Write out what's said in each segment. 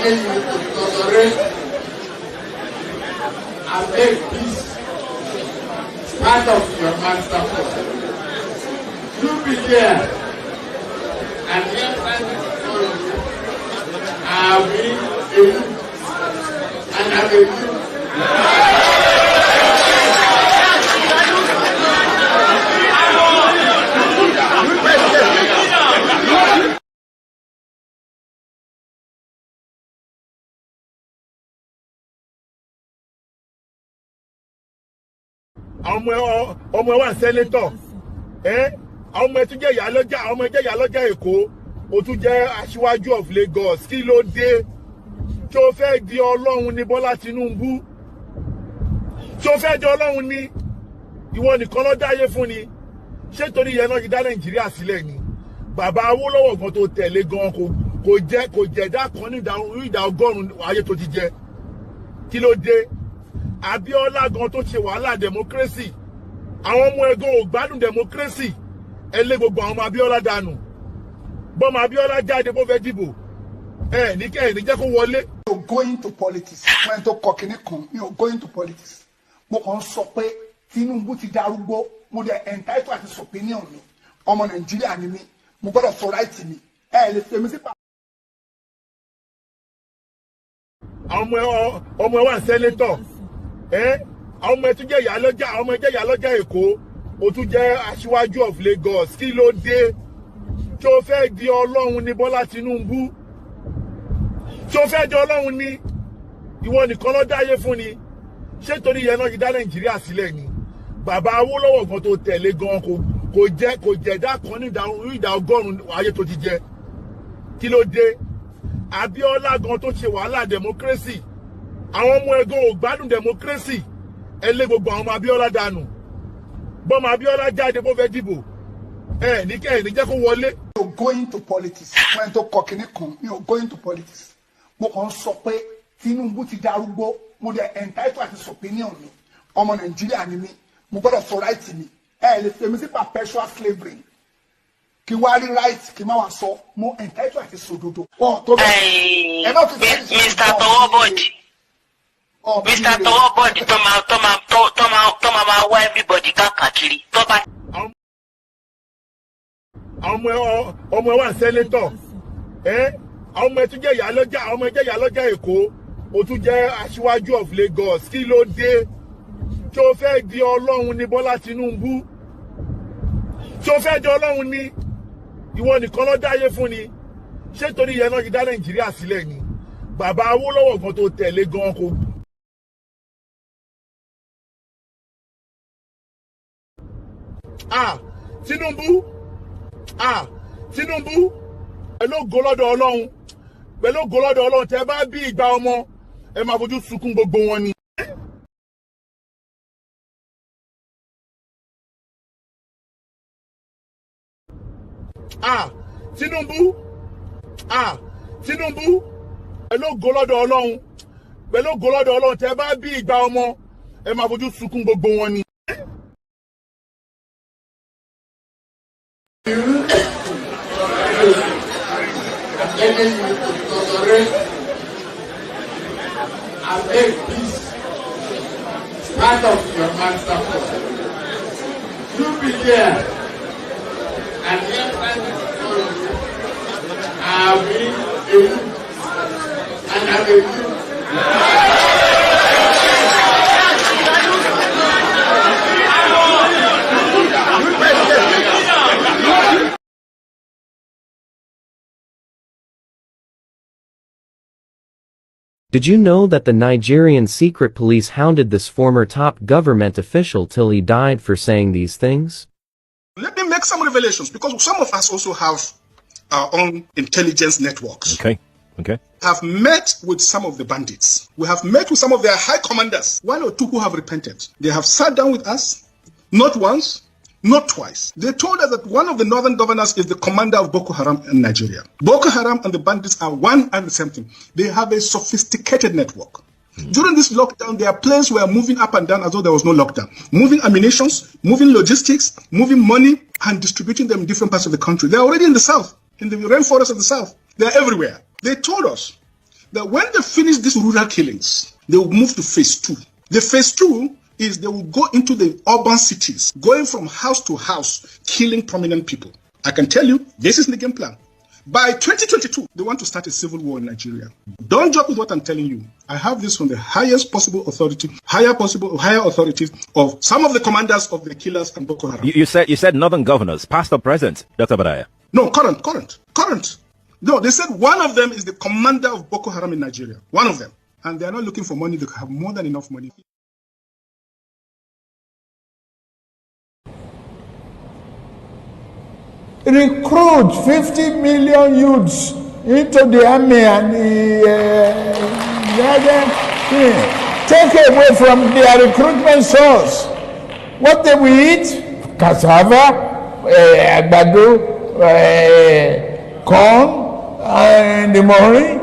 begging you to tolerate and make peace part of your master plan. You be there, and here standing before you are we a youth, and I'm a youth. ọmọ wa sẹ́nétọ̀ ọmọ ẹ tún jẹ́ ìyálọ́jà ọmọ ẹ jẹ́ ìyálọ́jà Èkó ó tún jẹ́ aṣíwájú of Lagos kí ló dé tí ó fẹ́ di Ọlọ́run ní Bọ́lá Tinubu tí ó fẹ́ di Ọlọ́run ní ìwọ nìkan ló dáyé fún ni ṣé torí yẹn náà ti dá Nàìjíríà sílẹ̀ ni bàbá Awólọ́wọ̀ gan tó tẹ̀lé gan kò jẹ̀dá kan ní ìdá ọgọ́rùn-ún ayé tó ti jẹ kí ló dé Abíọ́lá gan tó ṣe wàhálà democracy àwọn ọmọ ẹgbẹ́ ò gbádùn democracy ẹ lé gbogbo àwọn ọmọ Abíọ́lá dànù bọ́mọ Abíọ́lá jáde bó fẹ́ dìbò ní jẹ́ kó wọlé. mi ò going to politics wọ́n tó kọ kínní kan mi ò going to politics mo kàn ń sọ pé Tinubu ti darúgbó mo dẹ̀ entitled àti opinion mi ọmọ Nàìjíríà ni mi mo gbọ́dọ̀ sọ right mi lè fèmí sí. àwọn ọmọ ẹ wà sẹ́nétọ̀ ọmọ ẹ tún jẹ́ ìyálọ́jà ọmọ ẹ jẹ́ ìyálọ́jà Èkó ó tún jẹ́ aṣíwájú of Lagos kí ló dé tí ó fẹ́ di Ọlọ́run ní Bọ́lá Tinubu tí ó fẹ́ di Ọlọ́run ní ìwọ nìkan ló dáyé fún ni ṣé torí yẹn náà ti dá Nàìjíríà sílẹ̀ ni bàbá Awólọ́wọ̀ gan tó tẹ̀lé gan kò jẹ̀dá kan ní ìdá ọgọ́rùn-ún ayé tó ti jẹ kí ló dé Abíọ́lá gan tó ṣe wàhálà democracy àwọn ọmọ ẹgbẹ́ ò gbádùn democracy ẹ lé gbogbo àwọn ọmọ Abíọ́lá dànù bọ́mọ Abíọ́lá jáde bó fẹ́ dìbò ní jẹ́ kó wọlé. mi ò going to politics wọ́n tó kọ kínní kan mi ò going to politics mo kàn ń sọ pé Tinubu ti darúgbó mo dẹ̀ entitled àti opinion mi ọmọ Nàìjíríà ni mi mo gbọ́dọ̀ sọ right mi lè fèmí sí perpetual slavery kí wá rí right kí má wá sọ mo entitled àti sòdodo. Mr. Tọwọ́bọ̀dì Mr. Tọwọ́bọ̀dì tó máa wá everybody káàkiri tó bá. ọmọ ẹ wà sẹ́nétọ̀ ọmọ ẹ tún jẹ́ ìyálọ́jà ọmọ ẹ jẹ́ ìyálọ́jà Èkó ó tún jẹ́ aṣíwájú of Lagos kí ló dé tí ó fẹ́ di Ọlọ́run ní Bọ́lá Tinubu tí ó fẹ́ di Ọlọ́run ní ìwọ nìkan ló dáyé fún ni ṣé torí yẹn náà ti dá Nàìjíríà sílẹ̀ ni bàbá Awólọ́wọ̀ gan tó tẹ̀lé gan Tinubu pẹ̀lú ògo lọ́dọ̀ Ọlọ́run tẹ́ bá bí ìgbà ọmọ ẹ máa fojú sunkún gbogbo wọn ni. Tinubu pẹ̀lú ògo lọ́dọ̀ Ọlọ́run tẹ́ bá bí ìgbà ọmọ ẹ máa fojú sunkún gbogbo wọn ni. Begging you to tolerate and make peace part of your master plan. You be there, and here standing before you are we a youth, and I'm a youth. Did you know that the Nigerian secret police hounded this former top government official till he died for saying these things? Let me make some revelations, because some of us also have our own intelligence networks. Okay. Have met with some of the bandits. We have met with some of their high commanders, one or two who have repented. They have sat down with us, not once, not twice. They told us that one of the northern governors is the commander of Boko Haram in Nigeria. Boko Haram and the bandits are one and the same thing. They have a sophisticated network. During this lockdown, their planes were moving up and down as though there was no lockdown. Moving ammunitions, moving logistics, moving money, and distributing them in different parts of the country. They're already in the south, in the rainforest of the south. They're everywhere. They told us that when they finish these rural killings, they will move to phase 2. The phase 2 is they will go into the urban cities, going from house to house, killing prominent people. I can tell you, this is the game plan. By 2022, they want to start a civil war in Nigeria. Don't joke with what I'm telling you. I have this from the highest possible authority, higher authorities of some of the commanders of the killers and Boko Haram. You said northern governors, past or present, Dr. Badaya? No, current. No, they said one of them is the commander of Boko Haram in Nigeria. One of them. And they are not looking for money. They have more than enough money. Recruit 50 million youths into the army and take away from their recruitment source. What they will eat? Cassava, àgbàdo, corn in the morning,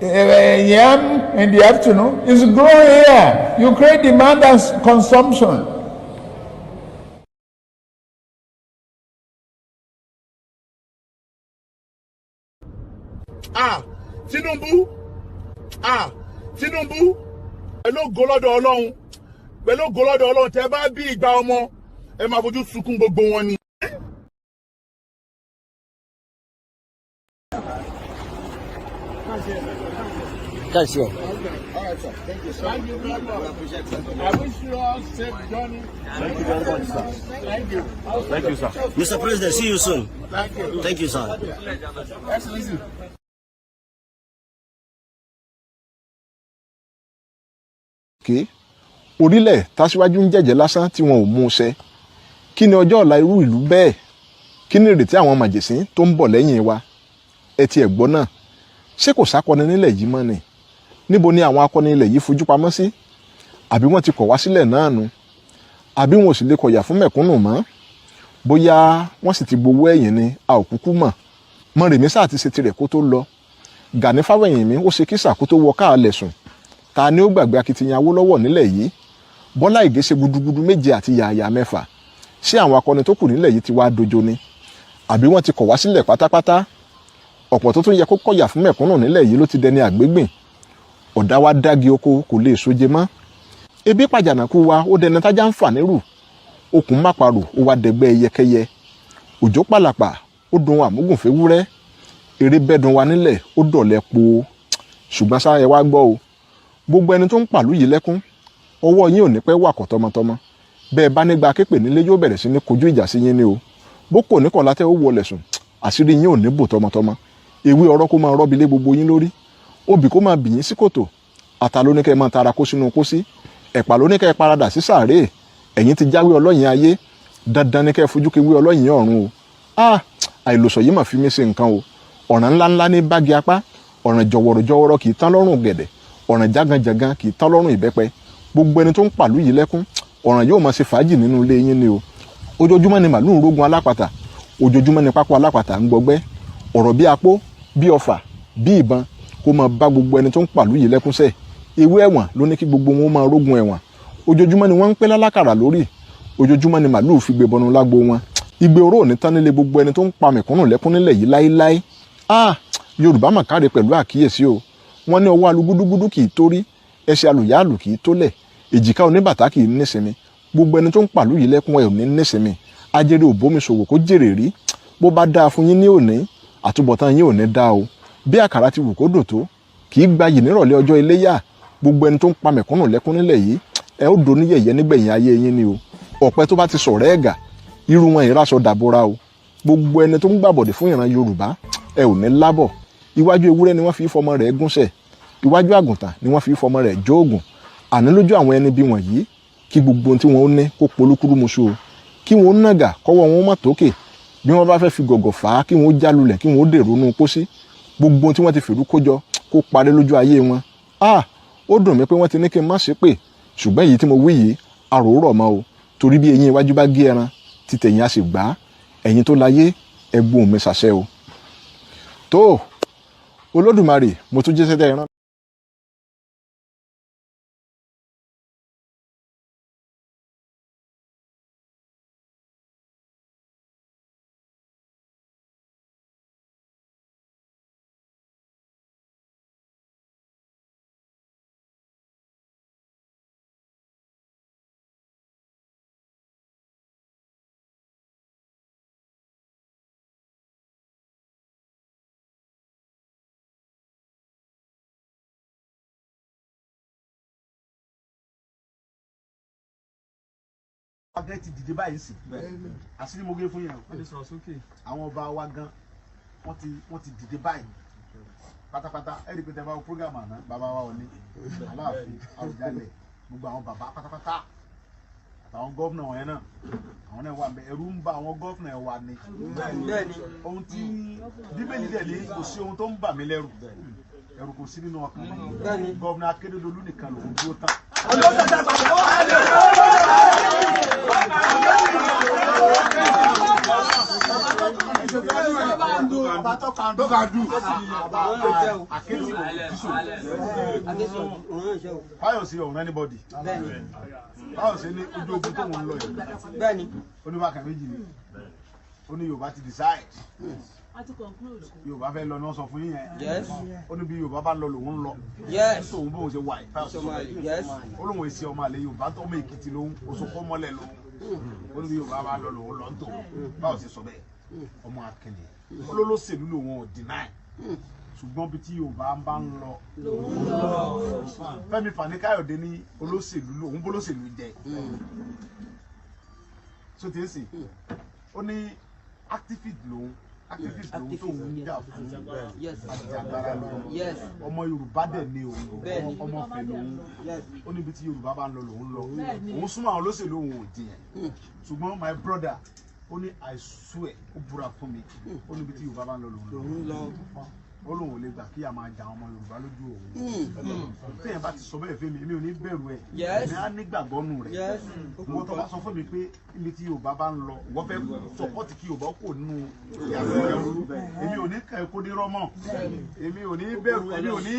yam in the afternoon. It's growing here. You create demand and consumption. Tinubu pẹ̀lú ògólọ́dọ̀ Ọlọ́run tẹ́ bá bí ìgbà ọmọ ẹ máa fojú sunkún gbogbo wọn ni. That's it. All right, sir. Thank you, sir. Thank you very much. I wish you all safe journey. Thank you very much, sir. Thank you. Thank you, sir. Mr. President, see you soon. Thank you. Thank you, sir. Excellency. Orílẹ̀ tàṣíwájú ń jẹ́jẹ́ lásán tí wọn ò mú un ṣẹ. Kí ni ọjọ́ ọ̀la irú ìlú bẹ́ẹ̀? Kí ni ìrètí àwọn màjèsín tó ń bọ̀ lẹ́yìn wa? Ẹ ti ẹ̀ gbọ́ náà. Ṣé kò sákọni nílẹ̀ yìí mọ́ ni? Níbo ni àwọn akọni ilẹ̀ yìí fojú pamọ́ sí? Àbí wọ́n ti kọ̀ wá sílẹ̀ náà nu? Àbí wọn ò sì lè kọ̀yà fún mẹ̀kúnnù mọ́? Bóyá wọ́n sì ti gbowó ẹ̀yìn ni a ò kúkú mọ̀. Mọ̀rèmí sáà ti ṣe tirẹ̀ kó tó lọ. Gani Fáwẹ̀hìnmí ó ṣe kísà kó tó wọ káàlẹ̀ sùn. Ta ni ó gbàgbé akitiyan Awólọ́wọ̀ nílẹ̀ yìí? Bọ́lá Ìgè ṣe gudugudu méje àti yàyà mẹ́fà. Ṣé àwọn akọni tó kù nílẹ̀ yìí ti wá dojo ni? Àbí wọ́n ti kọ̀ wá sílẹ̀ pátápátá? Ọ̀pọ̀ tó tún yẹ kó kọ̀yà fún mẹ̀kúnnù nílẹ̀ yìí ló ti dẹni àgbégbìn. Ọ̀dá wa dági oko kò lè sóje mọ́. Ebi pàjànàkú wa ó dẹni tájá ń fà nírù. Okùn máparò ó wá dẹgbẹ́ ẹyẹkẹyẹ. Òjò pàlàpà ó dun àmúgùnfẹ́ wúrẹ́. Eré bẹ́dùn wa nílẹ̀ ó dọ̀lẹ́ po. Ṣùgbọ́n sáà ẹ wá gbọ́ o. Gbogbo ẹni tó ń pàlú yìí lẹ́kún ọwọ́ yín ò ní pẹ́ wàkọ̀ tọmọtọmọ bẹ́ẹ̀ bá nígbà képe nílé yóò bẹ̀rẹ̀ sí ní kojú ìjà sí yín ni o bó kò ní kọ̀lá tẹ́ ó wọlé sùn àṣírí yín ò ní bò tọmọtọmọ ewé ọ̀rọ̀ kó máa rọ́bi lé gbogbo yín lórí obì kó máa bì yín sí kòtò ata ló ní kẹ́ máa tara kó sínú pósí ẹ̀pà ló ní kẹ́ paradà sí sàárè ẹ̀yin ti jáwé ọlọ́yin ayé dandan ní kẹ́ fojú kewé ọlọ́yin ọ̀run o àìlòsọ yìí mà fi mí ṣe nǹkan o ọ̀ràn ńláńlá ní bági apá ọ̀ràn jọ̀wọ̀rọ̀ kì í tán lọ́rùn gẹ̀dẹ̀ ọ̀ràn jáganjàgan kì í tán lọ́rùn ìbẹ́pẹ gbogbo ẹni tó ń pàlú yìí lẹ́kún ọ̀ràn yóò máa ṣe fàájì nínú ilé yín ni o ojoojúmọ́ ni màlúù ń rógun alápàtà ojoojúmọ́ ni pápá alápàtà ń gbọgbẹ́ ọ̀rọ̀ bí apó bí ọfà bí ìbọn kó máa bá gbogbo ẹni tó ń pàlú yìí lẹ́kún sẹ̀ ewé ẹ̀wọ̀n ló ní kí gbogbo wọn máa rógun ẹ̀wọ̀n ojoojúmọ́ ni wọ́n ń pẹ́ lálákàrà lórí ojoojúmọ́ ni màlúù fi gbé bọnu lágbo wọn igbe oró ò ní tán nílé gbogbo ẹni tó ń pa mẹ̀kúnnù lẹ́kún nílẹ̀ yìí láéláé Yorùbá mà káre pẹ̀lú àkíyèsí o wọ́n ní ọwọ́ alugúdúgúdú kì í torí ẹsẹ̀ alùyáàlù kì í tólẹ̀ èjìká oníbàtà kì í nísinmi gbogbo ẹni tó ń pàlú yìí lẹ́kún ẹ̀ ò ní nísinmi ajẹ́rẹ́ òbómi ṣòwò kó jèrè rí bó bá dáa fún yín ní òní àtúbọ̀tán yín ò ní dáa o bí àkàrà ti wù kó dùn tó kì í gbayì nírọ̀lẹ́ ọjọ́ iléyá gbogbo ẹni tó ń pa mẹ̀kúnnù lẹ́kún nílẹ̀ yìí ẹ ó doni yẹ̀yẹ́ nígbẹ̀yìn ayé yín ni o ọ̀pẹ tó bá ti sọ̀rọ̀ ẹ̀gà irú wọn ìraṣọ dàbora o gbogbo ẹni tó ń gbàbọ̀dẹ̀ fún ìran Yorùbá ẹ ò ní lábọ̀ iwájú ewúrẹ́ ni wọ́n fi fọmọ rẹ̀ gúnṣẹ̀ iwájú àgùntàn ni wọ́n fi fọmọ rẹ̀ jóògùn àní lójú àwọn ẹni bí wọ̀nyí kí gbogbo ohun tí wọ́n ó ní kó polúkúrú muṣu o kí wọ́n ó nàgà kọ́wọ́ wọn má tókè bí wọ́n bá fẹ́ fi gọ̀gọ̀ fà á kí wọ́n ó jálulẹ̀ kí wọ́n ó dèrò nú pósí gbogbo ohun tí wọ́n ti fèrú kójọ kó parẹ́ lójú ayé wọn ó dùn mí pé wọ́n ti ní kí n má ṣe pé ṣùgbọ́n èyí tí mo wí yìí àròórọ̀ mọ́ o torí bí eyín iwájú bá gé ẹran tí tẹ̀yìn á sì gbá ẹ̀yin tó láyé ẹ gbóhùn mi ṣàṣẹ o tó Olódùmarè mo tún jẹ́ sẹ́tẹ̀ ẹran. Agẹ́ ti dìde báyìí sí. Àṣírí mo gé fún yẹn. Àwọn ọba wa gan wọ́n ti dìde báyìí. Pátápátá ẹ̀rí pé tẹ́ bá wo program àná bàbá wa Ọọ̀ni Aláàfin Àwùjalẹ̀ gbogbo àwọn bàbá pátápátá àtàwọn gọ́vnà wọn yẹn náà àwọn náà wà ẹ̀rù ń bà àwọn gọ́vnà ẹ̀ wà ní. Ohun tí Bíbélì dẹ̀ ní kò sí ohun tó ń bà mí lẹ́rù ẹ̀rù kò sí nínú ọkàn gọ́vnà Akérédolú nìkan lòún dúró tán. Fáyọ̀sí ọ̀run anybody. Fáyọ̀sí ní ojú ogun tó wọ́n lọ yìí. Oníbàkà méjì ni. Ó ní Yorùbá ti decide. Yorùbá fẹ́ lọ ní wọ́n sọ fún yín yẹn. Ó ní bí Yorùbá bá lọ lòun ń lọ. Tóun bóun ṣe wà yìí. Ó lóun èsì ọmọ àlè Yorùbá tó ọmọ Èkìtì lòun Òṣogbo mọ́lẹ̀ lòun. Ó ní bí Yorùbá bá lọ lòun lọ ń tò. Fáyọ̀sí sọ bẹ́ẹ̀ ọmọ akẹ́lẹ̀. Olólóṣèlú lòun ò deny. Ṣùgbọ́n bí tí Yorùbá bá ń lọ. Fẹ́mi Fani Káyọ̀dé ní olóṣèlú lòun bólóṣèlú jẹ. So tí ń sè ó ní activist lòun tó ń jà fún àjàgbara lòun ọmọ Yorùbá dẹ̀ ní òun ọmọ fẹ́ lòun ó níbi tí Yorùbá bá ń lọ lòun lọ òun súnmọ́ àwọn olóṣèlú òun ò jiyàn ṣùgbọ́n my brother ó ní I swear ó búra fún mi ó níbi tí Yorùbá bá ń lọ lòun lọ ó lóun ò lè gbà kí a máa jà ọmọ Yorùbá lójú òun téèyàn bá ti sọ bẹ́ẹ̀ fún mi èmi ò ní bẹ̀rù ẹ̀ èmi á nígbàgbọ́ nù rẹ̀ ìwọ tó bá sọ fún mi pé ibi tí Yorùbá bá ń lọ ìwọ fẹ́ sọpọ́tì kí Yorùbá kò nínú ìyàwó ẹrú èmi ò ní kà ẹ́ kó ní rọ́mọ̀ èmi ò ní bẹ̀rù èmi ò ní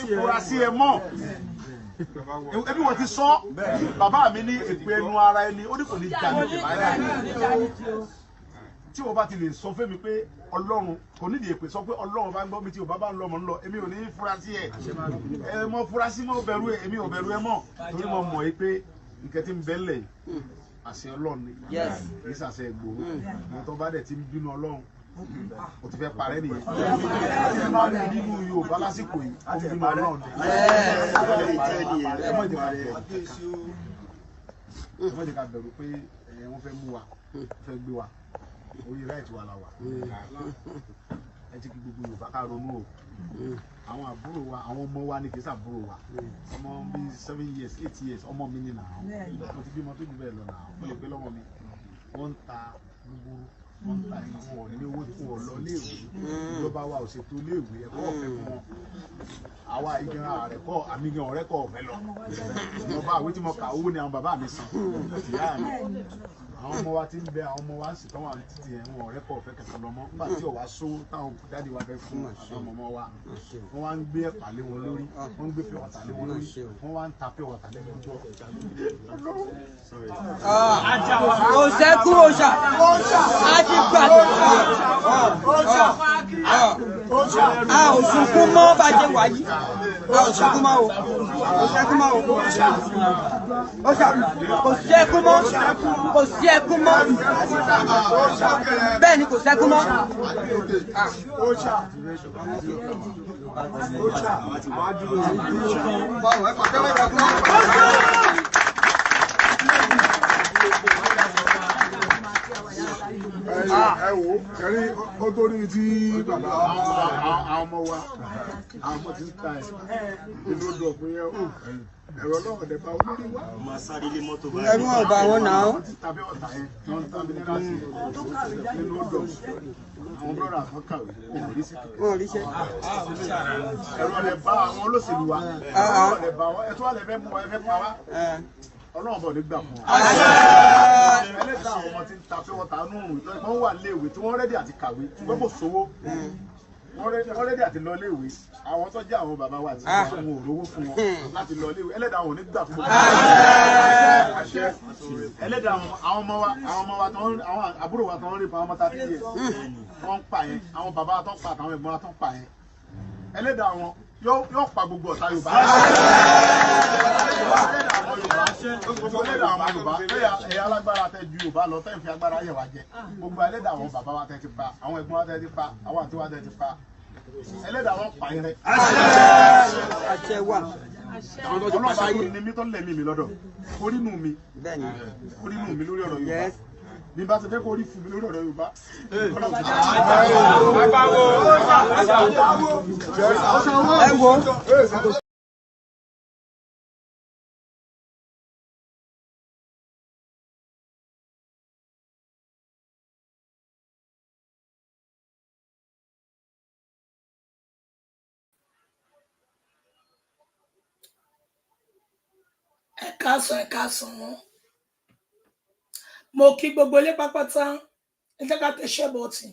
fura sí ẹ mọ́ ẹbí wọn ti sọ bàbá mi ní èpè ẹnu ara ẹni ó ní kò ní jà ní ìbáyà tí o bá ti lè sọ fún mi pé Ọlọ́run kò nídìí èpè sọ pé Ọlọ́run bá ń gbọ́ mi tí o bá ń lọ mọ̀ ń lọ èmi ò ní fura sí ẹ mọ fura sí mọ bẹ̀rù ẹ èmi ò bẹ̀rù ẹ mọ́ torí mo mọ̀ yìí pé nǹkan tí ń bẹ ńlẹ̀ àṣẹ Ọlọ́run ni kì í ṣàṣẹ Ìgbòho mo tó bá dẹ̀ ti ń bínú Ọlọ́run o ti fẹ́ parẹ́ nìyẹn nínú Yorùbá lásìkò yìí ó ń bínú Ọlọ́run ni ẹ mọ̀ jẹ́ ká bẹ̀rù pé wọ́n fẹ́ mú wa wọ́n fẹ́ gbé wa orí right wa la wà ẹ ti kí gbogbo Yorùbá ká ronú o àwọn àbúrò wa àwọn ọmọ wa ní kì í ṣàbúrò wa ọmọ bíi 7 years 8 years ọmọ mi ní nàá mo ti bímọ tó jù bẹ́ẹ̀ lọ nàá mo lè gbé lọ́wọ́ mi wọ́n ń ta gbogbo wọ́n ń ta ìwọ̀n ní owó tí wọ́n lọ léèwé ìjọba wa ò ṣètò léèwé ẹ̀kọ́ ọ̀fẹ́ fún wọn àwa ìgbìmọ̀ ààrẹ kọ́ àmì gan ọ̀rẹ́ kọ́ ọ̀fẹ́ lọ ìjọba àwé tí mo kà owó ni àwọn bàbá mi san ìyá mi àwọn ọmọ wa ti ń bẹ àwọn ọmọ wa sì tán wà ní títì ẹ̀ wọn ọ̀rẹ́ kọ́ ọ̀fẹ́ kẹsàn-án lọ́mọ nígbà tí ọ̀wá só táwọn dáàdi wa fẹ́ fún àwọn ọmọ wa wọ́n wá ń gbé ẹ̀pà lé wọn lórí wọ́n ń gbé pure water lé wọn lórí wọ́n wá ń ta pure water lé wọn lórí. kò sẹ́kù òòṣà á ti gbàgbọ́ a ò sunkún mọ́ bàjẹ́ wáyé a ò sunkún mọ́ o kò sẹ́kún mọ́ o kò sẹ́kún mọ́ kò sí ẹkún mọ́ bẹ́ẹ̀ ni kò sẹ́kún mọ́. ẹ wo kẹrí ó tó ní tí bàbá àwọn ọmọ wa àwọn ọmọ ti ń ta ẹ inú ọdọ pé ẹ̀rọ náà ọ̀dẹ̀ bá olórí wa. ẹ̀rù ọ̀bà wọn náà. tàbí ọ̀tà yẹn wọ́n ń tàbí níláàsì nínú ọdọ àwọn bọ́dà kan kàwé wọn ò rí sí. ẹ̀rọ ọ̀dẹ̀ bá àwọn olóṣèlú wa ẹ̀rọ ọ̀dẹ̀ bá wọn ẹ̀tọ́ àlẹ́ fẹ́ mú wa ẹ̀fẹ́ pa wá. Ọlọ́run bọ̀ nígbà fún wa. ẹlẹ́dàá àwọn ọmọ tí ń ta pé wọ́n ta nù wọ́n wà léèwé tí wọ́n rẹ́dí àti kàwé ṣùgbọ́n kò sówó wọ́n rẹ́dí àti lọ léèwé àwọn tó jẹ́ àwọn bàbá wa àti àwọn ò rówó fún wọn láti lọ léèwé ẹlẹ́dàá àwọn ò ní gbà fún wọn. ẹlẹ́dàá àwọn ọmọ wa àwọn àbúrò wa tó ń rí pa àwọn ọmọ 30 years wọ́n ń pa yẹn àwọn bàbá wa tó ń pa àtàwọn ẹ̀gbọ́n wa tó ń pa yẹn ẹlẹ́dàá àwọn yóò pa gbogbo ọ̀tá Yorùbá. gbogbo ẹlẹ́dàá àwọn Yorùbá ẹ̀yà alágbára tẹ ju Yorùbá lọ tẹ́ ń fi agbára yẹ̀ wá jẹ gbogbo ẹlẹ́dàá àwọn bàbá wa tẹ ti pa àwọn ẹ̀gbọ́n wa tẹ ti pa àwọn àti wa tẹ ti pa ẹlẹ́dàá àwọn pa yẹn rẹ. àṣẹ wà ọlọ́pàá yìí ni mi tó lẹ̀ mí lọ́dọ̀ orí nù mi lórí ọ̀rọ̀ Yorùbá bí bá ti fẹ́ kó rí fún mi lórí ọ̀rọ̀ Yorùbá. Ẹ káàsán mo kí gbogbo ilé pápátá ẹ jẹ́ ká tẹ share button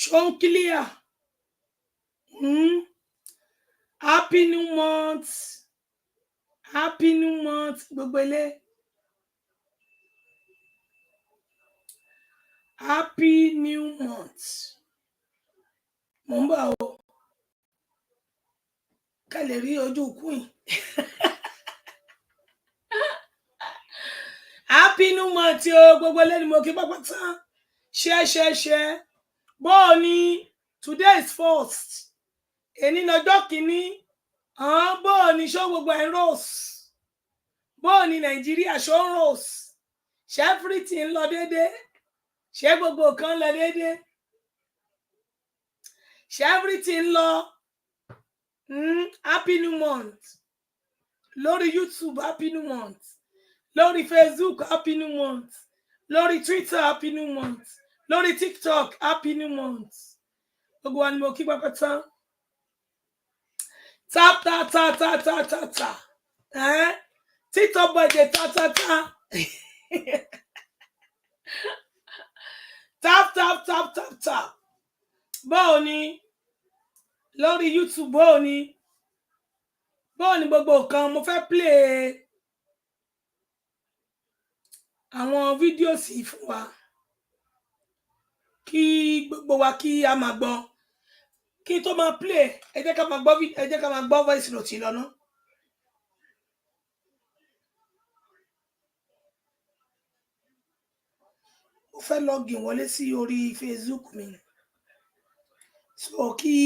ṣó ń clear happy new month gbogbo ilé happy new month mo ń bọ̀ o ká lè rí ojú queen. Happy new month o gbogbo lẹ́ni mo kí pápátá share bó ni today is first èní lọ́jọ́ kìíní bó ni ṣó gbogbo ẹ̀ rose bó ni Nàìjíríà ṣó rose ṣé everything lọ déédé ṣé gbogbo kan lọ déédé ṣé everything lọ happy new month lórí YouTube happy new month lórí Facebook happy new month lórí Twitter happy new month lórí TikTok happy new month gbogbo wa ni mo kí pápátá tap TikTok budget tap báwo ni lórí YouTube báwo ni gbogbo kan mo fẹ́ play àwọn fídíò sí fún wa kí gbogbo wa kí a máa gbọ́ kí tó máa play ẹ jẹ́ ká máa gbọ́ voice note lọ́nà. Mo fẹ́ login wọlé sí orí Facebook mi so kí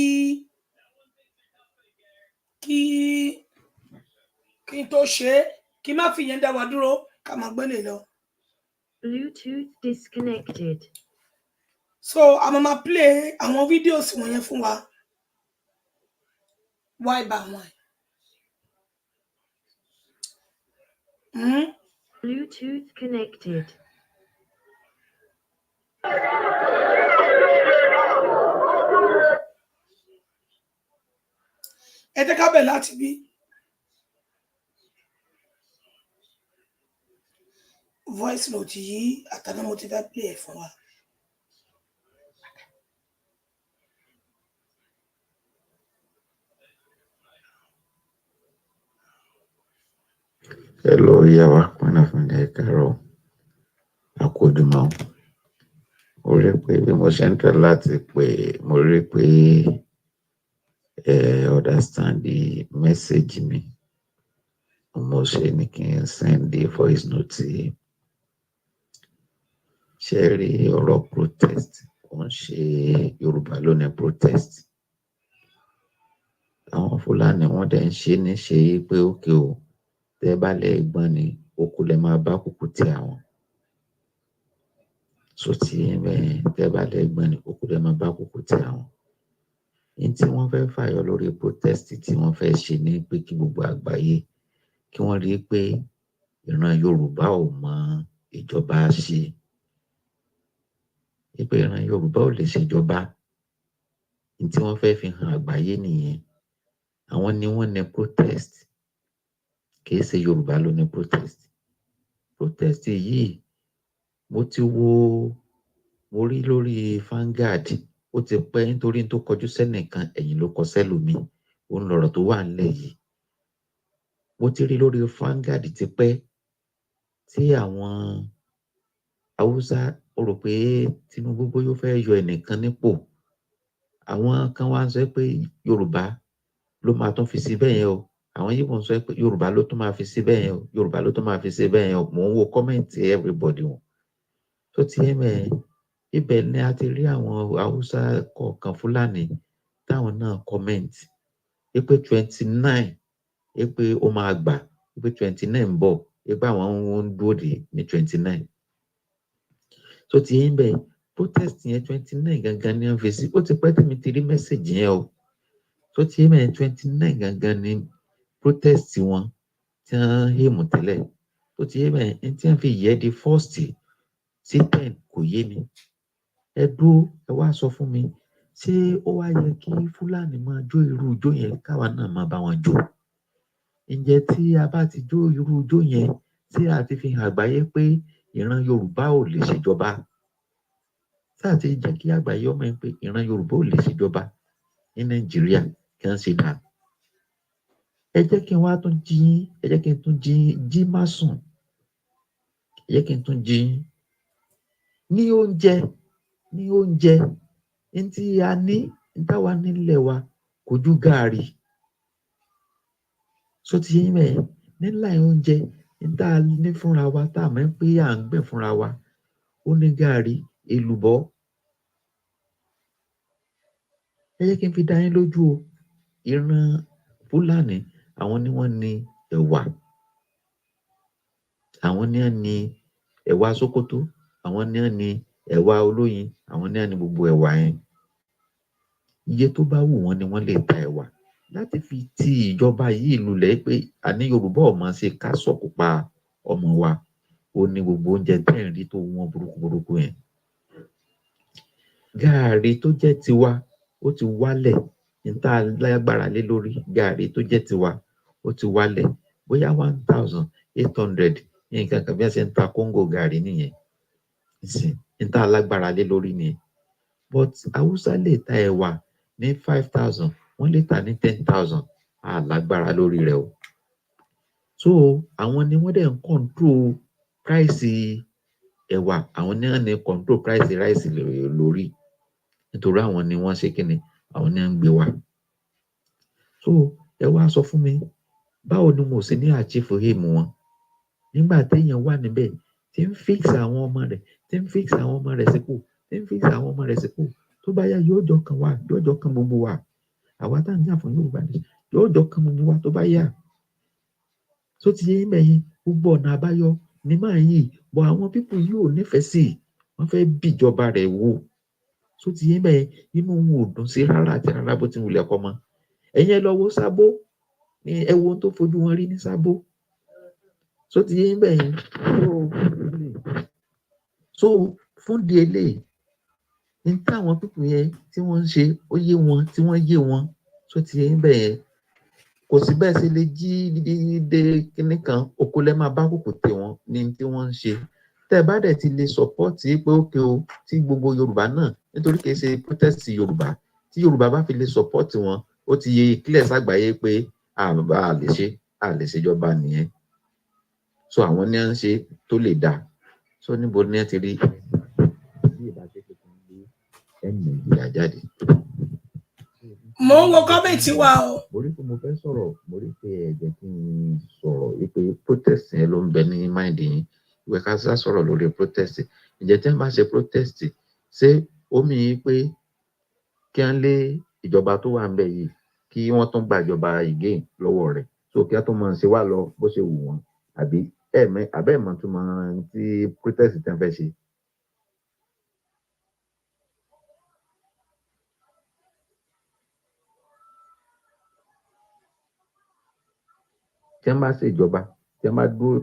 n tó ṣe kí má fi yẹn dá wa dúró ká máa gbélé lọ. Bluetooth disconnected. So I'm gonna play àwọn videos wọ̀nyẹn fún wa one by one. Bluetooth connected. Ẹ jẹ́ ká bẹ̀rẹ̀ láti bí. Voice note yìí àtàná mo ti fẹ́ play ẹ̀ fún wa. Hello, Yawa, Panafunda Karo. Akójúmọ́. Mo rí pé bí mo ṣe ń tẹ̀ láti pé mo rí pé understand the message mi. Mo ṣe ní kí n send the voice note. Ṣé rí ọ̀rọ̀ protest? Wọ́n ṣe Yorùbá ló ní protest. Àwọn Fúlàní wọ́n dẹ̀ ń ṣe ní ṣe pé ókè o. Tẹ́ bá lè gbọ́n ni okú lè máa bá kúkú tí àwọn. So tí tẹ́ bá lè gbọ́n ni okú lè máa bá kúkú tí àwọn. Ní tí wọ́n fẹ́ fàyọ lórí protest tí wọ́n fẹ́ ṣe ní pé kí gbogbo àgbáyé kí wọ́n rí pé ìran Yorùbá ò mọ ìjọba ṣe. Pé ìran Yorùbá ò lè ṣèjọba. Ní tí wọ́n fẹ́ fi hàn àgbáyé nìyẹn. Àwọn ni wọ́n ní protest. Kìí ṣe Yorùbá ló ní protest. Protest yìí mo rí lórí Vanguard ó ti pẹ́ nítorí tó kọjú sẹ́nìkan ẹ̀yìn ló kọ sẹ́lòmí òun lọ̀rọ̀ tó wà nílẹ̀ yìí. Mo ti rí lórí Vanguard ti pẹ́ tí àwọn Haúsá rò pé Tinubu bóyá ó fẹ́ yọ ẹnìkan nípò. Àwọn kan wá ń sọ pé Yorùbá ló máa tún fi sí bẹ́ẹ̀ yẹn o. Àwọn yìí wọ́n sọ pé Yorùbá ló tún máa fi sí bẹ́ẹ̀ yẹn o. Yorùbá ló tún máa fi sí bẹ́ẹ̀ yẹn o. Mò ń wo kọ́mẹ̀ntì everybody wọn. Tó ti yé mẹ́ ibẹ̀ ni a ti rí àwọn Haúsá kọ̀ọ̀kan Fúlàní táwọn náà kọ́mẹ̀ntì pé 29 pé ó máa gbà pé 29 ń bọ̀ pé àwọn ń dúró dè ní 29 tó ti yín bẹ́ẹ̀ protest yẹn 29 gangan ni wọ́n fi sí ó ti pẹ́ tèmi ti rí mẹ́sẹ̀gì yẹn o tó ti yín bẹ́ẹ̀ 29 gangan ni protest wọn tí wọ́n hèmù tẹ́lẹ̀ tó ti yín bẹ́ẹ̀ tí wọ́n fi yẹ di 1st sí 10 kò yé mi ẹ dúró ẹ wá sọ fún mi ṣé ó wá yẹ kí Fúlàní máa jó irú ijó yẹn káwa náà máa bá wọn jó ǹjẹ́ tí a bá ti jó irú ijó yẹn tí a ti fi hàn àgbáyé pé ìran Yorùbá ò lè ṣèjọba tí a ti jẹ́ kí àgbáyé ọmọ yẹn pé ìran Yorùbá ò lè ṣèjọba ní Nàìjíríà kí wọ́n ṣe dà ẹ jẹ́ kí n wá tún jí ẹ jẹ́ kí n tún jí má sùn ẹ jẹ́ kí n tún jí ní oúnjẹ ní tí a ní táwa nílẹ̀ wa kò ju gààrí so ti yín mẹ́ẹ̀ nílà oúnjẹ tá a ní fúnra wa tá a mọ̀ pé à ń gbẹ̀ fúnra wa ó ní gààrí èlùbọ́ ẹ jẹ́ kí n fi dá yín lójú o ìran Fúlàní àwọn ni wọ́n ní ẹ̀wà àwọn ni wọ́n ní ẹ̀wà Sókótó àwọn ni wọ́n ní ẹ̀wà olóyin àwọn ni wọ́n ní gbogbo ẹ̀wà yẹn iye tó bá wù wọ́n ni wọ́n lè ta ẹ̀wà láti fi ti ìjọba yìí lulẹ̀ pé àní Yorùbá ò máa ṣe ká sọ̀kò pa ọmọ wa ó ní gbogbo oúnjẹ tẹ́ ń rí tó wọ́n burúkú yẹn gààrí tó jẹ́ tiwa ó ti wálẹ̀ níta lágbára lé lórí gààrí tó jẹ́ tiwa ó ti wálẹ̀ bóyá 1,800 ní nǹkan kan bí wọ́n ṣe ń ta kóńgò gààrí nìyẹn níta lágbára lé lórí nìyẹn but Haúsá lè ta ẹ̀wà ní 5,000 wọ́n lè ta ní 10,000 alágbára lórí rẹ̀ o so àwọn ni wọ́n dẹ̀ ń control price ẹ̀wà àwọn ni wọ́n ní control price rice lórí nítorí àwọn ni wọ́n ṣe kíni àwọn ni wọ́n ń gbé wa so ẹ wá sọ fún mi báwo ni mo sì ní achieve aim wọn nígbà téèyàn wà níbẹ̀ tí ń fix àwọn ọmọ rẹ̀ sípò tó bá yá yóò jọ kan wá yóò jọ kan gbogbo wa àwa tá à ń jà fún Yorùbá ní yóò jọ kan gbogbo wa tó bá yá tó ti yé mẹ́yìn gbogbo ọ̀nà àbáyọ ní máa yìí bọ̀ àwọn pípù yìí ò nífẹ̀ẹ́ sí wọ́n fẹ́ bìjọba rẹ̀ wò tó ti yé mẹ́yìn inú wọn ò dùn sí rárá àti rárá bó ti wulẹ̀ kọ́ mọ́ ẹ̀yẹn lọ wo Sábó ní ẹ wo ohun tó fojú wọn rí ní Sábó tó ti yé mẹ́yìn so fún di eléyìí ní táwọn pípù yẹn tí wọ́n ń ṣe ó yé wọn tí wọ́n yé wọn tó ti yé bẹ́ẹ̀ kò sí bẹ́ẹ̀ ṣe lè jí dé kinní kan oko lẹ́ máa bá kòkò tè wọ́n ní tí wọ́n ń ṣe tẹ́ ẹ bá dẹ̀ ti lè sọ́pọ́ọ̀tì pé ókè o tí gbogbo Yorùbá náà nítorí kìí ṣe protest Yorùbá tí Yorùbá bá fi lè sọ́pọ́ọ̀tì wọn ó ti yẹ clear ságbàáyé pé a lè ṣèjọba nìyẹn so àwọn ní à ń ṣe tó lè dá so níbo ni ẹ ti rí bí ìbáṣe pé kí n gbé ẹ̀yìn Nàìjíríà jáde. Mo ń wo kọ́mẹ̀ntì wa o. Mo rí pé mo fẹ́ sọ̀rọ̀ mo rí pé ẹ jẹ́ kí n sọ̀rọ̀ wípé protest yẹn ló ń bẹ ní mind yín ìwé ká sá sọ̀rọ̀ lórí protest ǹjẹ́ tí wọ́n bá ṣe protest ṣé ó mì í pé kí wọ́n lé ìjọba tó wà ń bẹ yìí kí wọ́n tún gba ìjọba again lọ́wọ́ rẹ̀ so kí wọ́n tún máa ṣe wá lọ bó ṣe wù wọ́n àbí ẹ̀mọ́ tún máa ti protest tí wọ́n fẹ́ ṣe. Tí wọ́n bá ṣèjọba tí wọ́n bá dúró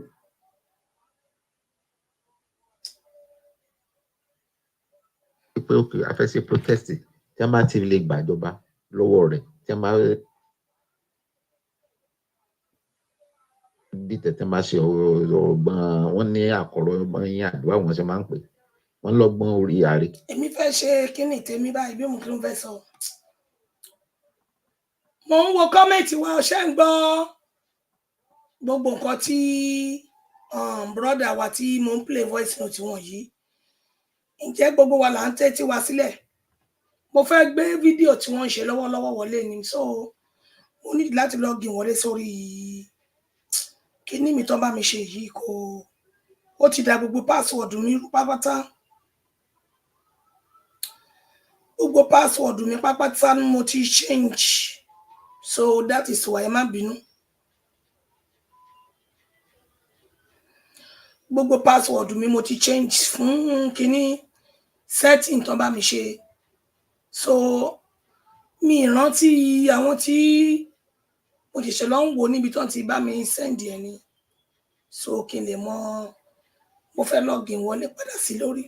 pé òkè a fẹ́ ṣe protest tí wọ́n bá ti lè gbàjọba lọ́wọ́ rẹ̀ tí wọ́n bá bí tẹ̀tẹ̀ máa ṣe ọgbọ́n wọn ní àkọ́rọ́ ọgbọ́n yín àdúrà wọn ṣe máa ń pè wọ́n lọ́gbọ́n orí ààrẹ. Èmi fẹ́ ṣe kíni tèmi báyìí bí mo kí ló fẹ́ sọ. Mo ń wo kọ́mẹ̀ntì wa ṣé ń gbọ́ gbogbo nǹkan tí brother wa tí mo ń play voice note wọn yìí ǹjẹ́ gbogbo wa là ń tẹ́tí wa sílẹ̀ mo fẹ́ gbé fídíò tí wọ́n ń ṣe lọ́wọ́lọ́wọ́ wọlé ni so mo ní láti lọ́ọ̀gì wọlé sórí kíní mi tán bá mi ṣe yìí kò ó ti da gbogbo password mi rú pápátá gbogbo password mi pápátá ni mo ti change so that is why ẹ má bínú gbogbo password mi mo ti change fún kíní setting tán bá mi ṣe so mi rántí àwọn tí mo ti ṣe lọ ń wò níbi tán ti bá mi send ẹ ni so kí n lè mọ mo fẹ́ login wọlé padà sí lórí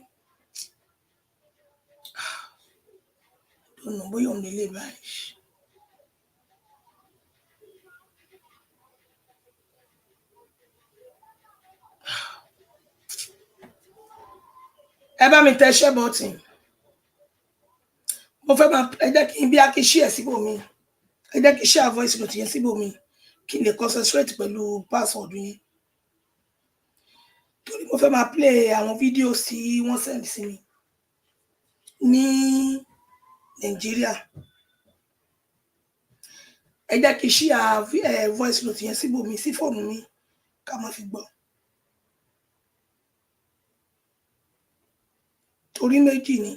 don't bóyá òun lè báyìí. Ẹ bá mi tẹ share button mo fẹ́ máa ẹ jẹ́ kí n bí a kí share síbòmí ẹ jẹ́ kí share voice note yẹn síbòmí kí n lè concentrate pẹ̀lú password yẹn torí mo fẹ́ máa play àwọn fídíò tí wọ́n send sí mi ní Nàìjíríà ẹ jẹ́ kí share voice note yẹn síbòmí sí fóònù mi ká má fi gbọ́ torí méjì ni.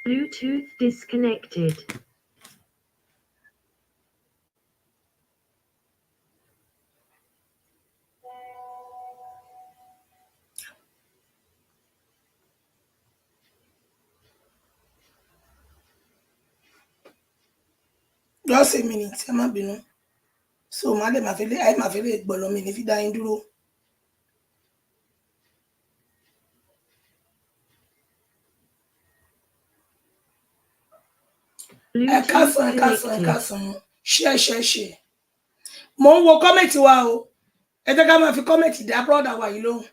Bluetooth disconnected. Just a minute ẹ má bínú so má lè má fi lè gbọ́ lọ mi ní fi dá yín dúró. Ẹ káàsán ṣe mo ń wo kọ́mẹ̀tì wa o ẹ jẹ́ ká máa fi kọ́mẹ̀tì dá brọ́dà wa yìí lóhùn.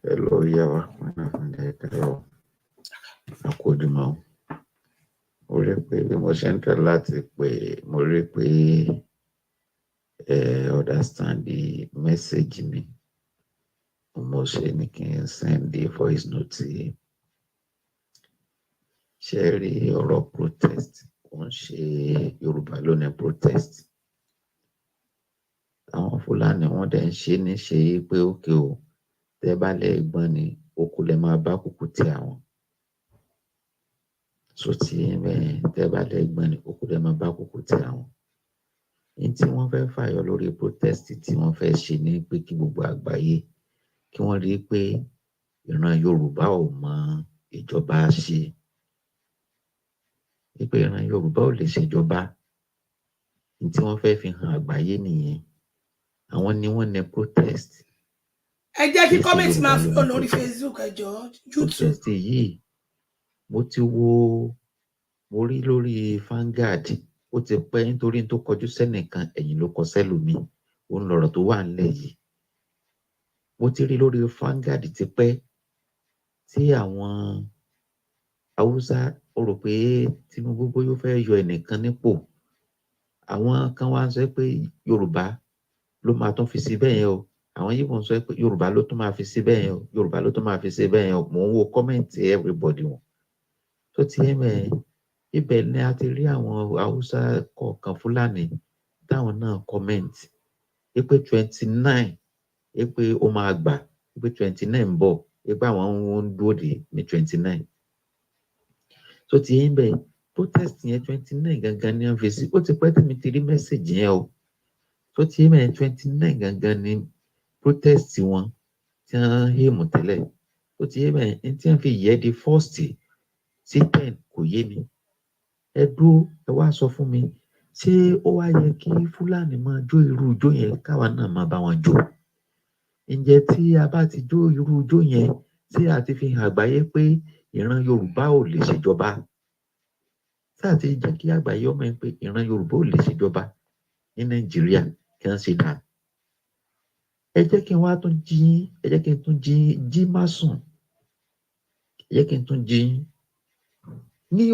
Hello, Yawa. Akójúmọ́. Mo rí pé bí mo ṣe ń tẹ̀ láti pé mo rí pé understand the message mi. Mo ṣe ní kí n send the voice note. Ṣé rí ọ̀rọ̀ protest kò ń ṣe Yorùbá ló ní protest. Àwọn Fúlàní wọ́n dẹ̀ ń ṣe ní ṣe pé ókè o tẹ́ bá lè gbọ́n ni okú lè máa bá kúkú tí àwọn. So tí tẹ́ bá lè gbọ́n ni okú lè máa bá kúkú tí àwọn. Ní tí wọ́n fẹ́ fàyọ lórí protest tí wọ́n fẹ́ ṣe ní pé kí gbogbo àgbáyé kí wọ́n rí pé ìran Yorùbá ò mọ ìjọba ṣe. Pé ìran Yorùbá ò lè ṣèjọba. Ní tí wọ́n fẹ́ fi hàn àgbáyé nìyẹn. Àwọn ni wọ́n ní protest. Ẹ jẹ́ kí kọ́mẹ̀tì máa fi hàn lórí Facebook ẹ jọ̀ọ́ YouTube. Protest yìí mo rí lórí Vanguard ó ti pẹ́ nítorí tó kọjú sẹ́nìkan ẹ̀yìn ló kọ sẹ́lòmí òun lọ̀rọ̀ tó wà nílẹ̀ yìí. Mo ti rí lórí Vanguard ti pẹ́ tí àwọn Haúsá ó rò pé Tinubu bóyá ó fẹ́ yọ ẹnìkan nípò. Àwọn kan wá sọ pé Yorùbá ló máa tún fi sí bẹ́ẹ̀ yẹn o. Àwọn yìí wọ́n sọ pé Yorùbá ló tún máa fi sí bẹ́ẹ̀ yẹn o. Yorùbá ló tún máa fi sí bẹ́ẹ̀ yẹn o. Mò ń wo kọ́mẹ̀ntì everybody wọn. Tó ti yé mẹ́ẹ̀ ibẹ̀ ni a ti rí àwọn Haúsá kọ̀ọ̀kan Fúlàní táwọn náà kọ́mẹ̀ntì pé 29 pé ó máa gbà pé 29 ń bọ̀ pé àwọn ń dúró dè ní 29. Tó ti yé mẹ́ẹ̀ protest yẹn 29 gangan ni wọ́n fi sí. Ó ti pẹ́ tí mi ti rí mẹ́sẹ̀gì yẹn o. Tó ti yé mẹ́ẹ̀ 29 gangan ni protest wọn tí wọ́n hèmù tẹ́lẹ̀. Tó ti yé mẹ́ẹ̀ tí wọ́n fi yẹ di 1st sí 10 kò yé mi. Ẹ dúró ẹ wá sọ fún mi ṣé ó wá yẹ kí Fúlàní máa jó irú ijó yẹn káwa náà máa bá wọn jó. Ǹjẹ́ tí a bá ti jó irú ijó yẹn tí a ti fi hàn àgbáyé pé ìran Yorùbá ò lè ṣèjọba. Tí a ti jẹ́ kí àgbáyé ọmọ yẹn pé ìran Yorùbá ò lè ṣèjọba ní Nàìjíríà kí wọ́n ṣe dà. Ẹ jẹ́ kí n wá tún jí má sùn. Ẹ jẹ́ kí n tún jí ní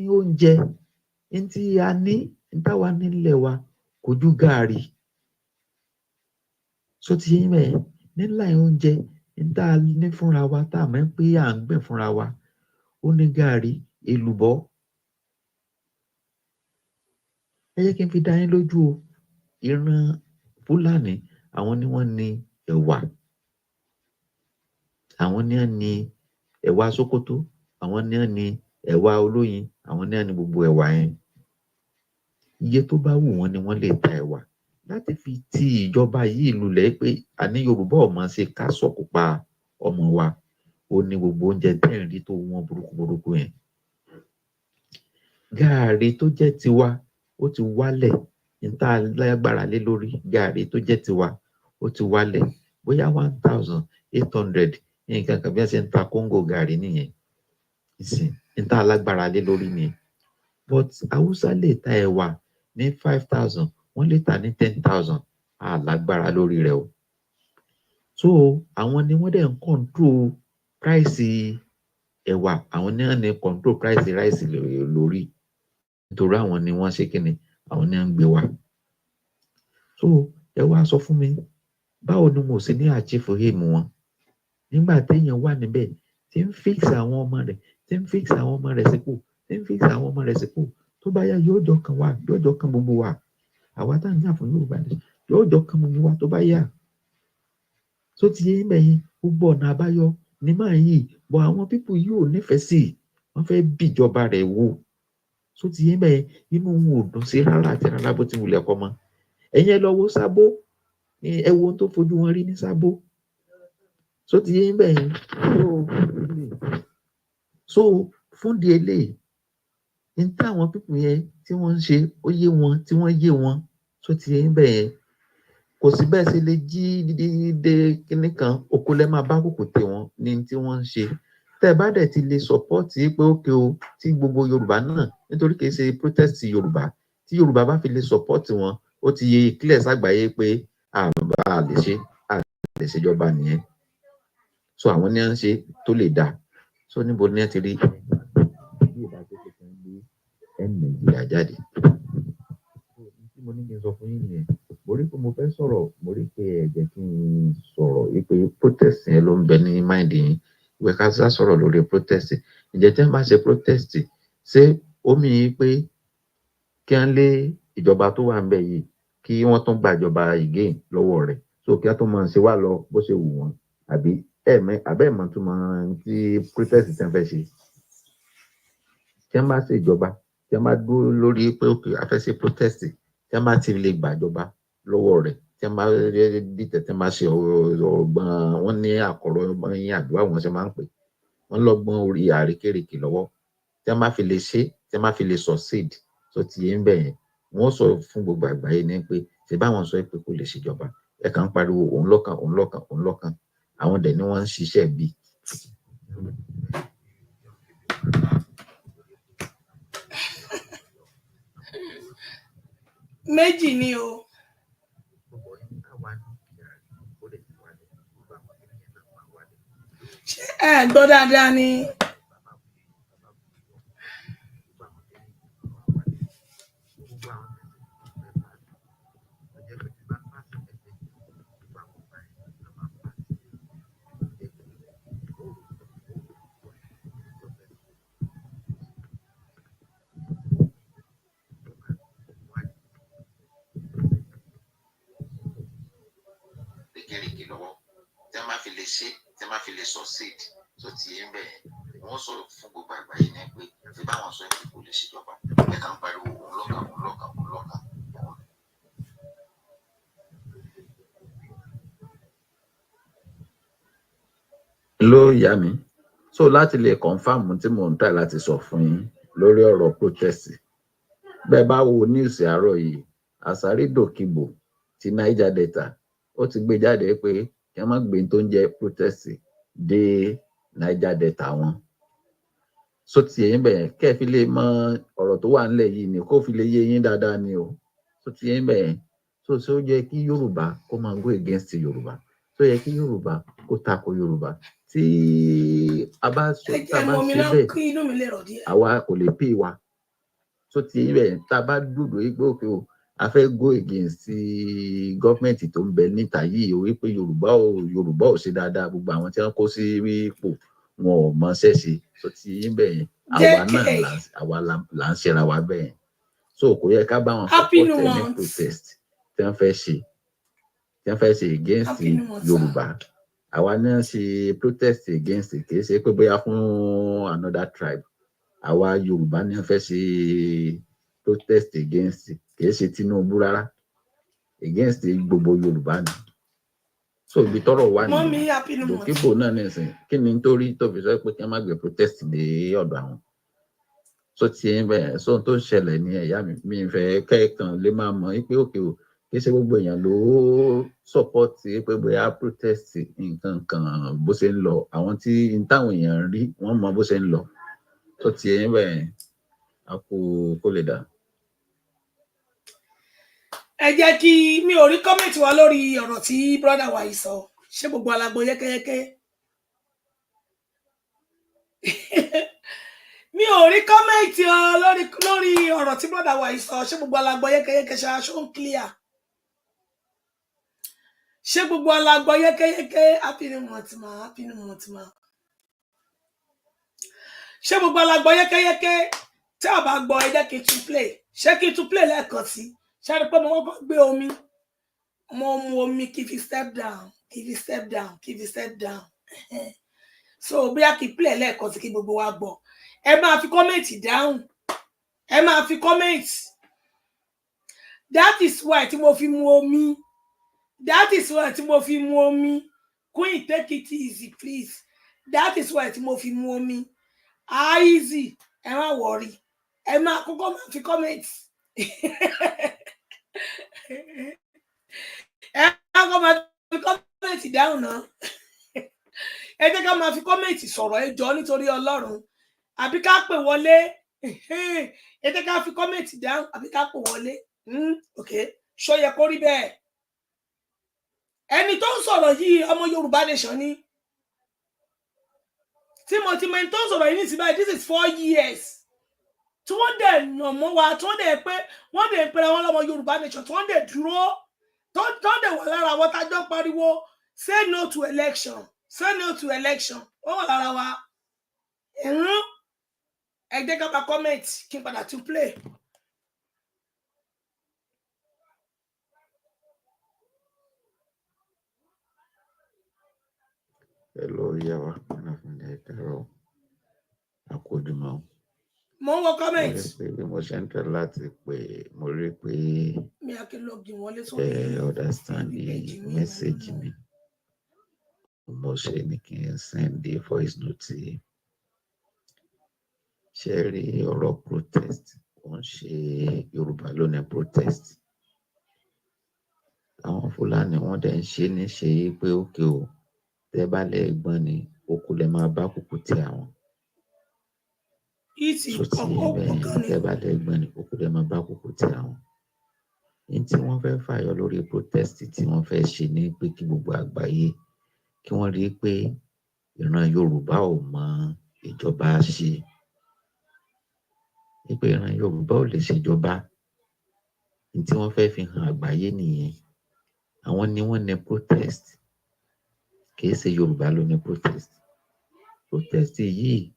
oúnjẹ ní tí a ní táwa nílẹ̀ wa kò ju gààrí. So ti yín mẹ́ẹ̀ nílà oúnjẹ tá a ní fúnra wa tá a mọ̀ pé à ń gbìn fúnra wa ó ní gààrí èlùbọ́ ẹ jẹ́ kí n fi dá yín lójú o, ìran Fúlàní àwọn ni wọ́n ní ẹ̀wà, àwọn ni wọ́n ní ẹ̀wà Sókótó, àwọn ni wọ́n ní ẹ̀wà Olóyin, àwọn ni wọ́n ní gbogbo ẹ̀wà yẹn. Iye tó bá wù wọ́n ni wọ́n lè ta ẹ̀wà láti fi ti ìjọba yìí lulẹ̀ pé àní Yorùbá ò máa ṣe ká sọ̀kò pa ọmọ wa, ó ní gbogbo oúnjẹ tẹ́ẹ̀ rí tó wọ́n burúkú yẹn. Gààrí tó jẹ́ tiwa ó ti wálẹ̀, níta lágbára lé lórí gààrí tó jẹ́ tiwa ó ti wálẹ̀ bóyá 1,800 nǹkan kan bí wọ́n ṣe ń ta kóńgò gààrí nìyẹn ìsìn, níta lágbára lé lórí ni. But Haúsá lè ta ẹ̀wà ní 5,000, wọ́n lè ta ní 10,000, lágbára lórí rẹ̀ o. So àwọn ni wọ́n dẹ̀ ń control price ẹ̀wà, àwọn ni wọ́n ní control price rice lórí, nítorí àwọn ni wọ́n ṣe kíni, àwọn ni wọ́n ń gbé wa. So ẹ wá sọ fún mi, báwo ni mo sì ní achieve aim wọn nígbà téèyàn wà níbẹ̀ tí ń fix àwọn ọmọ rẹ̀, tí ń fix àwọn ọmọ rẹ̀ sípò, tí ń fix àwọn ọmọ rẹ̀ sípò, tó bá yá yóò jọ kan wa, yóò jọ kan gbogbo wa, àwa tá à ń jà fún Yorùbá ni yóò jọ kan gbogbo wa tó bá yá. So ti yé mẹ́yìn gbogbo ọ̀nà àbáyọ ní máa yìí, bọ̀ àwọn pípù yìí ò nífẹ̀ẹ́ sí i, wọ́n fẹ́ bìjọba rẹ̀ wò. So ti yé mẹ́yìn inú wọn ò dùn sí rárá àti rárá bó ti wulẹ̀ kọ́ mọ́. Ẹ̀yin ẹ lọ wo Sábó, ẹ wo ohun tó fojú wọn rí ní Sábó. So ti yé mẹ́yìn so fún di eléyìí ní táwọn pípù yẹn tí wọ́n ń ṣe ó yé wọn, tí wọ́n yé wọn. So ti yé mẹ́yìn kò sí bẹ́ẹ̀ ṣe lè jí dídé kíní kan oko lẹ́ máa bá kòkò tè wọ́n ní tí wọ́n ń ṣe. Tẹ́ bá dẹ̀ ti lè sọ́pọ́ọ̀tì pé ókè o tí gbogbo Yorùbá náà, nítorí kìí ṣe protest Yorùbá, tí Yorùbá bá fi lè sọ́pọ́ọ̀tì wọn ó ti yé clear ságbàáyé pé a lè ṣèjọba nìyẹn. So àwọn ní à ń ṣe tó lè dá. So níbo ni ẹ ti rí bí ìdájọ́ tó kàn gbé Nàìjíríà jáde. Tí mo ní kí n sọ fún yín nìyẹn. Mo rí pé mo fẹ́ sọ̀rọ̀, mo rí pé ẹ jẹ́ kí n sọ̀rọ̀ wípé protest yẹn ló ń bẹ ní mind yín, ìwé ká sá sọ̀rọ̀ lórí protest. Ǹjẹ́ tí wọ́n bá ṣe protest ṣé ó mì í pé kí wọ́n lé ìjọba tó wà ń bẹ yìí kí wọ́n tún gbàjọba again lọ́wọ́ rẹ̀, so kí wọ́n tún máa ṣe wá lọ bó ṣe wù wọ́n, àbí ẹ̀mọ́ tún máa tí protest tí wọ́n fẹ́ ṣe. Tí wọ́n bá ṣe ìjọba, tí wọ́n bá dúró lórí pé òkè a fẹ́ ṣe protest, tí wọ́n bá ti lè gbàjọba lọ́wọ́ rẹ̀, tí wọ́n bá dìtẹ̀, tí wọ́n bá ṣe ọgbọ́n, wọ́n ní àkọ́rọ́ yín àdúrà wọn ṣe máa ń pè, wọ́n lọ́gbọ́n orí àrékèrèkè lọ́wọ́, tí wọ́n bá fi lè ṣe, tí wọ́n bá fi lè succeed. So ti yé ń bẹ̀ yẹn, wọ́n sọ fún gbogbo àgbáyé ní pé ṣe báwọn sọ pé kò lè ṣèjọba, ẹ kàn ń pariwo òun lọ́kàn, òun lọ́kàn, òun lọ́kàn, àwọn dẹ̀ ni wọ́n ń ṣiṣẹ́ bí. Méjì ni o. Ṣé ẹ gbọ́ dáadáa ni? Kékeré lọ́wọ́, tí wọ́n bá fi lè ṣe, tí wọ́n bá fi lè succeed. So ti yé ń bẹ̀ yẹn, wọ́n sọ fún gbogbo àgbáyé ní pé ṣe báwọn sọ pé kò lè ṣèjọba, ẹ kàn ń pariwo òun lọ́kàn, òun lọ́kàn, òun lọ́kàn. Ló yá mi. So láti lè confam tí mò ń tà láti sọ fún yín lórí ọ̀rọ̀ protest, bẹ́ẹ̀ bá wo news àárọ̀ yìí, àsárídòkìbò ti Niger Delta ó ti gbé jáde pé kí wọ́n má gbé tó ń jẹ́ protest dé Niger Delta wọn. So ti yé yín bẹ́ẹ̀ kẹ́ ẹ fi lè mọ ọ̀rọ̀ tó wà nílẹ̀ yìí ni kó fi lè yé yín dáadáa ni o. So ti yé yín bẹ́ẹ̀ so ó yẹ kí Yorùbá kó máa go against Yorùbá, so yẹ kí Yorùbá kó tako Yorùbá. Tí a bá ṣe bẹ́ẹ̀ àwa kò lè pè wa. So ti yé yín bẹ́ẹ̀ tá a bá dúdú yìí pé òkè o a fẹ́ go against gọ́ọ̀mẹ̀ntì tó ń bẹ níta yìí o wípé Yorùbá ò ṣe dáadáa, gbogbo àwọn tí wọ́n kó sí ipò wọn ò mọṣẹ́ ṣe. So ti yín bẹ́ẹ̀ àwa náà là ń ṣera wa bẹ́ẹ̀. so kò yẹ ká bá wọn support any protest tí wọ́n fẹ́ ṣe against Yorùbá. Àwa náà ṣe protest against kì í ṣe pé bóyá fún another tribe. Àwa Yorùbá ni wọ́n fẹ́ ṣe protest against, kì í ṣe Tinubu rárá, against gbogbo Yorùbá ni. So ibi tọ́rọ̀ wà ní Dòkíbò náà nìsín, kí ni nítorí tó fi sọ pé kí wọ́n má gbé protest dé ọ̀dọ̀ àwọn. So ti ẹ bẹ́ẹ̀, so tó ń ṣẹlẹ̀ ní ẹ̀yà mi fẹ́ kẹ́ẹ̀kan lè máa mọ̀ pé òkè o, kì í ṣe gbogbo èèyàn ló support pé bóyá protest nǹkan kan bó ṣe ń lọ. Àwọn tí táwọn èèyàn rí wọ́n mọ bó ṣe ń lọ. So ti ẹ bẹ́ẹ̀, a kò lè dà. Ẹ jẹ́ kí mi ò rí comment wa lórí ọ̀rọ̀ tí brother wa yìí sọ. Ṣé gbogbo alágbó yẹ́kẹ́yẹ́kẹ́? Mi ò rí comment lórí ọ̀rọ̀ tí brother wa yìí sọ. Ṣé gbogbo alágbó yẹ́kẹ́yẹ́kẹ́ ṣe ń clear? Ṣé gbogbo alágbó yẹ́kẹ́yẹ́kẹ́? Happy New Month ma, Happy New Month ma. Ṣé gbogbo alágbó yẹ́kẹ́yẹ́kẹ́? Tí a bá gbọ́ ẹ jẹ́ kí n tún play. Ṣé kí n tún play lẹ́ẹ̀kan sí? Ṣé rí pé mo kọ́kọ́ gbé omi? Mo mu omi kí fi step down, kí fi step down, kí fi step down. So bóyá kí play lẹ́ẹ̀kan sí kí gbogbo wa gbọ́. Ẹ máa fi comment dáhùn. Ẹ máa fi comment. That is why tí mo fi mu omi. That is why tí mo fi mu omi. Queen, take it easy, please. That is why tí mo fi mu omi. Easy. Ẹ má worry. Ẹ máa kọ́kọ́ máa fi comment. Ẹ máa fi comment dáhùn náà. Ẹ jẹ́ ká máa fi comment sọ̀rọ̀ ẹ jọ̀ọ́ nítorí Ọlọ́run. Àbí ká pè wọlé. Ẹ jẹ́ ká fi comment dáhùn àbí ká pè wọlé. Okay. Ṣó yẹ kó rí bẹ́ẹ̀. Ẹni tó ń sọ̀rọ̀ yìí ọmọ Yorùbá nation ni. Tí mo ti mọ̀ tó ń sọ̀rọ̀ yìí ní síbáyìí, this is 4 years. Tí wọ́n dẹ̀ nà mọ́ wa, tí wọ́n dẹ̀ pé wọ́n dẹ̀ pera wọn lọ́mọ Yorùbá nation, tí wọ́n dẹ̀ dúró, tí wọ́n dẹ̀ wà lára wọn tájọ́ pariwo say no to election, say no to election. Wọ́n wà lára wa. Ẹ jẹ́ ká máa comment kí n padà tún play. Hello, Yawa. Akójúmọ́. Mo ń wo comment. Mo ṣe ń tẹ̀ láti pé mo rí pé mi a kì í login wọlé sórí understand the message mi. Mo ṣe ní kí n send the voice note. Ṣé rí ọ̀rọ̀ protest? Wọ́n ṣe Yorùbá ló ní protest. Àwọn Fúlàní wọ́n dẹ̀ ń ṣe ní ṣe pé òkè o, tẹ́ bá lè gbọ́n ni okú lè máa bá kúkú tí àwọn. Tẹ́ bá lè gbọ́n ni okú lè máa bá kúkú tí àwọn. Ní tí wọ́n fẹ́ fàyọ lórí protest tí wọ́n fẹ́ ṣe ní pé kí gbogbo àgbáyé kí wọ́n rí pé ìran Yorùbá ò mọ ìjọba ṣe. Ní pé ìran Yorùbá ò lè ṣèjọba. Ní tí wọ́n fẹ́ fi hàn àgbáyé nìyẹn. Àwọn ni wọ́n ní protest. Kì í ṣe Yorùbá ló ní protest. Protest yìí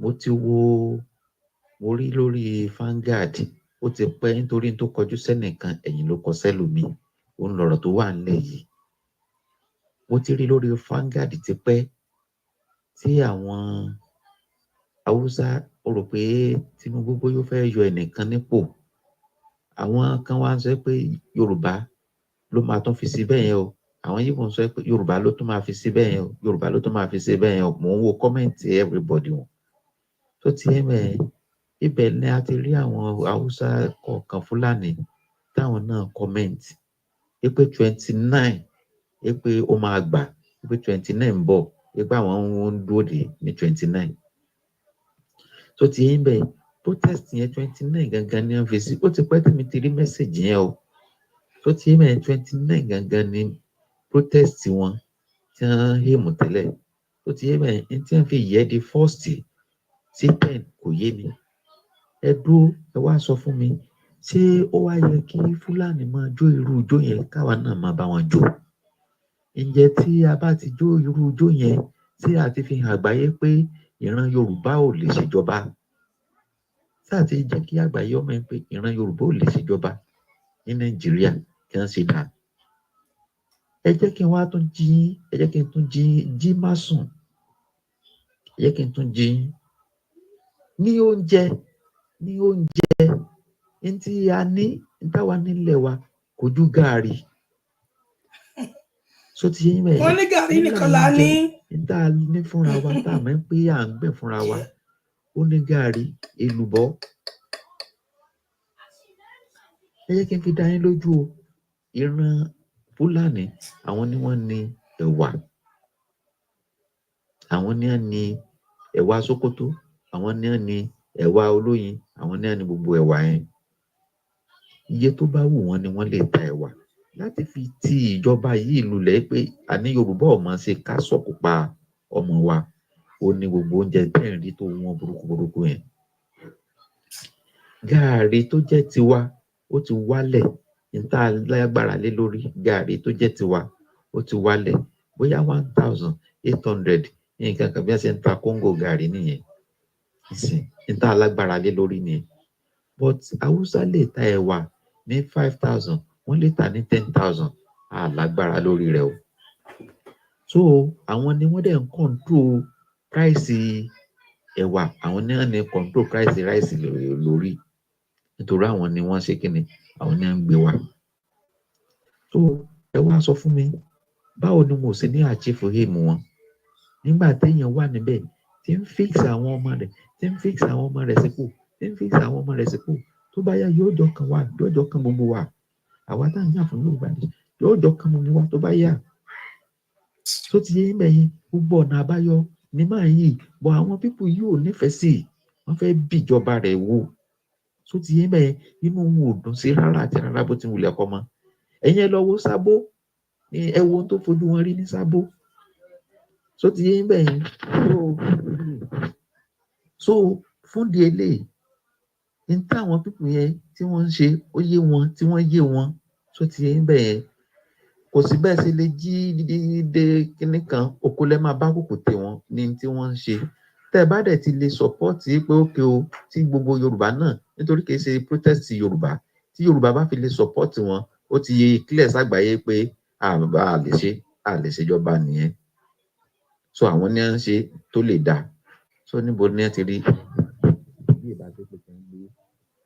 mo rí lórí Vanguard. Ó ti pẹ́ nítorí tó kọjú sẹ́nìkan ẹ̀yìn ló kọ sẹ́lòmíì. Ó ń lọ̀rọ̀ tó wà nílẹ̀ yìí. Mo ti rí lórí Vanguard ti pẹ́ tí àwọn Haúsá rò pé Tinubu bóyá fẹ́ yọ ẹnìkan nípò. Àwọn kan wá ń sọ pé Yorùbá ló máa tún fi sí bẹ́ẹ̀ yẹn o. Àwọn yìí kò ń sọ pé Yorùbá ló tún máa fi sí bẹ́ẹ̀ yẹn o. Yorùbá ló tún máa fi sí bẹ́ẹ̀ yẹn o. Mò ń wo comment everybody wọn. Tó ti ẹ̀ mẹ́ ibẹ̀ ni a ti rí àwọn Haúsá kọ̀ọ̀kan Fúlàní táwọn náà comment pé 29 pé ó máa gbà pé 29 ń bọ̀ pé àwọn ń dúró dè ní 29. Tó ti ẹ̀ mẹ́ protest yẹn 29 gangan ni wọ́n fi sí. Ó ti pẹ́ tí mi ti rí message yẹn o. Tó ti ẹ̀ mẹ́ 29 gangan ni protest wọn tí wọ́n hé mú tẹ́lẹ̀. Tó ti ẹ̀ mẹ́ tí wọ́n fi yẹ di 1st sí 10 kò yé mi. Ẹ dúró ẹ wá sọ fún mi, ṣé ó wá yẹ kí Fúlàní máa jó irú ijó yẹn káwa náà máa bá wọn jó? Ǹjẹ́ tí a bá ti jó irú ijó yẹn tí a ti fi hàn àgbáyé pé ìran Yorùbá ò lè ṣèjọba, láti jẹ́ kí àgbáyé ọmọ ẹ pé ìran Yorùbá ò lè ṣèjọba ní Nàìjíríà kí wọ́n ṣe dáa. Ẹ jẹ́ kí n wá tún jí, ẹ jẹ́ kí n tún jí má sùn, ẹ jẹ́ kí n tún jí ní oúnjẹ, ní tí a ní, ní táwa nílẹ̀ wa kò ju gààrí. So ti yé mẹ́rin. Wọ́n ní gààrí nìkan la ní. Tá a ní fúnra wa, tá a mọ̀ pé à ń gbẹ̀ fúnra wa, ó ní gààrí, èlùbọ́. Ẹ jẹ́ kí n fi dá yín lójú o, ìran Fúlàní àwọn ni wọ́n ní ẹ̀wà, àwọn ni wọ́n ní ẹ̀wà Sókótó, àwọn ni wọ́n ní ẹ̀wà Olóyin, àwọn ni wọ́n ní gbogbo ẹ̀wà yẹn. Iye tó bá wù wọ́n ni wọ́n lè ta ẹ̀wà láti fi ti ìjọba yìí lulẹ̀ pé àní Yorùbá ò mọ̀ ṣe ká sọ̀kò pa ọmọ wa, ó ní gbogbo oúnjẹ bẹ́ẹ̀ rí tó wọ́n burúkú yẹn. Gààrí tó jẹ́ tiwa ó ti wálẹ̀, níta lágbára lé lórí gààrí tó jẹ́ tiwa ó ti wálẹ̀ bóyá 1,800 nǹkan kan bí wọ́n ṣe ń ta kóńgò gààrí nìyẹn ìsìn, níta lágbára lé lórí nìyẹn. But Haúsá lè ta ẹ̀wà ní 5,000, wọ́n lè ta ní 10,000, lágbára lórí rẹ̀ o. So àwọn ni wọ́n dẹ̀ ń control price ẹ̀wà, àwọn ni wọ́n ní control price rice lórí, nítorí àwọn ni wọ́n ṣe kíni, àwọn ni wọ́n ń gbé wa. So ẹ wá sọ fún mi, báwo ni mo ṣe ní achieve aim wọn nígbà téèyàn wà níbẹ̀ tí ń fix àwọn ọmọ rẹ̀, tí ń fix àwọn ọmọ rẹ̀ sípò, tí ń fix àwọn ọmọ rẹ̀ sípò, tó bá yá yóò jọ kan wá, yóò jọ kan gbogbo wa. Àwa tá à ń yàn fún Yorùbá ni yóò jọ kan gbogbo wa tó bá yá. Tó ti yé mẹ́yìn, gbogbo ọ̀nà àbáyọ ni máa yí, bọ̀ àwọn pípù yìí ò nífẹ̀ẹ́ sí, wọ́n fẹ́ bìjọba rẹ̀ wò. Tó ti yé mẹ́yìn, inú wọn ò dùn sí rárá àti rárá bó ti wulẹ̀ kọ́ mọ́. Ẹ̀yin ẹ lọ wo Sábó, ẹ wo ohun tó fojú wọn rí ní Sábó. Tó ti yé mẹ́yìn, so fún di eléyìí, ní táwọn pípù yẹn tí wọ́n ń ṣe ó yé wọn, tí wọ́n yé wọn. Tó ti yé mẹ́yìn, kò sí bẹ́ẹ̀ sí lè jí dídé kíní kan oko lẹ́ máa bá kòkò tè wọ́n ní tí wọ́n ń ṣe. Tẹ́ ẹ bá dẹ̀ ti lè sọ́pọ́ọ̀tì pé ókè o, tí gbogbo Yorùbá náà, nítorí kìí ṣe protest Yorùbá, tí Yorùbá bá fi lè sọ́pọ́ọ̀tì wọn, ó ti yẹ clear ságbàáyé pé a lè ṣèjọba nìyẹn. So àwọn ní à ń ṣe tó lè dá. So níbo ni ẹ ti rí bí ìbá tó pé kí n gbé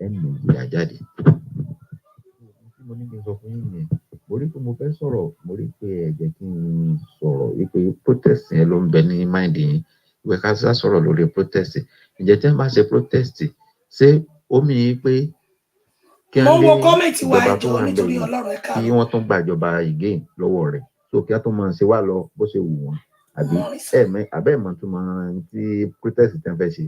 ẹnu Nàìjíríà jáde. Tí mo ní kí n sọ fún yín nìyẹn. Mo rí pé mo fẹ́ sọ̀rọ̀, mo rí pé ẹ jẹ́ kí n sọ̀rọ̀ wípé protest yẹn ló ń bẹ ní mind yín, ìwé ká sá sọ̀rọ̀ lórí protest. Ǹjẹ́ tí wọ́n bá ṣe protest, ṣé ó mì í pé kí wọ́n lé ìjọba tó wà níbẹ̀ yìí kí wọ́n tún gba ìjọba again lọ́wọ́ rẹ̀, so kí wọ́n tún máa ṣe wá lọ bó ṣe wù wọ́n, àbí àbẹ́ẹ̀mọ́ tó máa tí protest tí wọ́n fẹ́ ṣe.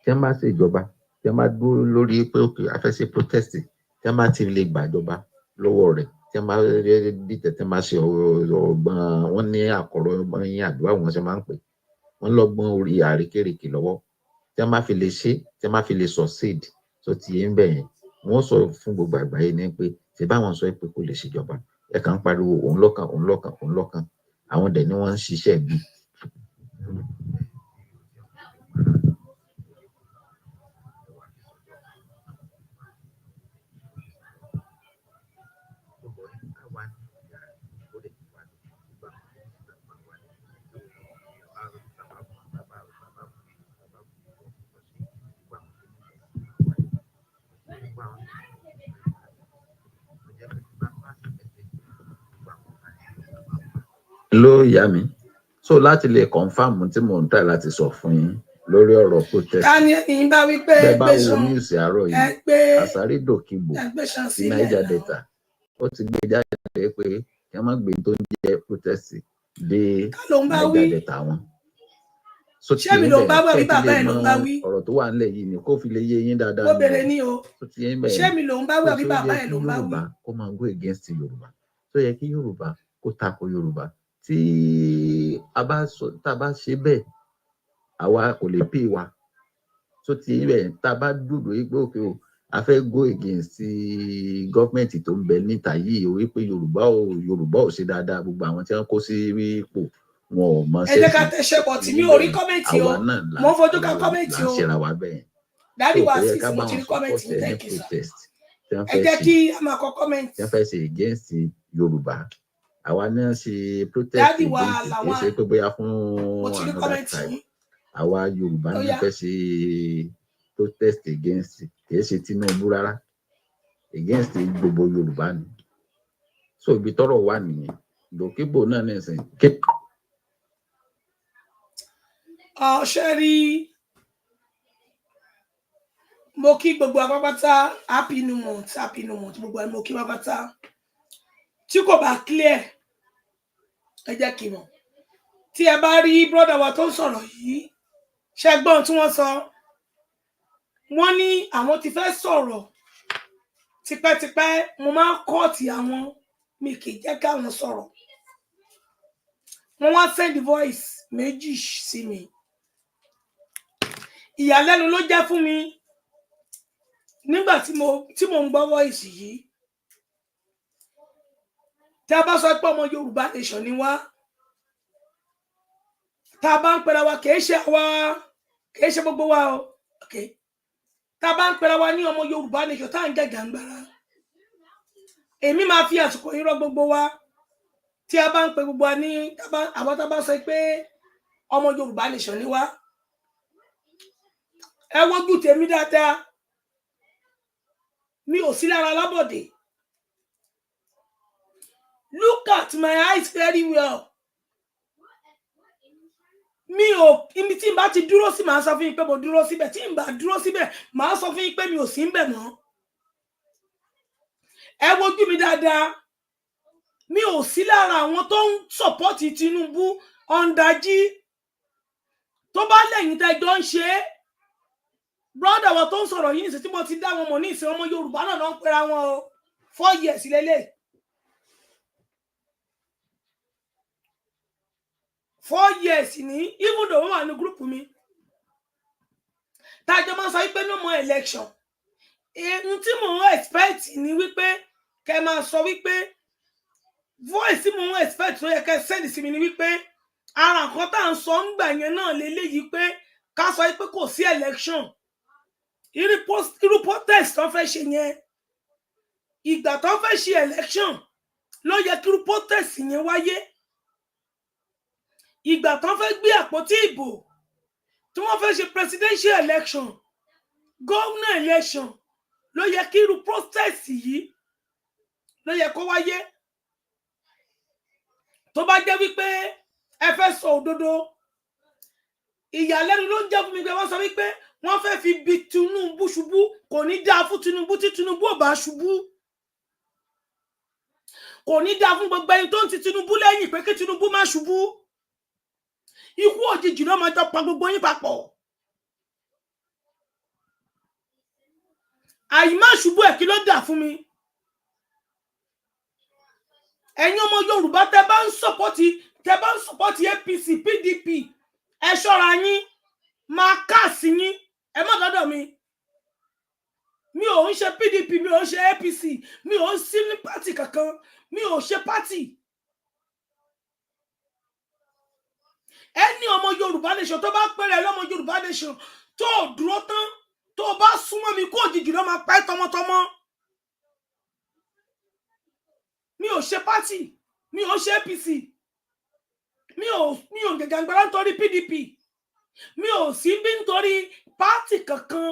Tí wọ́n bá ṣe ìjọba, tí wọ́n bá dúró lórí pé òkè a fẹ́ ṣe protest, tí wọ́n bá ti lè gbàjọba lọ́wọ́ rẹ̀, tí wọ́n bá dìtẹ̀, tí wọ́n bá ṣe ọgbọ́n, wọ́n ní àkọ́rọ́ ọgbọ́n yín àdúrà wọn ṣe máa ń pè, wọ́n lọ́gbọ́n orí àrékérekè lọ́wọ́. Tí wọ́n bá fi lè ṣe, tí wọ́n bá fi lè succeed, tó ti yé ń bẹ̀ yẹn, wọ́n sọ fún gbogbo àgbáyé ní pé ṣe báwọn sọ pé kò lè ṣèjọba, ẹ kàn ń pariwo òun lọ́kàn, òun lọ́kàn, òun lọ́kàn, àwọn dẹ̀ ni wọ́n ń ṣiṣẹ́ bí. Ló yá mi, so láti lè confam tí mò ń tà láti sọ fún yín lórí ọ̀rọ̀ protest. Ká ní ẹ̀yin bá wí pé bẹ́ẹ̀ bá wo news àárọ̀ yìí, Àsárì Dòkìbò sí Niger Delta, ó ti gbé jáde pé kí wọ́n má gbé tó ń jẹ́ protest dé Niger Delta wọn. So ṣé mi ló ń bá wà bí bàbá ẹ̀ ló ń bá wí? Ọ̀rọ̀ tó wà nílẹ̀ yìí ni kó fi lè yé yín dáadáa. Ó bèrè ní o, ṣé mi ló ń bá wà bí bàbá ẹ̀ ló ń bá wí? Kó máa go against Yorùbá, tó yẹ kí Yorùbá kó tako Yorùbá. Tí a bá ṣe bẹ́ẹ̀, àwa kò lè pè wá. So ti ibẹ̀ tá a bá dúró wípé òkè o, a fẹ́ go against gọ́ọ̀mẹ̀ntì tó ń bẹ níta yìí o, wípé Yorùbá ò ṣe dáadáa, gbogbo àwọn tí wọ́n kó sí ipò wọn ò mọ ṣe. Ẹ jẹ́ ká tẹ̀sẹ̀ bọ̀ tí mi ò rí kọ́mẹ̀ntì o, mo fojú ká kọ́mẹ̀ntì o. Là ń ṣera wa bẹ́ẹ̀. Daddy wa sis mo ti rí comment ní thank you sir. Ẹ jẹ́ kí a máa kọ comment. Tí wọ́n fẹ́ ṣe against Yorùbá. Àwa náà ṣe protest against kì í ṣe pé bóyá fún another tribe. Àwa Yorùbá náà fẹ́ ṣe protest against kì í ṣe Tinubu rárá. Against gbogbo Yorùbá ni. So ibi tọ́rọ̀ wà nìyẹn. Dòkíbò náà ní ìsìn. Ṣẹ́rí mo kí gbogbo apápátá happy new month gbogbo mo kí apápátá tí kò bá clear ẹ jẹ́ kí mọ̀ tí ẹ bá rí brother wa tó ń sọ̀rọ̀ yìí ṣẹ́gbọ́n tí wọ́n sọ wọ́n ní àwọn ti fẹ́ sọ̀rọ̀ tipẹ́tipẹ́ mo máa ń kọ́ọ̀tì àwọn mi kì í jẹ́ káwọn sọ̀rọ̀ wọ́n wá send voice méjì sí mi ìyàlẹ́nu ló jẹ́ fún mi nígbà tí mo ń gbọ́ voice yìí tí a bá sọ pé ọmọ Yorùbá nation ni wá tá a bá ń pera wa kìí ṣe gbogbo wa o okay tá a bá ń pera wa ní ọmọ Yorùbá nation tá à ń jẹ́ jàǹgbàrà èmi máa fi àsìkò yìí rọ̀ gbogbo wa tí a bá ń pe gbogbo wa ní àwọn tá a bá sọ pé ọmọ Yorùbá nation ni wá ẹ wojú tèmi dáadáa mi ò sí lára lábọ̀dé look at my eyes very well mi ò ibi tí n bá ti dúró sí màá sọ fún yín pé mo dúró síbẹ̀ tí n bá dúró síbẹ̀ màá sọ fún yín pé mi ò sí ńbẹ̀ mọ́ ẹ wojú mi dáadáa mi ò sí lára àwọn tó ń sọpọ́tì Tinubu ọ̀ǹdàjì tó bá lẹ́yìn tẹ́jọ́ ń ṣe é brother wa tó ń sọ̀rọ̀ yìí nísìsiyìí tí mo ti dá wọn mọ̀ ní ìsìn ọmọ Yorùbá náà ló ń pera wọn o 4 years lélẹ̀ 4 years ní even though wọ́n wà ní gúrùpù mi tájọ́ máa sọ wípé no more election ohun tí mò ń expect ni wípé kẹ máa sọ wípé voice tí mò ń expect tó yẹ kẹ send sí mi ni wípé ara nǹkan tá à ń sọ ń gbà yẹn náà lélẹ́yìí pé ká sọ wípé kò sí election irú protest tó fẹ́ ṣe yẹn ìgbà tó fẹ́ ṣe election ló yẹ kí irú protest yẹn wáyé ìgbà tó fẹ́ gbé àpótí ìbò tí wọ́n fẹ́ ṣe presidential election governor election ló yẹ kí irú protest yìí ló yẹ kó wáyé tó bá jẹ́ wípé ẹ fẹ́ sọ òdodo ìyàlẹ́nu ló ń jẹ́ fún mi pé wọ́n sọ wípé wọ́n fẹ́ fi bi Tinubu ṣubú kò ní dáa fún Tinubu tí Tinubu ò bá ṣubú kò ní dáa fún gbogbo ẹni tó ń ti Tinubu lẹ́yìn pé kí Tinubu má ṣubú ikú òjijì ló máa jọ pa gbogbo yín papọ̀ àìmá ṣubú ẹ̀ kí ló dà fún mi ẹ̀yin ọmọ Yorùbá tẹ́ bá ń sọpọ́tì APC PDP ẹ ṣọ́ra yín máa káàsì yín ẹ má dọ́dọ̀ mi ò ń ṣe PDP mi ò ń ṣe APC mi ò ń sí ní pátì kankan mi ò ṣe pátì ẹni ọmọ Yorùbá nation tó bá pẹ́rẹ́ lọ́mọ Yorùbá nation tó dúró tán tó bá súnmọ́ mi kó òjijì ló máa pa ẹ́ tọmọtọmọ mi ò ṣe pátì mi ò ṣe APC mi ò gẹ̀gàngbára nítorí PDP mi ò sí bí nítorí pátì kankan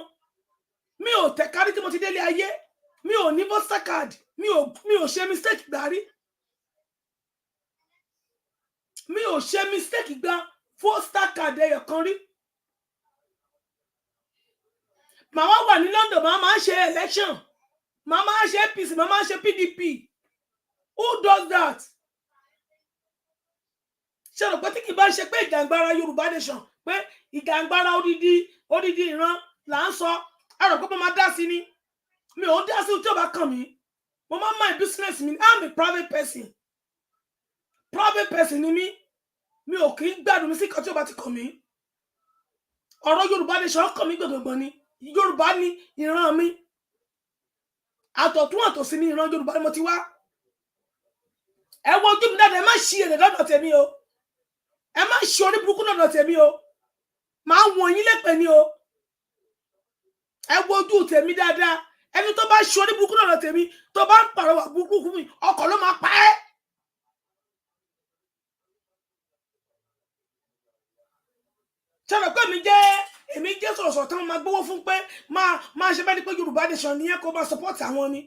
mi ò tẹ̀kárí tí mo ti délé ayé mi ò ní voter card mi ò ṣe mistake gbà rí mi ò ṣe mistake gbà voter card ẹyọ kan rí màá wà ní London màá máa ṣe election màá máa ṣe APC màá máa ṣe PDP who does that ṣe rò pé tí kì í bá ṣe pé ìjàngbara Yorùbá nation pé ìjàngbara odidi ìran là ń sọ ẹ rò pé mo máa dá sí ni mi ò dá sí tí ó bá kàn mí mo máa mind business mi I'm a private person ni mi ò kì í gbádùn mi sí kan tí ó bá ti kàn mí ọ̀rọ̀ Yorùbá nation kàn mí gbọ̀ngbọ̀n ni Yorùbá ni ìran mi àtọ̀tún àtòsí ni ìran Yorùbá ni mo ti wá ẹ wo ojú mi dáadáa ẹ má ṣí èrè lọ́dọ̀ tèmi o ẹ má ṣe orí burúkú lọ́dọ̀ tèmi o máa wọ̀n yín lẹ́pẹ̀ ni o ẹ wojú tèmi dáadáa ẹni tó bá ṣorí burúkú lọ́dọ̀ tèmi tó bá ń pàrọwà burúkú fún mi ọkọ̀ ló máa pa ẹ́. sọ̀rọ̀ pé èmi jẹ́ sọ̀rọ̀sọ̀ tán máa gbówó fún pé máa ṣe bẹ́ẹ̀ ni pé Yorùbá nation nìyẹn kó máa support àwọn ni.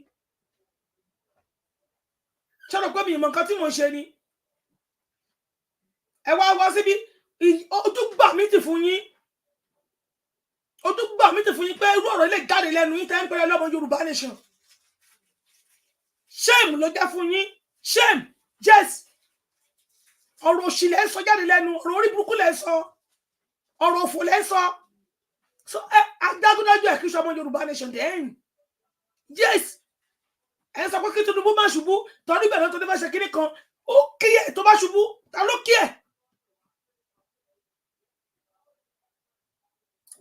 sọ̀rọ̀ pé mi ìmọ̀ nǹkan tí mo ṣe ni. ẹ wá síbi ojú gbà mí ti fún yín. ojú gbà mí ti fún yín pé irú ọ̀rọ̀ ilé jáde lẹ́nu yín tẹ́ ń pẹ́rẹ́ lọ́mọ Yorùbá nation. shame ló jẹ́ fún yín shame yes. ọ̀rọ̀ òṣì lẹ́ ń sọ jáde lẹ́nu ọ̀rọ̀ orí burúkú lẹ́ ń sọ ọ̀rọ̀ òfò lẹ́ ń sọ. so adágúndájú ẹ̀ kí sọ ọmọ Yorùbá nation dẹ́yìn yes. ẹ sọ pé kí Tinubu má ṣubú torí bẹ̀rẹ̀ tó ní fẹ́ ṣe kíní kan ó kí ẹ̀ tó bá ṣubú ta ló kí ẹ̀.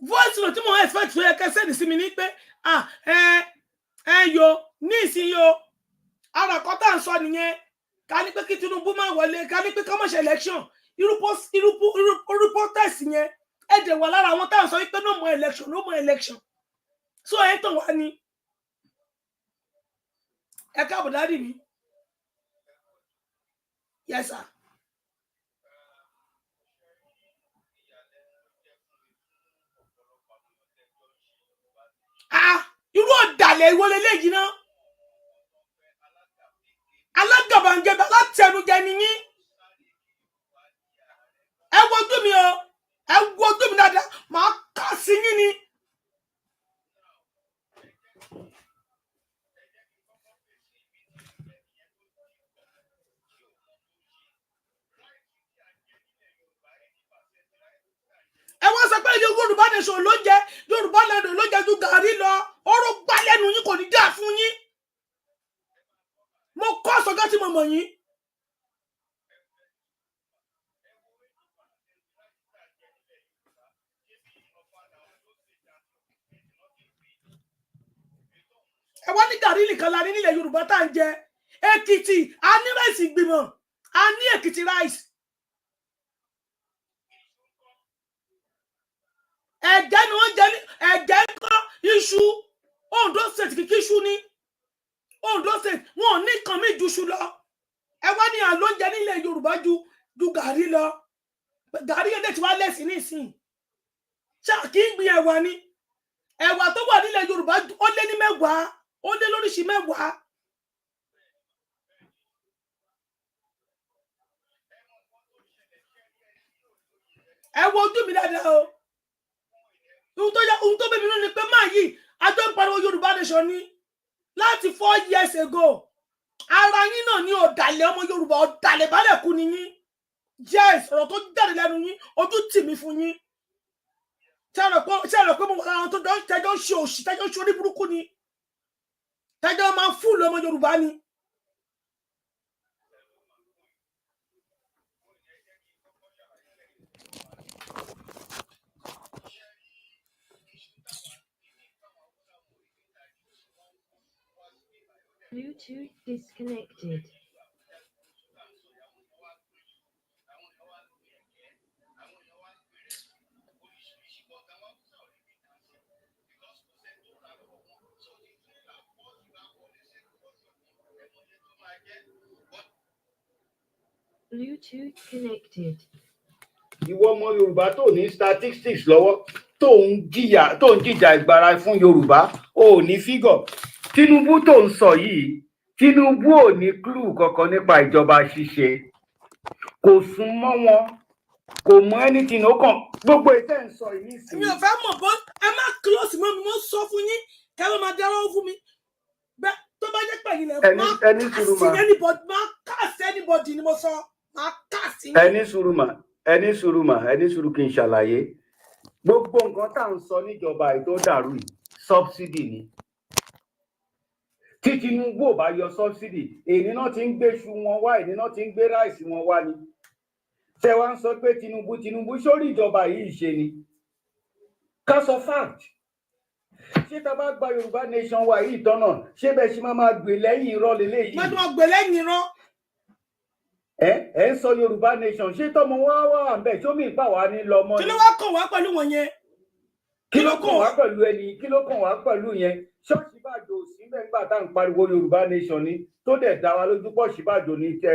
voice note tí mo expect fún ẹkẹ sẹ́ni sí mi ní pé yo ní ìsinyìí o ara kan tá à ń sọ nìyẹn ká ní pé kí Tinubu má wọlé ká ní pé ká má ṣe election irú protest yẹn ẹ dẹ̀ wà lára àwọn tá à ń sọ wípé no more election no more election so ẹ tàn wá ní. ẹ káàbọ̀ dáàdì mi yes sir. irú ọ̀dàlẹ̀ ìwọlé léyìí náà alágàbàǹgẹ̀bà látẹnujẹ nìyí ẹ wojú mi o ẹ wojú mi dáadáa màá kà sí yín ni. ẹ wá sọ pé Yorùbá nation ló jẹ Yorùbá nation ló jẹ ju gàrí lọ ọ̀rọ̀ gbá lẹ́nu yín kò ní dáa fún yín mo kọ́ sọ́gá tí mo mọ̀ yín. ẹ wá ní gàrí nìkan la ní nílẹ̀ Yorùbá tá à ń jẹ Èkìtì a ní ráìsì ìgbìmọ̀ a ní Èkìtì ráìsì. ẹ̀jẹ̀ ni wọ́n jẹ ní ẹ̀jẹ̀ ń kọ́ iṣu Ondo state kìkì iṣu ní Ondo state wọn ò ní nǹkan míì ju iṣu lọ ẹ wá ní àlóúnjẹ nílẹ̀ Yorùbá ju gàrí lọ gàrí yẹn dẹ̀ ti wá lẹ́sìn nísìn ṣáà kì í gbin ẹ̀wà ni ẹ̀wà tó wà nílẹ̀ Yorùbá ó lé ní mẹ́wàá ó lé lóríṣìí mẹ́wàá. ẹ wo ojú mi dáadáa o ohun tó bẹ̀rẹ̀ nínú ni pé máa yìí àjọ ń pariwo Yorùbá nation ni láti 4 years ago ara yín náà ní ọ̀dàlẹ̀ ọmọ Yorùbá ọ̀dàlẹ̀ balẹ̀ kú ni yín yes ọ̀rọ̀ tó jáde lẹ́nu yín ojú tì mí fún yín ṣé ẹ rò pé mo wà lára tó tẹjọ́ ń ṣe òṣì tẹjọ́ ń ṣe orí burúkú ni tẹjọ́ máa ń fúlù ọmọ Yorùbá ni. Bluetooth disconnected. Bluetooth connected. Ìwọ ọmọ Yorùbá tó ní statistics lọ́wọ́ tó ń jìjà ìgbára fún Yorùbá ò ní fígọ̀. Tinubu tó ń sọ yìí Tinubu ò ní clue kankan nípa ìjọba ṣíṣe kò sún mọ́ wọn kò mọ anything ó kàn gbogbo ìtẹ́ ń sọ yìí nísìnyí. mi ò fẹ́ mọ̀ bọ́ ẹ má close mọ́ mi mo sọ fún yín kẹ́ ló máa dára fún mi bẹ́ẹ̀ tó bá jẹ́ pẹ̀lú ilẹ̀ má kàsí anybody ni mo sọ má kàsí. ẹni sùúrù kí n ṣàlàyé gbogbo nǹkan tá à ń sọ níjọba ètò dàrú yìí subsidy ni tí Tinubu ò bá yọ subsidy èyí náà ti ń gbé iṣu wọn wá èyí náà ti ń gbé ráìsì wọn wá ni ṣé wàá ń sọ pé Tinubu sórí ìjọba yìí ṣe ni ká sọ fact ṣé tá a bá gba Yorùbá nation wa yìí tọ́nà ṣé bẹ́ẹ̀ ṣe máa gbè lẹ́yìn irọ́ lélẹ́yìí. má tó máa gbè lẹ́yìn irọ́. ẹ ń sọ Yorùbá nation ṣé tọmọ wá wà bẹ́ẹ̀ tí ó mì pa wá ní lọmọ ni. kí ló wá kàn wá pẹ̀lú wọn yẹn kí ló kàn wá pẹ̀lú ẹni kí ló kàn wá pẹ̀lú yẹn ṣọ́ọ̀ṣì bàjọ́ síbẹ̀ nígbà tá à ń pariwo Yorùbá nation ni tó dẹ̀ dá wa lójú pọ̀ síbàjọ́ ní tẹ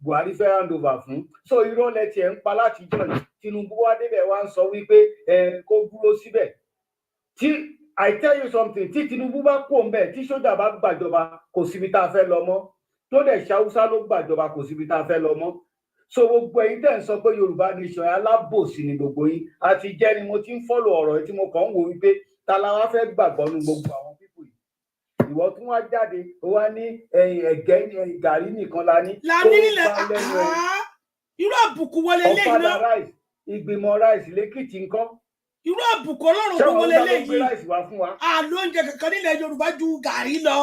Buhari fẹ́ hand over fún so irọ́ lẹ tiẹ̀ ń pa láti jọ Tinubu wá débẹ̀ wá ń sọ wípé kó dúró síbẹ̀ tí I tell you something tí Tinubu bá kú òun bẹ́ẹ̀ tí sójà bá gbàjọba kò síbi tá a fẹ́ lọ mọ́ tó dẹ̀ ṣàwùsá ló gbàjọba kò síbi tá a fẹ́ lọ mọ́ so gbogbo ẹ̀yin tẹ́ ń sọ pé Yorùbá nation alábòsí ni gbogbo yín àti jẹ́ ni mo ti ń fọ́lọ̀ ọ̀rọ̀ yìí tí mo kàn ń wò wípé ta la wá fẹ́ gbàgbọ́ nu gbogbo àwọn pípò yìí ìwọ tún wá jáde ó wá ní ẹ̀gẹ́ gàrí nìkan la ní kó bá lẹ́nu ẹ̀ irú àbùkù wọlé lẹ́yìn náà ọ̀fadà rice ìgbìmọ̀ rice lẹ́kìtì ńkọ́ irú àbùkù Ọlọ́run tó wọlé lẹ́yìn àlọ́ oúnjẹ kankan nílẹ̀ Yorùbá ju gàrí lọ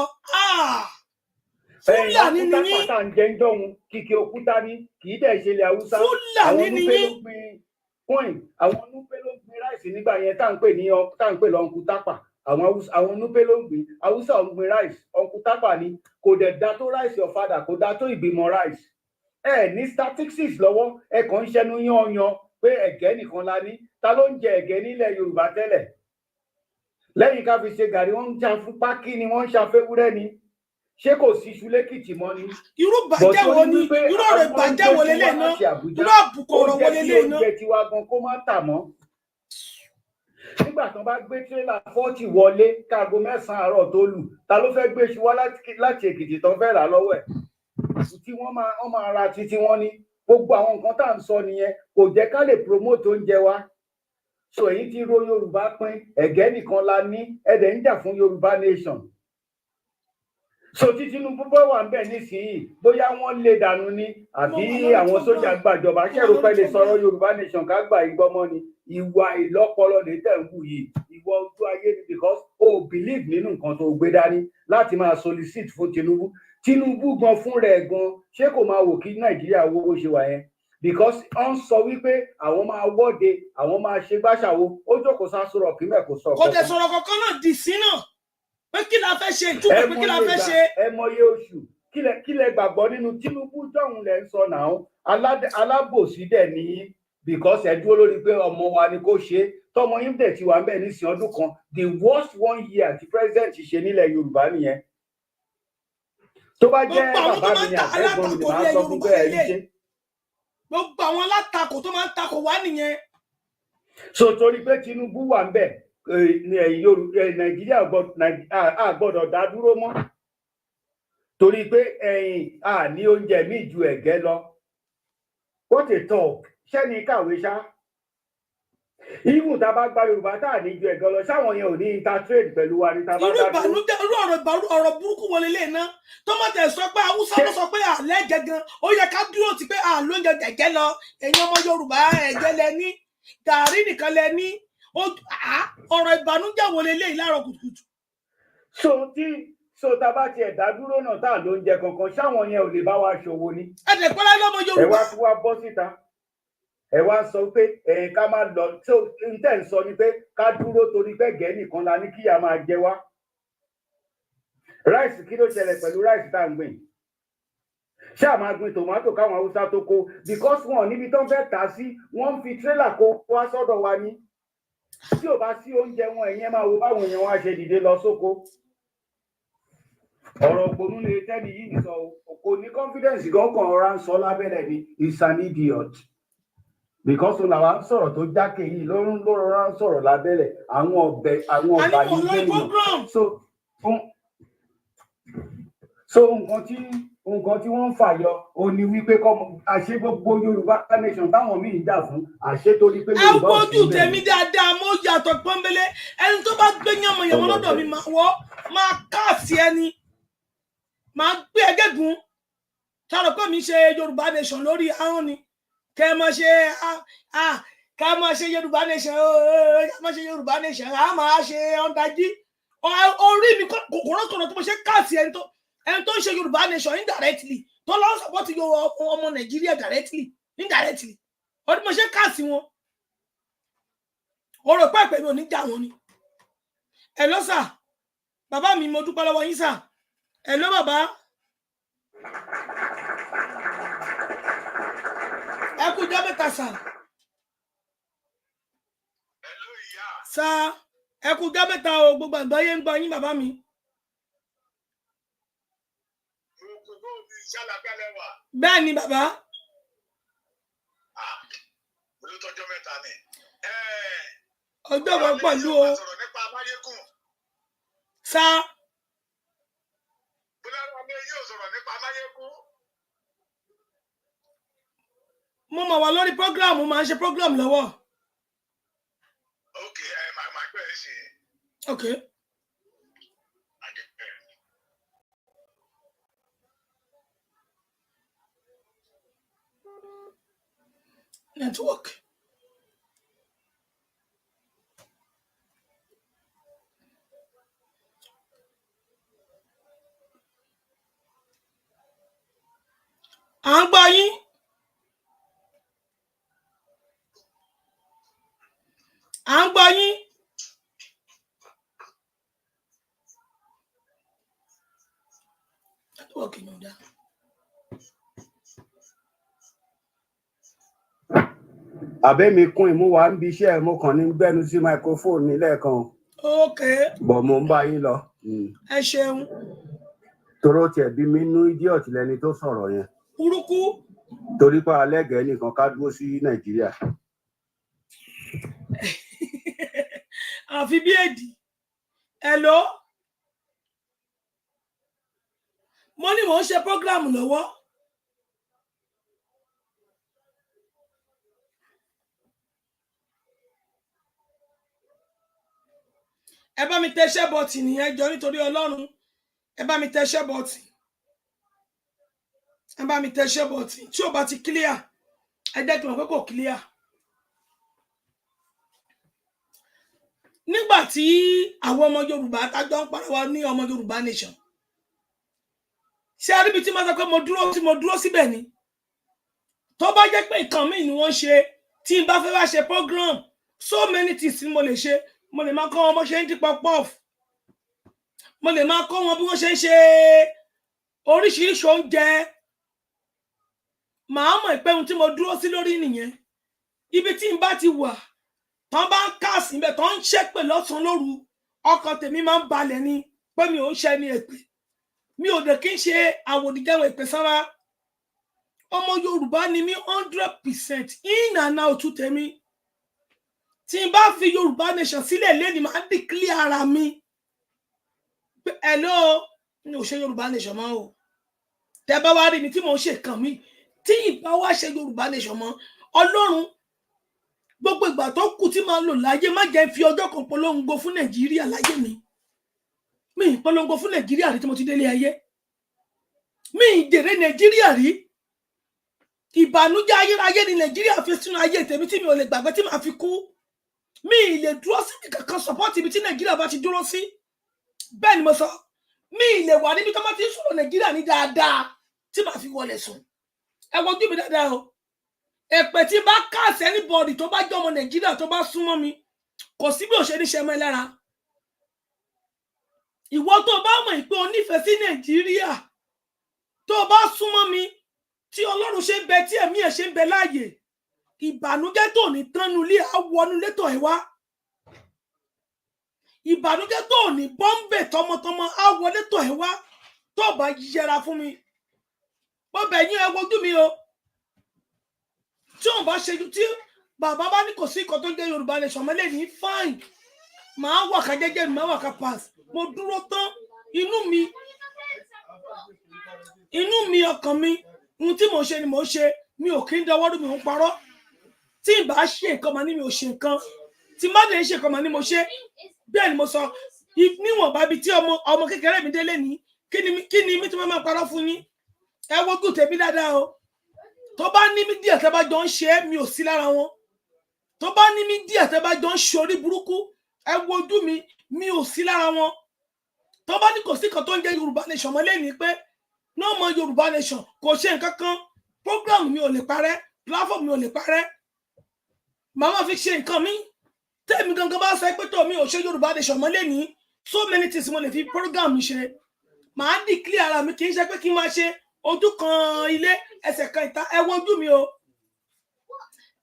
Fúlàní ni yín òkúta ń jẹ ń dọ̀hún kìkì òkúta ní kì í dẹ̀ ṣe ilẹ̀ Haúsá Fúlàní ni yín àwọn núpé ló gbin ráìsì nígbà yẹn tá à ń pè lọ ọ̀nkú tápà àwọn núpé ló ń gbin Haúsá ò ń gbin ráìsì ọ̀nkú tápà ni kò dẹ̀ dá tó ráìsì ọ̀fadà kò dá tó ìgbìmọ̀ ráìsì ní statistics lọ́wọ́ ẹ kàn ń ṣẹnu yán pé ẹ̀gẹ́ nìkan la ní ta ló ń jẹ ẹ̀gẹ́ nílẹ̀ Yorùbá tẹ́lẹ̀ lẹ́yìn ká fi ṣe gàrí wọ́n ń jà fún pákí ni wọ́n ń ṣàfẹ́wúrẹ́ ni ṣé kò sí iṣu lẹ́kìtì mọ́ ni. irú bàjẹ́ wo ni irú ọ̀rọ̀ ìbàjẹ́ wo lélẹ̀ náà irú àbùkù ọ̀rọ̀ wo lélẹ̀ náà. ó jẹ́ tiwa gan kó má tà mọ́. nígbà tán bá gbé tírélà 40 wọlé káago 9 àárọ̀ tó lù ta ló fẹ́ gbé iṣu wá láti Èkìtì tán fẹ́ rà lọ́wọ́ ẹ̀. tí wọ́n máa ra títí wọn ní gbogbo àwọn nǹkan tá à ń sọ nìyẹn kò jẹ́ ká lè promote oúnjẹ wa. so èyí tí ro Yorùbá pín ẹ̀gẹ́ nìkan la ní ẹ̀dẹ̀ ń jà fún Yorùbá nation so tí Tinubu bọ́ wà ń bẹ̀ nísìnyí bóyá wọ́n lè dànù ni àbí àwọn sójà gbàjọba ṣẹ́rù pẹ́ lè sọ̀rọ̀ Yorùbá nation ká gbà igbọ́mọ́ ni ìwà ìlọ́pọlọ ní tẹ̀ ń wù yìí ìwọ ojú ayé ni because o believe nínú nǹkan tó gbé dání láti máa solicit fún Tinubu gan fún rẹ̀ gan ṣé kò máa wò kí Nàìjíríà wo bó ṣe wà yẹn because wọ́n sọ wípé àwọn máa wọ́de àwọn máa ṣe gbàṣàwo ó jókòó sá sọ̀rọ̀ kí mẹ́kò sọ̀rọ̀ kò dẹ̀ sọ̀rọ̀ kankan náà dì sí náà pé kí la fẹ́ ṣe ìtumọ̀ pé kí la fẹ́ ṣe. ẹ mọye oṣù kí lẹ gbàgbọ́ nínú Tinubu jọ̀hún lẹ ń sọ náà alábòsí dẹ̀ ní because ẹ dúró lórí pé ọmọ wa ni kò ṣe tọmọ yín dẹ̀ ti wà ń bẹ̀ nísìn ọdún kan the worst 1 year tí president ṣe nílẹ̀ Yorùbá nìyẹn tó bá jẹ́ bàbá mi ní àtẹ́gbọ́n mi máa sọ fún pé ẹ rí ṣe. gbogbo àwọn alátakò tó máa ń takò wá nìyẹn. so torí pé Tinubu wà ń bẹ̀ Nàìjíríà gbọ́dọ̀ dá dúró mọ́ torí pé ní oúnjẹ míì ju ẹ̀gẹ́ lọ what a talk ṣẹ́ni kàwé ṣá ìmù tá a bá gba Yorùbá tá à ní ju ẹ̀gẹ́ lọ ṣáwọn yẹn ò ní intertrade pẹ̀lú wa ní tá a bá dá dúró. irú ọ̀rọ̀ burúkú wọlé lè ná tọ́mọ̀tẹ̀ sọ pé Haúsá ló sọ pé àlẹ́ gẹ́gẹ́ ó yẹ ká dúró ti pé àlóúnjẹ gẹ̀gẹ́ lọ ẹ̀yin ọmọ Yorùbá ẹ̀gẹ́ lẹ ní gàrí nìkan lẹ ní ọ̀rọ̀ ìbànújẹ́ wo lélẹ́yìí láàárọ̀ kùtùkùtù. so tá a bá tiẹ̀ dá dúró náà tá à ló ń jẹ kankan ṣáwọn yẹn ò lè bá wa ṣòwò ni. ẹ tẹ̀ pẹ́lá lọ́mọ Yorùbá. ẹ wá tún wá bọ́ síta ẹ wá sọ pé ká má lọ tó n tẹ̀ ń sọ ni pé ká dúró torí pé gẹ̀ẹ́ nìkan la ní kíyà máa jẹ wá. ráìsì kí ló ṣẹlẹ̀ pẹ̀lú ráìsì tá à ń gbìn ṣé à máa gbin tòmátò káwọn Haúsá tó kó because wọn níbi tó ń fẹ́ tà sí wọ́n ń fi tírélà kó wá sọ́dọ̀ wa ní tí ò bá sí oúnjẹ wọn ẹ̀yẹn máa wo báwọn èèyàn wá ṣe dìde lọ sóko ọ̀rọ̀ ògbónú lè tẹ́ni yìí sọ kò ní confidence gan kan ọ̀rá ń sọ lábẹ́rẹ́ ni is an idiot because làwa ń sọ̀rọ̀ tó jákè yìí lórun lórora ń sọ̀rọ̀ lábẹ́rẹ́ àwọn ọba yìí lẹ́yìn so nǹkan tí wọ́n ń fàyọ ò ní wípé àṣẹ gbogbo Yorùbá nation táwọn míì ń jà fún àṣẹ torí pé Yorùbá ò sí bẹ́ẹ̀. ẹ wojú tèmi dáadáa mo yàtọ̀ pọ́nbélé ẹni tó bá gbé yànmọ̀yànmọ̀ lọ́dọ̀ mi máa káàsì ẹni máa gbé ẹgẹ́gùn sọ̀rọ̀ pé mi ṣe Yorùbá nation lórí ahọ́n ni kẹ́ ẹ máa ṣe Yorùbá nation Yorùbá nation a máa ṣe ọ̀dájí orí mi kòkòrò kan tó mo ṣe káàsì ẹni tó ń ṣe Yorùbá nation indirectly tó lọ support ọmọ Nàìjíríà indirectly ọdún mo ṣe káàsì wọn o rò pé mi ò ní jà wọn ni ẹ lọ sà bàbá mi mo dúpẹ́ lọ́wọ́ yín sà ẹ lọ bàbá ẹ kú jọ́ mẹ́ta sà Sá ẹ kú ọjọ́ mẹ́ta o, gbogbo àgbáyé ń gbọ́ yín bàbá mi. Bẹ́ẹ̀ ni bàbá. Olótọ́jọ́ mẹ́ta ni. Ọjọ́ kan pẹ̀lú o. Sá. Mo mọ̀ wá lórí program, mo máa ń ṣe program lọ́wọ́. Okay. Network. À ń gbọ́ yín. À ń gbọ́ yín. Network ni ó dá. Àbẹ́mi kún ìmú wa ń bi iṣẹ́ mo kàn ní gbẹ́nu sí microphone ní lẹ́ẹ̀kan. Okay. Bọ̀ mo ń bá yín lọ. Ẹ ṣeun. Toró tiẹ̀ bí mi nú idiot lẹni tó sọ̀rọ̀ yẹn. Burúkú. Torí pa alẹ́gẹ̀ẹ́ nìkan ká dúró sí Nàìjíríà. Àfi bí èdì. Hello. Mo ní mò ń ṣe program lọ́wọ́. Ẹ bá mi tẹ share button nìyẹn jọ nítorí Ọlọ́run. Ẹ bá mi tẹ share button. Ẹ bá mi tẹ share button. Tí ó bá ti clear, ẹ jẹ́ kí n mọ̀ pé kò clear. Nígbà tí àwọn ọmọ Yorùbá tájọ́ ń pariwo ní ọmọ Yorùbá nation. Ṣé àríbi tí máa sọ pé mo dúró síbẹ̀ ni? Tó bá jẹ́ pé nǹkan míì ni wọ́n ṣe, tí n bá fẹ́ wá ṣe program, so many things ni mo lè ṣe. Mo lè máa kọ́ wọn bó ṣe ń dín puff-puff. Mo lè máa kọ́ wọn bí wọ́n ṣe ń ṣe oríṣiríṣi oúnjẹ. Màá mọ̀ pé ohun tí mo dúró sí lórí nìyẹn. Ibi tí n bá ti wà, tán bá ń káàsì ńbẹ̀, tán ń ṣépè lọ́sàn-án lóru, ọkàn tèmi máa ń balẹ̀ ni pé mi ò ń ṣe ní èpè. Mi ò dẹ̀ kí ń ṣe àwòdìjẹun èpè sára. Ọmọ Yorùbá ni mí 100% in and out tèmi. Tí n bá fi Yorùbá nation sílẹ̀ lẹ́ni máa ń declare ara mi. Hello, mi ò ṣe Yorùbá nation mọ́ o. Tẹ́ bá wá rí mi tí mò ń ṣe nǹkan mi, tí ìbá wá ṣe Yorùbá nation mọ́, Ọlọ́run gbogbo ìgbà tó kù tí máa ń lò láyé má jẹ́ fi ọjọ́ kan polongo fún Nàìjíríà láyé mi. Mi ì polongo fún Nàìjíríà rí tí mo ti délé ayé. Mi ì jèrè Nàìjíríà rí. Ìbànújẹ́ ayérayé ni Nàìjíríà fi sínú ayé tèmi tí mi ò lè gbàgbé tí màá fi kú. Mi ì lè dúró sí kankan support ibi tí Nàìjíríà bá ti dúró sí. Bẹ́ẹ̀ ni mo sọ. Mi ì lè wà níbi tó bá ti sọ̀rọ̀ Nàìjíríà ní dáadáa tí màá fi wọlé sùn. Ẹ wojú mi dáadáa o. Èpè tí bá cast anybody tó bá jẹ́ ọmọ Nàìjíríà tó bá súnmọ́ mi, kò sí bí ó ṣe ní ṣe mọ́ ẹ lára. Ìwọ tó bá mọ̀ pé o nífẹ̀ẹ́ sí Nàìjíríà, tó bá súnmọ́ mi, tí Ọlọ́run ṣe ń bẹ, tí ẹ̀mí ẹ̀ ṣe ń bẹ láàyè, ìbànújẹ́ tó ní tánu ilé àwọnú létò ẹ̀ wá. Ìbànújẹ́ tó ní bọ́m̀bẹ̀ tọmọtọmọ àwọ létò ẹ̀ wá tó bá yẹra fún mi. Bó bẹ̀ yín ẹ wojú mi o. Tí òun bá ṣe tí bàbá bá ní kò sí nǹkan tó ń jẹ́ Yorùbá nation mọ́lẹ̀ ní fine. Màá wà ká jẹ́jẹ́ mi, màá wà ká pass. Mo dúró tán inú mi ọkàn mi. Ohun tí mo ṣe ni mo ṣe. Mi ò kí ń dọwọ́ rú mi ń parọ́. Tí n bá ṣe nǹkan mà ní mi ò ṣe nǹkan. Tí má lè ṣe nǹkan mà ní mo ṣe. Bẹ́ẹ̀ ni mo sọ. Níwọ̀n bá bi tí ọmọ kékeré mi délé ní. Kí ni mi tí mo máa parọ́ fún yín? Ẹ wojú tèmi dáadáa o. Tó bá ní mi díẹ̀ tẹ́ bá jọ ń ṣe é, mi ò sí lára wọn. Tó bá ní mi díẹ̀ tẹ́ bá jọ ń ṣe orí burúkú, ẹ wojú mi ò sí lára wọn. Tó bá ní kò sí kan tó ń jẹ́ Yorùbá nation mọ́ lẹ́yìn pé no more Yorùbá nation kò ṣe nǹkan kan, program mi ò lè parẹ́, platform mi ò lè parẹ́. Màmá fi ṣe nǹkan mi. Tẹ́mi gangan bá sọ pé tó mi ò ṣe Yorùbá nation mọ́ lẹ́yìn, so many things mo lè fi program mi ṣe. Màá declare ara mi, kì í ṣe pé kí n máa ṣe ojú kan ilé ẹsẹ̀ kan ìta. Ẹ wojú mi o.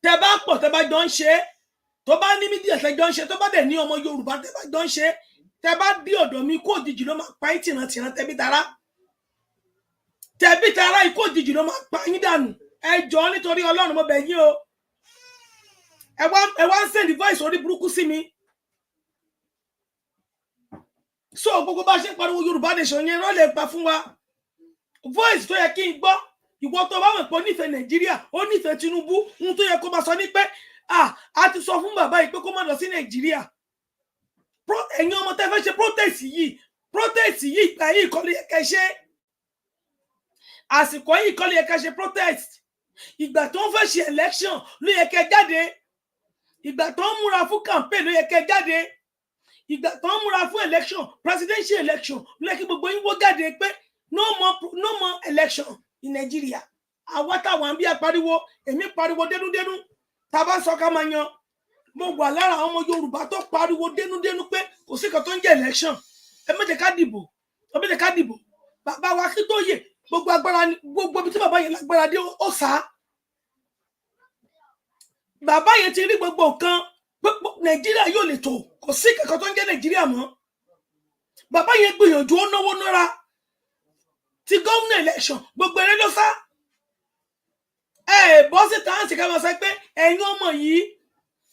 Tẹ́ bá pọ̀ tẹ́ bá jọ ń ṣe, tó bá ní mídíà tẹ́jọ́ ń ṣe tó bá dẹ̀ ní ọmọ Yorùbá tẹ́ bá jọ ń ṣe tẹ́ bá dí ọ̀dọ̀ mi kó òjijì ló máa pa yín tìrantìran tẹbí tará ikú òjijì ló máa pa yín dànù ẹ jọ̀ọ́ nítorí Ọlọ́run mo bẹ̀ yín o ẹ wá ń send voice orí burúkú sí mi so gbogbo bá ṣe pariwo Yorùbá nation yẹn rọ́ lè pa fún wa voice tó yẹ kí n gbọ́ ìwọ tó bá mọ̀ pé ó nífẹ̀ẹ́ Nàìjíríà ó nífẹ̀ẹ́ Tinubu ohun tó yẹ kó máa sọ ní pé a ti sọ fún bàbá yìí pé kó má lọ sí Nàìjíríà ẹ̀yin ọmọ tẹ́ fẹ́ ṣe protest yìí ìgbà yìí kọ́ ló yẹ kẹ́ ṣe àsìkò yìí kọ́ ló yẹ kẹ́ ṣe protest ìgbà tó ń fẹ́ ṣe election ló yẹ kẹ́ jáde ìgbà tó ń múra fún campaign ló yẹ kẹ́ jáde ìgbà tó ń múra fún election presidential election ló yẹ kí gbogbo yín wó jáde pé no more election in Nigeria àwa táwọn bí apariwo èmi pariwo dénúdénú tá a bá sọ ká máa yan mo wà lára àwọn ọmọ Yorùbá tó pariwo dénúdénú pé kò sí kan tó ń jẹ election ẹ má jẹ́ ká dìbò bàbá wa kí tó yè gbogbo agbára gbogbo ibi tí bàbá yẹn lágbára dé ó sá bàbá yẹn ti rí gbogbo nǹkan Nàìjíríà yóò lè tó kò sí kankan tó ń jẹ Nàìjíríà mọ́ bàbá yẹn gbìyànjú ó náwó nára ti gómìnà election gbogbo eré ló sá bọ́ sí tàǹsì ká máa sọ pé ẹ̀yin ọmọ yìí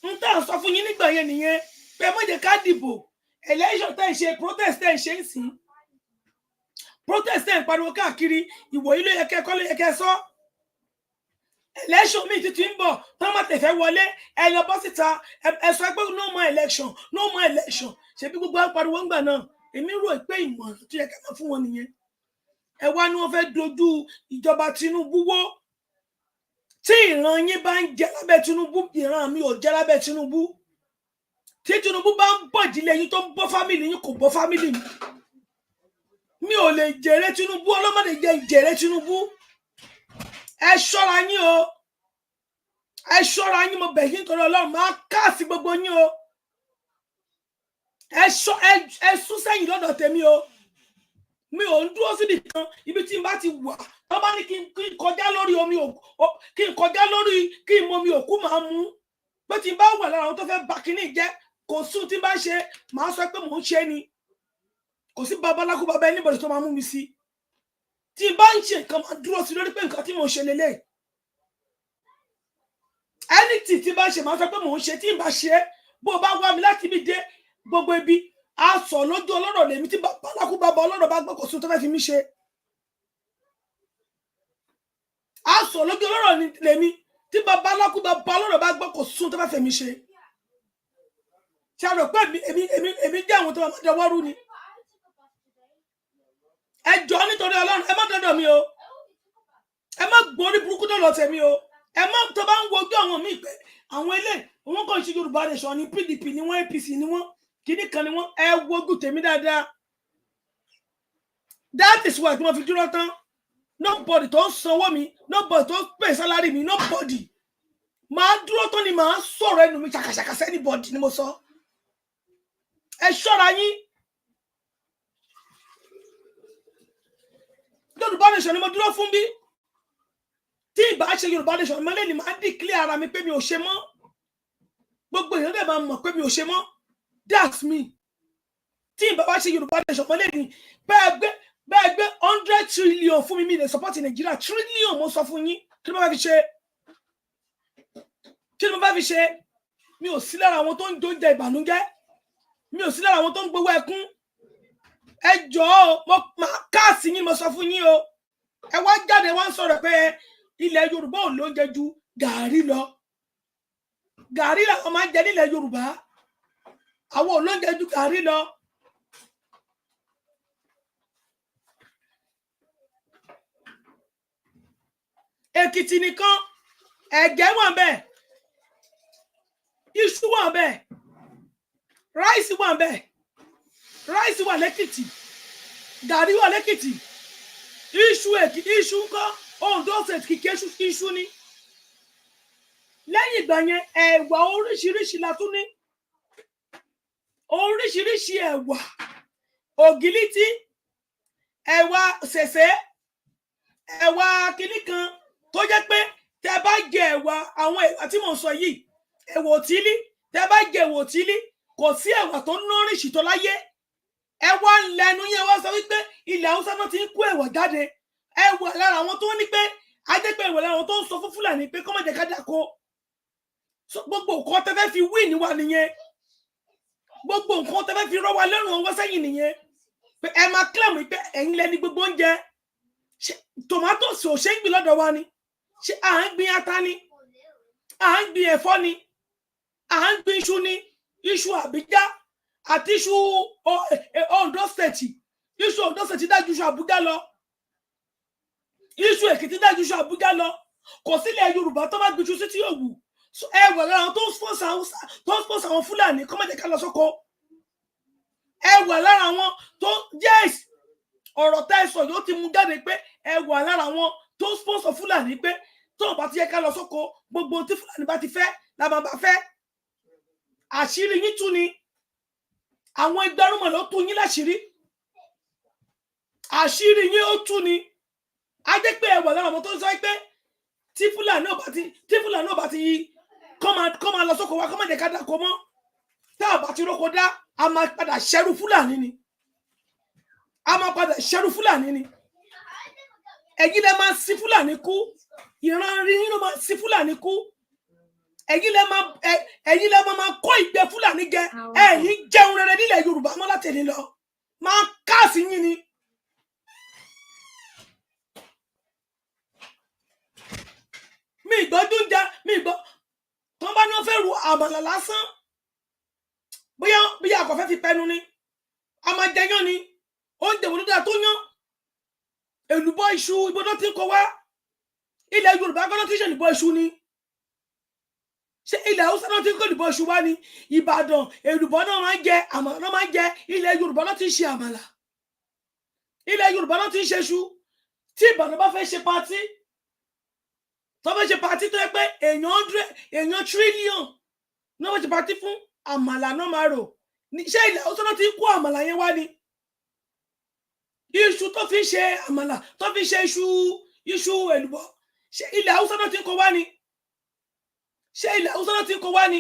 ń tà ń sọ fún yín nígbà yẹn nìyẹn pé má jẹ́ ká dìbò election tẹ́ ń ṣe protest tẹ́ ń ṣe ń sìn protest tẹ́ ń pariwo káàkiri ìwòyí ló yẹ kẹ́ kọ́ ló yẹ kẹ́ sọ election mi ti ń bọ̀ tán má tẹ̀fẹ́ wọlé ẹ lọ bọ́ síta ẹ sọ pé no more election ṣebí gbogbo á pariwo ńgbà náà èmi rò pé ìmọ̀ràn tó yẹ ká máa fún wọn nìyẹn ẹ wá ní wọ́n fẹ́ dojú ìjọba Tinubu wó tí ìran yín bá ń jẹ lábẹ́ Tinubu ìran mi ò jẹ lábẹ́ Tinubu tí Tinubu bá ń bọ̀ ìdílé yín tó ń bọ́ fámìlì yín kò bọ́ fámìlì mi ò lè jèrè Tinubu ọlọ́mọdé jẹ́ ìjèrè Tinubu ẹ ṣọ́ra yín o ẹ ṣọ́ra yín mo bẹ̀ yín nítorí Ọlọ́run máa káàsì gbogbo yín o ẹ sún sẹ́yìn lọ́dọ̀ tèmi o mi ò ń dúró síbi kan ibi tí n bá ti wà tó bá ní kí n kọjá lórí omi kí n kọjá lórí kí n mọ omi òkú máa mú pé tí n bá wà lára àwọn tó fẹ́ bà kíní jẹ́ kò sún tí n bá ṣe máa sọ pé mò ń ṣe ni kò sí babaláku baba anybody tó máa mú mi sí tí n bá ń ṣe nǹkan máa dúró sí lórí pé nǹkan tí mò ń ṣe lélẹ̀ anything tí n bá ṣe máa sọ pé mò ń ṣe tí n bá ṣe bó o bá wá mi láti ibi dé gbogbo ibi a sọ lójú ọlọ́rọ̀ lèmi tí babaláku baba ọlọ́rọ̀ bá gbọ́ kò sún tó fẹ́ fi mí ṣe a sọ lójú ọlọ́rọ̀ lèmi tí babaláku baba ọlọ́rọ̀ bá gbọ́ kò sún tó fẹ́ fi mí ṣe ṣe àrò pé èmi jẹ́ àwọn tó máa dọwọ́ rú ni ẹ jọ̀ọ́ nítorí Ọlọ́run ẹ má dọ́dọ̀ mi o ẹ má gbórí burúkú tó lọ tẹ̀mí o ẹ má tó bá ń wojú àwọn míì pé àwọn ilé wọn kàn ṣe Yorùbá nation ní PDP ní wọn APC ní wọn kíní kan ní wọn ẹ wojú tèmi dáadáa that is why tí wọ́n fi dúró tán nobody tó ń sanwó mi nobody tó ń pè sálárì mi nobody máa dúró tán ni màá sọ̀rọ̀ ẹnu mi ṣàkàṣàkà sẹ́ni bọ́ọ̀dì ni mo sọ ẹ ṣọ́ra yín Yorùbá nation ni mo dúró fún bí tí ìbá ṣe Yorùbá nation mo lè ní máa declare ara mi pé mi ò ṣe mọ́ gbogbo èèyàn dẹ̀ máa mọ̀ pé mi ò ṣe mọ́ that's me tí ìbá wá ṣe Yorùbá nation mo lè ní bẹ́ẹ̀ gbé 100 trillion fún mi lè support Nàìjíríà trillion mo sọ fún yín kí ló bá fi ṣe mi ò sí lára àwọn tó ń jẹ ìbànújẹ́ mi ò sí lára àwọn tó ń gbowó ẹkún ẹ jọ̀ọ́ mo máa káàsì yín mo sọ fún yín o ẹ wá jáde wá ń sọ̀rọ̀ pé ilẹ̀ Yorùbá ò lóúnjẹ ju gàárì lọ gàárì làwọn máa ń jẹ nílẹ̀ Yorùbá àwọn ò lóúnjẹ ju gàárì lọ Èkìtì nìkan ẹ̀gẹ́ wà bẹ́ẹ̀ iṣu wà bẹ́ẹ̀ ráìsì wà bẹ́ẹ̀ ráìsì wà lẹ́kìtì gàrí wà lẹ́kìtì iṣu ńkọ́ Oǹdó State kìkì iṣu ni lẹ́yìn ìgbà yẹn ẹ̀wà oríṣiríṣi la tún ní oríṣiríṣi ẹ̀wà ògìlìtì ẹ̀wà sẹ̀sẹ̀ ẹ̀wà kìnnì kan tó jẹ́ pé tẹ́ bá jẹ ẹ̀wà àwọn ẹ̀wà tí mò ń sọ yìí ẹ̀wà òtílí tẹ́ bá jẹ èwò tílí kò sí ẹ̀wà tó nọ́rìṣì tó láyé ẹ wá lẹ́nu yẹn wá sọ wípé ilẹ̀ Haúsá náà ti ń kó ẹ̀wà jáde ẹ̀wà lára àwọn tó ní pé ajẹ́pẹ́ ẹ̀wà lára àwọn tó ń sọ fún Fúlàní pé kọ́mọ̀jẹ̀ ká dàkó gbogbo nǹkan tẹ́ fẹ́ fi wí níwá nìyẹn gbogbo nǹkan tẹ́ fẹ́ fi rọ́ wa lẹ́rùn ọwọ́ sẹ́yìn nìyẹn pé ẹ máa kílẹ̀mù pé ẹ̀yin lẹni gbogbo oúnjẹ tòmátòsì ò ṣe ń gbìn lọ́dọ̀ wa ni ṣé à ń gbin ata ni à ń gbin ẹ̀fọ́ ni à ń gbin iṣu ni iṣu Àbújá àti iṣu Ondo State iṣu Ondo State dájú iṣu Àbújá lọ iṣu Èkìtì dájú iṣu Àbújá lọ kò sílẹ̀ Yorùbá tó bá gbin iṣu sí tí yóò wù ẹ wà lára tó ń sponsor Haúsá tó ń sponsor àwọn Fúlàní kọ́mọ̀jẹ̀ ká lọ sóko ẹ wà lára wọn tó yes ọ̀rọ̀ tá ẹ sọ yóò ti mú jáde pé ẹ wà lára wọn tó ń sponsor Fúlàní pé tó bá ti yẹ ká lọ sóko gbogbo tí Fúlàní bá ti fẹ́ la máa bá fẹ́ àṣírí yín tú ni àwọn ẹgbẹ̀rúnmọ̀ ló tú yín láṣìírí àṣírí yín ó tú ni á jẹ́ pé ẹ wà lára wọn tó ń sọ pé tí Fúlàní ò bá ti kọ́ máa lọ sóko wa kọ́ máa jẹ́ ká dáko mọ́ tá a bá ti róko dá a máa padà ṣẹ́rú Fúlàní ni ẹ̀yin lẹ máa sí Fúlàní kú ìran rí yín ló máa sí Fúlàní kú ẹ̀yin lẹ máa kó ìgbẹ́ Fúlàní jẹ ẹ̀yin jẹun rere nílẹ̀ Yorùbá mọ́ láti ẹni lọ máa káàsì yín ni. mi ìgbọ́dún jẹ mi ìgbọ́ tó bá náà fẹ́ ru àmàlà lásán bóyá àkọ́fẹ́ fi pẹnu ni a máa jẹyán ni oúnjẹ wo ló dáa tó yán èlùbọ́ iṣu ìbọdọ́ tí ń kọ wá ilẹ̀ Yorùbá gbọ́dọ̀ tí ń ṣe èlùbọ́ iṣu ni ṣé ilẹ̀ Haúsá náà tí ń kó èlùbọ́ iṣu wá ni Ìbàdàn èlùbọ́ náà máa ń jẹ àmàlà náà máa ń jẹ ilẹ̀ Yorùbá náà tí ń ṣe àmàlà ilẹ̀ Yorùbá náà tí ń ṣe iṣu tí Ìbàdàn bá fẹ́ ṣe patí tó fẹ́ ṣe patí tó yẹ pé èèyàn tírílíọ̀n náà fẹ́ ṣe patí fún àmàlà náà máa rò ṣé ilẹ̀ Haúsá náà tí ń kó àmàlà yẹn wá ni iṣu tó fi ṣe àmàlà tó fi ṣe iṣu èlùbọ́ ṣé ilẹ̀ Haúsá náà ti ń kó wá ni ṣé ilẹ̀ Haúsá náà ti ń kó wá ni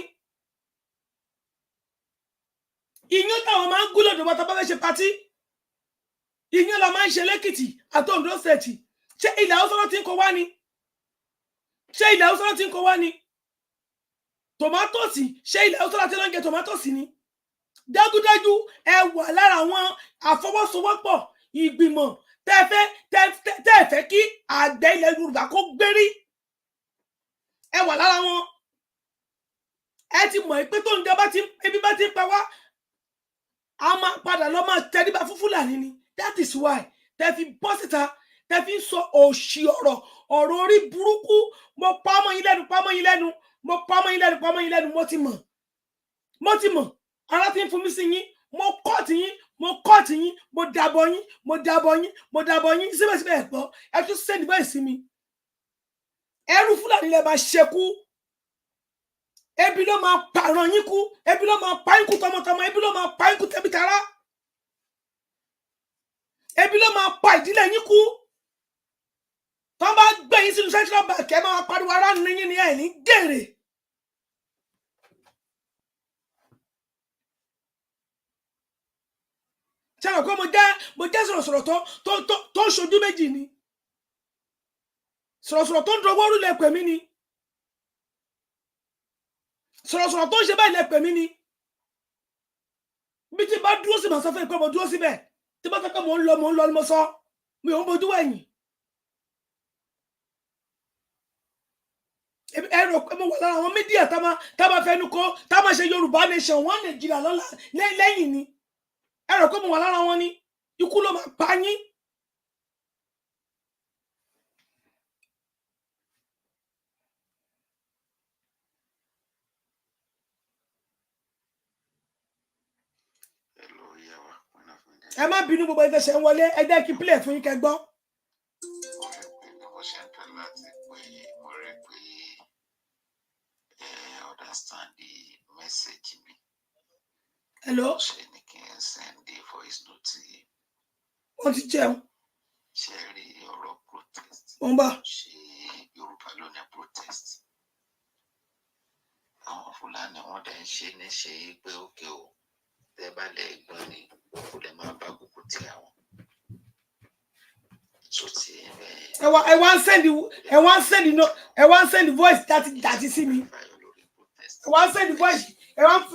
iyán táwọn máa ń gún lọ́dọ̀ wa tá bá fẹ́ ṣe patí iyán la máa ń ṣe lẹ́kìtì àti Ondo State ṣé ilẹ̀ Haúsá náà ti ń kó wá ni ṣé ilẹ̀ Haúsá náà ti ń kó wá ni tòmátòsì ṣé ilẹ̀ Haúsá náà ti ń jẹ tòmátòsì ni dájúdájú ẹ wà lára àwọn àfọwọ́sowọ́pọ̀ ìgbìmọ̀ tẹ́ẹ̀fẹ́ kí àgbẹ̀ ilẹ̀ Yorùbá kó gbérí ẹ wà lára wọn ẹ ti mọ̀ pé tó ń jẹ ebi bá ti pa wá a máa padà lọ máa tẹríba fún Fúlàní ni that is why tẹ́ fi bọ́ síta tẹ́ fi ń sọ òṣì ọ̀rọ̀ orí burúkú mo pa ọmọ yín lẹ́nu mo ti mọ̀ ara ti ń fún mi sí yín mo kọ́ọ̀tì yín mo dàbọ̀ yín síbẹ̀síbẹ̀ ẹ̀gbọ́ ẹ tún sẹ́ni bẹ́ẹ̀ sí mi ẹrú Fúlàní lè máa ṣekú ebi ló máa pààrọ̀ yín kú ebi ló máa pa yín kú tọmọtọmọ ebi ló máa pa yín kú tẹbí tará ebi ló máa pa ìdílé yín kú tó bá gbé yín sínú central bank ẹ máa pariwo ara nìyín ni ẹ ní gèrè. ṣáà kó mo jẹ́ sọ̀rọ̀sọ̀rọ̀ tó ń ṣojú méjì ni sọ̀rọ̀sọ̀rọ̀ tó ń dọwọ́ rú lẹ pè mí ni sọ̀rọ̀sọ̀rọ̀ tó ń ṣe báyìí lẹ pè mí ni bí tí bá dúró sí màá sọ fún ẹ pé mo dúró síbẹ̀ tí bá fẹ́ pé mò ń lọ ni mo sọ mi ò ń bojú ẹ̀yìn ẹ rò pé mo wà lára àwọn mídíà tá máa fẹnu kò tá máa ṣe Yorùbá nation wọ́n Nàìjíríà lọ́la lẹ́yìn ni ẹ rò pé mo wà lára wọn ni ikú ló máa pa yín. ẹ má bínú gbogbo ẹgbẹ́ ṣe ń wọlé ẹ jẹ́ kí pílẹ̀ fún yín kẹ́ gbọ́. Hello. Wọ́n ti jẹun. Wọ́n bá. àwọn Fúlàní wọn dẹ̀ ń ṣe ní ṣe pé òkè o tẹ́ bá lẹ̀ gbọ́n ni kò lè máa bá kúkú tí àwọn. So ti ẹ wá send voice that is see me. Ẹ wá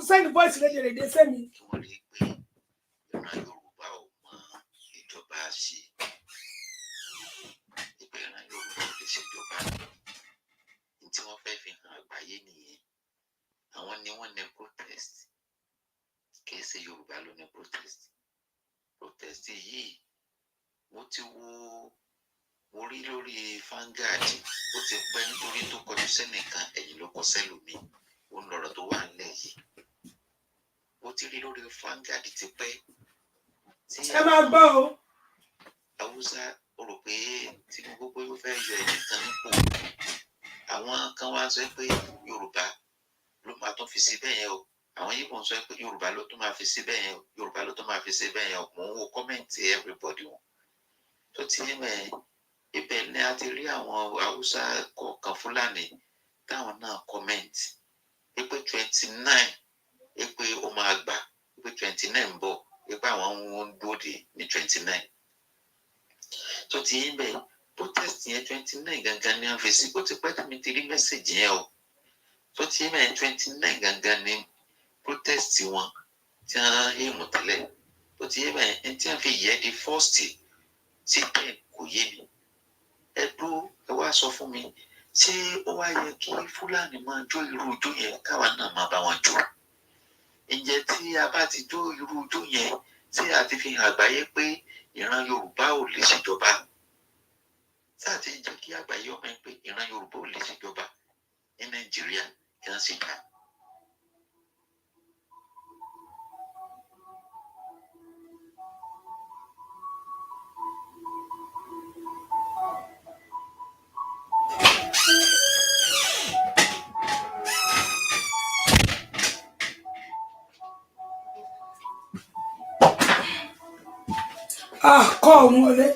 send voice lédèrèdè send me. Kí wọ́n rí i pé ìran Yorùbá ò mọ ìjọba ṣe. Ìran Yorùbá ò lè ṣèjọba. Tí wọ́n fẹ́ fi hàn àgbáyé nìyẹn. Àwọn ni wọ́n ní protest. Kìí ṣe Yorùbá ló ní protest. Protest yìí mo ti wo rí lórí Vanguard ó ti pẹ́ nítorí tó kọjú sẹ́nìkan ẹ̀yìn ló kọ sẹ́lòmíì ó ń lọ̀rọ̀ tó wà nílẹ̀ yìí. Mo ti rí lórí Vanguard ti pẹ́. Ẹ máa gbọ́ o. Haúsá ó rò pé Tinubu pé ó fẹ́ yọ ẹnìkan nípò. Àwọn kan wá sọ pé Yorùbá ló máa tún fi sí bẹ́ẹ̀ yẹn o. Àwọn yìí kò sọ pé Yorùbá ló tún máa fi sí bẹ́ẹ̀ yẹn o. Yorùbá ló tún máa fi sí bẹ́ẹ̀ yẹn o. Mò ń wo kọ́mẹ̀ntì everybody wọn. Tó ti yé mẹ́ẹ̀ ibẹ̀ ni a ti rí àwọn Haúsá kọ̀ọ̀kan Fúlàní táwọn náà kọ́mẹ̀ntì. Pé 29 pé ó máa gbà pé 29 ń bọ̀ pé àwọn ń dúró ní 29. Tó ti yé mẹ́ẹ̀ protest yẹn 29 gangan ni wọ́n fi sí. Ó ti pẹ́ tí mi ti rí mẹ́sẹ̀jì yẹn o. Tó ti yé mẹ́ẹ̀ 29 gangan ni protest wọn tí wọ́n yé mú tẹ́lẹ̀. Tó ti yé mẹ́ẹ̀ tí wọ́n fi yẹ di 1st sí 10 kò yé mi. Ẹ dúró ẹ wá sọ fún mi ṣé ó wá yẹ kí Fúlàní máa jó irú ijó yẹn káwa náà máa bá wọn jó? Ǹjẹ́ tí a bá ti jó irú ijó yẹn tí a ti fi hàn àgbáyé pé ìran Yorùbá ò lè ṣèjọba? Tí a ti jẹ́ kí àgbáyé ọmọ ẹ pé ìran Yorùbá ò lè ṣèjọba ní Nàìjíríà kí wọ́n sì jà. Kọ́ ọ̀hún wọlé.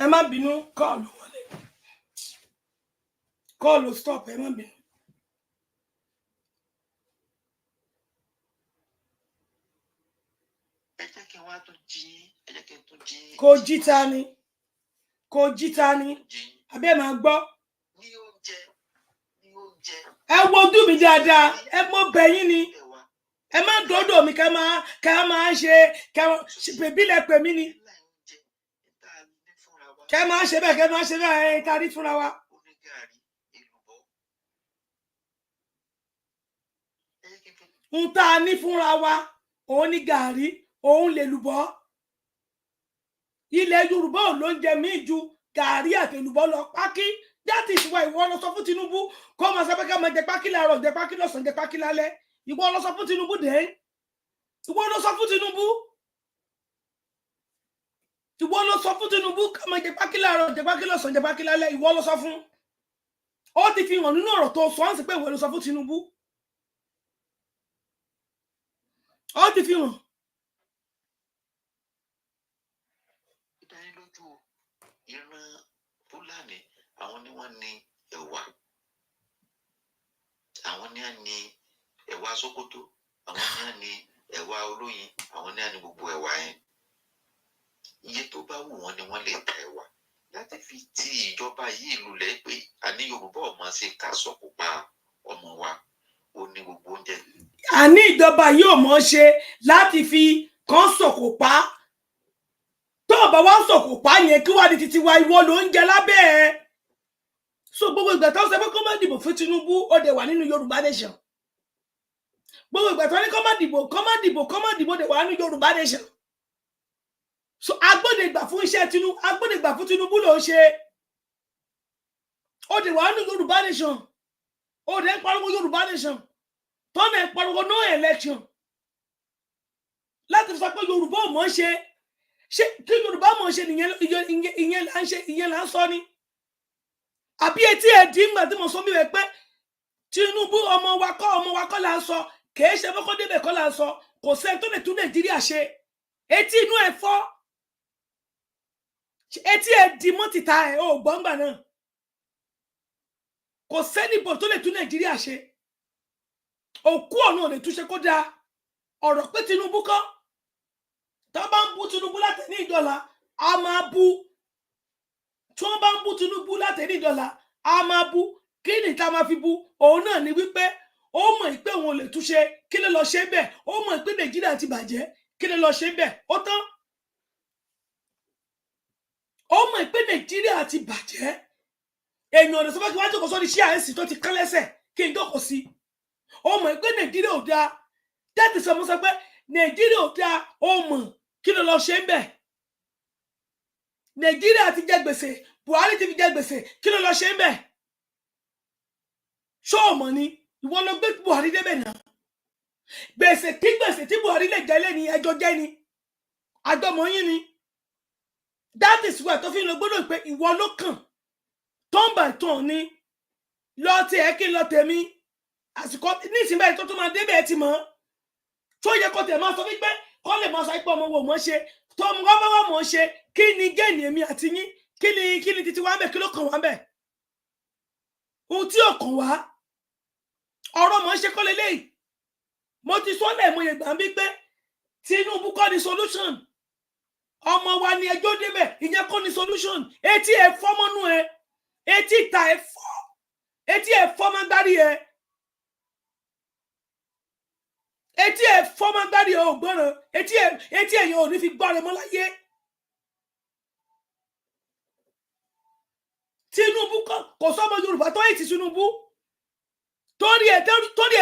Ẹ má bínú kọ́ọ̀lù wọlé. Kọ́ọ̀lù stop ẹ má bínú. Ẹ jẹ́ kí n wá tún jí ẹ jẹ́ kí n tún jí. Kò jí ta ni abẹ́ máa gbọ́. Ní oúnjẹ. Ẹ wo ojú mi dáadáa ẹ mọ bẹ̀yìn ni ẹ má dọ́dọ̀ mi ká máa ṣe bèbí lẹ pè mí ni kẹ máa ṣe bẹ́ẹ̀ ẹ tarí fúnra wa. Ń tá a ní fúnra wa òun ní gàrí òun lè lùbọ́. Ilẹ̀ Yorùbá ò ló ń jẹ mí ju gàrí àti èlùbọ́ lọ pákí. That is why ìwọ lọ sọ fún Tinubu kó máa sọ pé ká máa jẹ pákí láàárọ̀ jẹ pákí lọ́sàn jẹ pákí lálẹ́. Ìwọ lọ sọ fún Tinubu dé. Ìwọ lọ sọ fún Tinubu. Ìwọ lọ sọ fún Tinubu ká máa jẹ pákí láàárọ̀ jẹ pákí lọ́sàn jẹ pákí lálẹ́. Ìwọ lọ sọ fún. Ó ti fi hàn nínú ọ̀rọ̀ tó sọ án sí pé ìwọ lọ sọ fún Tinubu. Ó ti fi hàn. Ìdánilójú ìran Fúlàní àwọn ni wọ́n ní ẹ̀wà. Àwọn ni wọ́n ní ẹ̀wà Sókótó. Àwọn ni wọ́n ní ẹ̀wà olóyin. Àwọn ni wọ́n ní gbogbo ẹ̀wà yẹn. Iye tó bá wù wọ́n ni wọ́n lè ta ẹ̀wà. Láti fi ti ìjọba yìí lulẹ̀ pé àní Yorùbá ọmọ ṣe ká sọ̀kò pa ọmọ wa ó ní gbogbo oúnjẹ. Àní ìjọba yìí ò mọ̀ ṣe láti fi kán sọ̀kò pa. Tó bá wá sọ̀kò pa yẹn kí wá di títí wa ìwọ ló ń jẹ lábẹ́ ẹ̀. So gbogbo ìgbà tó ń sọ pé kó má dìbò fún Tinubu ó dẹ̀ wà nínú Yorùbá nation. Gbogbo ìgbà tó ní kó má dìbò dẹ̀ wà nínú Yorùbá nation. So agbódegbà fún iṣẹ́ Tinubu agbódegbà fún Tinubu ló ń ṣe. Ó dẹ̀ wà nínú Yorùbá nation. Ó dẹ̀ ń pariwo Yorùbá nation. Tọ́nà ń pariwo no election. Láti sọ pé Yorùbá ò mọ̀ ṣe. Ṣé kí Yorùbá mọ̀ ṣe ìyẹn là ń sọ ni? Àbí etí ẹ̀dí ńgbà tí mo sọ mí rẹ̀ pé Tinubu ọmọ wa kọ́ là ń sọ kìí ṣe fọ́kọ́ débẹ̀ kọ́ là ń sọ kò sẹ́ni tó lè tún Nàìjíríà ṣe etí inú ẹ̀ fọ́ etí ẹ di mọ́ tìta ẹ ò gbọ́ngbà náà kò sẹ́nìbọ̀ tó lè tún Nàìjíríà ṣe òkú ọ̀nà ò lè túnṣe kó dáa ọ̀rọ̀ pé Tinubu kọ́ tó bá ń bú Tinubu látẹ̀ní ìdọ́là a máa bú tí wọ́n bá ń bú Tinubu látẹ̀ní ìdọ́là a máa bú kí ni tá máa fi bú òun náà ni wípé ó mọ̀ pé òun ò lè túnṣe kí ló lọ ṣe bẹ́ẹ̀ ó mọ̀ pé Nàìjíríà ti bàjẹ́ kí ló lọ ṣe bẹ́ẹ̀ ó tán ó mọ̀ pé Nàìjíríà ti bàjẹ́ èèyàn ọ̀dọ̀ sọ́fẹ́ kí wọ́n jókòó sórí iṣẹ́ àìsí tó ti kán lẹ́sẹ̀ kí n jókòó sí ó mọ̀ pé Nàìjíríà ò dáa tẹ́tí sọ mọ́ sọ pé Nàìjíríà ò dáa ó mọ̀ kí ló lọ ṣe bẹ́ẹ̀ Nàìjíríà ti jẹ gbèsè Buhari ti fi jẹ gbèsè kí ló lọ ṣe bẹ́ẹ̀ ṣó o mọ̀ ni ìwọ ló gbé Buhari débẹ̀ náà gbèsè kí gbèsè tí Buhari lè jẹ lẹ́ni ẹjọ́ jẹ́ ni àjọmọ̀ yín ni that is why tó fi ń lọ gbọ́dọ̀ pé ìwọ ló kàn turn by turn ni lọ tí ẹ kí lọ tèmi àsìkò nísìnyí báyìí tó tún máa débẹ̀ ẹ ti mọ̀ tó yẹ kó tẹ̀ máa sọ wípé kọ́ lè máa sọ pé ọmọ wo mọ̀ ṣe tó ọmọ bá wà mọ̀ ṣe kí ni géènì èmi àti yín kí ni títí wá ń bẹ̀ kí ló kàn wá ń bẹ̀ ohun tí ò kàn wá ọ̀rọ̀ mọ̀ ṣe kọ́ lélẹ́yìí mo ti sọ lẹ́ẹ̀mọye gbà ń bí pé Tinubu kọ́ ni solution ọmọ wa ni ẹjọ́ débẹ̀ ìyẹn kọ́ ni solution etí ẹ̀ fọ́ mọ́nú ẹ etí ìta ẹ̀ fọ́ etí ẹ̀ fọ́ máa gbárí ẹ etí ẹ̀ fọ́ máa gbárí ẹ ò gbọ́ràn etí ẹ̀yàn ò ní fi gbọ́ rẹ mọ́ láyé Tinubu kò sọ́mọ Yorùbá tó yìí ti Tinubu torí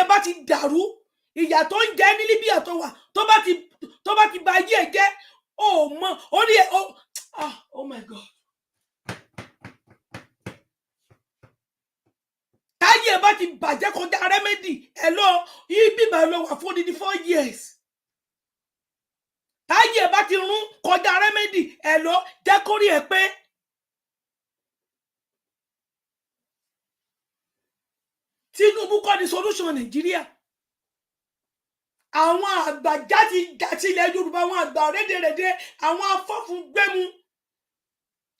ẹ bá ti dàrú ìyà tó ń jẹ ní Libya tó wà tó bá ti ba ayé ẹ jẹ́ ó mọ orí ẹ oh my God táyé ẹ bá ti bàjẹ́ kọjá rẹ́mẹ́dì ẹ lọ ibi ìbà lọ wà fún odidi 4 years táyé ẹ bá ti rún kọjá rẹ́mẹ́dì ẹ lọ jẹ́ kórí ẹ pé Tinubu kọ́ ni solution Nàìjíríà àwọn àgbà jáde ilẹ̀ Yorùbá àwọn àgbà rédèrèdè àwọn afọ́fun gbẹ́mu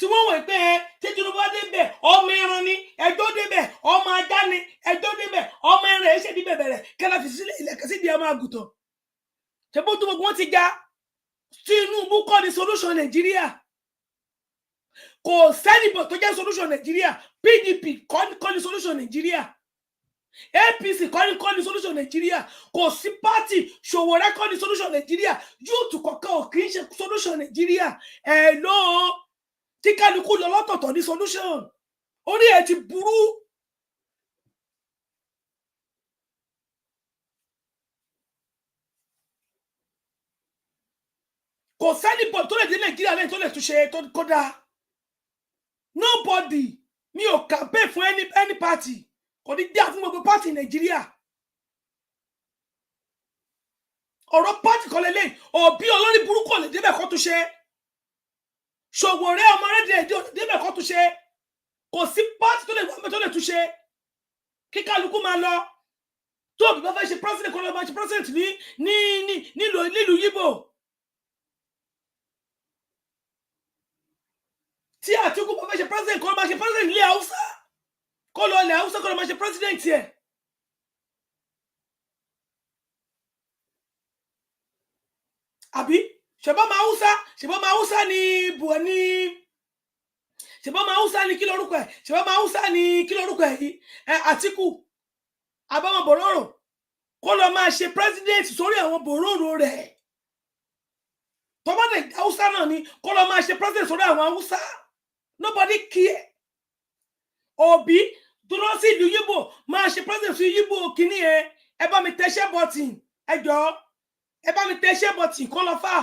tí wọ́n wọ̀ pé tí Tinubu bá débẹ̀ ọmọ ẹran ni ẹjọ́ débẹ̀ ọmọ ajá ni ẹjọ́ débẹ̀ ọmọ ẹran ẹ̀ ṣe bí bẹ̀bẹ̀rẹ̀ kẹlẹ́ fi sílẹ̀ ilẹ̀kẹ́ sí di ọmọ àgùntàn ṣe bó tó gbogbo wọn ti já Tinubu kọ́ ni solution Nàìjíríà kò sẹ́nìbọ̀ tó jẹ́ solution Nàìjíríà PDP kọ́ ni solution Nàìjíríà APC kọ́ ni solution Nàìjíríà kò sí party Sowore kọ́ ni solution Nàìjíríà youth kọ̀ọ̀kan ò kì í ṣe solution Nàìjíríà ẹ̀ lọ́ọ́ tí kálukú lọ lọ́tọ̀ọ̀tọ̀ ní solution orí ẹ̀ ti burú kò sẹ́ni bọ̀ tó lè dé Nàìjíríà lẹ́yìn tó lè túnṣe tó kódà nobody mi ò campaign fún any party kò ní dá fún gbogbo party Nàìjíríà ọ̀rọ̀ party kan lélẹ́yìn òbí olórí burúkú lè débẹ̀ kó túnṣe Sowore ọmọ rédíò débẹ̀ kó túnṣe kò sí party tó lè wọ́n tó lè túnṣe kí kálukú máa lọ tó òbí bá fẹ́ ṣe president kó lọ máa ṣe president nílùú Yíbò tí Àtíkù bá fẹ́ ṣe president kó lọ máa ṣe president nílẹ̀ Haúsá kó lọ ilẹ̀ Haúsá kó lọ máa ṣe president yẹ. àbí ṣèbọn máa Haúsá ní bùọ ní ṣèbọn máa Haúsá ní kí lórúkọ ẹ ṣèbọn máa Haúsá ní kí lórúkọ ẹ yìí Àtíkù àbáwọn bòróró kó lọ máa ṣe president sórí àwọn bòróró rẹ̀ tọ́mọdé Haúsá náà ni kó lọ máa ṣe president sórí àwọn Haúsá nobody care Òbí dúró sí ìlú Yíbò máa ṣe president sí Yíbò kìíní ẹ bá mi tẹṣẹ́ bọ́tìn ẹ jọ̀ọ́ ẹ bá mi tẹṣẹ́ bọ́tìn kó lọ fà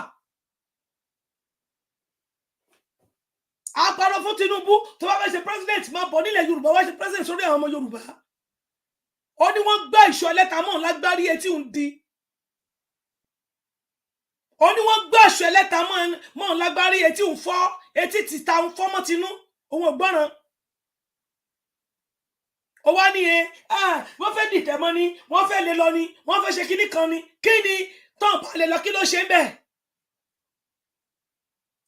á parọ́ fún Tinubu tó bá fẹ́ ṣe president máa bọ̀ nílẹ̀ Yorùbá wá ṣe president sórí àwọn ọmọ Yorùbá ó ní wọ́n gbá ìṣọ́ ẹlẹ́ta mọ́ lágbárí etí ń di ó ní wọ́n gbá ìṣọ́ ẹlẹ́ta mọ́ lágbárí etí ń fọ́ etí tìta ń fọ́ mọ́ tinú òun ò gbọ́ràn ó wá ní wọ́n fẹ́ dìtẹ̀ mọ́ ni wọ́n fẹ́ lè lọ ni wọ́n fẹ́ ṣe kíní kan ni kí ni tán bá lè lọ kí ló ṣe ń bẹ̀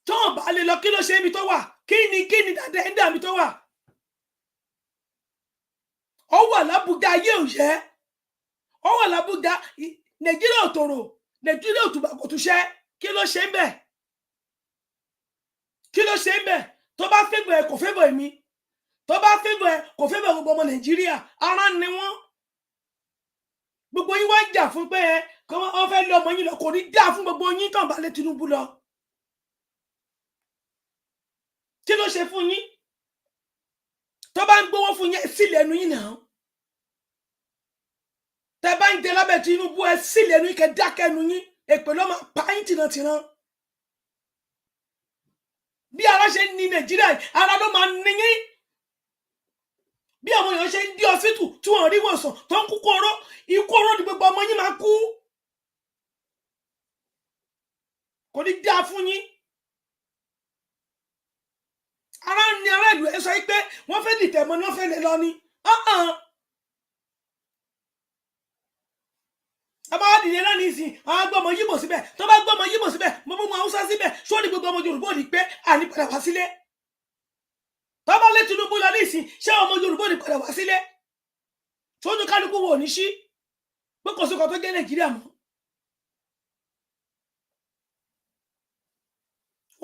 tó bá lè lọ kí ló ṣe ibi tó wà kí ni dáadáa ẹ̀dá mi tó wà ó wà lábújá ayé òṣẹ́ ó wà lábújá Nàìjíríà òtòrò Nàìjíríà òtùbà kò túṣẹ́ kí ló ṣe ń bẹ̀ kí ló ṣe ń bẹ̀ tó bá fẹ́bọ̀ ẹ kò fẹ́bọ̀ èmi tó bá fẹ́bọ̀ ẹ kò fẹ́bọ̀ gbogbo ọmọ Nàìjíríà ara ni wọ́n gbogbo yín wá ń jà fún pé ẹ kí wọ́n fẹ́ lé ọmọ yín lọ kò ní dá fún gbogbo yín tàn bá lé Tinubu lọ kí ló ṣe fún yín tó bá ń gbówó fún yín sí lẹ́nu yín náà tẹ́ bá ń jẹ lábẹ́ Tinubu ẹ sí lẹ́nu yín kẹ́ dákẹ́ nu yín èpè ló máa pa yín tìrantìran bí ara ṣe ń ní Nàìjíríà ara ló máa ní yín bí àwọn èèyàn ṣe ń dí ọsítù tí wọn rí wòsàn tó ń kú kóró ikú oró ni gbogbo ọmọ yín máa kú kò ní dáa fún yín ara ní ará ìlú ẹ sọ pé wọ́n fẹ́ dìtẹ̀ mọ́ ní wọ́n fẹ́ lè lọ ni ọba wa dìde náà nísìn àwọn gbọmọ yíbò síbẹ̀ tó bá gbọmọ yíbò síbẹ̀ mo mú Haúsá síbẹ̀ sóòdì gbogbo ọmọ Yorùbá ò ní pé àní padà wá sílé tó bá lé Tinubu lọ nísìn ṣé ọmọ Yorùbá ò ní padà wá sílé sóòdì kálukú wo ò ní sí pé kò sí kan tó jẹ́ Nàìjíríà mọ́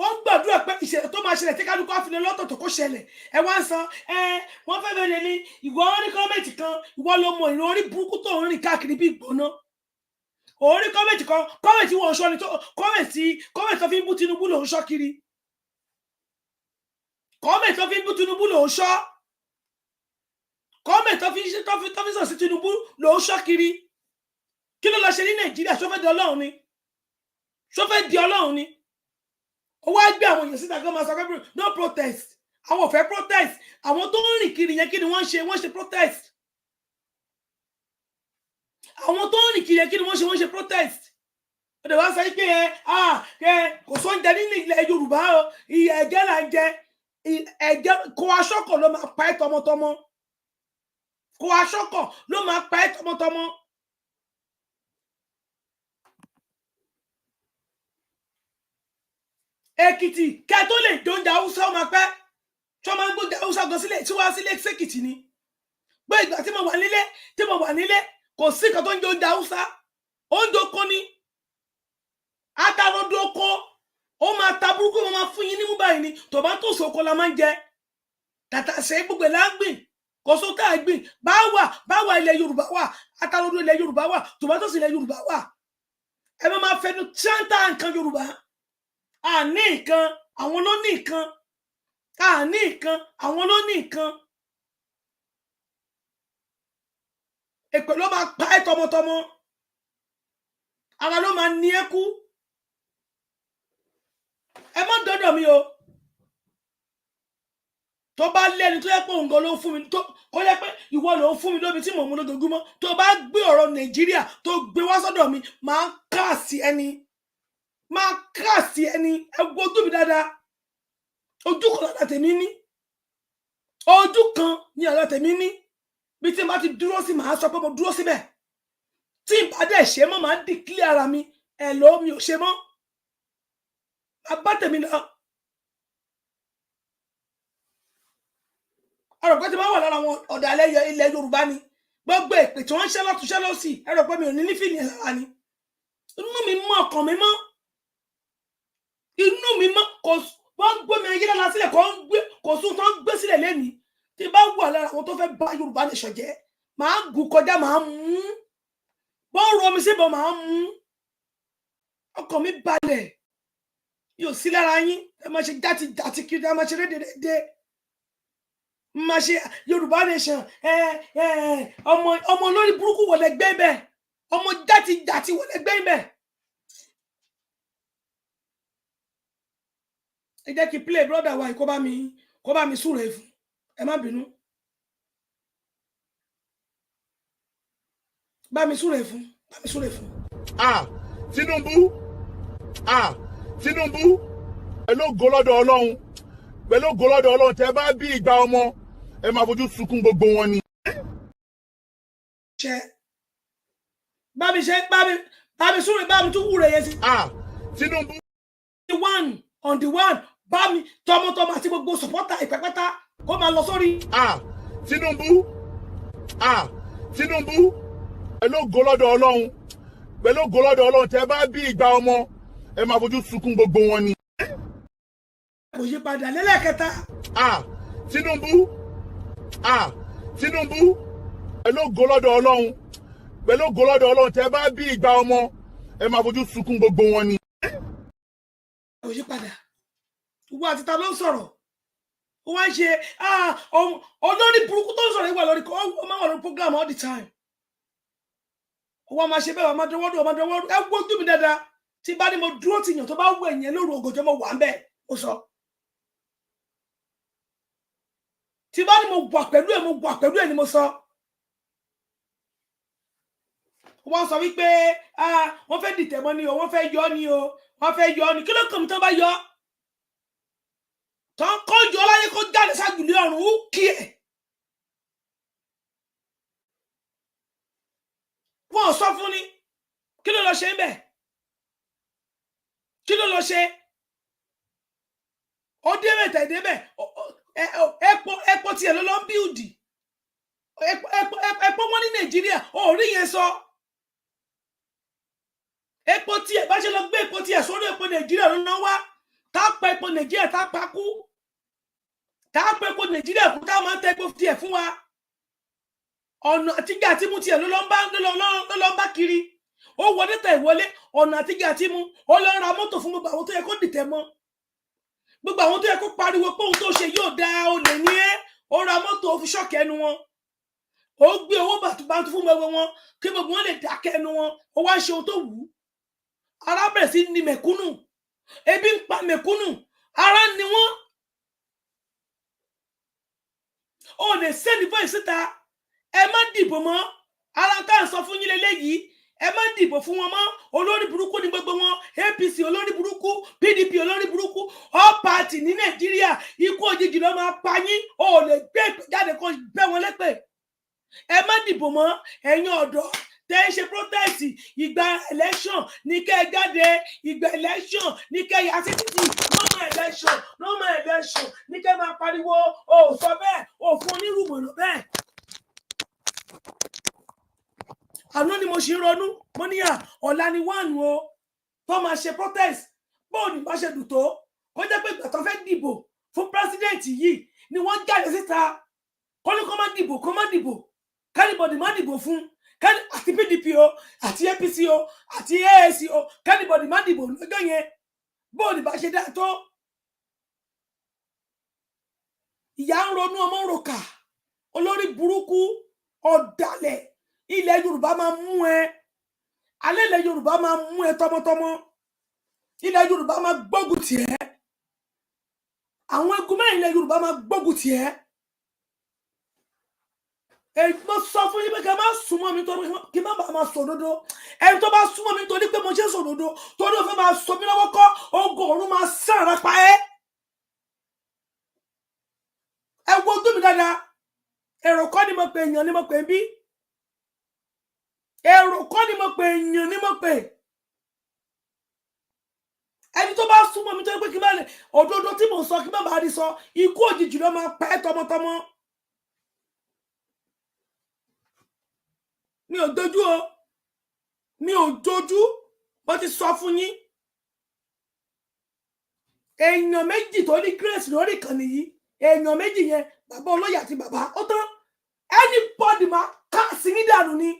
wọ́n gbàdúrà pé ìṣẹ̀lẹ̀ tó máa ṣẹlẹ̀ tí kálukú àfilẹ̀ lọ́tọ̀ọ̀tọ̀ kó ṣẹlẹ̀ ẹ wá ń san wọ́n fẹ́ bẹ̀rẹ̀ ní ìwọ orí kọ́mẹ̀tì kan ìwọ ló mọ ìrìn orí burúkú tó ń rìn káàkiri bí ìgbóná orí kọ́mẹ̀tì kan kọ́mẹ̀tì wọn ṣọ́ ni kọ́mẹ̀tì tó fi ń bú Tinubu ló ń ṣọ́ kiri kọ́mẹ̀tì tó fi ń bú Tinubu ló ń ṣọ́ kọ́mẹ̀tì tó fi sọ sí Tinubu ló ń ṣọ́ kiri kí ló lọ ṣe ní Nàìjíríà ṣó fẹ́ di Ọlọ́run ni ṣó fẹ́ di Ọlọ́run ni ó wá gbé àwọn èèyàn síta kí wọ́n máa sọ pé no protest àwọn ò fẹ́ protest àwọn tó ń rìn kiri yẹn kí ni wọ́n ṣe protest àwọn tó ń rìn kiri yẹn kí ni wọ́n ṣe protest ó dẹ̀ wá sọ pé kò sóúnjẹ nínú ilẹ̀ Yorùbá o ìyà ẹ̀jẹ̀ là ń jẹ ẹ̀jẹ̀ kó aṣọ́kọ̀ ló máa pa ẹ́ tọmọtọmọ kó aṣọ́kọ̀ ló máa pa ẹ́ tọmọtọmọ. Èkìtì kẹ́ tó lè dóúnjẹ Haúsá ọmọ pẹ́ tí wọ́n máa ń gbóúnjẹ Haúsá gan sílẹ̀ tí wọ́n á sílé sẹ́kìtì ni gbé ìgbà tí mo wà nílé kò sí nǹkan tó ń jẹ oúnjẹ Haúsá oúnjẹ oko ni atarodo oko ó máa ta burúkú mo máa fún yín nímú báyìí ni tòmátò soko la máa ń jẹ tàtàṣé gbogbo ẹ̀ láǹgbìn kò só tá a gbìn báwa ilẹ̀ Yorùbá wà atarodo ilẹ̀ Yorùbá wà tòmátò sí ilẹ̀ Yorùbá wà ẹ máa fẹnu tíráńtà nǹkan Yorùbá àní nǹkan àwọn ló ní nǹkan àní nǹkan àwọn ló ní nǹkan èpè ló máa pa ẹ́ tọmọtọmọ ara ló máa ní ẹ́ kú ẹ má dọ́dọ̀ mi o tó bá lẹ́ni tó yẹ pé òǹgàn ló ń fún mi tó kó yẹ pé ìwọ ló ń fún mi lóbi tí mò ń mú lójoojúmọ́ tó bá gbé ọ̀rọ̀ Nàìjíríà tó gbé wá sọ́dọ̀ mi máa ń káàsì ẹni ẹgbẹ́ ojú mi dáadáa ojú kan lára tèmi ní ojú kan ní ara tèmi ní bí tí n bá ti dúró sí màá sọ pé mo dúró síbẹ̀ tí n bá dẹ̀ ṣe mọ́ màá dìklẹ́ ara mi ẹ̀ ló mi ò ṣe mọ́ bá tèmi lọ. ọ̀rọ̀ pé tí wọ́n wà lára àwọn ọ̀dàlẹ̀ ilẹ̀ Yorùbá ni gbogbo èpè tí wọ́n ń ṣẹ́ lọ́tún ṣẹ́ lọ́sì ẹ̀rọ pé mi ò ní nífìlì ẹ̀ lára ni inú mi mọ́ ọkàn mi mọ́ inú mi mọ́ wọ́n gbé mi ayé lára sílẹ̀ kò sún tó ń gbé sílẹ̀ lẹ́nìí tí bá wà lára àwọn tó fẹ́ bá Yorùbá nation jẹ́ màá gùn kọjá màá mú bọ́n rọ mi síbọn màá mú ọkàn mi balẹ̀ yóò sí lára yín ẹ máa ṣe játi kiri ẹ máa ṣe rédèrèdè máa ṣe Yorùbá nation ọmọ olórí burúkú wọlé gbé bẹ́ẹ̀ ọmọ játi wọlé gbé bẹ́ẹ̀. ẹ jẹ́ kí play brother wa kó bá mi súre fún ẹ má bínú bá mi súre fún. Tinubu pẹ̀lú ògo lọ́dọ̀ Ọlọ́run tẹ́ bá bí ìgbà ọmọ ẹ máa fojú sunkún gbogbo wọn ni. bá mi súre bá mi tún wúre yẹn sí. Tinubu. DAY1 on the one bá mi tọmọtọmọ àti gbogbo supporter ìpẹ́pẹ́ta kó máa lọ sórí. Tinubu Tinubu pẹ̀lú ògo lọ́dọ̀ Ọlọ́run pẹ̀lú ògo lọ́dọ̀ Ọlọ́run tẹ́ bá bí ìgbà ọmọ ẹ máa fojú sunkún gbogbo wọn ni. kò yí padà lẹ́lẹ́kẹta. Tinubu Tinubu pẹ̀lú ògo lọ́dọ̀ Ọlọ́run pẹ̀lú ògo lọ́dọ̀ Ọlọ́run tẹ́ bá bí ìgbà ọmọ ẹ máa fojú sunkún gbogbo wọn ni. kò yí padà gbogbo àti ta ló ń sọ̀rọ̀ ó wá ń ṣe olórí burúkú tó ń sọ̀rọ̀ ìwà lórí ó máa wà lórí program all the time ó wá máa ṣe bẹ́ẹ̀ wà máa dọwọ́dù ẹ gbójú mi dáadáa tí bá ní mo dúró tìyàn tó bá wù ẹ̀yìn lóru ògòjọ́ mo wà ń bẹ̀ ó sọ tí bá ní mo wà pẹ̀lú ẹ̀ ni mo sọ wọ́n sọ wípé wọ́n fẹ́ dìtẹ̀ mọ́ ni o wọ́n fẹ́ yọ ni o wọ́n fẹ́ yọ ni kí ló kàn mí tó bá yọ tó ń kọ́ yọ láyé kó jáde ságùlé ọ̀run ó kí ẹ̀ wọ́n ò sọ fún ni kí ló lọ ṣe ń bẹ̀ kí ló lọ ṣe ó dé mẹ́ta ìdébẹ̀ epo tiẹ̀ ló lọ ń bíùdì epo wọn ní Nàìjíríà ó rí yẹn sọ epo tiẹ̀ bá ṣe lọ gbé epo tiẹ̀ sórí epo Nàìjíríà ló ná wá tá a pa epo Nàìjíríà tá a pa kú tá a pa epo Nàìjíríà kú tá a máa ń tẹ epo tiẹ̀ fún wa ọ̀nà àtijọ́ àti mú tiẹ̀ ló lọ ń bá kiri ó wọlé tẹ̀ ìwọlé ọ̀nà àtijọ́ àti mú ó lọ ra mọ́tò fún gbogbo àwọn tó yẹ kó dìtẹ̀ mọ́ gbogbo àwọn tó yẹ kó pariwo pé òun tó ṣe yóò da olè ní ẹ́ ó ra mọ́tò ó fi ṣọ́ọ̀kì ẹnu wọn ó gbé owó bàtúbàtú fún gbogbo wọn kí gbogbo wọn lè dákẹ́ ẹnu wọn ó wá ṣe ohun tó wù ú ara bẹ̀rẹ̀ sí ní mẹ̀kúnnù ebi ń pa mẹ̀kúnnù ara ni wọ́n ò lè sẹ́ni fún ìsíta ẹ má dìbò mọ́ ara tá à ń sọ fún yín lélẹ́yìí ẹ má dìbò fún wọn mọ́ olórí burúkú ní gbogbo wọn APC olórí burúkú PDP olórí burúkú all party ní Nàìjíríà ikú òjijì ló máa pa yín ò lè gbé ìpèjáde kan bẹ́ wọn lépè ẹ má dìbò mọ́ ẹ̀yin ọ̀dọ́ tẹ́ ń ṣe protest ìgbà election ní kẹ́ ẹ jáde ìgbà election ní kẹ́ ẹ yà sí títì no more election ní kẹ́ ẹ máa pariwo ò sọ bẹ́ẹ̀ ò fún onírùmọ̀nà bẹ́ẹ̀. àná ni mo ṣe ronú mo níyà ọ̀la ni wọ́n o tó máa ṣe protest bóòní bá ṣe dùn tó kó jẹ́ pé ìgbà tó fẹ́ dìbò fún president yìí ni wọ́n jáde síta kó ní kó má dìbò kánibọ̀dì má dìbò fún àti PDP o àti APC o àti AAC o kánibọ̀dì má dìbò lọ́jọ́ yẹn bóòní bá ṣe dá tó ìyá ń ronú ọmọ ròkà olórí burúkú ọ̀dàlẹ̀ ilẹ̀ Yorùbá máa mú ẹ alẹ́ ilẹ̀ Yorùbá máa mú ẹ tọmọtọmọ ilẹ̀ Yorùbá máa gbógun tì ẹ́ àwọn egun mẹ́rin ilẹ̀ Yorùbá máa gbógun tì ẹ́ mo sọ fún yín pé kí ẹ má súnmọ́ mi torí kí má bàa máa sòdodo ẹni tó bá súnmọ́ mi torí pé mo ṣe sòdodo torí ó fẹ́ máa sọ mí lọ́wọ́ kọ́ ogun ọ̀run máa sára pa ẹ́ ẹ wo ojú mi dáadáa èrò kọ́ ni mo pè èèyàn ni mo pè bí èrò kọ́ ni mo pè èèyàn ni mo pè ẹni tó bá súnmọ́ mi torí pé kí má lè òdodo tí mo sọ kí má bàa rí sọ ikú òjijì ló máa pa ẹ́ tọmọtọmọ. mi ò dojú mo ti sọ fún yín èèyàn méjì tó ní grace lórí ìkànnì yìí èèyàn méjì yẹn bàbá olóyè àti bàbá ó tán anybody máa ká sí yín dànù ni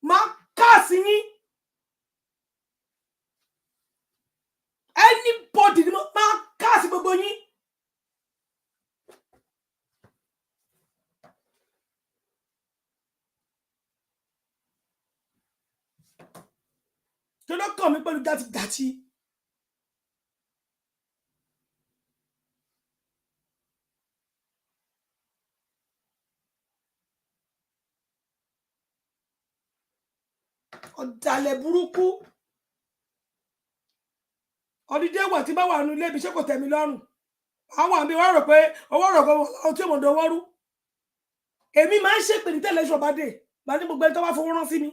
máa ká sí yín anybody ni máa ká sí gbogbo yín. tó ló kàn mí pẹ̀lú dátidàti ọ̀dàlẹ̀ burúkú ọdídé wà tí bá wà nínú ilé ibi ṣé kò tẹ́ mi lọ́rùn àwọn àmì wá rò pé owó rọ̀ pé ohun tí mo dọwọ́ rú èmi máa ń ṣèpè ní tẹ̀lẹ́sọ̀ bá dé bá ní gbogbo ẹni tó bá fowó rán sí mi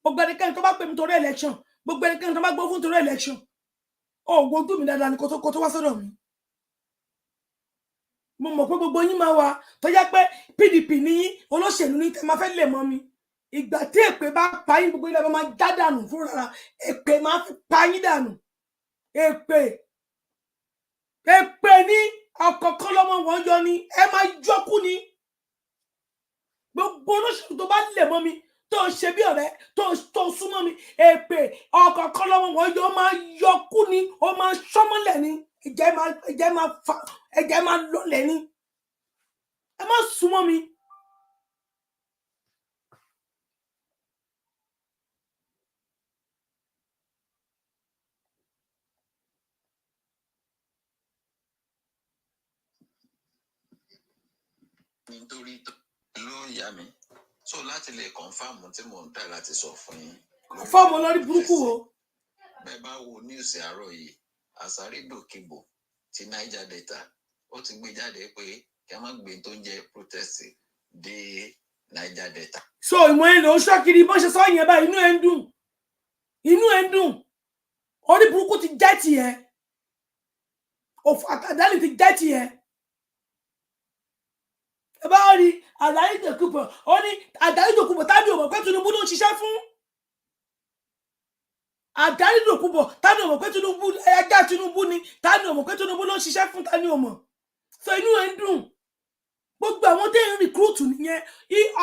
gbogbo ẹnikẹ́ni tó bá pè mí torí election gbogbo ẹnikẹ́ni tó bá gbó fún torí election o wo ojú mi dáadáa ni kó tó wá sọ́dọ̀ mi mo mọ̀ pé gbogbo yín máa wà tó jẹ́ pé PDP ní yín olóṣèlú ní tẹ́ máa fẹ́ lè mọ́ mi ìgbà tí èpè bá pa yín gbogbo ilẹ̀ bá máa já dànù fúnra èpè máa fi pa yín dànù èpè ní ọ̀kọ̀ọ̀kan lọ́mọ wọn yọ ni ẹ máa yọkú ni gbogbo olóṣèlú tó bá lè mọ́ mi tó ń ṣe bí ọ̀rẹ́ tó súnmọ́ mi èpè ọ̀kọ̀ọ̀kan lọ́mọ wọn yọ máa yọkú ni ó máa ṣọ́mọ́lẹ̀ ni ẹ̀jẹ̀ máa lọlẹ̀ ni ẹ má súnmọ́ mi. nítorí ló yá mi so láti lè kọ̀nfàmù tí mò ń tà láti sọ fún yín. fọ́ọ̀mù olórí burúkú wo. bẹ́ẹ̀ bá wo news àárọ̀ yìí àsárídòkìbò ti Niger Delta ó ti gbé jáde pé kí a má gbé tó ń jẹ́ protest dé Niger Delta. so ìwọ̀n ẹ̀ ló ń ṣọ́kiri bó ṣe sọ yẹn báyìí inú ẹ̀ ń dùn orí burúkú ti jẹ́ tiẹ̀ òfò àtàdánì ti jẹ́ tiẹ̀. ẹ bá rí àdáyédòkúbọ̀ ó ní àdáyédòkúbọ̀ tani ò mọ̀ pé Tinubu ló ń ṣiṣẹ́ fún àdáyédòkúbọ̀ tani ò mọ̀ pé Tinubu ẹgbẹ́ Tinubu ni tani ò mọ̀ pé Tinubu ló ń ṣiṣẹ́ fún tani ò mọ̀ so inú ẹ̀ ń dùn gbogbo àwọn tẹ́ ń rìkúrútù nìyẹn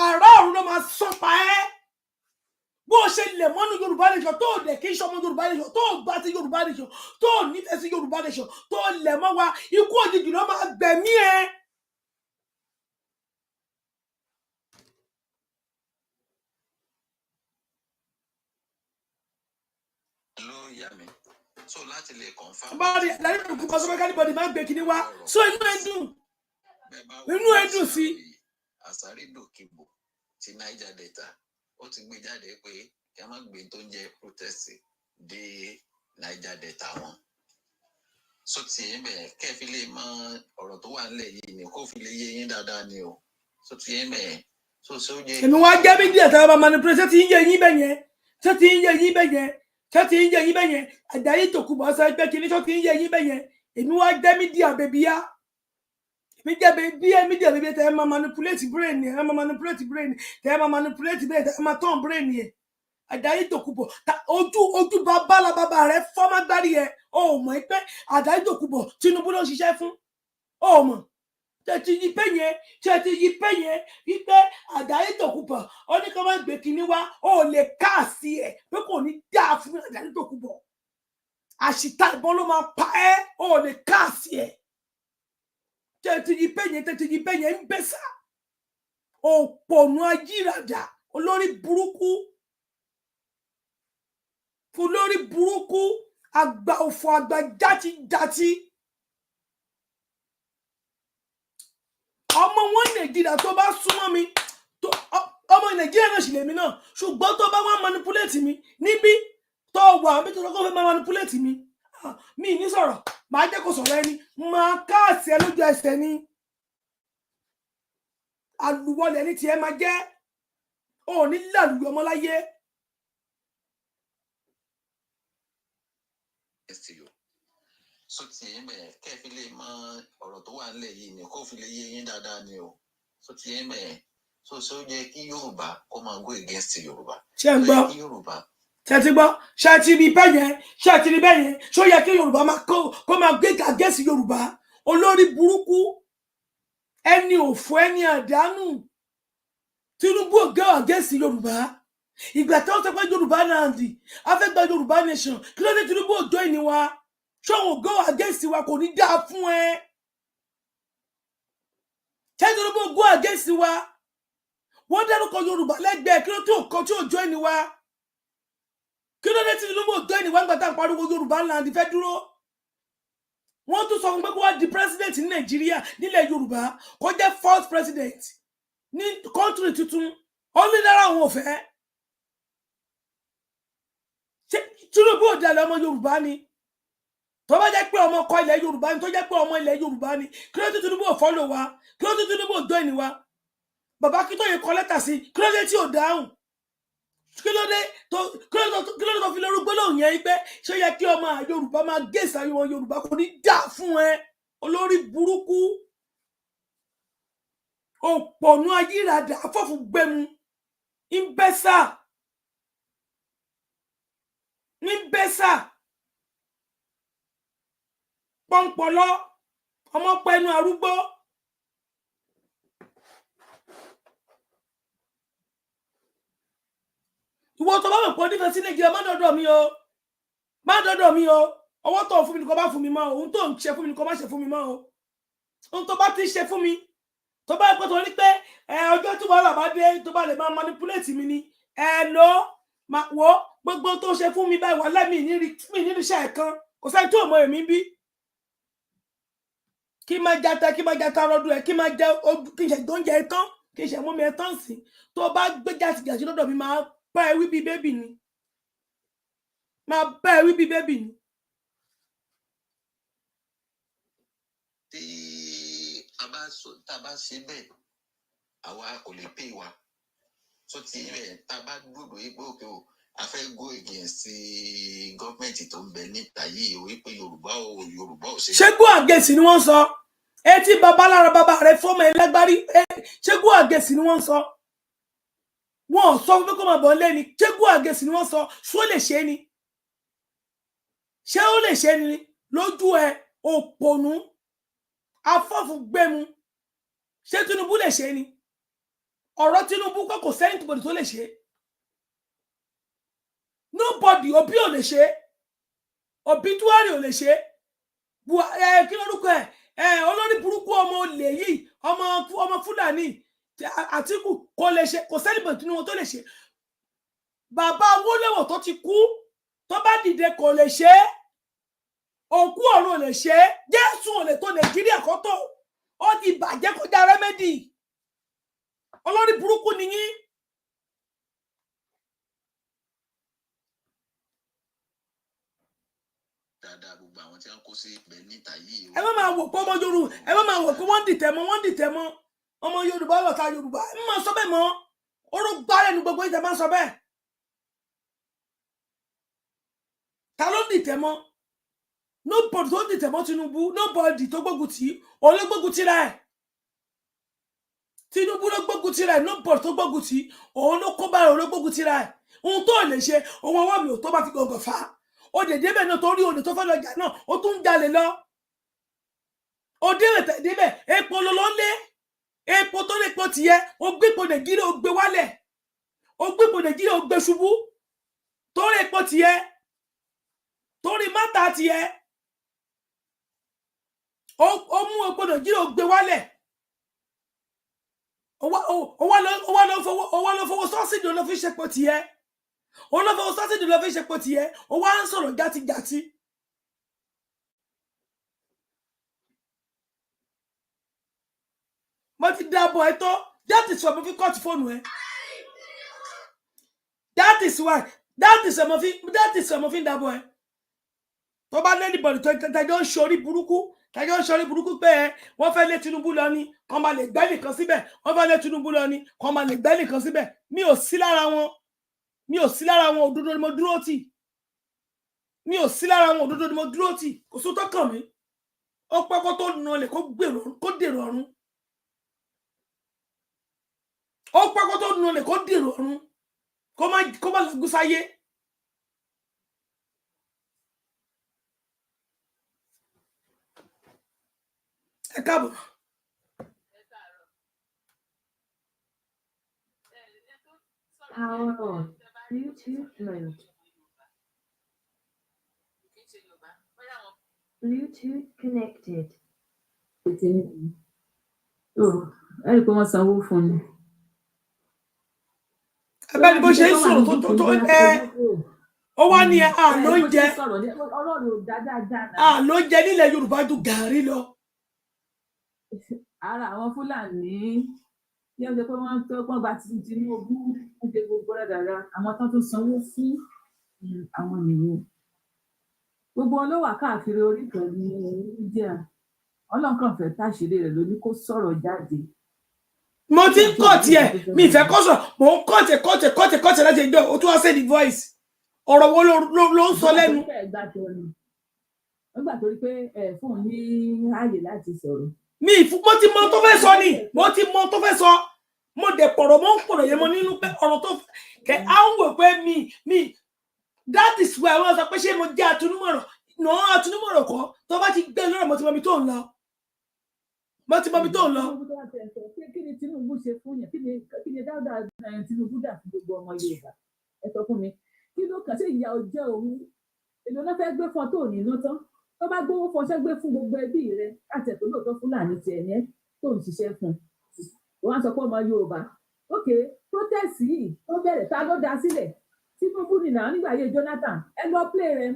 àárọ̀ ọ̀run ló máa sọ pa ẹ́ bó o ṣe lè mọ́nu Yorùbá nation tó o dẹ̀ kí n ṣọmọ Yorùbá nation tó o gbà sí Yorùbá nation tó o nífẹ̀ẹ́ sí Yorùbá nation tó o lẹ̀ mọ́ wa ikú òjijì ló máa gbẹ̀mí ẹ. ló yá mi so láti lè confirm. bá rí láti lè kú pàṣẹ ká níbọdì máa ń gbé kíní wá so inú ẹ dùn sí. àsárídòkìbò ti Niger Delta ó ti gbé jáde pé kí a má gbé tó ń jẹ́ protest dé Niger Delta wọn so tí ẹ bẹ kẹfì lè mọ ọ̀rọ̀ tó wà nílẹ̀ yìí ni kó fi lè yé yín dáadáa ni o so tí ẹ bẹ so ṣé ó jẹ. èmi wá jẹ́ bí díẹ̀ tẹ́lẹ̀ bá manipulate ṣé ti ń yé yín bẹ́ẹ̀ yẹn ṣé ti ń yé yín bẹ́ẹ̀ yẹn ṣé ti ń yé yín bẹ́ẹ̀ yẹn Àdáyédòkúbọ̀ sọ pé kí ni ṣé ti ń yé yín bẹ́ẹ̀ yẹn èmi wá jẹ́ mídíà bèbí yá èmi jẹ́ bí ẹ mídíà bèbí tẹ́ ẹ máa manipulate brain ẹ máa manipulate brain tẹ́ ẹ máa manipulate brain tẹ́ ẹ máa turn brain yẹn Àdáyédòkúbọ̀ ojú bàbá rẹ fọ́mágbárí ẹ ó mọ̀ pé Àdáyédòkúbọ̀ Tinubu ló ń ṣiṣẹ́ fún ó mọ̀ tẹ̀tí yí pé yẹn wípé Àdáyédòkúbọ̀ ó ní kí wọ́n gbé kinní wá ó lè káàsì ẹ̀ pé kò ní dáa fún Àdáyédòkúbọ̀ àṣìta ìbọn ló máa pa ẹ́ ó lè káàsì ẹ̀ tẹ̀tí yí pé yẹn ń bẹ́sà òpònú ajíradà olórí burúkú àgbà òfò àgbà játijàti. ọmọ wọn Nàìjíríà tó bá súnmọ́ mi ọmọ Nàìjíríà náà sì lèmi náà ṣùgbọ́n tó bá wá manipulate mi níbí tó wà mí tó lọ́kọ́ fẹ́ máa manipulate mi mi ní sọ̀rọ̀ máa jẹ́ kó sọ̀rọ̀ ẹni máa káàsì ẹ lójú ẹsẹ̀ ni àlùwọlẹ̀ ní tiẹ̀ máa jẹ́ òní làlùyọ ọmọ láyé. so tí ẹ bẹ kẹfì lè mọ ọ̀rọ̀ tó wà nílẹ̀ yìí ni kó fi lè yé yín dáadáa ni o so tí ẹ bẹ so ṣé ó yẹ kí Yorùbá kó máa go against Yorùbá. ṣé ń gbọ́ ṣé ti gbọ́ ṣé ti rí bẹ́ẹ̀ yẹn ṣé ti rí bẹ́ẹ̀ yẹn ṣé ó yẹ kí Yorùbá kó máa go against Yorùbá olórí burúkú ẹni òfò ẹni àdánù Tinubu go against Yorùbá ìgbà tó ń sọ pé Yorùbá náà dì afẹ́gbà Yorùbá nation kí ló dé Tinubu òjò ìní wa ṣọ́wọ́n go against wa kò ní dáa fún ẹ ṣé Tinubu go against wa wọ́n dárúkọ Yorùbá lẹ́gbẹ̀ẹ́ kí ló tó kọ tí òjò ìní wa kí ló dé Tinubu òjò ìní wa ń gbàtà pariwo Yorùbá land fẹ́ dúró wọ́n tún sọ fún pé kó wá di president ní Nàìjíríà nílẹ̀ Yorùbá kó jẹ́ first president ní country tuntun ó ní lára àwọn òfẹ́ Tinubu ò dalẹ̀ ọmọ Yorùbá ni tó bá jẹ́ pé ọmọ ọkọ ilẹ̀ Yorùbá ni tó jẹ́ pé ọmọ ilẹ̀ Yorùbá ni kí ló dé Tinubu ò follow wa kí ló dé Tinubu ò join wa bàbá kí tó yẹ kọ lẹ́tà sí kí ló dé tí ò dáhùn kí ló dé tó fi lórúkọ lóhùn yẹn pé ṣé ó yẹ kí ọmọ Yorùbá máa gé ìsàlẹ̀ wọn Yorùbá kò ní dà fún ẹ olórí burúkú òpònú ayírádà afọ́fù gbẹmu ìbẹ́sà pọ́npọ́lọ́ ọmọ pẹnu arúgbó. Ìwọ tó bá mọ̀ pé onífẹ́ sí Nàìjíríà má dọ́dọ̀ mi o ọwọ́ tó fún mi ni kò bá fún mi mọ́ o ohun tó ń ṣe fún mi ni kò má ṣe fún mi mọ́ o ohun tó bá ti ṣe fún mi tó bá pẹ́ tó ní pé ọjọ́ tí wàhálà bá dé tó bá lè máa manipulate mi ni ló máa wọ́ gbogbo tó ṣe fún mi báyìí wà lẹ́mìí nínú iṣẹ́ ẹ̀kan kò sẹ́ni tó mọ èmi bí kí máa jata rọdún ẹ̀ kí máa jẹ kí n ṣe gbóúnjẹ tán kí n ṣe mú mi ẹ̀ tán sí tó bá gbé jàtìjàtì lọ́dọ̀ mi máa bá ẹ wí bí bébì ni tí a bá ṣe bẹ́ẹ̀ àwa kò lè pè wá tó ti rẹ̀ tá a bá gbọ́dọ̀ yí pé òkè o a fẹ́ go against gọ́ọ̀mẹ̀ntì tó ń bẹ níta yìí o wípé Yorùbá ò ṣe. ṣé go against ni wọ́n sọ etí babalára bàbá rẹ fọmọ ẹlẹgbárí ṣé go against ni wọ́n sọ wọn ò sọ pé kó máa bọ̀ lẹ́ni ṣé go against ni wọ́n sọ ṣó lè ṣe ni ṣé ó lè ṣe ni lójú ẹ òpònú afọ́fù gbẹmu ṣé Tinubu lè ṣe ni ọ̀rọ̀ Tinubu kò sẹ́yìn tó lè ṣe nobody Obi ò lè ṣe Obituary ò lè ṣe kí lórúkọ ẹ olórí burúkú ọmọ olè yìí ọmọ Fúlàní Àtíkù kò lè ṣe kò sẹ́yìn nínú wọn tó lè ṣe bàbá Awólọ́wọ̀ tó ti kú tó bá dìde kò lè ṣe òkú ọ̀run ò lè ṣe Jésù ò lè tó Nàìjíríà kó tó ó ti bàjẹ́ kọjá rẹ́mẹ́dì olórí burúkú nìyí. dáadáa gbogbo àwọn tí wọn kó sí ibẹ̀ níta yìí. ẹ má máa wò pé ọmọ Yorùbá ẹ má máa wò pé wọ́n dìtẹ̀ mọ́ ọmọ Yorùbá lọ́ta Yorùbá ẹ má máa sọ bẹ́ẹ̀ mọ́ oró gbárẹ́ nu gbogbo ìtẹ̀ máa sọ bẹ́ẹ̀ ta ló dìtẹ̀ mọ́ nobody tó dìtẹ̀ mọ́ Tinubu nobody tó gbógun tì òun ló gbógun tì rẹ̀ Tinubu ló gbógun tì rẹ̀ nobody tó gbógun tì òun ló kó báyìí òun ló gbógun tì rẹ̀ ohun tó lè ṣe ohun ọwọ́ mi ò tó bá fi gọ̀gọ̀ fà á ó dèdè bẹ́ẹ̀ náà torí olè tó fẹ́ lọ jà náà ó tún ń jalè lọ ó débẹ̀ epo ló lọ lé epo tó lè pọ̀ tìyẹ ó gbépo Nàìjíríà ó gbé wálẹ̀ ó gbépo Nàìjíríà ó gbé ṣubú torí epo tìyẹ torí mátà tìyẹ ó mú epo Nàìjíríà ó gbé wálẹ̀ ó wá lọ fowó sọ́ọ̀sìdì ló fi ṣepo tìyẹ olófowó sọ́sídìí ló fi ṣe pò tiẹ̀ ó wá ń sọ̀rọ̀ játijàti. mo ti dáàbò ẹ tó that is why mo fi kọ́ọ̀tù fóònù ẹ that is why mo fi ń dáàbò ẹ tó bá lé níbọ̀dì tó tẹjọ́ ń ṣorí burúkú pé wọ́n fẹ́ lé Tinubu lọ ni kàn máa lè gbẹ́ nìkan síbẹ̀ wọ́n fẹ́ lé Tinubu lọ ni kàn máa lè gbẹ́ nìkan síbẹ̀ mi ò sí lára wọn òdodo ni mo dúró tì kò sóò tó kàn mí ó pẹ́ kó tó nà lè kó dèrò ọ̀run ó pẹ́ kó tó nà lè kó dèrò ọ̀run kó má lọ́gùn sáyé. ẹ káàbọ̀. Power on. Bluetooth mode. Bluetooth connected. ẹ rí i pé wọ́n sanwó fún ni. ẹgbẹ́ ni bó ṣe ń sọ̀rọ̀ tó ó wá ní àlóúnjẹ nílẹ̀ Yorùbá ju gàárì lọ. ara àwọn Fúlàní yóò jẹ́ pé wọ́n gba Tinubu wọ́n ṣe gbogbo rẹ̀ dára àwọn tó tún sanwó fún àwọn nìyẹn gbogbo wọn ló wà káàkiri orí ìkànnì India ọlọ́nkàn fẹ́ táṣìírí rẹ̀ ló ní kó sọ̀rọ̀ jáde mo ti ń kọ́ tiẹ̀ mi ìfẹ́ kọ́ sọ mo ń kọ́ tẹ̀ láti ẹjọ́ o tún wá send the voice ọ̀rọ̀ wo ló ń sọ lẹ́nu. nígbà tó rí pé fóun ní ààyè láti sọ̀rọ̀. mo ti mọ tó fẹ́ sọ ni mo ti mọ tó fẹ́ sọ mo dẹ̀ pọ̀rọ̀ mo ń pọ̀rọ̀ yẹn mo nínú pé ọ̀rọ̀ tó kẹ́ á ń wò pé mi that is why wọ́n sọ pé ṣé mo jẹ́ atúnúmọ̀rọ̀ náà atúnúmọ̀rọ̀ kọ́ tó bá ti gbé lọ́rọ̀ mo ti mọ ibi tó ń lọ. kí ni Tinubu ṣe fún yẹn kí ni dáadáa Tinubu dà fún gbogbo ọmọ Yorùbá ẹ sọ fún mi kí ló kàn sí ìyá ọjọ́ òun èlò náà fẹ́ gbé fún tó ní iná tán tó bá gbówó fọṣẹ́ gbé fún gbogbo ẹbí rẹ láti ẹ̀tọ́ lóòótọ́ Fúlàní tiẹ̀ yẹn tó ń ṣiṣẹ́ fún wọn sọ pé ọmọ Yorùbá ok protest yìí ó bẹ̀rẹ̀ ta ló dá sílẹ̀ Tinubu nìyà nígbà ayé Jonathan ẹ lọ play rẹ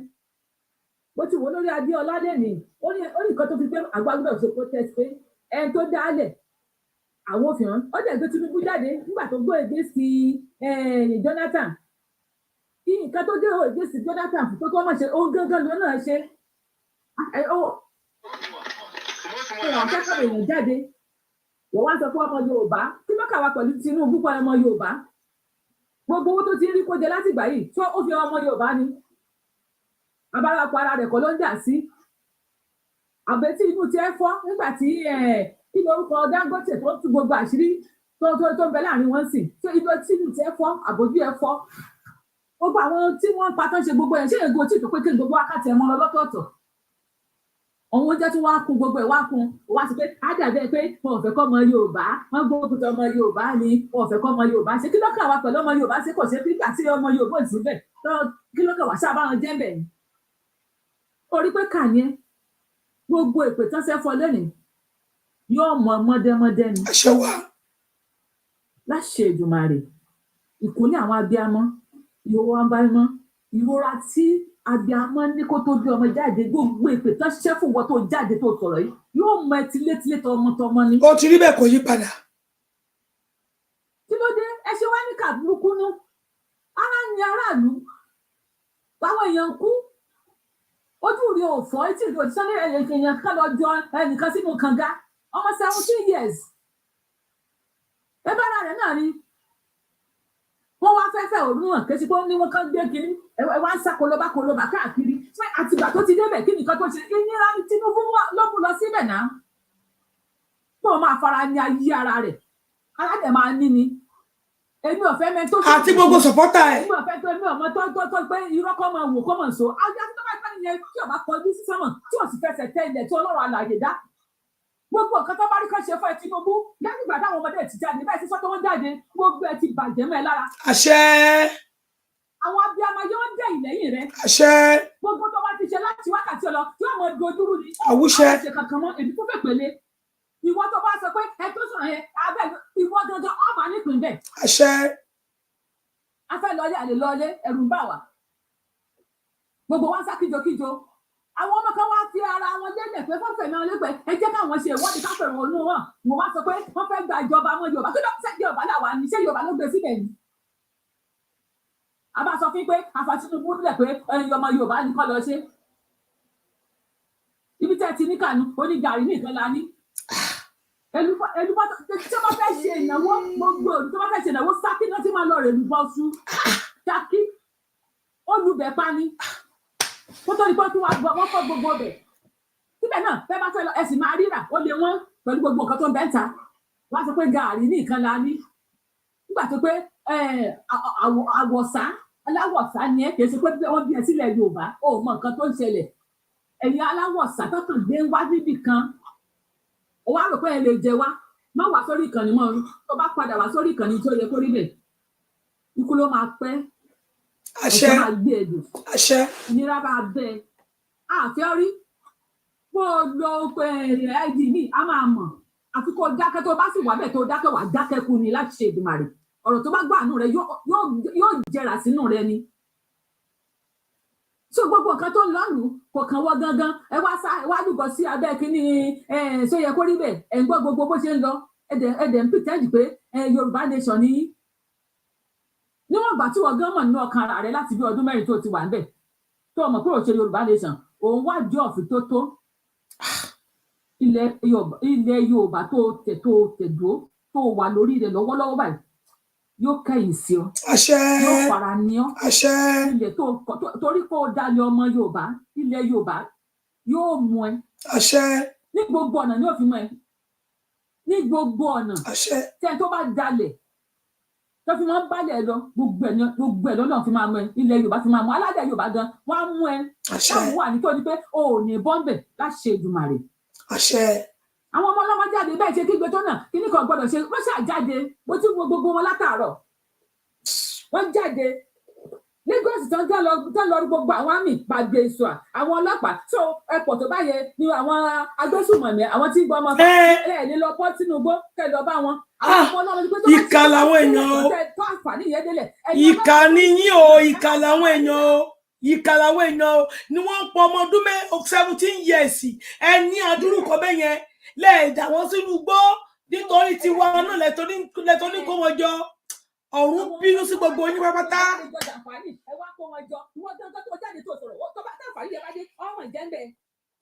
bó ti wò lórí Adéọlá lẹ́nìí ó ní nǹkan tó fi pé àgbàgbọ́ ṣe protest pé ẹni tó dálẹ̀ àwọn òfin ó dẹ̀ gbé Tinubu jáde nígbà tó gbọ́ èdè sí Jonathan kí nǹkan tó dé èdè sí Jonathan fún pé kó má ṣe ó gángan ló náà ṣe wọ́n kẹ́kọ̀ọ́ èèyàn jáde wọ́n wá sọ fún ọmọ Yorùbá kí ló kà wá pẹ̀lú Tinubu pọ̀ ọmọ Yorùbá gbogbo owó tó ti rí kó jẹ láti ìgbà yìí tó ó fi ọmọ Yorùbá ni abárakọ ara rẹ̀ kọ́ ló ń jà sí àbẹ̀tí inú tí ẹ fọ́ nígbà tí kí lórúkọ Dangote tó tú gbogbo àṣírí tó ń bẹ láàrin wọn sì tó ibi tí inú tí ẹ fọ́ àbójú ẹ fọ́ gbogbo àwọn tí wọ́n ń pa tán ṣe gbogbo ẹ̀ ṣé ègbò tí tó pé kí gbogbo wákàtí ẹ̀ mọ́ lọ lọ́tọ̀ọ̀tọ̀ àwọn oúnjẹ tí wọ́n á kun gbogbo ẹ̀ wá kun wá sí pé ádàbẹ̀ pé wọn ò fẹ́ kọ́ ọmọ Yorùbá wọ́n gbógun tó ọmọ Yorùbá ni wọn ò fẹ́ kọ́ ọmọ Yorùbá ṣe kí ló kà wá pẹ̀lú ọmọ Yorùbá ṣe kò ṣe bí àti ọmọ Yorùbá ò sí bẹ̀ kí ló kà wá ṣáà báwọn jẹ́ bẹ̀ ni orí pé kà ní ẹ gbogbo ìpè tán ṣe fọ lónìí yóò mọ mọdẹmọdẹ ni. àṣẹ wa. láṣẹ Èdùmàrè ìkúnlẹ̀ àwọn abiyamọ ìwọ abiyamọ ìrora tí abiyamọ ní kó tó bí ọmọ jáde gbogbo ìpè tán ṣiṣẹ́ fún ìwọ tó jáde tó sọ̀rọ̀ yìí yóò mọ ẹ tilétilé tọmọtọmọ ni. ó ti rí bẹ́ẹ̀ kò yí padà. kí ló dé ẹ ṣe wá ní kàbúrúkú nú ara ni aráàlú báwọn èèyàn kú ojú rí òfò etí ìlú òṣìṣẹ́ ní èèyàn kan lọ jọ ẹnìkan sínú kànga ọmọ 17 years ẹbára rẹ̀ náà ni wọ́n wá fẹ́fẹ́ òórùn hàn kéṣi pé ó ní wọ́n kàn gbé kiri ẹ wá ń sá kolobá káàkiri pé àtìgbà tó ti débẹ̀ kí nìkan tó ṣe ìnira ní Tinubu ló mú lọ síbẹ̀ náà tó máa fara ní ayé ara rẹ̀ aládẹ̀ máa ní ni èmi ò fẹ́ mẹ́tò àti gbogbo sọ̀pọ́tà ẹ̀. èmi ò fẹ́ tó èmi ò mọ tó pé irọ́ kọ́ máa wò kọ́ máa so ajá tó bá gbá nìyẹn tí ọba kọjú sí sọ́mọ̀ tí ò sì fẹsẹ̀ tẹ ilẹ̀ tí Ọlọ́run alààyè dá gbogbo nǹkan tó bá rí kan ṣe fún ẹ Tinubu lẹ́yìn ìgbà táwọn ọmọdé ti jáde báyìí sísọ tó wọ́n jáde gbogbo ẹ ti bàjẹ́ mọ́ ẹ lára. àṣẹ. àwọn abiyamọ yóò dé ìlẹ́yìn rẹ. àṣẹ. gbogbo tó bá ti ṣe láti wákàtí ọlọ tí wọn mọ dojúrú ni. àwùṣẹ. àwọn ṣe kankan mọ èdè tó fẹ́ pèlè ìwọ tó bá sọ pé ẹ tó sọ̀rọ̀ yẹn abẹ ìwọ gangan ọmọ nípìn bẹ́ẹ̀. àṣẹ. afẹ́ lọlé àlè lọlé ẹ̀rù ń bà wá gbogbo wa sá kíjokíjo àwọn ọmọ kan wá fi ara wọn lélẹ̀ pé fọ́fẹ̀ náà lẹ́gbẹ̀ẹ́ ẹ jẹ́ káwọn ṣe ìwọ́de ká pẹ̀rọ ọ̀nù wọn mo wá sọ pé wọ́n fẹ́ gba ìjọba wọn Yorùbá kí ló ń ṣe Yorùbá làwa ní ṣé Yorùbá ló gbé sílẹ̀ ni. a bá sọ fún pé afa Tinubu lẹ̀ pé ọmọ Yorùbá ní kọ́ lọ ṣe ibi tẹ́ ti ní kànú oní gàrí nìkan la ní. èlùbọ́ tí wọ́n fẹ́ ṣe ìnáwó gbogbo tí wọ́n fẹ́ ṣe ìnáwó Ṣakí náà ti máa lọ rè lùbọ́ sú Ṣakí olùbẹ̀ pani kó tó di pé kí wọ́n kọ́ gbogbo bẹ̀. síbẹ̀ náà fẹ́ bá fẹ́ lọ ẹ̀sìn máa ríra ó lé wọ́n pẹ̀lú gbogbo nǹkan tó ń bẹ́ ń ta wọ́n á sọ pé gàárì ní nǹkan la ní. nígbà tó pé àwọ̀sá aláwọ̀sá ni ẹ kì í ṣe pé wọ́n bí ẹ sílẹ̀ Yorùbá ó mọ nǹkan tó ń ṣẹlẹ̀ ẹ̀yin aláwọ̀sá tó kàn gbé wá níbì kan ó wá rò pé ẹ lè jẹ wá má wá sórí ìkànnì mọ́ tó bá padà wá sórí ìkànnì tó yẹ kó rí bẹ̀ ikú ló máa pẹ́ àṣẹ àṣẹ ìnira bá bẹ àfẹ́ rí bó lo ẹ̀ẹ́dì ní a máa mọ̀ àfi kó dákẹ́ tó bá sì wà bẹ́ẹ̀ tó dákẹ́ wà dákẹ́ kú ni láti ṣe Èdùmàrè ọ̀rọ̀ tó bá gbà nù rẹ yóò jẹrà sínú rẹ ni. so gbogbo nǹkan tó ń lọ́nu kò kàn wọ́ gangan ẹ wá lùgọ́ sí abẹ́ kínní ṣó yẹ kó rí bẹ́ẹ̀ ẹ̀ ń gbọ́ gbogbo bó ṣe ń lọ ẹ̀dẹ̀ ń pìtẹ́jì pé Yorùbá nation ni níwọ̀n ìgbà tí wọ́n gán mọ̀ nínú ọkàn ara rẹ láti bí ọdún mẹ́rin tó ti wà níbẹ̀ tó mọ̀ pé òṣèré Yorùbá nation òun wá jọ ọ̀fìn tó ilẹ̀ Yorùbá tó tẹ̀dó tó wà lórí rẹ̀ lọ́wọ́lọ́wọ́ báyìí yóò kẹ́yìn sí ọ. Àṣẹ. Yóò fara ní ọ. Àṣẹ. Ilẹ̀ torí kó o dalẹ̀ ọmọ Yorùbá, ilẹ̀ Yorùbá yóò mú ẹ. Àṣẹ. Ní gbogbo ọ̀nà ni ó fi mú ẹ. Ní gbogbo ọ̀nà. Àṣẹ. Tẹ́ tó bá dalẹ̀ tó fi máa ń balẹ̀ lọ gbogbo ẹ̀ lọ́nà fi máa mú ẹ. Ilẹ̀ Yorùbá fi máa mú aládàá Yorùbá gan wọ́n á mú ẹ. Àṣẹ. Táwọn wà nítorí pé o ò ní bọ́m̀bẹ̀ láṣẹ Èdùmàrè. Àṣẹ. Àwọn ọmọ ọlọ́mọ jáde bẹ́ẹ̀ ṣe kígbe tó náà kíní kan gbọ́dọ̀ ṣe wọ́n ṣàjáde mo ti wo gbogbo wọn látàárọ̀ wọ́n jáde Lagos tán lọ gbogbo àwọn àmì gbàgbé ìṣù àwọn ọlọ́pàá so ẹ̀pọ̀ tó báyẹ ni àwọn agbésùmọ̀mí àwọn tí ń gbọ́ ọmọ ẹ̀ ní lọ pọ́ Tinubu kẹ́ lọ bá wọn. Ìkà làwọn èèyàn o ìkà ni yín o ìkà làwọn èèyàn o ìkà làwọn èèyàn o ni wọ́n ń pọ ọmọ ọdún 17 years ẹ ní àdúrúkọ bẹ́ẹ̀ yẹn lẹ́ẹ̀dà wọn sínú igbó nítorí tiwa náà lẹ́tọ́ ní kó wọn jọ ọ̀run bínú sí gbogbo yín pápátá. Ẹ wá kó wọn jọ ìwọ dandan tó jáde tó sọ̀rọ̀ tó bá tàǹfààní yẹn bá dé ọmọ ìjẹ́ńbẹ̀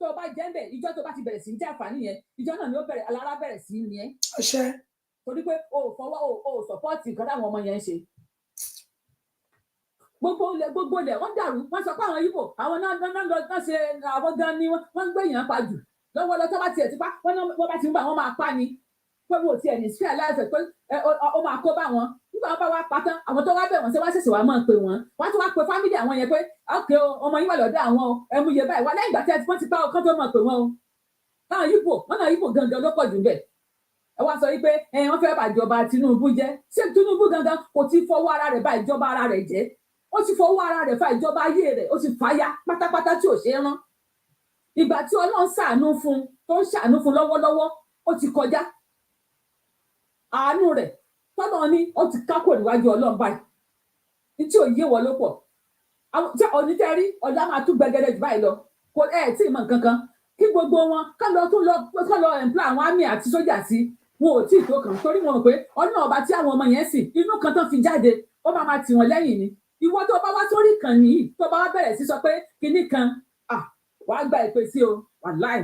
tó bá jẹ́ńbẹ̀ ìjọ tó bá ti bẹ̀rẹ̀ sí ní jàǹfààní yẹn ìjọ náà ni ó bẹ̀rẹ̀ alára bẹ̀rẹ̀ sí ní ẹ́. Àṣẹ. Torí pé o ò fọwọ́ o ò sọ̀pọ́ọ̀tì nǹkan táwọn ọmọ yẹn ń ṣe. Gbogbo ilẹ̀ wọ́n dàrú wọ́n sọ pé àwọn Ìgbò àwọn náà ṣe àwọn gan ni wọ́n ń gbẹ̀yàn pa jù lọ́wọ́ lọ tó bá tiẹ̀ ti pa wọ́n bá ti ń bá wọn máa pa ni pé wò tiẹ̀ ní sphere láìsẹ̀ pé ó máa kó bá wọn nígbà wọn bá wá pa tán àwọn tó wá bẹ̀ wọ́n ṣe wá ṣẹ̀ṣẹ̀ wá máa pè wọ́n wọ́n tún wá pe fámìlì àwọn yẹn pé ok ọmọ yín wà lọ́dọ̀ àwọn o ẹmu yẹ báyìí wá lẹ́yìn ìgbà tí wọ́n ti pa ọkàn tó máa pè wọ́n o táwọn Ìgbò wọn náà Ìgbò gangan ló pọ̀ jù bẹ́ẹ̀ ẹ wá sọ wípé wọ́n fẹ́ bàjọba Tinubu jẹ́ ṣé Tinubu gangan kò ti fọwọ́ ara rẹ̀ bá ìjọba ara rẹ̀ jẹ́ ó ti fọwọ́ ara rẹ̀ fa ìjọba ayé rẹ̀ ó ti fàya pátápátá tí ò ṣe é rán ìgbà tí Ọlọ́run ṣàánú fún tó ń ṣàánú fún lọ́wọ́lọ́wọ́ ó ti kọjá àánú rẹ̀ tọ́lọ́ ní ó ti kákò níwájú Ọlọ́run báyìí tí ò yé wọ ló pọ̀ tí onítẹ̀rí ọ̀la máa tún gbẹgẹdẹ jù báyìí lọ kò tí ì mọ̀ nǹkan kan kí gbogbo wọn kán lọ ẹ̀mplá àwọn àmì àti sójà sí wọn ò tí ì tó kàn torí wọn pé Ọlọ́run ọba tí àwọn ọmọ yẹn sìn inú kan tán fi jáde ó máa tì wọ́n lẹ́yìn ni ìwọ tó bá wá sórí ìkànnì yìí tó bá wá bẹ̀rẹ̀ sí sọ pé kinní kan wàá gba èpè sí o wàláì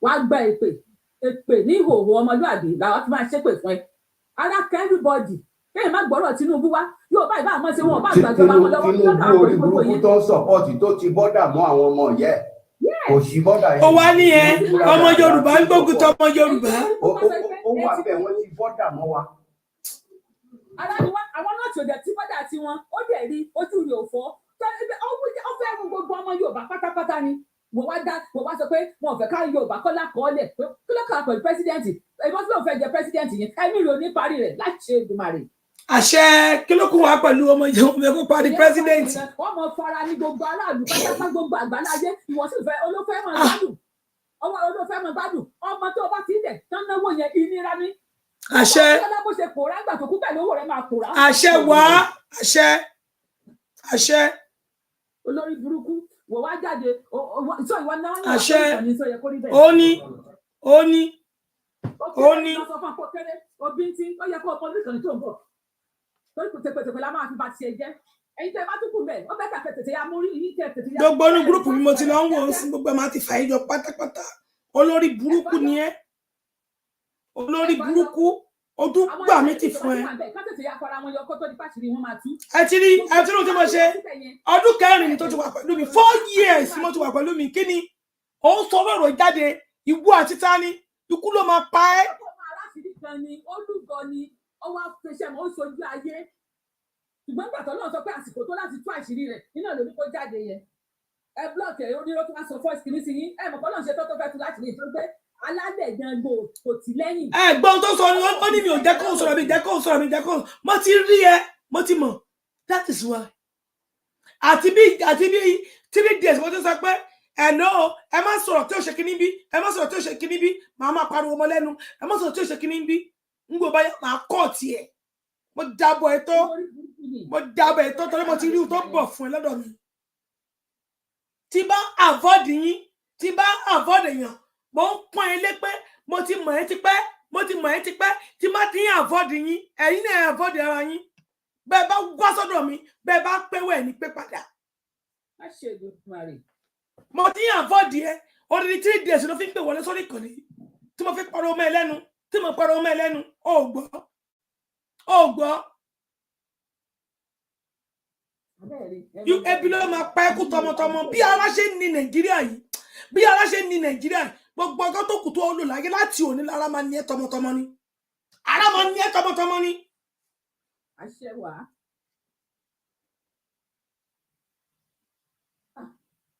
wàá gba èpè ní ìhòòhò ọmọlúàbí làwọn fi máa ṣépè fún ẹ ara kan everybody kéèyàn má gbọ́rọ̀ Tinubu wá yóò bá ìbá àmọ́ ṣe wọn bá gbàjọba wọn lọ́wọ́ Tinubu orí burúkú tó ń sọpọ́ọ̀tì tó ti bọ́dà mọ́ àwọn ọmọ yẹ kò sí bọ́dà yẹn. ó wá ní ẹ ọmọ Yorùbá ń gbógun tó ọmọ Yorùbá. ó wà bẹ́ẹ̀ wọ́n ti bọ́dà mọ́ wa. Àwọn náà tí ò dẹ̀ tí bọ́dà tí wọn ó dẹ̀ rí ojú rẹ̀ ò fọ́ ó fẹ́ mú gbogbo ọmọ Yorùbá pátápátá ni mo wá sọ pé wọn ò fẹ́ ká Yorùbá kọ́ lákọọ́lẹ̀ pé kí ló kà pẹ̀lú pẹ́sidẹ́ǹtì ẹ̀gbọ́n tí wọn fẹ́ jẹ pẹ́sidẹ́ǹtì yẹn ẹ̀mí rò ní parí rẹ̀ láti ṣe Èdùmàrè. Àṣẹ kí ló kún wá pẹ̀lú ọmọ Yorùbá kó parí pẹ́sidẹ́ǹtì. wọ́n mọ fara ní gbogbo aráàlú pátápátá gbogbo àgbáláyé ìwọ sì fẹ́ olófẹ́ mọ̀ gbádùn ọmọ tó bá ti dẹ̀ tán náwó yẹn ìnira ní. Àṣẹ àṣẹ wá àṣẹ olórí burúkú wò wá jáde sọ ìwọ náà ní àṣẹ ó ní òbí tí ó yẹ kó ọmọ orí kan tó ń bọ̀ torí pètèpètè la máa fi bá tiẹ̀ jẹ́ ẹ̀yin tẹ́ bá tún kù bẹ́ẹ̀ ó bẹ́ẹ̀ tà tètè ya mórí yìí tẹ́ tètè ya. gbogbo ní gúrùpù mi mo ti lọ ń wò ó sí gbogbo ẹ̀ máa ti fà yín jọ pátápátá olórí burúkú ni ẹ́ olórí burúkú ojú gbà mí ti fún ẹ. ẹ ti rí ohun tí mo ṣe ọdún kẹrin ni tó ti wà pẹ̀lú mi 4 years mo ti wà pẹ̀lú mi kí ni òun sọ ọ̀rọ̀ jáde ìwú àti tani ikú ló máa pa ẹ́. olùgọ ni ọwọ́ afẹsẹ̀ mọ́ ó sojú ayé ṣùgbọ́n nígbà tó lọ́n sọ pé àsìkò tó láti tú àṣírí rẹ̀ nínú lórí kó jáde yẹn ẹ blọọkì ẹ onírọ́ tó wá sọ fọ́ọ̀sì kìíní sí yín ẹ mọ̀ kọ́ lọ́n ṣe tó fẹ́ tú láti rí ìtọ́jú pé alálẹ̀ gbọ̀ngbò kò tí lẹ́yìn. Ẹ̀gbọ́n tó sọ ni ó ní mi ò jẹ́ kó sọ̀rọ̀ mi jẹ́ kó sọ̀rọ̀ mi jẹ́ kó mo ti rí ẹ mo ti mọ̀ that is why àti bí 3 days mo ti sọ pé ẹ̀nà ẹ má sọ̀rọ̀ tí ó ṣe kíní bí ẹ má sọ̀rọ̀ tí ó ṣe kíní bí màá má pariwo mọ́ lẹ́nu ẹ má sọ̀rọ̀ tí ó ṣe kíní bí ń gbọ́ báyà máa kọ́ tiẹ̀ mo dábọ̀ ẹ tó torí mo ti rí tó bọ̀ fún ẹ lọ́dọ̀ mi tí bá avoid yín tí bá avoid èèyàn mo ń pọ́n ẹ lé pé mo ti mọ̀ ẹ́ tipẹ́ tí má ti ń avoid yín ẹ̀yin náà avoid ara yín bẹ́ẹ̀ bá wá sọ́dọ̀ mi bẹ́ẹ̀ bá pẹ́wẹ́ ní pé padà. mo ti ń avoid ẹ odidi 3 days ló fi ń pè wọlé sórí ìkànnì tí mo fi pariwo mọ́ ẹ lẹ́nu tí mo pariwo ọmọ ẹlẹ́nu ó gbọ́ ebi ló máa pa ẹkú tọmọtọmọ bí ara ṣe ń ní Nàìjíríà yìí bí ara ṣe ń ní Nàìjíríà yìí gbogbo ọgọ́ tó kù tó ó lò láyé láti òní lára máa ní ẹ tọmọtọmọ ni ara máa ní ẹ tọmọtọmọ ni. àṣẹ wà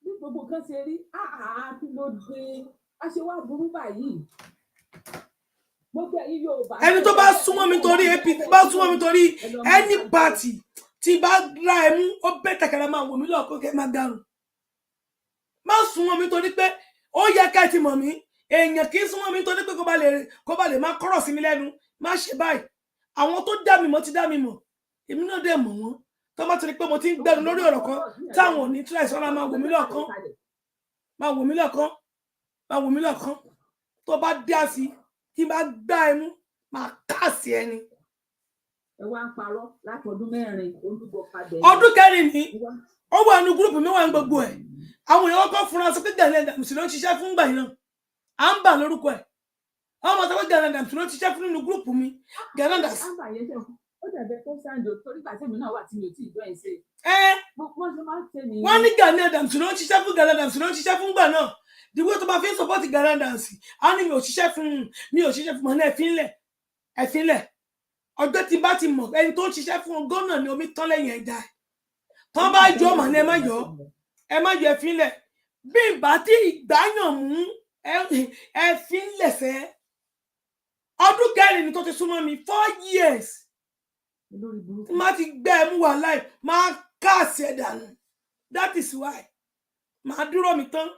bí gbogbo kan ṣe rí kí ló dé àṣẹ wà burú báyìí. ẹni tó bá súnmọ́ mi torí APC bá súnmọ́ mi torí any party tí bá ra ẹ mú ó bẹ́ tẹ̀kẹ̀rẹ̀ máa wò mí lọ́ọ̀kọ́ kẹ́ máa garùn má súnmọ́ mi torí pé ó yẹ ká ti mọ̀ mí èèyàn kì í súnmọ́ mi torí pé kó ba lè má kọ́rọ̀ sí mi lẹ́nu má ṣe báyìí àwọn tó dá mi mọ̀ ti dá mi mọ̀ èmi náà dẹ̀ mọ̀ wọ́n tó bá ti rí pé mo ti ń gbẹnu lórí ọ̀rọ̀ kan táwọn ò ní tíra ìsọ́ra máa wò mí lọ́ọ̀kan máa wò mí lọ́ọ̀kan máa wò mí lọ́ọ̀kan tó bá dá sí tí bá gbá ẹ mú máa káàsì ẹni. ẹ wá ń parọ́ láti ọdún mẹ́rin olúgbọ padà. ọdún kẹrin ni ó wà ní gúrúùpù mi wà ní gbogbo ẹ àwọn èèyàn kan fúnra sọ pé Gani Adams ló ń ṣiṣẹ́ fún gbà yìí náà à ń bà lórúkọ ẹ àwọn ọmọ sọ pé Gani Adams ló ń ṣiṣẹ́ fún nínú gúrúùpù mi Gani Adams. ó dàbẹ tó sáńdò torí gbà tèmi náà wà tí mi ò tí ì gbọ́ ẹ̀ ṣe. wọ́n ní Gani Adams ló ń ṣiṣẹ́ fún Gani Adams ló ń ṣiṣẹ́ fún gbà náà dìbò tó bá fi ń support Gani Adams á ní mi ò ṣiṣẹ́ fún mọ̀ ní ẹ̀fínlẹ̀ ọjọ́ tí bá ti mọ̀ ẹni tó ń ṣiṣẹ́ fún gọ́nà ni omi tán lẹ́yìn ẹja ẹ̀ tán bá yọ ọmọ ní ẹ má yọ ẹ̀fínlẹ̀ bí ìgbà tí ìgbàyàn mú ẹ̀fínlẹ̀ fẹ́ ọdún kẹrin ni tó ti súnmọ́ mi 4 years má ti gbẹ́ ẹ mú wà láì máa káàsì ẹ̀ dànù that is why máa dúró mi tán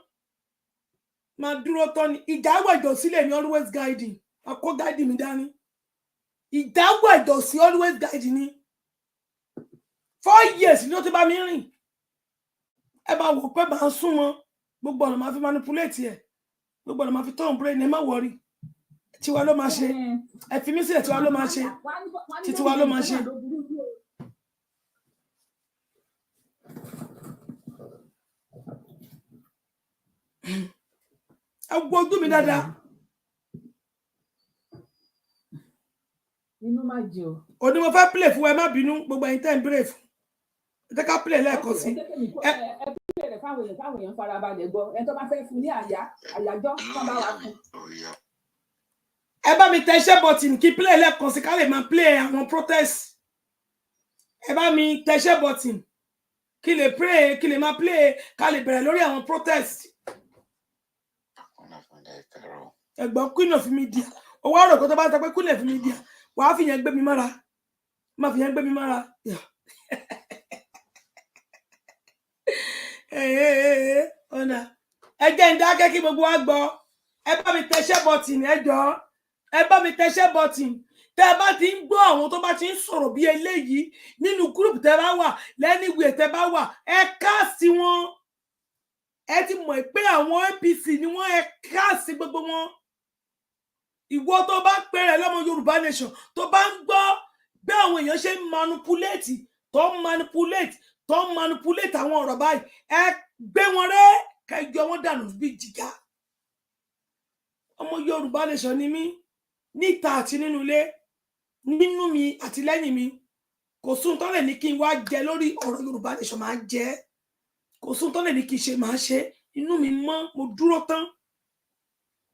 máa dúró tán ni ìdáwọ̀ ìdọ̀sílẹ̀ ni always guiding àkó guiding mi dání ìdáwọ̀ ìdọ̀sí always guiding ni 4 years ni ó ti bá mi rìn ẹ bá wò pé máa ń súnmọ́ gbogbo ọ̀nà máa fi manipulate ẹ̀ gbogbo ọ̀nà máa fi turn brain ẹ má worry tiwa ló máa ṣe ẹ fi mí sílẹ̀ tiwa ló máa ṣe tiwa ló máa ṣe. ẹ wo ojú mi dáadáa. inú má jẹ o. òní mo fẹ́ play fún ẹ má bínú gbogbo ẹ̀yin tẹ́ ń bèrè fún ẹ tẹ́ ká play lẹ́ẹ̀kan sí. ẹ play rẹ̀ fáwọn èèyàn farabalẹ̀ gbọ́ ẹ tó bá fẹ́ fún ní àyájọ́ kán bá wà fún. ẹ bá mi tẹ iṣẹ́ button kí play lẹ́ẹ̀kan sí ká lè máa play àwọn protest ẹ bá mi tẹ iṣẹ́ button kí lè pray kí lè máa play ká lè bẹ̀rẹ̀ lórí àwọn protest. ẹ̀gbọ́n Queen of Media owó ọ̀rọ̀ kan tó bá ń sọ pé Queen of Media wàá fi yẹn gbé mi mára má fi yẹn gbé mi mára ọ̀nà ẹ jẹ́ ń dákẹ́ kí gbogbo wa gbọ́ ẹ bá mi tẹṣẹ́ bọ́tìn ẹ jọ̀ọ́ ẹ bá mi tẹṣẹ́ bọ́tìn tẹ́ ẹ bá ti ń gbọ́ àwọn tó bá ti ń sọ̀rọ̀ bí eléyìí nínú gúrùpù tẹ́ bá wà lẹ́nìwé tẹ́ bá wà ẹ káàsì wọn ẹ ti mọ̀ pé àwọn APC ni wọ́n ẹ káàsì gbogbo wọn. ìwọ tó bá pẹ̀rẹ̀ lọ́mọ Yorùbá nation tó bá ń gbọ́ bí àwọn èèyàn ṣe ń manipulate àwọn ọ̀rọ̀ báyìí ẹ gbé wọn rẹ́ kẹjọ wọn dànù bí jìgá. ọmọ Yorùbá nation ni mí níta àti nínú ilé nínú mi àti lẹ́yìn mi kò sún tó lè ní kí n wá jẹ lórí ọ̀rọ̀ Yorùbá nation máa jẹ kò sún tó lè ní kí n ṣe máa ṣe inú mi mọ́ mo dúró tán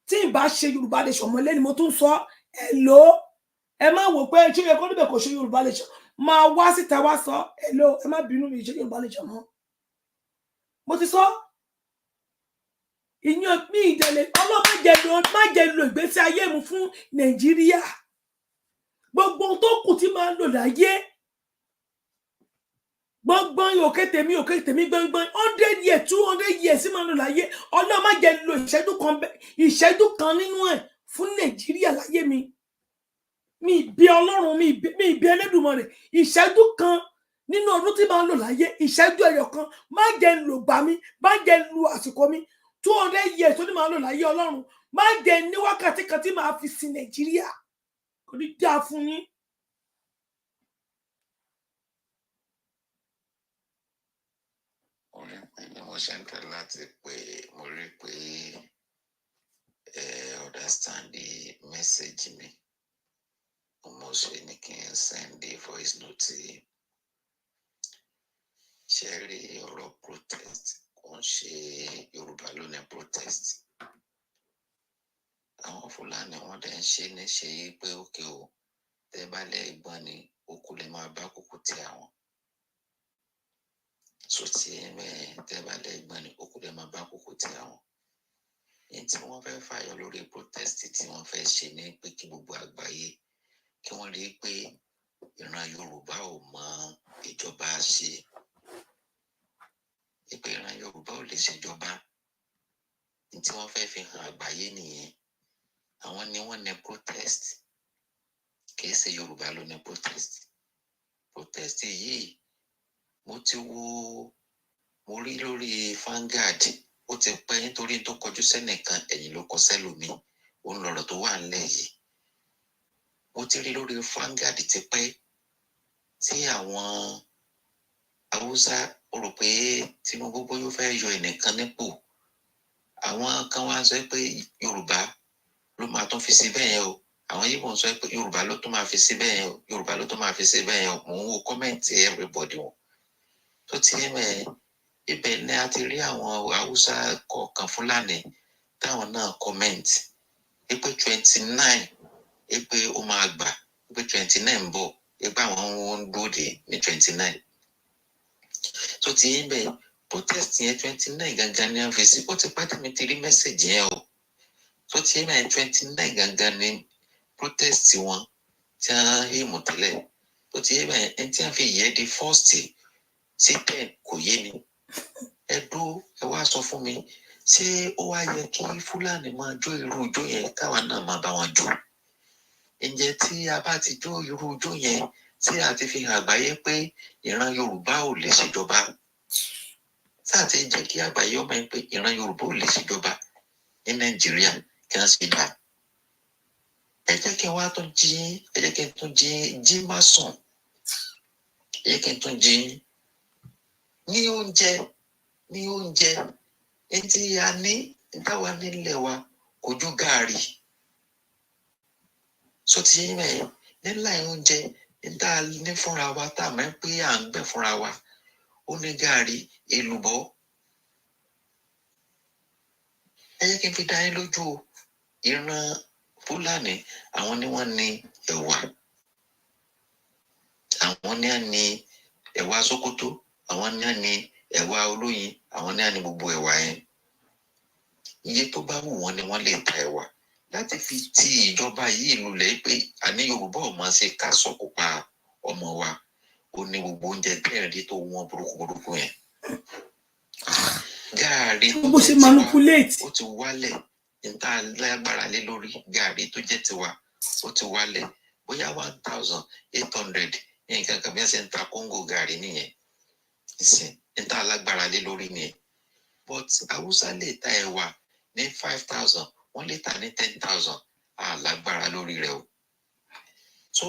tí n bá ṣe Yorùbá nation mọ́ lẹ́ni mo tún sọ ẹ lò ó ẹ má wò pé ṣé yẹ kó níbẹ̀ kò ṣe Yorùbá nation máa wá síta wá sọ ẹ lò ẹ má bínú mi ṣe Yorùbá nation mọ́ mo ti sọ ìyàn mi ìdẹ̀lẹ̀ má jẹ́ lo ìgbésí ayé mu fún Nàìjíríà gbogbo tó kù tí máa ń lò láyé gbọ́ngbọ́n òkè tèmi gbọ́ngbọ́n 100 years 200 years sí máa ń lò láyé Ọlọ́run má jẹ́ lo ìṣẹ́jú kan nínú ẹ̀ fún Nàìjíríà láyé mi ìbí Ọlọ́run mi ìbí Ẹlẹ́dùmarè ìṣẹ́jú kan nínú ọdún tí máa ń lò láyé ìṣẹ́jú ẹyọ kan má jẹ́ lò gbà mí má jẹ́ lu àsìkò mi 200 years tó ní máa ń lò láyé Ọlọ́run má jẹ́ ní wákàtí kan tí máa fi sin Nàìjíríà kò ní dáa fún yín. ni mo ṣe ń tẹ̀ láti pé mo rí pé understand the message me. Almost any can send the voice note. Sherry or protest. Wọ́n ṣe Yorùbá ló ní protest. Àwọn Fúlàní wọ́n dẹ̀ ń ṣe ní ṣe pé ókè o, tẹ́ bá lẹ́ ìgbọ́n ni okùn lè máa bá kúkú tí àwọn. So tí tẹ́ bá lẹ́ ìgbọ́n ni okùn lè máa bá kúkú tí àwọn. Èyí tí wọ́n fẹ́ fàyọ lórí protest tí wọ́n fẹ́ ṣe ní pé kí gbogbo àgbáyé kí wọ́n rí pé ìran Yorùbá ò mọ ìjọba ṣe. Ìpè ìran Yorùbá ò lè ṣèjọba. Ní tí wọ́n fẹ́ fi hàn àgbáyé nìyẹn. Àwọn ni wọ́n ní protest. Kìí ṣe Yorùbá ló ní protest. Protest yìí mo rí lórí Vanguard. Ó ti pẹ́ nítorí tó kọjú sẹ́nìkan ẹ̀yìn ló kọ sẹ́lòmí. Ó ń lọ̀rọ̀ tó wà nílẹ̀ yìí. Mo ti rí lórí Vanguard ti pẹ́ tí àwọn Haúsá rò pé Tinubu bóyá ó fẹ́ yọ ẹnìkan nípò. Àwọn kan wá sọ pé Yorùbá ló máa tún fi síbẹ̀ yẹn o. Àwọn yìí wọ́n sọ pé Yorùbá ló tún máa fi síbẹ̀ yẹn o. Yorùbá ló tún máa fi síbẹ̀ yẹn o. Mò ń wo kọ́mẹ̀ntì everybody wọn. Tó ti yé mẹ́ ibẹ̀ ni a ti rí àwọn Haúsá kọ̀ọ̀kan Fúlàní táwọn náà kọ́mẹ̀ntì. Pé 29 pé ó máa gbà. Pé 29 ń bọ̀. Pé àwọn ń gbòde ní 29. Tó ti yé mẹ́ protest yẹn 29 gangan ni wọ́n fi sí. Ó ti pẹ́ tí mi ti rí mẹ́sẹ̀jì yẹn o. Tó ti yé mẹ́ 29 gangan ni protest wọn tí wọ́n yé mọ̀ tẹ́lẹ̀. Tó ti yé mẹ́ ẹni tí wọ́n fi yẹ di first sí 10 kò yé mi. Ẹ wá sọ fún mi ṣé ó wá yẹ kí Fúlàní máa jó irú ijó yẹn káwa náà máa bá wọn jó? Ǹjẹ́ tí a bá ti jó irú ijó yẹn tí a ti fi hàn àgbáyé pé ìran Yorùbá ò lè ṣèjọba? Sáà ti jẹ́ kí àgbáyé ọmọ yẹn pé ìran Yorùbá ò lè ṣèjọba ní Nàìjíríà kí wọ́n sì gbà. Ẹ jẹ́ kí n wá tún jí má sùn. Ẹ jẹ́ kí n tún jí ní oúnjẹ tí a ní táwa nílẹ̀ wa kò ju gààrí. So ti yé mẹ́yìn nílà oúnjẹ tá ní fúnra wa tá a mọ̀ pé à ń gbẹ̀ fúnra wa ó ní gààrí èlùbọ́. Ẹ jẹ́ kí n fi dá yín lójú o. Ìran Fúlàní àwọn ni wọ́n ní ẹ̀wà. Àwọn ni wọ́n ní ẹ̀wà Sókótó. Àwọn ni wọ́n ní ẹ̀wà olóyin. Àwọn ni wọ́n ní gbogbo ẹ̀wà yẹn. Iye tó bá wù wọ́n ni wọ́n lè ta ẹ̀wà láti fi ti ìjọba yìí lulẹ̀ pé àní Yorùbá ò máa ṣe ká sọ̀kò pa ọmọ wa. Ó ní gbogbo oúnjẹ bẹ́ẹ̀rẹ̀ tó wọ́n burúkú yẹn. Gààrí tó ṣe manipulate ó ti wálẹ̀. Níta lágbára lé lórí gààrí tó jẹ́ tiwa ó ti wálẹ̀ bóyá 1,800 nǹkan kan bí wọ́n ṣe ń ta kóńgò gààrí nìyẹn. Ìsìn níta lágbára lé lórí nìyẹn. But Haúsá lè ta ẹ̀wà ní 5,000 wọ́n lè ta ní 10,000 lágbára lórí rẹ̀ o. So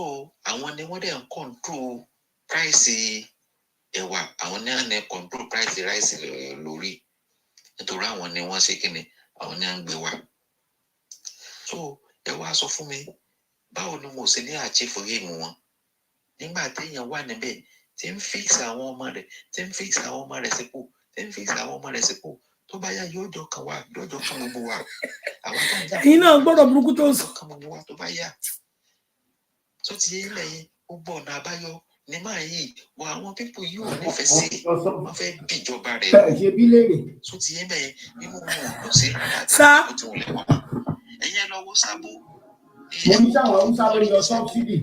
àwọn ni wọ́n dẹ̀ ń control price ẹ̀wà. Àwọn ni wọ́n ń control price rice lórí. Nítorí àwọn ni wọ́n ṣe kíni àwọn ni wọ́n ń gbé wa. So ẹ wá sọ fún mi báwo ni mo ṣe ní achieve game wọn nígbà téèyàn wà níbẹ̀ tí ń fix àwọn ọmọ rẹ̀ sípò tó bá yá yóò jọ kan wá yóò jọ kan gbogbo wa. Àwọn tó ń jà ẹ̀yin náà gbọ́dọ̀ burúkú tó ń sọ. kan gbogbo wa tó bá yá. Tó ti yé lẹ́yìn gbogbo ọ̀nà àbáyọ ní máa yìí wọ àwọn pípò yìí ò nífẹ̀ẹ́ sí wọ́n fẹ́ bíjọba rẹ̀ lọ. Tó ti yé bẹ́ẹ̀ nínú wọn lọ sí àtàkùn tí wọ́n lè wọ́n. Ẹ̀yin lọ wo Sábó. Mo ní sáwọn Haúsá ló yọ sọ́bsidì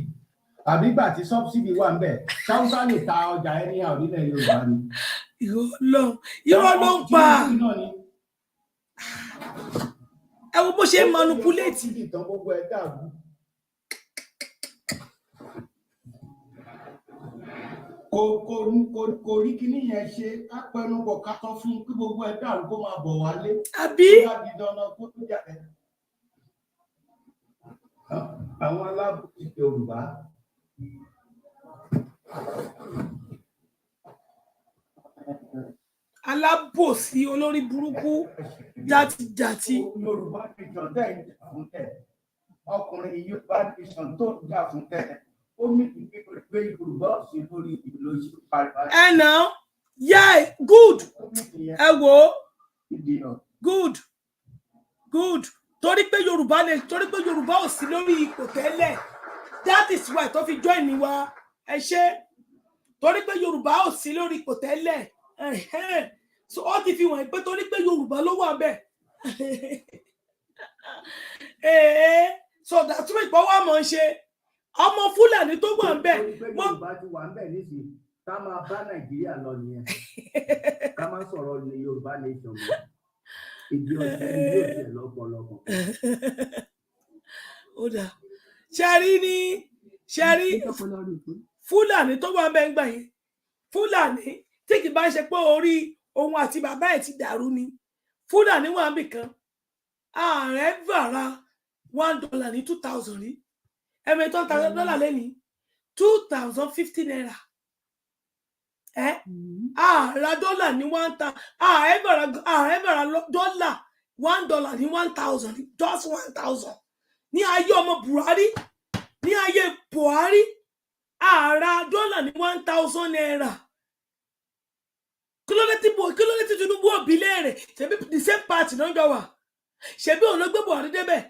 àbí gbà tí sọ́bsidì wà ń bẹ̀ sáwúsá lè ta ọjà ẹni àwọn onílẹ̀ Yorùbá ni. Irọ́ ló ń pa. Ẹ wo bó ṣe ń manipulate. Ìtàn gbogbo ẹ̀ dàrú. Kò rí kíní yẹn ṣe ká pẹnu bọ̀ ká tán fún kí gbogbo ẹ̀ dàrú kó máa bọ̀ wálé. Àbí? Ó bá di dandan kó tó jà ẹ́. Àwọn alábòsí Yorùbá. Alábòsí olórí burúkú játijàti. Yorùbá ti jọ dẹ́ fún ẹ̀. ọkùnrin Yorùbá nation tó jà fún tẹ́lẹ̀ ó mì pé Yorùbá ò sí lórí ìlú ìṣèlú pariwo. ẹ nà yeah good ẹ wò good torí pé Yorùbá ò sí lórí ipò tẹ́lẹ̀ that is why tó fi join mi wá ẹ ṣe torí pé Yorùbá ò sí lórí ipò tẹ́lẹ̀ so ó ti fi wọ̀nyí pé torí pé Yorùbá ló wà bẹ́ẹ̀ so that's why ìpọ́wọ́ àmọ́ ṣe ọmọ Fúlàní tó wà ń bẹ̀. Yorùbá ti wà ń bẹ̀ nísìnyí ká máa bá Nàìjíríà lọ nìyẹn ká máa sọ̀rọ̀ ní Yorùbá nation mọ́ ìdí ọ̀sẹ̀ lọ́pọ̀lọpọ̀. ó dà ṣẹ́rí Fúlàní tó wà ń bẹ̀ ń gbà yẹn Fúlàní tí kì bá ṣe pé orí òun àti bàbá ẹ̀ ti dàrú ni Fúlàní wà ń bì kan ààrẹ bàrà $1 ní 2000 rí ẹ̀mẹ̀ tó ń ta dọ́là lẹ́ni 2050 naira ààrẹ dọ́là ní 1000 ààrẹ bàrà dọ́là $1 ní 1000 just 1000 ní ayé ọmọ Buhari ní ayé Buhari ààrẹ dọ́là ní 1000 naira kí ló dé tí Tinubu òbí léèrè ṣebí the same party náà jọ wà ṣebí òun ló gbé Buhari débẹ̀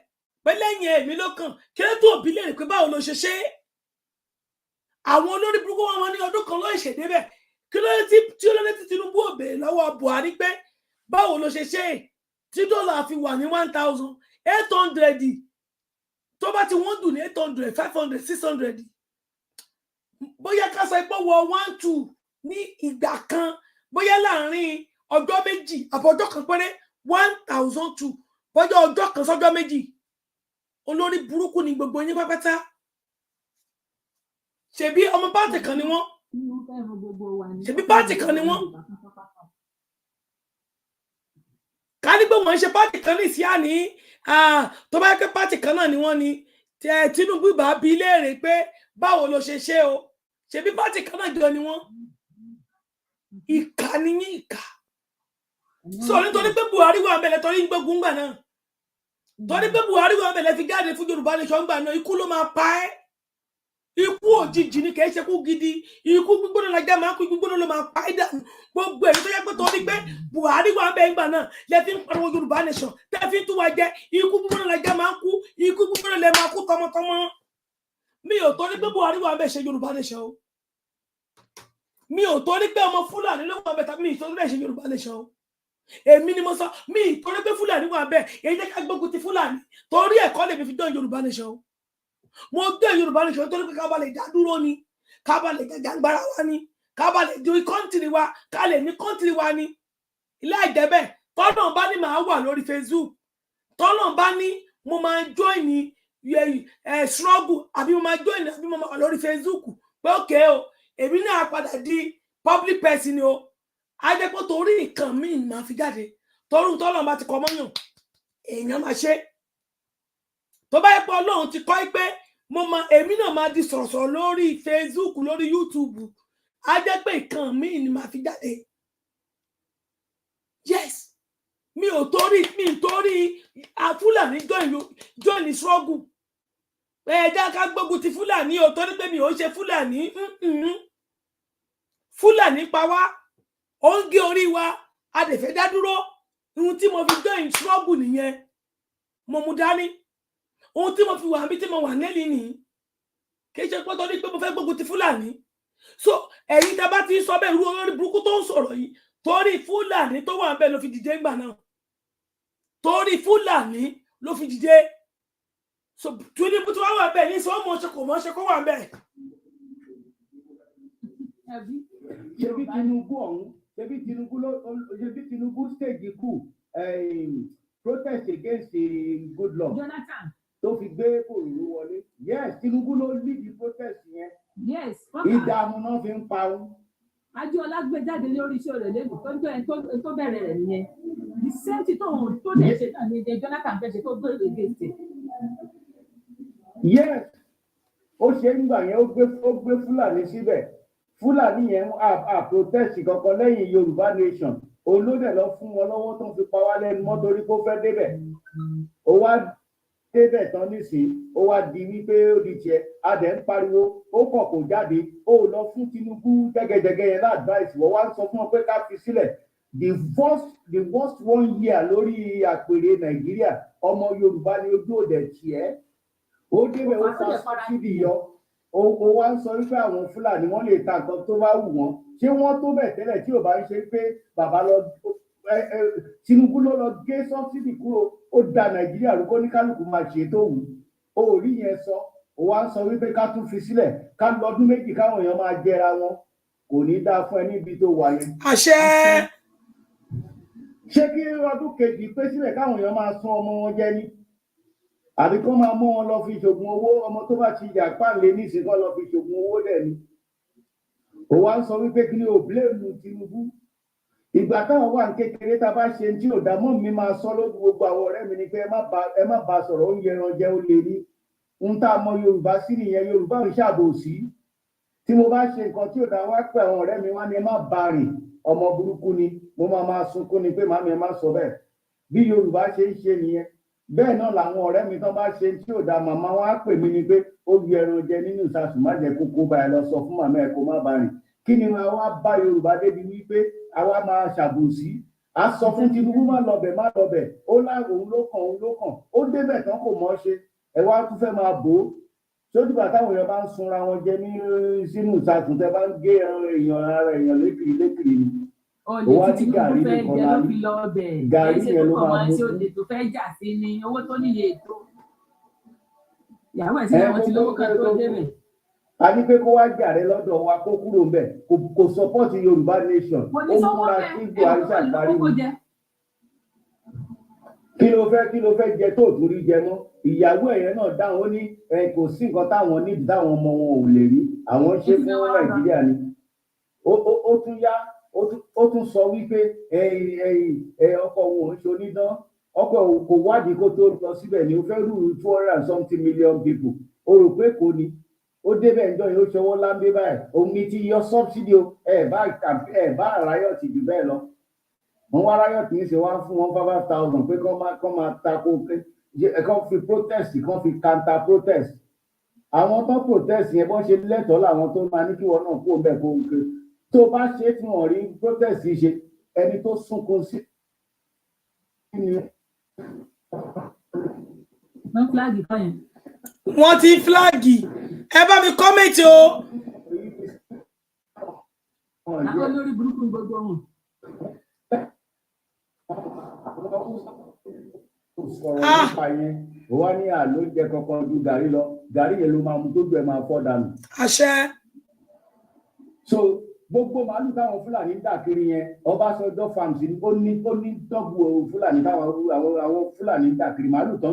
pé lẹ́yìn èmi ló kàn kí ló tó òbí léèrè pé báwo ló ṣe ṣe àwọn olórí burúkú wọn ní ọdún kan ló ṣe débẹ̀ kí ló dé tí Tinubu òbí lọ́wọ́ Buhari pé báwo ló ṣe ṣe tí dọ́là fi wà ní 1800 tó bá ti wọ́n dùn ní 800 500 600 bóyá ká sọ pé wọ 1-2 ní ìgbà kan bóyá láàrin ọjọ́ méjì àbọ̀jọ́ kan péré 1002 bóyá ọjọ́ kan sọ́jọ́ méjì olórí burúkú ni gbogbo yín pápátá ṣebí ọmọ pàtì kan ni wọ́n ṣebí pàtì kan ni wọ́n ká ní pé wọ́n ṣe pàtì kan ní ìsíá ní tó bá yẹ pé pàtì kan náà ni wọ́n ni Tinubu bá bi léèrè pé báwo ló ṣe ṣe o ṣebí pàtì kan náà jọ ni wọ́n ìkà ni yín ìkà sọ nítorí pé Buhari wà bẹ̀lẹ̀ torí gbógun gbà náà torí pé Buhari wà bẹ̀lẹ̀ fi jáde fún Yorùbá nation gbà náà ikú ló máa pa ẹ́ ikú òjijì ni kìí ṣe kú gidi ikú gbígbóná lajá máa kú ikú gbígbóná ló máa pa ẹ́ dànù gbogbo èyí tó yẹ pé torí pé Buhari wà bẹ̀ gbà náà lẹ fi ń pariwo Yorùbá nation tẹ́ fi ń tú wa jẹ ikú gbígbóná lajá máa kú ikú gbígbóná lẹ máa kú tọmọtọmọ mi ò torí pé Buhari wà bẹ̀ ṣe Yorùbá nation o mi ò torí pé ọmọ Fúlàní ló wà bẹ̀ tàbí mi ò torí bẹ̀ ṣe Yorùbá nation o èmi ni mo sọ mi torí pé Fúlàní wà bẹ́ẹ̀ èyí jẹ́ ká gbógun ti Fúlàní torí ẹ̀kọ́ lè fi dán Yorùbá nation mo dé Yorùbá nation torí pé ká bá lè dá dúró ni ká bá lè jàǹgbára wa ni ká bá lè di kọ́ńtìrì wa ká lè ní kọ́ńtìrì wa ni ilé àjẹbẹ́ tọ́nà bá ní màá wà lórí Facebook tọ́nà bá ní mo máa join ní struggle àbí mo máa join àbí mo máa wà lórí Facebook pé òkè o èmi náà padà di public person o ajẹ́pọ̀ torí nǹkan míì máa fi jáde torí tọ́lọ́run bá ti kọ́ mọ́yàn èèyàn máa ṣe tó bá yẹ pé Ọlọ́run ti kọ́ pé èmi náà máa di sọ̀rọ̀sọ̀rọ̀ lórí Facebook lórí YouTube ajẹ́pẹ́ nǹkan míì ni máa fi jáde yes mi ò torí Fúlàní join struggle ẹ̀ẹ́dá ká gbógun ti Fúlàní ò torí pé mi ò ṣe Fúlàní pa wá ó ń gé orí wa a dẹ̀ fẹ́ dá dúró ohun tí mo fi join struggle nìyẹn mo mú dání ohun tí mo fi wà níbi tí mo wà nílì nìyí kì í ṣe pé torí pé mo fẹ́ gbógun ti Fúlàní so ẹ̀yin tá bá ti sọ bẹ́ẹ̀ irú olórí burúkú tó ń sọ̀rọ̀ yìí torí Fúlàní tó wà bẹ́ẹ̀ ló fi dìde ńgbà náà torí Fúlàní ló fi dìde so Tinubu tó wà bẹ́ẹ̀ ní sọ mọ̀ ṣe kò mọ̀ ṣe kó wà bẹ́ẹ̀. ṣebí Tinubu ọ̀hún ṣebí Tinubu stage kù protest against Goodluck Jonathan tó fi gbé òrùlé wọlé yes Tinubu ló lead the protest yẹn yes ìdààmú náà fi ń pa òun. Adéọlá gbé jáde lórí iṣẹ́ rẹ̀ lẹ́nu tó ń jẹ́ tó bẹ̀rẹ̀ rẹ̀ nìyẹn the same thing tó lè ṣe náà ní Jonathan fẹ́ ṣe tó gbé against it. yes ó ṣe ń gbà yẹn ó gbé Fúlàní síbẹ̀ Fúlàní yẹn a protest kankan lẹ́yìn Yorùbá nation olódẹ lọ fún wọn lọ́wọ́ tó ń fi pa wá lẹ́nu mọ́ torí kó fẹ́ débẹ̀ ó wá débẹ̀ tán nísìn ó wá di wípé ó di tiẹ̀ a dẹ̀ ń pariwo ó kọ̀ kò jáde ó lọ fún Tinubu jẹ́gẹ́jẹ́gẹ́ yẹn láàdváìsì wọ́n wá ń sọ fún wọn pé ká fi sílẹ̀ the worst 1 year lórí àpèrè Nàìjíríà ọmọ Yorùbá ni ojú òde tiẹ̀ ó débẹ̀ ó fa subsidy yọ ó wá ń sọ wípé àwọn Fúlàní wọ́n lè ta nǹkan tó bá wù wọ́n ṣé wọ́n tó bẹ̀ tẹ́lẹ̀ tí ò bá ń ṣe pé bàbá lọ Tinubu ló lọ gé subsidy kúrò ó da Nàìjíríà rú kó ní kálukú máa ṣe tó wù ó rí yẹn sọ ó wá ń sọ wípé ká tún fi sílẹ̀ ká lọ́dún méjì káwọn èèyàn máa jẹra wọn kò ní dáa fún ẹ níbi tó wà yẹn. àṣẹ. ṣé kí ọdún kejì pé sílẹ̀ káwọn èèyàn máa sún ọmọ wọn jẹ ní àbí kó máa mú wọn lọ fi ṣògùn owó ọmọ tó bá ti yà páàlé nísìnyí kó lọ fi ṣògùn owó dẹ̀ ni ó wá ń sọ wípé kí ni ò bléèmù Tinubu ìgbà táwọn wà ní kékeré tá a bá ṣe tí ò dá mọ́ mi máa sọ lójú gbogbo àwọn ọ̀rẹ́ mi ni pé ẹ má ba sọ̀rọ̀ oúnjẹ ẹran jẹ ó lè ní ń tá a mọ Yorùbá sí nìyẹn Yorùbá ò ń ṣàbòsí tí mo bá ṣe nǹkan tí ò dá wá pé àwọn ọ̀rẹ́ mi wá ní ẹ má ba rìn ọmọ burúkú ni mo máa sunkún ni pé màmí ẹ má sọ bẹ́ẹ̀ bí Yorùbá ṣe ń ṣe nìyẹn bẹ́ẹ̀ náà làwọn ọ̀rẹ́ mi tán bá ṣe tí ò dá màmá wọn á pè mí ni pé ó gbé ẹran jẹ nínú ìsasùn má jẹ kókó bá ẹ lọ sọ fún màmá ẹ kó má ba rìn kí ni àwa bá Yorùbá débi wípé àwa máa ṣàbòsí a sọ fún Tinubu má lọbẹ ó láwọn òun ló kàn ó débẹ̀ tán kò mọ̀ ṣe ẹ wá tún fẹ́ máa bò ó sódìgbà táwọn èèyàn bá ń sunra wọn jẹ ní sínú ìsàkùn tẹ bá ń gé èèyàn ara èèyàn lékiri ni olè tí Tinubu fẹ́ jẹ ló fi lọ ọbẹ̀ gàrí yẹn ló máa mú olè tó fẹ́ jà sí ni owó tó níye ètò ìyàwó ẹ̀ sí àwọn tí lówó kan tó débẹ̀. A ní pé kó wá jàre lọ́dọ̀ wa kó kúrò ń bẹ̀ kò support Yorùbá nation ó múra sí Buhari ṣàparí ni kí ló fẹ́ jẹ tó torí jẹ mọ́ ìyàwó ẹ̀yẹn náà dáhùn ó ní kò sí nǹkan táwọn nídìí táwọn ọmọ wọn ò lè rí àwọn ṣe fún Nàìjíríà ni ó tún yá ó tún sọ wípé ọkọ òun ò ń ṣe onídán ọkọ òun kò wádìí kó tó lọ síbẹ̀ ni ó fẹ́ rú 200 million people ó rò pé kò ní ó débẹ̀ ńjọ́ yìí ó ṣọwọ́ láńbé báyìí omi ti yọ subsidy o bá ráyọ̀tì jù bẹ́ẹ̀ lọ wọ́n wá ráyọ̀tì ní ṣe wá fún wọn 5,000 pé kọ́ máa tako kọ́ fi protest kọ́ fi counter protest àwọn tó protest yẹn bọ́n ṣe lẹ́tọ̀ọ́ làwọn tó máa ní kí wọn náà kó ń bẹ̀ kó ń ké tó bá ṣe tí wọ́n rí protest ṣe ẹni tó sunkún sí wọ́n fúláàgì kan yẹn. wọ́n ti fúláàgì ẹ bá mi kọ́mẹ̀tì o. àwọn olórí burúkú gbogbo wọn. sọ̀rọ̀ nípa yẹn wọ́n ní àlọ́ jẹ kankan ju gàrí lọ gàrí yẹn ló máa mú tó gbẹ máa fọ́ dànù. àṣẹ. so gbogbo màálù táwọn Fúlàní ń dà kiri yẹn Ọbásanjọ́ farms ó ní dọ́gbù Fúlàní táwọn Fúlàní ń dà kiri màálù tó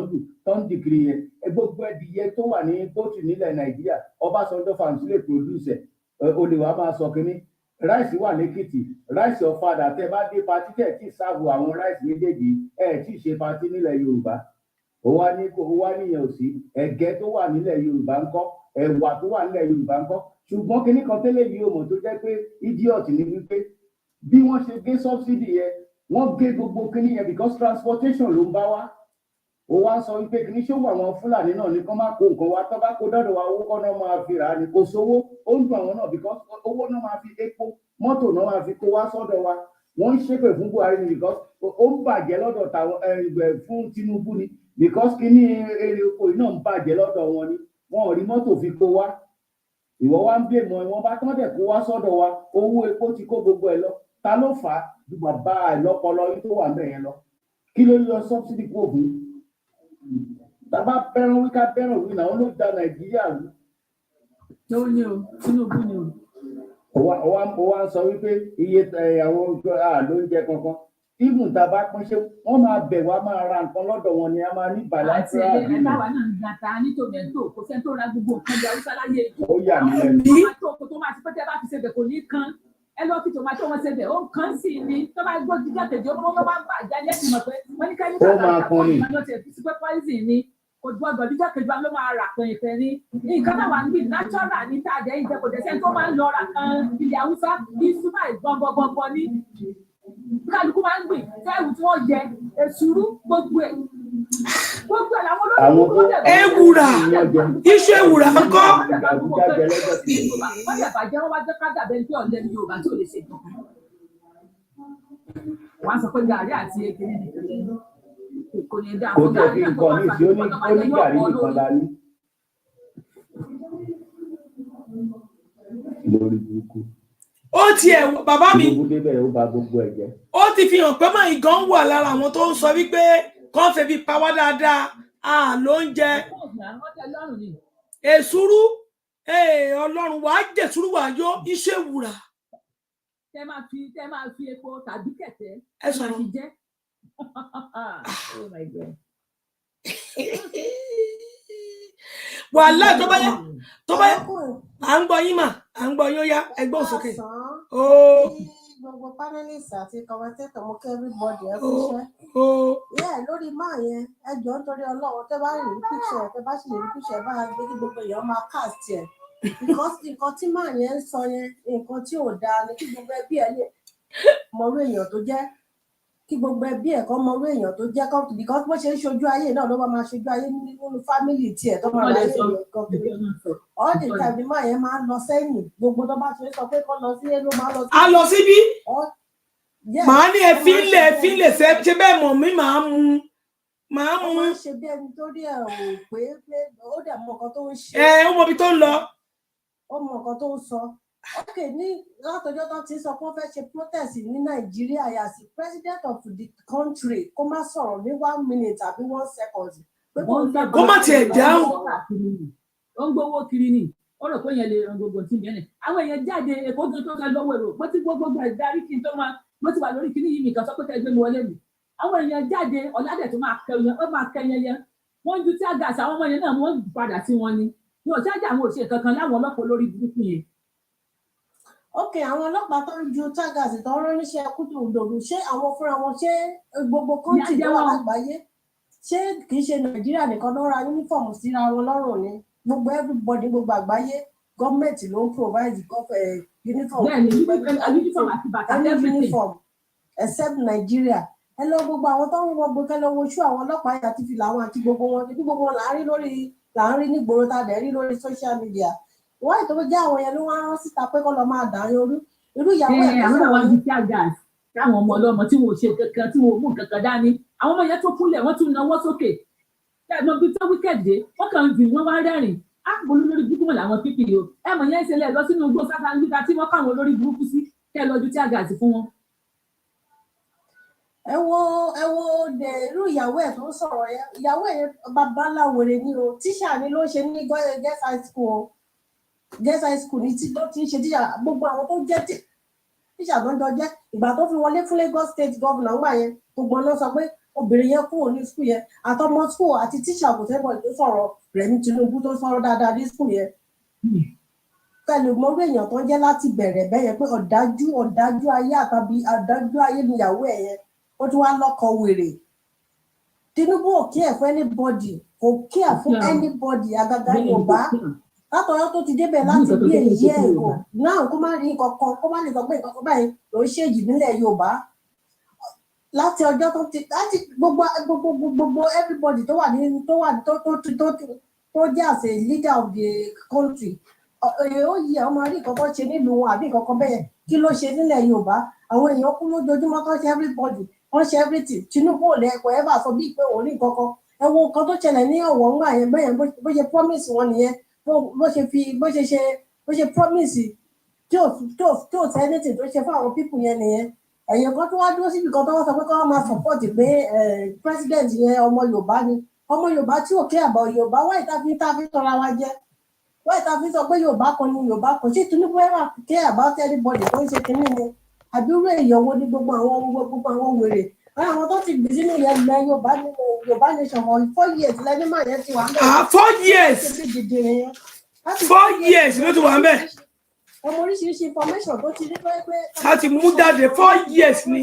ń dì kiri yẹn gbogbo ẹdìyẹ tó wà ní kóòtù nílẹ̀ Nàìjíríà Ọbásanjọ́ farms lè produce olè wa máa sọ kínní ráìsì wà lẹ́kìtì ráìsì ọ̀fadà tẹ bá dé patí tẹ̀ tí sáàbù àwọn ráìsì méjèèjì tí ì ṣe patí nílẹ̀ Yorùbá ó wá níyẹn ò sí ẹ̀gẹ́ tó wà nílẹ̀ Yorùbá ńkọ́ ẹ̀wà tó wà nílẹ̀ Yorùbá ńkọ́ ṣùgbọ́n kinní kan tẹ́lẹ̀ yìí ó mọ̀ tó jẹ́ pé idiot ni wípé bí wọ́n ṣe gé subsidy yẹn wọ́n gé gbogbo kinní yẹn because transportation ló ń bá wá ó wá sọ wípé kinní ṣòwò àwọn Fúlàní náà ní kán má kó nǹkan wá tó bá kó dọ́dọ̀ wa owó kọ́ náà máa fi rà á ní kò sówó ó ń dùn àwọn náà because owó náà máa fi epo mọ́tò náà máa fi kó wá sọ́dọ̀ wa wọ́n ń ṣépè fún Buhari ni because ó ń bàjẹ́ lọ́dọ̀ tàwọn fún Tinubu ni because kinní èrè oko yìí náà ń bàjẹ́ lọ́dọ̀ wọn ni wọn ò rí mọ́tò fi kó wá ìwọ wá ń bè mọ ìwọ̀n bá tán dẹ̀ kó wá sọ́dọ̀ wa owó epo ti kó gbogbo ẹ̀ lọ ta ló fà á ju bàbá àìlọ́pọlọ yìí tó wà bẹ́ẹ̀ yẹn lọ kí ló yọ subsidy kó fún tàbá bẹ́ràn wí ká bẹ́ràn wí náà ló da Nàìjíríà rú. tó ní o Tinubu ni o. ó wá ń sọ wípé iye àwọn ló ń jẹ kankan even tá a bá pín ṣe wọ́n máa bẹ̀ wá máa ra nǹkan lọ́dọ̀ wọn ni a máa ní balance rà bí. àti ẹ̀ka wa náà ń gata ní tòmẹ́tò kò sẹ́ni tó ra gbogbo nǹkan jẹ Haúsá láyé ètò. ó yà mí lẹ́nu. tòmátò tó máa ti pẹ́ tẹ́ bá fi ṣebẹ̀ kò ní kan ẹ lọ fi tòmátò wọn ṣebẹ̀ ó kan sí ni tó bá gbọ́ jíjọ́ tèjọ́ ó máa ń bàjẹ́ lẹ́sìn mọ̀ pé wọ́n ní kẹ́ni ó máa kan ni. kò gbọ́dọ̀ jíjọ́ kejì wa ló máa rà pẹ̀yìnpẹ̀ ní nǹkan náà wà níbi natural ní tàdé ìjẹ kò dẹ́sẹ̀ tó máa ń lọ rà kan ilẹ̀ Haúsá ní súnmọ́ ìgbọ̀ngbọ̀ngbọ̀ ní kálukú máa ń gbìn fẹ́ẹ̀wù tí wọ́n jẹ èsúrú gbogbo ẹ̀ ewùrà iṣẹ́ ewùrà ńkọ́. wọ́n yẹ̀ bàjẹ́ wọ́n wá jẹ́ ká dàbẹ́ ní ọ̀lẹ́ ní Yorùbá tí ò lè ṣe tán. wọ́n á sọ pé gàrí àti ekele nìkan kò ní dáa fún gàrí àti ọ̀pá àti ọ̀pá ní gàrí nìkan la ní. lórí burúkú. ó tiẹ̀ bàbá mi ó ti fi hàn pé máa gan wà lára àwọn tó ń sọ wípé kàn fẹ́ bí pawá dáadáa ló ń jẹ èsúrú Ọlọ́run wàá jẹ̀súrú wàá yọ iṣẹ́ wùrà. tẹ máa fi epo tàbí kẹ̀kẹ́ ẹ sọ̀rọ̀ jẹ́. Oh my God. wàhálà tó bá yẹ à ń gbọ́ yín mà à ń gbọ́ yín ó yá ẹgbọ́n sókè. gbogbo panelist àti commentator mo kí everybody ẹ kú iṣẹ́ lórí máa yẹn ẹ jọ nítorí Ọlọ́run tẹ bá rí picture tẹ bá sì lè rí picture bá gbé kí gbogbo èèyàn máa cast ẹ because nǹkan tí máa yẹn ń sọ yẹn nǹkan tí ò dáa ni kí gbogbo ẹbí ẹ lè mọrú èèyàn tó jẹ́ kí gbogbo ẹbí ẹ kọ́ mọrú èèyàn tó jẹ́ kọ́ because bó ṣe ń ṣojú ayé náà ló máa ṣojú ayé nínú family tiẹ̀ tó máa láyé nǹkan kiri all the time ni máa yẹn máa ń lọ sẹ́yìn gbogbo tó bá ṣe sọ pé kọ́ lọ sí ló máa lọ sí. a lọ síbí màá ní ẹfínlẹ̀ ṣe bẹ́ẹ̀ mọ̀ mí màá mú. ó máa ń ṣe bí ẹni tó rí ẹ̀ ò pé ó dẹ̀ mọ nǹkan tó ń ṣe. ó mọ ibi tó ń lọ. ó mọ nǹkan tó ń sọ. ok ní látọjọ́ tó ti sọ pé wọ́n fẹ́ ṣe protest ní Nàìjíríà yàtì president of the country kó má sọ̀rọ̀ ní 1 minute àbí 1 second. kó má tiẹ̀ dáhùn. ó ń gbowó kiri ni ó rò pé yẹn lè ran gbogbo tí bẹ́ẹ̀ ni àwọn èèyàn jáde èkó tó ká lọ́wọ́ èrò mo ti gbogbo ìdarí kí n tó máa mo ti wà lórí kíní yìí nìkan sọ pé kẹgbẹ́ mi wọlé mi àwọn èèyàn jáde ọ̀làdẹ̀ tó máa kẹyẹ yẹn wọ́n ju tí àgàṣà àwọn ọmọ yẹn náà wọ́n padà sí wọn ni ní ọ̀ṣájà àwọn òṣèré kankan láwọn ọlọ́pàá olórí burúkú yẹn. ok àwọn ọlọ́pàá tó ń ju tágàsì tó ń rán níṣẹ́ kútù òdòdó ṣé àwọn fúnra wọn ṣé gbogbo kọ́ńtì tó wà lágbàáyé ṣé kì í ṣe Nàìjíríà nìkan ló ra yúnífọ̀mù síra wọn lọ́rùn ni gbogbo everybody gbogbo àgbáyé gọ́ọ̀mẹ̀ntì ló ń provide uniform. bẹ́ẹ̀ni uniform àti bàtà uniform except Nigeria ẹ lọ gbogbo àwọn tó ń wọ gbogbo ẹ lọ wo ṣú àwọn ọlọ́pàá àti fìlà àwọn àti gbogbo wọn là ń rí nígboro tá a dẹ̀ rí lórí social media wọ́n ètò jẹ́ àwọn yẹn ló wá rán síta pé kọ́ lọ máa dà á yorú irú ìyàwó ẹ̀ àwọn àwọn ibi tí a gà táwọn ọmọ ọlọ́mọ tí wọn ò ṣe kankan tí wọn ò mú kankan dání àwọn ọmọ yẹn tó kúnlẹ̀ wọ́n tún náwó sókè ẹ̀mọ bíi tó wíkẹ̀dé wọ́n kàn ń fi wọ́n wá rẹ́rìn àpòlú lórí burúkú mọ̀ làwọn pípì yìí o ẹ̀mọ yẹn ń ṣẹlẹ̀ lọ sínú igbó sáfà nígbà tí wọ́n káwọn olórí burúkú sí kẹ́ ẹ lọ́jú tí a gà sí fún wọn. ẹ wo irú ìyàwó ẹ̀ tó ń sọ̀rọ̀ yẹn ìyàwó ẹ̀ babaláwòrè ni o tíṣà ni ló ń ṣe ní girls high school ní tí ló ti ń ṣe tíṣà gbogbo àwọn tó jẹ́ tíṣà tó ń jọ jẹ́ ìgbà tó fi wọlé fún Lagos state governor ńgbà yẹn gbogbo ọ̀nà sọ pé obìnrin yẹn kúrò ní skul yẹn àtọmọ skul àti tíṣà kò sẹ́bọ̀ tó sọ̀rọ̀ Rẹ̀mí Tinubu tó sọ̀rọ̀ dáadáa ní skul yẹn pẹ̀lú mọ́rú èèyàn tó ń jẹ́ láti bẹ̀rẹ̀ bẹ́yẹn pé ọ̀dájú ayé àtàbí ọ̀dájú ayé níyàwó ẹ̀ yẹn ó tún wá lọ́kọ wèrè Tinubu ò kí ẹ̀ fún anybody kò kí ẹ̀ fún anybody àgàgà Yorùbá látọ̀yọ́ tó ti débẹ̀ láti bí èyí ẹ̀kọ́ náà kó má rí nǹkan kó má lè sọ pé nǹkan kan báyìí ló ń ṣèjì nílẹ̀ Yorùbá láti ọjọ́ tó ti láti gbogbo everybody tó wà ní tó jẹ́ as a leader of the country ó yẹ ọmọ rí nǹkan kan ṣe nílùú wọn àbí nǹkan kan bẹ́ẹ̀ kí ló ṣe nílẹ̀ Yorùbá àwọn èèyàn kú lójoojúmọ́ tó ṣe everybody wọ́n ṣe everything Tinubu ò lẹ́kọ̀ọ́ ẹ̀ bá sọ bíi pé òun rí nǹkan kan ẹ wo nǹkan tó ṣẹlẹ̀ ní Ọ̀wọ̀ ńgbà yẹn bẹ́ẹ̀ bó ṣe promise wọn nìyẹn bó ṣe promise tí ò sẹ́ anything tó ṣe fún àwọn people yẹn nìyẹn ẹ̀yìn kan tó wá dúró síbi kan tó wọ́n sọ pé kọ́ máa support pé president yẹn ọmọ Yorùbá ni ọmọ Yorùbá tí ò kí àbọ̀ Yorùbá wáyé tá a fi tọ́ra wa jẹ́ wáyé tá a fi sọ pé Yorùbá kan ni Yorùbá kan ṣé Tinubu ever care about anybody tó ń ṣe kínní ni àbúrò èèyàn wo ni gbogbo àwọn wèrè àwọn tó ti gbè sínú ilẹ̀ Yorùbá nation for 4 years lẹ́ni máa yẹn ti wà ń bẹ̀. 4 years 4 years ló ti wà ń bẹ̀. ọmọ oríṣiríṣi information tó ti rí pé láti mú jáde 4 years ní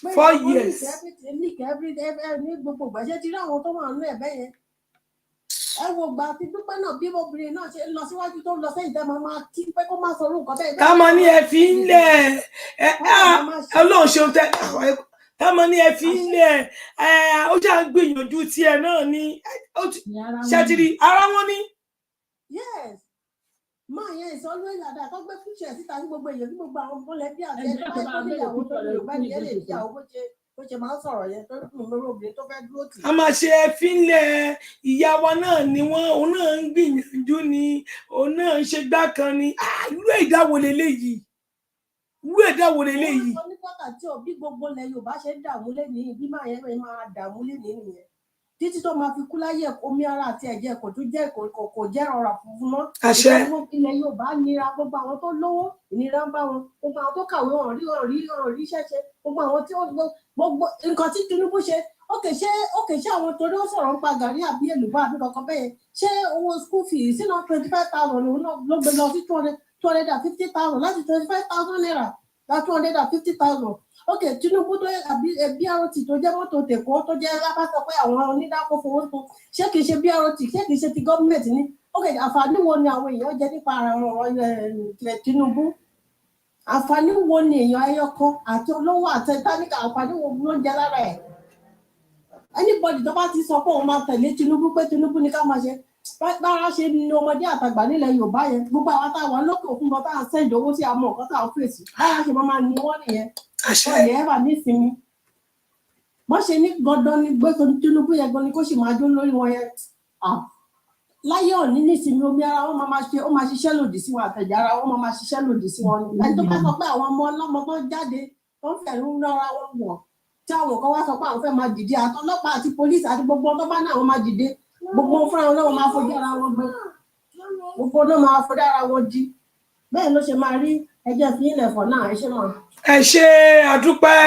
4 years. ní gbogbo ìgbàjẹ́ ti rí àwọn tó wà nínú ẹ̀bẹ̀ yẹn ẹ wo gbà fi dúpẹ́ náà bí obìnrin náà ṣe lọ síwájú tó lọ sẹ́yìn tẹ́ máa kí pé kó má sọ orúkọ bẹ́ẹ̀. ká máa ní ẹ fi ń lẹ̀ Ọlọ́run ṣeun tẹ́ táwọn ní ẹ fi ń lé ẹ ó jà ń gbìyànjú tiẹ̀ náà ní ṣẹ́tìrì ara wọn ní. Yes. Máa yẹn is always like that. Kọ́ gbé picture síta ní gbogbo èèyàn ní gbogbo àwọn mọ̀lẹ́bí àti ẹni tó bá níyàwó tó lè bá ní ẹlẹ́ ìyàwó bó ṣe máa ń sọ̀rọ̀ yẹn tó kún lórí obìnrin tó fẹ́ dúró tì. A máa ṣe fínlẹ̀ ìyá wa náà ni òun náà ń gbìyànjú ni òun náà ń ṣe gbá kan ni irú ìdáwó leléyìí irú ìdáwó leléyìí. Wọ́n sọ ní pọ́tà tí òbí gbogbo ilẹ̀ Yorùbá ṣe ń dààmú lénìí bí máa yẹn máa dààmú lénìí nìyẹn títí tó máa fi kú láyé omi ara àti ẹ̀jẹ̀ kò tún jẹ́ kò jẹ́ rọra funfun mọ́. Àṣẹ. Ilẹ̀ Yorùbá nira gbogbo àwọn tó lówó ìnira ń bá wọn gbogbo àwọn tó kàwé wọn rí ṣẹ́ṣe gbogbo àwọn tí gbogbo nǹkan tí Tinubu ṣe ókè ṣé àwọn torí ó sọ̀rọ̀ ń pa gàrí àbí èlùbọ́ àbí kankan bẹ́ẹ̀ ṣé owó school fees sínú 25,000 ló gbé lọ sí 250,000 láti 25,000 naira la 250,000. Okay, Tinubu tó BRT tó jẹ́ mọ́tò tèkó tó jẹ́ lábá sọ pé àwọn onídàkọ fowó fún ṣé kìí ṣe BRT ṣé kìí ṣe ti gọ́ọ̀mẹ̀ntì ni. Okay, àǹfààní wo ni àwọn èèyàn jẹ nípa ọ̀rọ̀ Tinubu? Àǹfààní wo ni èèyàn ẹyọkan àti olówó àti táníkà àǹfààní wo ló ń jẹ lára ẹ̀? Anybody tó bá ti sọ pé òun máa tẹ̀lé Tinubu pé Tinubu ní ká máa ṣe bára ṣe ni ọmọdé àtàgbà nílẹ̀ Yorùbá yẹn gbogbo àwọn táwọn lókè òkun bọ́ táwọn sẹ́ǹdì owó sí àmọ́ nǹkan táwọn fèsì bára ṣe máa ní wọ́n nìyẹn wọ́n yẹn wà nísìnyí wọ́n ṣe ní gbọ́dọ̀ ní gbé Tinubu yẹn gan ni kó sì máa jó lórí wọn yẹn láyé òní nísìnyí omi ara wọn máa ṣiṣẹ́ lòdì sí wọn àtẹ̀jẹ̀ ara wọn máa ṣiṣẹ́ lòdì sí wọn ni ẹni tó bá sọ pé àwọn ọmọ ọlọ́mọ tó jáde tó ń fẹ̀rù nára wọn wọ̀ tí àwọn kan wá sọ pé àwọn fẹ́ máa dìde àtọlọ́pàá àti pólísì àti gbogbo tó bá ní àwọn máa dìde gbogbo fúnra wọn náà máa fojú ara wọn gbé gbogbo náà máa fojú ara wọn jí bẹ́ẹ̀ ló ṣe máa rí ẹjẹ́ fi ilẹ̀ fọ̀ náà ẹ ṣe mọ̀. Ẹ ṣe àdúpẹ́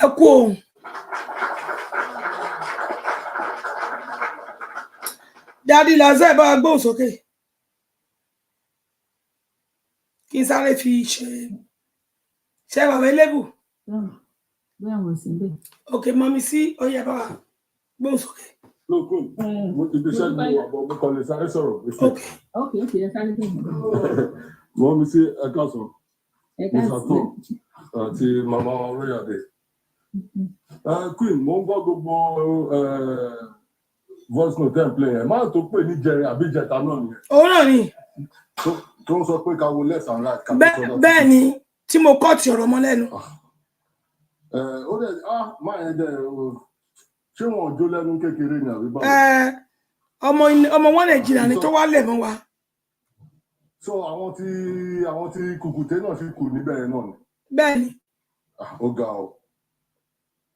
ẹ kú òun. Dádì Lazẹ́ bá gbóhùn sókè kí n sáré fi ṣe bàbá elébù. Bẹ́ẹ̀ wọ́n sì bẹ́ẹ̀. Ok, mọ̀mí sí oyè bá gbóhùn sókè. Lókun, mo ti fi ṣẹ́gun àbọ̀ mo kàn lè sáré sọ̀rọ̀. Ok, ẹ sáré bẹ́ẹ̀. Wọ́n mi sí ẹ̀ka sọ. Mr. Tom àti Mama Royade. Queen, mo ń gbọ́ gbogbo voice note ten play yẹn. Máa tó pè ní jẹrin àbí jẹta náà nìyẹn. Òun náà ni. Tó ń sọ pé ká wo left and right. Bẹ́ẹ̀ ni tí mo kọ́ ti ọ̀rọ̀ mọ́ lẹ́nu. Ó dẹ̀ máa yẹn dẹ̀ ṣé wọn jó lẹ́nu kékeré ni àbí báwo. Ọmọ wọn Nàìjíríà ni tó wá lẹ̀ mọ́ wa. So àwọn tí kùkùté náà ṣe kù níbẹ̀ yẹn náà ni. Bẹ́ẹ̀ni. Ó ga ọ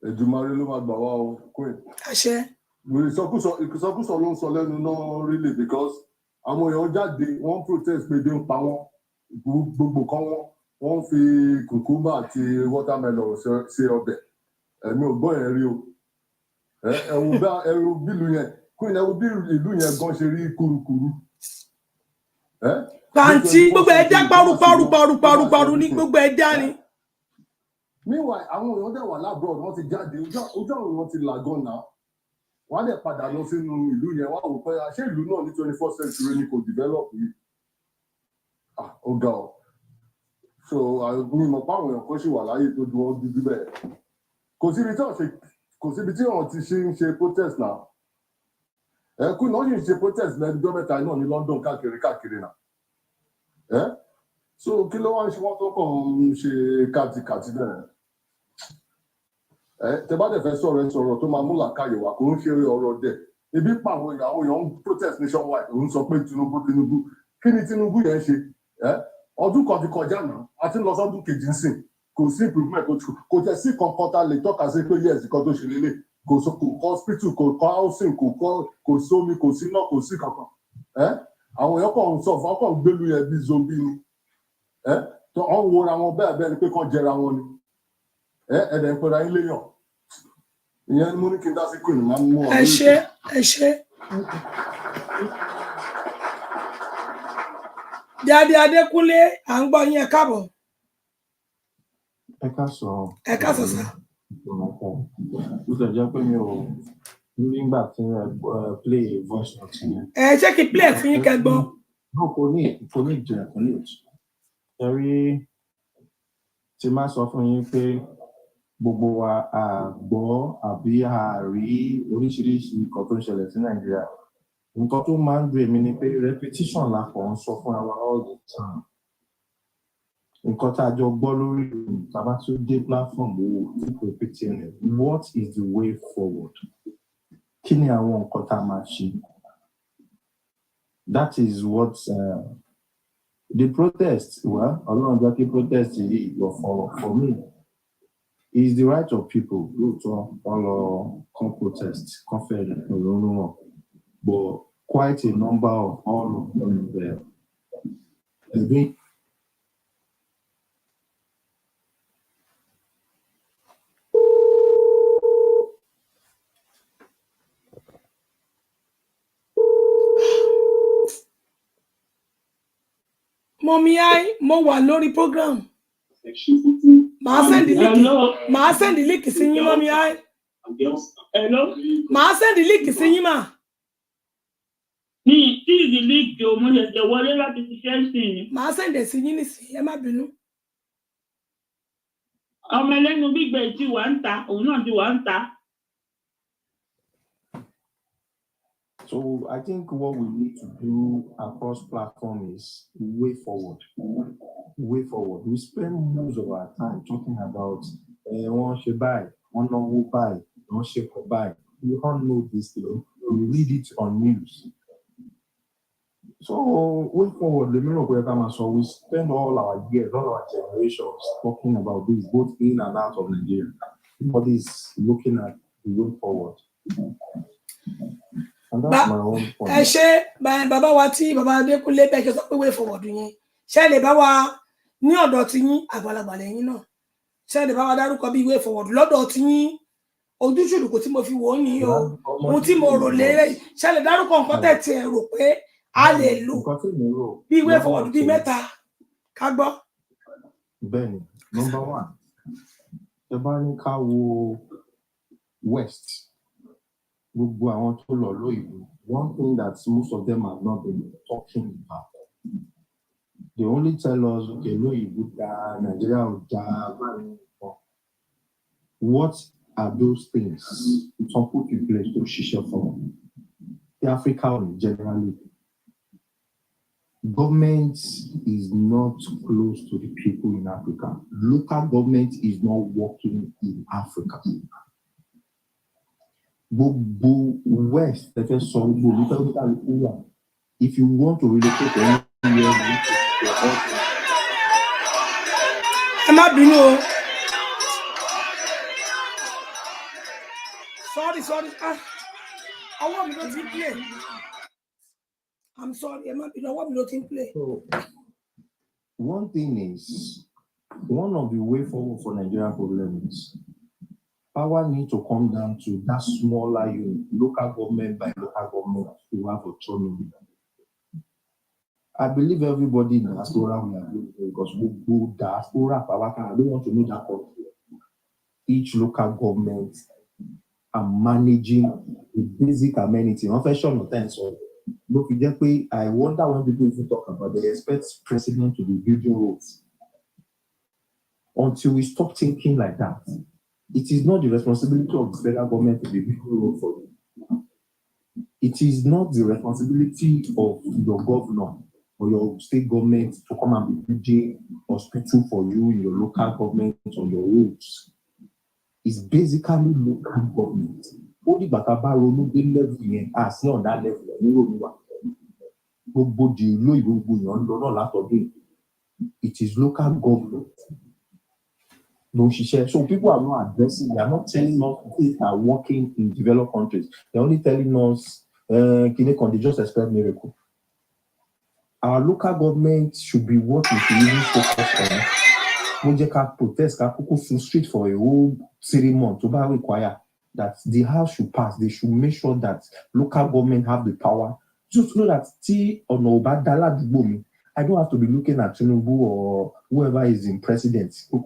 Èdùmàrè ló máa gbà wá o Queen. Àṣẹ. Ìsọkúsọ ló ń sọ lẹ́nu náà really because àwọn èèyàn jáde wọ́n protest pé ebi ń pa wọ́n gbogbo kan wọ́n fi kùkúmbà àti watermelon ṣe ọbẹ̀ ẹ̀mí ò gbọ́ yẹn rí o. Ẹ̀rù bílù yẹn Queen ẹ̀rù bí ìlú yẹn gan ṣe rí kurukuru. Pàǹtí gbogbo ẹ̀dá paru ní gbogbo ẹ̀dá ni. Meanwhile, àwọn èèyàn dẹ̀ wà lábroad wọ́n ti jáde ojú àwọn èèyàn ti làgán náà. Wọ́n á dẹ̀ padà lọ sínú ìlú yẹn wá wò pé ṣé ìlú náà ní 21st century ni kò develop yìí. Ó ga ọ. So mi mọ̀ pé àwọn èèyàn kan ṣì wà láyé tó ju wọn dúdú bẹ́ẹ̀. Kò síbi tí wọ́n ti ṣe ń ṣe protest náà. Queen náà yìí ṣe protest lẹ́nu gọ́mẹ̀ntà náà ní London káàkiri náà. So kí ló wá ń ṣe wọ́n tó kàn ń ṣe kàtìkàtì bẹ́ẹ̀. Tẹ bá dẹ̀ fẹ́ sọ̀rọ̀ tó máa mú làákàyè wá kò ń ṣe ọ̀rọ̀ dẹ̀. Ebi pa àwọn èèyàn ń protest nationwide òun sọ pé Tinubu kí ni Tinubu yẹn ṣe? Ọdún kan ti kọjá náà a ti ń lọ sọ́dún kejì ń sìn kò sí improvement kò tẹ̀ sí kankan tá lè tọ́ka sí pé yes nǹkan tó ṣe lélẹ̀ kò hospital kò kọ́ housing kò sómi kò sí iná kò sí kankan. Àwọn èèyàn kàn ń sọ fún ọkàn gbélu yẹn bí zombie ni. Tó ń wora wọn bẹ́ẹ̀ ni pé kàn jẹra wọn ni. Ẹ̀dẹ̀ ń pera yín léèyàn. Ìyẹn ni mo ní kí n dá sí Queen máa ń mú ọ. Ẹ ṣé. Dádì Adékúnlé à ń gbọ́ yín ẹ káàbọ̀. Ẹ káàsán. Ẹ káàsán sá. Ó sì jẹ́ pé mi ò nígbà tí ẹ play voice note yẹn. Ṣé kí play fún yín kẹgbọ́n? Kò ní ìjẹ́. Ẹ rí tí máa sọ fún yín pé gbogbo wa gbọ́ àbí a rí oríṣiríṣi nǹkan tó ń ṣẹlẹ̀ sí Nàìjíríà. Nǹkan tó máa ń dùn èmi ni pé repetition la kàn ń sọ fúnra wa all the time. Nǹkan tá a jọ gbọ́ lórí tàbá tó dé platform wo keep repeating it. What is the way forward? Kí ni àwọn nǹkan tá a máa ṣe? That is what the protest, well, Ọlọ́run jẹ́ kí protest yìí lọ for me. It's the right of people to come protest, confederate, but quite a number of all of them there. Mommy, mo wà lórí program. Màá send the link sí yín, Mommy. Hello? Màá send the link sí yín, ma. Tí the link o mo ṣẹ̀ṣẹ̀ wọlé láti ṣiṣẹ́ sí i. Màá send sí yín nísìnyí, ẹ má bínú. Ọmọ ẹlẹ́nu gbígbẹ tí wà ń ta, òun náà ti wà ń ta. So I think what we need to do across platform is way forward. Way forward. We spend most of our time talking about one should buy, one no will buy, one should buy. We all know this thing. We read it on news. So way forward, the mirror where so we spend all our years, all our generations talking about this, both in and out of Nigeria. Everybody is looking at the way forward. And that's my own point. Ẹ ṣé bàbá wa tí bàbá Adékúnlé bẹ́ẹ̀ ṣe sọ pé way forward yẹn. Ṣé lè bá wa ní ọ̀dọ̀ tí yín àgbàlagbà lẹ́yìn náà? Ṣé lè bá wa dárúkọ bí way forward lọ́dọ̀ tí yín ojúṣùlùkù tí mo fi wò ó ní o. Ohun tí mo rò lérè. Ṣé lè dárúkọ nǹkan tẹ̀ tí ẹ rò pé a lè lò bí way forward bí mẹ́ta ká gbọ́? Bẹ́ẹ̀ni, number one, ẹ bá ní ká wo West. Gbogbo àwọn tó lọ lóyìnbó, one thing that most of them have not been talking about. They only tell us, okay, lóyìnbó da, Nigeria ò da, what are those things some put in place to ṣiṣẹ́ for the Africa generally? Government is not close to the people in Africa. Local government is not working in Africa. West, if you want to relocate to anywhere, I'm not being no. Sorry. I want me to play. I'm sorry, I'm not being. I want me to play. So, one thing is, one of the way forward for Nigerian problems. Power need to come down to that smaller unit, local government by local government to have autonomy. I believe everybody in the diaspora will agree because we go diaspora, I don't want to know that country. Each local government are managing the basic amenity. I wonder when people even talk about they expect president to be building roads. Until we stop thinking like that. It is not the responsibility of the federal government to be building road for you. It is not the responsibility of your governor or your state government to come and be building hospital for you in your local government or your roads. It's basically local government. Only Bataba Ronu level here as on that level. It is local government. So people are not addressing, they are not telling us things are working in developed countries. They're only telling us, they just expect miracle. Our local government should be what we should really focus on. Project protest, full street for a whole 3 months to require that the house should pass. They should make sure that local government have the power. Just know that I don't have to be looking at Tinubu or whoever is in president. No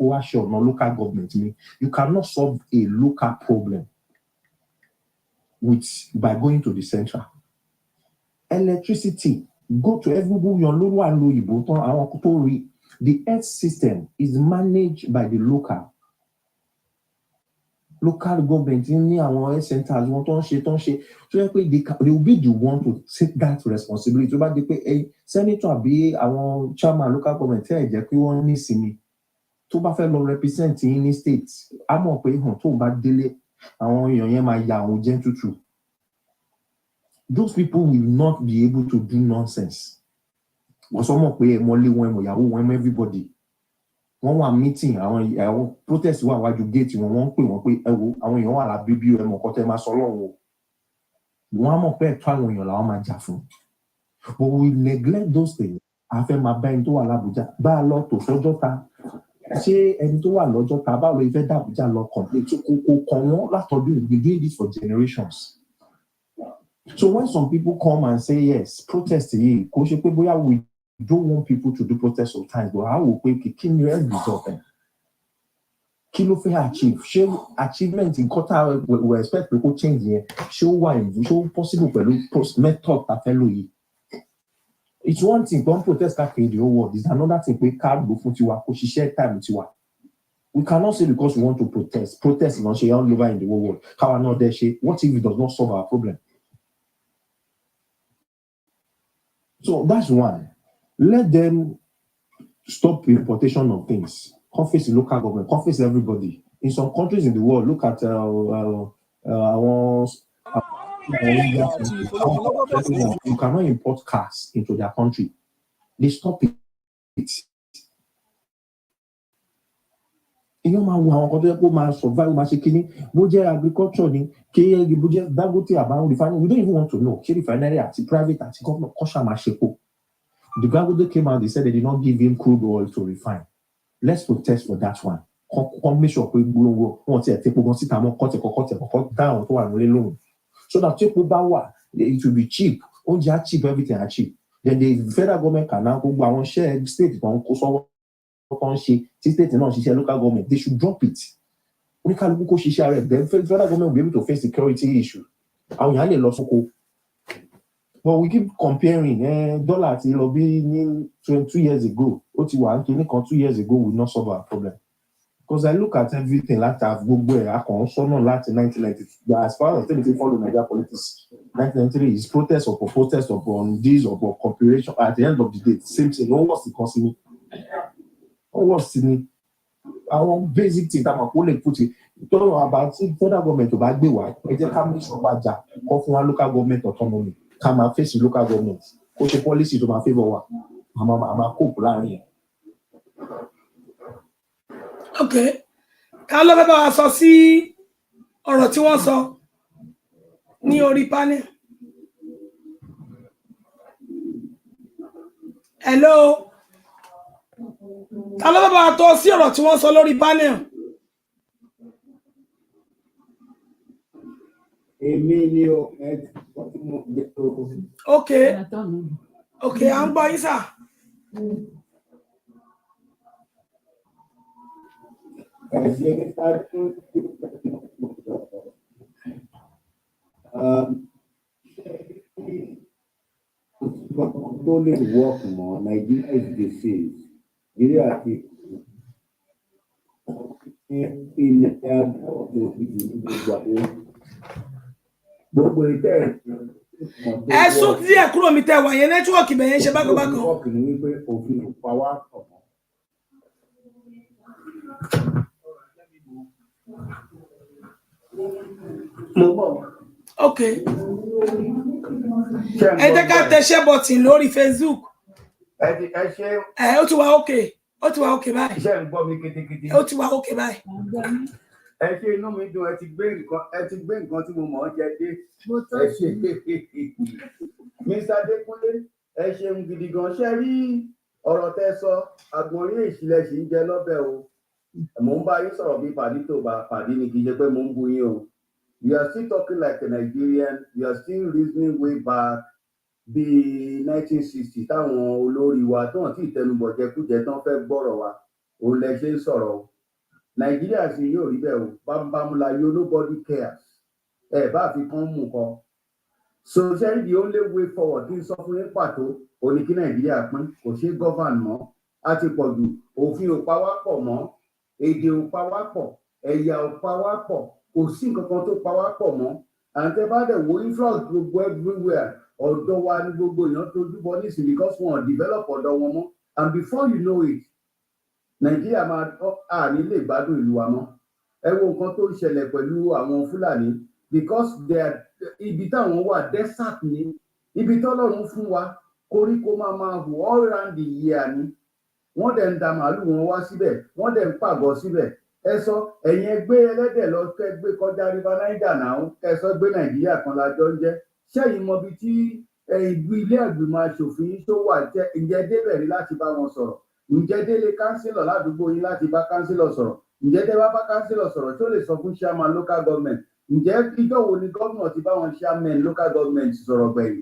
local government. You cannot solve a local problem by going to the central. Electricity. Go to everybody. The earth system is managed by the local. local government ní àwọn health centers wọn tó ń ṣe tó yẹ pé they will be the one to take that responsibility tó bá di pé senator àbí àwọn chairman local government ẹ̀ jẹ́ pé wọ́n ní ìsinmi tó bá fẹ́ lọ represent yín ní state á mọ̀ pé hàn tó bá délé àwọn èèyàn yẹn máa ya àwọn jẹ́ tútù. Those people will not be able to do nonsense. Wọ́n sọ mọ̀ pé ẹ mọ lé wọn ẹ mọ ìyàwó wọn ẹ mọ everybody. Wọ́n wà meeting àwọn protest wà wájú gate wọn wọ́n ń pè wọ́n pé ẹ wo àwọn èèyàn wà lábí bí ẹ mọ̀ kọ́ tẹ́ máa sọ lọ́wọ́ o. Wọ́n á mọ̀ pé ẹ̀tọ́ àwọn èèyàn làwọn máa jà fún. But we neglect those things. A fẹ́ máa bá ẹni tó wà l'Abuja bá a lọ tò sọ́jọ́ ta. Ṣé ẹni tó wà lọ́jọ́ ta báwo ló fẹ́ d'Abuja lọ complain tó kò kàn wọ́n látọdún we doing this for generations. So when some people come and say yes protest yìí kò ṣe pé bóyá we don't want people to do protest sometimes but how we pay kí ni end result ẹ̀ kí ló fẹ́ achieve ṣé achievement nǹkan tá we expect pé kó change yẹn ṣé ó wà ìlú ṣé ó possible pẹ̀lú method tá fẹ́ lò yìí. It's one thing don protest káàkiri the whole world it's another thing pé ká lò fún tiwa kó ṣiṣẹ́ time tiwa. We cannot say because we want to protest ìran ṣe all over in the whole world káwa náà dẹ́ ṣe what if it does not solve our problem. So that's one. Let them stop the importation of things. Confess the local government, confess everybody. In some countries in the world, look at you cannot import cars into their country. They stop it. You know, my survive, my agriculture, we don't even want to know. Refinery at private at government, the Dangote came out, they said they did not give him crude oil to refine. Let's protest for that one. Make sure so that it will be cheap. Cheap, everything are cheap. Then the federal government can now go share state state local government. They should drop it. Then federal government will be able to face security issue. But we keep comparing. Dollar ti lọ bí 22 years ago. 2 years ago will not solve our problem. Because I look at everything like I've gbogbo I can also know like 1993. As far as they follow Nigeria politics, 1993 is protest upon this or cooperation. At the end of the day, same thing. No what's the consumer? What's the our basic thing that my colleague put it. Talking about federal government to back the way. It's a combination of local government autonomy. Come face the local government. Push a policy to my favor. I'm a couple here. Okay. Ká ló fẹ́ bá wa sọ sí ọ̀rọ̀ tí wọ́n sọ ní orí panel. Hello. Ká ló fẹ́ bá wa tọ́ sí ọ̀rọ̀ tí wọ́n sọ lórí panel. Okay. Okay, à ń gbọ́ yín sà. Don't work more. Nigeria is diseased. Nigeria is ẹ sún díẹ̀ kúrò mi tẹ́ wà yẹn nẹ́tíwọ́ọ̀kì bẹ̀yẹn ṣe bákanbákan. Okay. Ẹ jẹ́ ká tẹ share button lórí Facebook. Ó ti wà okay. Ó ti wà okay báyìí. Iṣẹ́ ń gbọ́ mi kétékété. Ó ti wà okay báyìí. Ẹ ṣe inú mi dùn ẹ ti gbé nǹkan tí mo mọ̀ ọ́ jẹ dé. Ẹ ṣe Mr. Adékúnlé ẹ ṣeun gidi gan ṣe rí ọ̀rọ̀ tẹ́ sọ àgbọ̀nrín ìṣìlẹ̀ ṣì ń jẹ lọ́bẹ̀ o. Mo ń bá yín sọ̀rọ̀ bí pàdé tó bá pàdé ni kì í ṣe pé mo ń bu yín o. You are still talking like a Nigerian. You are still reasoning way back bí 1960 táwọn olórí wa tó hàn tí ìtẹnubọ̀ jẹkújẹ tán fẹ́ gbọ́rọ̀ wa òun lẹ ṣe ń sọ̀rọ̀ o. Nàìjíríà sì yóò rí bẹ́ẹ̀ o bámúbámúlá yóò nobody cares ẹ bá fi kán mú kan. So ṣe the only way forward kí n sọ fún yín pàtó òní kí Nàìjíríà pín kò ṣe govern mọ́ á ti pọ̀ jù òfin ò pa wá pọ̀ mọ́ èdè ò pa wá pọ̀ ẹ̀yà ò pa wá pọ̀ kò sí nǹkan kan tó pa wá pọ̀ mọ́ àǹtẹ̀ bá dẹ̀ wo influx gbogbo everywhere ọ̀dọ̀ wa ní gbogbo èèyàn tójú bọ nísìnyí because wọn develop ọ̀dọ̀ wọn mọ́ and before you know it nàìjíríà máa àní lè gbádùn ìlú wa mọ́ ẹ wo nǹkan tó ń ṣẹlẹ̀ pẹ̀lú àwọn fúlàní because ibi táwọn wà desert ni ibi tọ́lọ́run fún wa koríko máa hù all round the year ni wọ́n dẹ̀ ń da màálù wọn wá síbẹ̀ wọ́n dẹ̀ ń pàgọ́ síbẹ̀ ẹ sọ ẹ̀yin ẹgbẹ́ ẹlẹ́dẹ̀ lọ kẹ́ gbé kọjá river niger náà ẹ sọ gbé nàìjíríà kan lájọ ń jẹ́ ṣẹ́yìn mọbi tí ilé ìgbìmọ̀ aṣòfin tó wà jẹ́ ǹjẹ́ débẹ̀ rí láti bá wọn sọ̀rọ̀ ǹjẹ́ délé kánsílọ̀ ládùúgbò yín láti bá kánsílọ̀ sọ̀rọ̀ ǹjẹ́ tẹ́ bá kánsílọ̀ sọ̀rọ̀ tó lè sọ fún chairman local government ǹjẹ́ ìjọ́ wo ni gómìnà ti bá wọn chairman local government sọ̀rọ̀ gbẹ̀yìn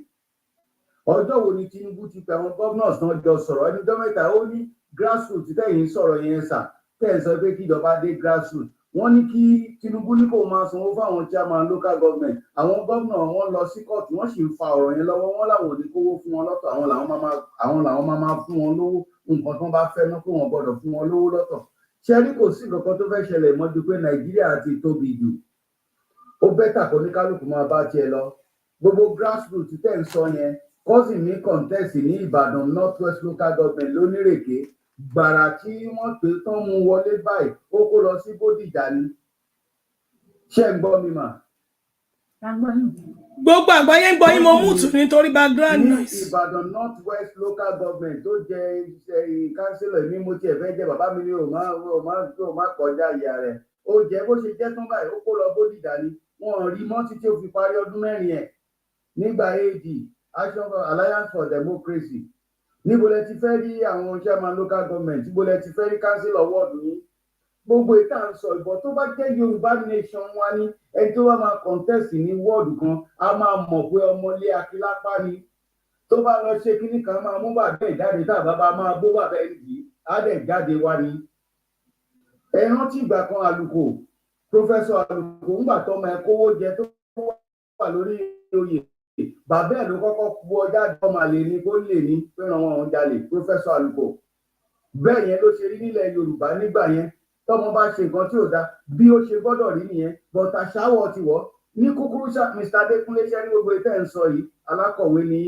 ọjọ́ wo ni Tinubu ti pè àwọn governors náà jọ sọ̀rọ̀ ẹni jọ́ mẹ́ta ó ní grassroots tẹ̀yìn sọ̀rọ̀ yẹn sà tẹ̀ ń sọ pé kíjọba dé grassroots wọ́n ní kí Tinubu ní kó máa sanwó fáwọn chairman local government àwọn gómìnà wọn lọ sí kóòtù wọ́n sì ń fa ọ̀rọ̀ yẹn lọ́wọ́ wọn làwọn ò ní kówó fún wọn lọ́tọ̀ àwọn làwọn máa fún wọn lówó nǹkan tó bá fẹ́ náà kó wọn gbọ́dọ̀ fún wọn lówó lọ́tọ̀ ṣé rí kò sí nǹkan tó fẹ́ ṣẹlẹ̀ mọ́ ju pé Nàìjíríà ti tóbi jù ó bẹ́tà kó ní kálukú máa bá tiẹ̀ lọ gbogbo grassroots tẹ̀ ń sọ yẹn cousin ní contest ní Ìbàdàn North West local government lónírèké gbàrà tí wọ́n pè tán mú wọlé báyìí ó kó lọ sí Bódìjà ni ṣé ń gbọ́ mi mà. gbogbo àgbáyé ń gbọ́ yín mo mú tù nítorí background noise. ní Ìbàdàn North West local government tó jẹ kánsílọ̀ ní mo tiẹ̀ fẹ́ jẹ bàbá mi ní o má kọjá ìyá rẹ̀ ó jẹ́ bó ṣe jẹ́ tán báyìí ó kó lọ Bódìjà ni wọ́n rí mọ́ títí ó fi parí ọdún mẹ́rin ẹ̀ nígbà AD Action for Alliance for Democracy níbo lẹ ti fẹ́ rí àwọn chairman local government níbo lẹ ti fẹ́ rí councillor ward yín gbogbo ìta ń sọ ìbọn tó bá jẹ́ Yorùbá nation wa ní ẹni tó bá máa contest ní ward kan a máa mọ̀ pé ọmọlé akílápá ni tó bá lọ ṣe kíní kan máa mú bàbá ẹ̀ jáde tá bàbá máa bó bàbá ẹ̀ yìí á dẹ̀ jáde wá ni ẹ rántí ìgbà kan àlùkò Professor àlùkò ńgbà tọmọ ẹ kówó jẹ tó wà lórí oyè bàbá ẹ̀ ló kọ́kọ́ bu ọjà ọmọ àlè ni kó lè ní pé ràn wọn jalè Professor àlùkò bẹ́ẹ̀ yẹn ló ṣe rí nílẹ̀ Yorùbá nígbà yẹn tọmọ bá ṣe nǹkan tí ò da bí ó ṣe gbọ́dọ̀ rí nìyẹn bọ̀tà ṣáwọ̀ ti wọ̀ ní kúkúrú Mr. Adékúnlé ṣẹ́ ní gbogbo ìtẹ́ ń sọ yìí alákọ̀wé ni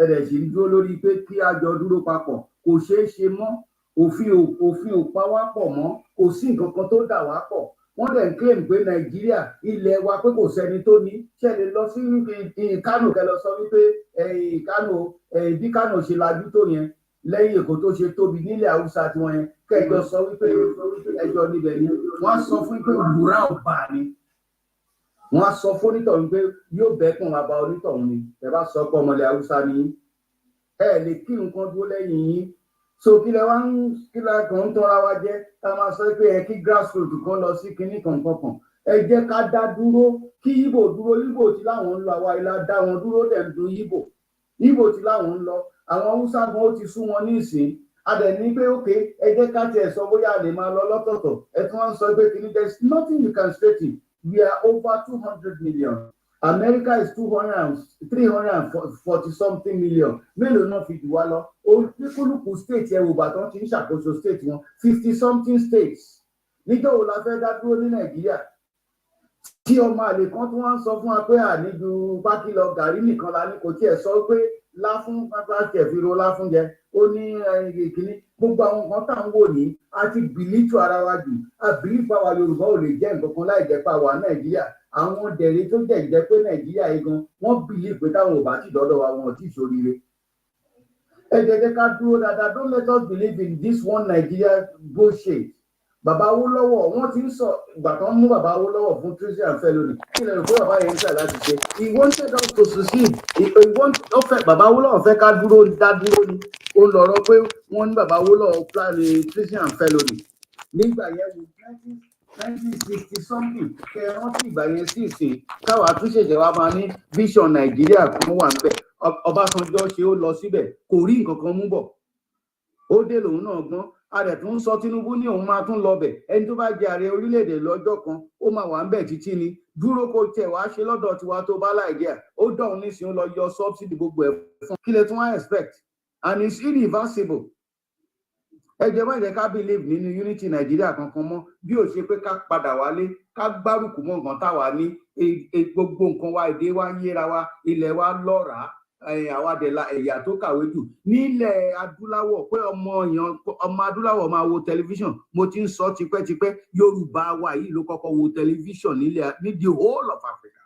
ẹ̀rẹ̀ sì ń dúró lórí pé kí a jọ dúró papọ̀ kò ṣeé ṣe mọ́ òfin ò pa wá pọ̀ mọ́ kò sí nǹkan kan tó dà wá pọ̀ wọ́n dẹ̀ ń claim pé Nàìjíríà ilẹ̀ wa pé kò sẹ́ni tó ní ṣẹlẹ̀ lọ sí Kánò kẹ lọ sọ wípé Kánò bí Kánò ṣe lajú tó yẹn lẹ́yìn Èkó tó ṣe tóbi nílẹ̀ Haúsá tí wọ́n yẹn kẹjọ sọ wípé ẹjọ́ níbẹ̀ ni wọ́n sọ fún pé òwúrà ọba ni wọ́n sọ fún onítọ̀hún pé yóò bẹ́kùn bàbá onítọ̀hún ni ẹ bá sọ pé ọmọlẹ̀ Haúsá ni ẹ lè kí nǹkan dúró lẹ́yìn yín so kí lẹ kàn ń tọ́ra wa jẹ́ ká máa sọ pé ẹ kí grassroots kan lọ sí kinní kankan ẹ jẹ́ ká dá dúró kí Ìgbò dúró Ìgbò tí láwọn ń lọ àwa ìlà dá wọn dúró dẹ̀ ń dun Ìgbò tí láwọn ń lọ àwọn Haúsá gan ó ti sú wọn ní ìsìn adẹ̀ ní pé òkè ẹ jẹ́ ká tiẹ̀ sọ bóyá a lè máa lọ lọ́tọ̀ọ̀tọ̀ ẹ tún wá ń sọ pé kinní there is nothing you can straighten we are over 200 million America is 340 something million mélòó náà fi jù wá lọ olúkúlùkù state ẹ wò bàtàn ti ń ṣàkóso state wọn 50 something states níjọ́ wo la fẹ́ dá dúró ní Nàìjíríà tí ọmọ àlè kan tí wọ́n ń sọ fún wa pé àníjú pákí lọ gàrí nìkan la ní kò tiẹ̀ sọ pé láfún pápá kẹfìrò láfún jẹ ó ní ìkíní gbogbo àwọn nǹkan tá à ń wò ní a ti bìlítù ara wa jù a bìlítù àwa Yorùbá ò lè jẹ́ nǹkan kan láì jẹ́ pé àwa Nàìjíríà àwọn dẹ̀rẹ́ tó jẹ́ pé Nàìjíríà yìí gan wọ́n bìlítù pé táwọn ò bá ti dọ́dọ̀ wa wọn ò tí ì ṣoríire ẹ jẹ́ ká dúró dáadáa don't let us believe in this one Nigeria bullshit bàbá Awólọ́wọ̀ wọ́n ti ń sọ ìgbà tó ń mú bàbá Awólọ́wọ̀ fún Christian Felony kí lè rò pé bàbá yẹn ń tẹ̀ láti ṣe he wanted us to succeed bàbá Awólọ́wọ̀ fẹ́ ká dá dúró ni ó ń lọ̀rọ̀ pé wọ́n ní bàbá Awólọ́wọ̀ plan Christian Felony nígbà yẹn wò 1960 something kẹ rántí ìgbà yẹn sí ìsìn káwa àtúnṣe wa máa ní vision Nàìjíríà kan wà níbẹ̀ Ọbásanjọ́ ṣe ó lọ síbẹ̀ kò rí nǹkan kan mú bọ̀ ó dé lòun náà gbọ́n ààrẹ tó ń sọ Tinubu ní òun máa tún lọ bẹ̀ ẹni tó bá jẹ ààrẹ orílẹ̀-èdè lọ́jọ́ kan ó máa wà ń bẹ̀ títí ni dúró kó tiẹ̀ wá ṣe lọ́dọ̀ tiwa tó bá láìdíà ó dọ̀hún nísìnyí ó lọ yọ subsidy gbogbo ẹ̀ fún kí lè tún wá expect and it's irreversible ẹ jẹ́ má jẹ́ ká believe nínú unity Nàìjíríà kankan mọ́ bí ó ṣe pé ká padà wálé ká gbárùkù mọ́ nǹkan táwa ní gbogbo nǹkan wa èdè wa yéra wa ilẹ̀ wa lọ́ràá àwa dẹ̀la ẹ̀yà tó kàwé jù nílẹ̀ adúláwọ̀ pé ọmọ adúláwọ̀ máa wo tẹlifíṣàn mo ti ń sọ tipẹ́tipẹ́ Yorùbá wa yìí ló kọ́kọ́ wo tẹlifíṣàn ní the whole of Africa.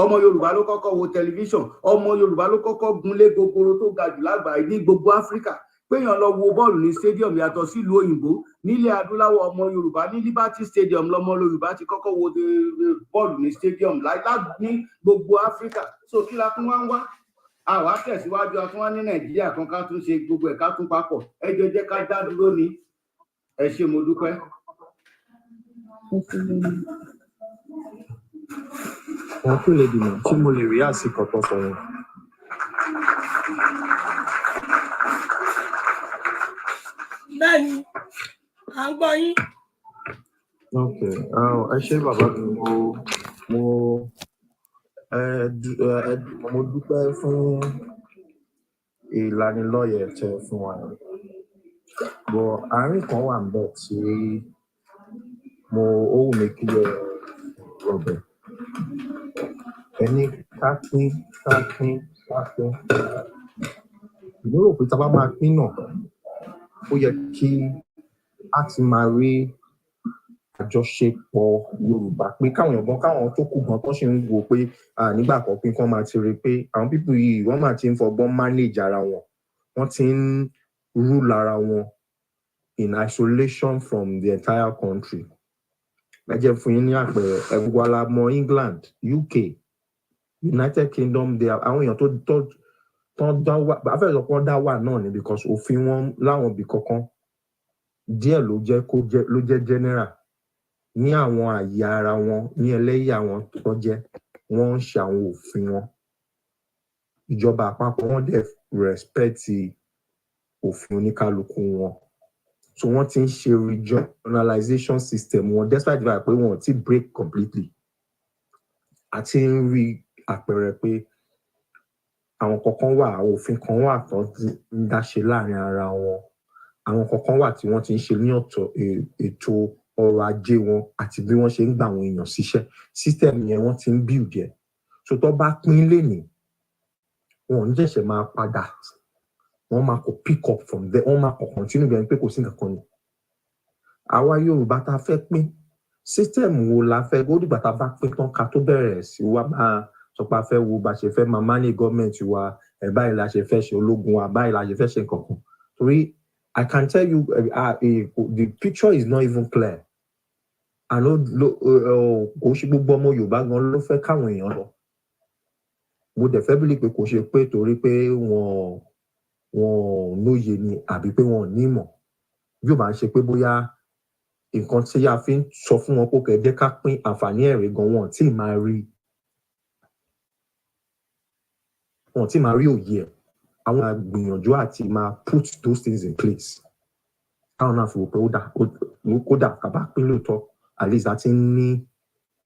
Ọmọ Yorùbá ló kọ́kọ́ wo tẹlifíṣàn, ọmọ Yorùbá ló kọ́kọ́ gunlé gogoro tó ga jù lágbàáyé ní gbogbo Áfíríkà. Péyàn lọ wo bọ́ọ̀lù ní stadium yàtọ̀ sílùú òyìnbó nílẹ̀ adúláwọ̀ ọmọ Yorùbá ní Liberty Stadium lọmọ Yorùbá ti kọ́kọ́ wo bọ́ọ̀lù ní stadium ní gbogbo Áfíríkà. So kí la tún wá ń wá? Àwa tẹ̀síwájú a tún wá ní Nàìjíríà kan ká tún ṣe gbogbo ẹ̀ ká tún papọ̀. Ẹ jẹ́ ká dá dúró ni. Ẹ ṣé mo dúpẹ́. Wọ́n tún lè dìmọ̀ tí mo lè rí àsìkò tó sọ yẹn. Bẹ́ẹ̀ni, à ń gbọ́ yín. Ok, ẹ ṣé bàbá mi, mo dúpẹ́ fún ìlanilọ́yẹ̀ tẹ fún wa. Bọ̀ àárín kan wà níbẹ̀ tí ó wù mí kí ẹ rọ̀bẹ̀. Ẹni ká pín. Mo rò pé tá a bá máa pín náà, ó yẹ kí a ti máa rí àjọṣepọ̀ Yorùbá pé káwọn tó kù gan tó ṣe ń wò pé nígbà kan pín kán máa ti rí pé àwọn pípù yìí wọ́n máa ti ń fọgbọ́n manage ara wọn, wọ́n ti ń rule ara wọn in isolation from the entire country. Ẹ jẹ́ fún yín ní àpẹẹrẹ ẹ̀gbọ́n alámọ̀ England, UK, United Kingdom, àwọn èèyàn tó dá wà afẹ́sọ̀pọ̀ dá wà náà ni because òfin wọn láwọn ibì kankan díẹ̀ ló jẹ́ general ní àwọn àyè ara wọn ní ẹlẹ́yà wọn tó jẹ́ wọ́n ń ṣe àwọn òfin wọn. Ìjọba àpapọ̀ wọn dẹ̀ respect òfin oníkálukú wọn. So wọ́n ti ń ṣe regionalization system wọn despite the fact pé wọn ò tí break completely. A ti ń rí àpẹẹrẹ pé àwọn kankan wà, àwọn òfin kan wà tó ń dáṣe láàrin ara wọn. Àwọn kankan wà tí wọ́n ti ń ṣe ní ọ̀tọ̀ ètò ọrọ̀ ajé wọn àti bí wọ́n ṣe ń gba àwọn èèyàn síṣẹ́. System yẹn wọ́n ti ń build ẹ̀. So tó bá pín lénìí, wọn ò ní ṣẹ̀ṣẹ̀ máa padà. Wọ́n máa kó pick up from there. Wọ́n máa kó continue bẹ́ẹ̀ pé kò sí nǹkan kan ni. Àwa Yorùbá tá a fẹ́ pín, system wo la fẹ́? Ó dìgbà tá a bá pín tán ká tó bẹ̀rẹ̀ sí wá máa sọ pé a fẹ́ wo bá ṣe fẹ́ máa manage government wa, báyìí la ṣe fẹ́ ṣe ológun wa, báyìí la ṣe fẹ́ ṣe nǹkan kan. Torí I can tell you the picture is not even clear. Àná kò ṣe gbogbo ọmọ Yorùbá gan ló fẹ́ káwọn èèyàn lọ. Mo dẹ̀ fẹ́ bílí pé kò ṣe pé torí pé wọ́n lóye ni àbí pé wọ́n ní ìmọ̀. Bí ó bá ń ṣe pé bóyá nǹkan tí a fi ń sọ fún wọn pé kẹ́ jẹ́ ká pín àǹfààní ẹ̀rí gan wọn tí máa rí. Wọn tí máa rí òye ẹ̀. Àwọn àgbìyànjú àti máa put those things in place. Táwọn náà fi wò pé ó dà ká bá pín lóòótọ́. At least a ti ń ní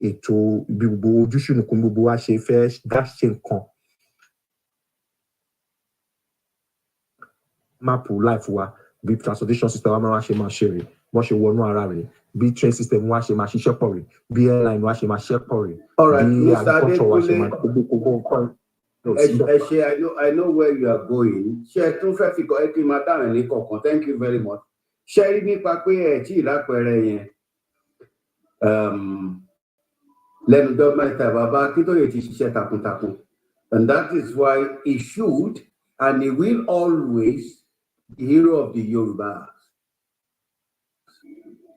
ètò bí gbogbo ojúṣùnùkùn gbogbo wa ṣe fẹ́ dá ṣe nǹkan. Máàpù life wa bí transportation system wa máa ṣe máa ṣe rè, wọ́n ṣe wọnú ara rẹ̀, bí train system wa ṣe máa ṣiṣẹ́ pọ̀ rè, bí airline wa ṣe máa ṣiṣẹ́ pọ̀ rè, bí agriculture wa ṣe máa gbogbo nǹkan. I know where you are going. Ṣé tún fẹ́ fi kọ́ ẹ kí n máa dáhùn ní kọ̀ọ̀kan? Thank you very much. Ṣé rí nípa pé ẹ̀ tí ìlápẹ̀rẹ̀ yẹn lẹ́nu dọ́mẹ́ta bàbá Akíntóyè ti ṣiṣẹ́ takuntakun, and that is why he should and he will always be the hero of the Yorùbá.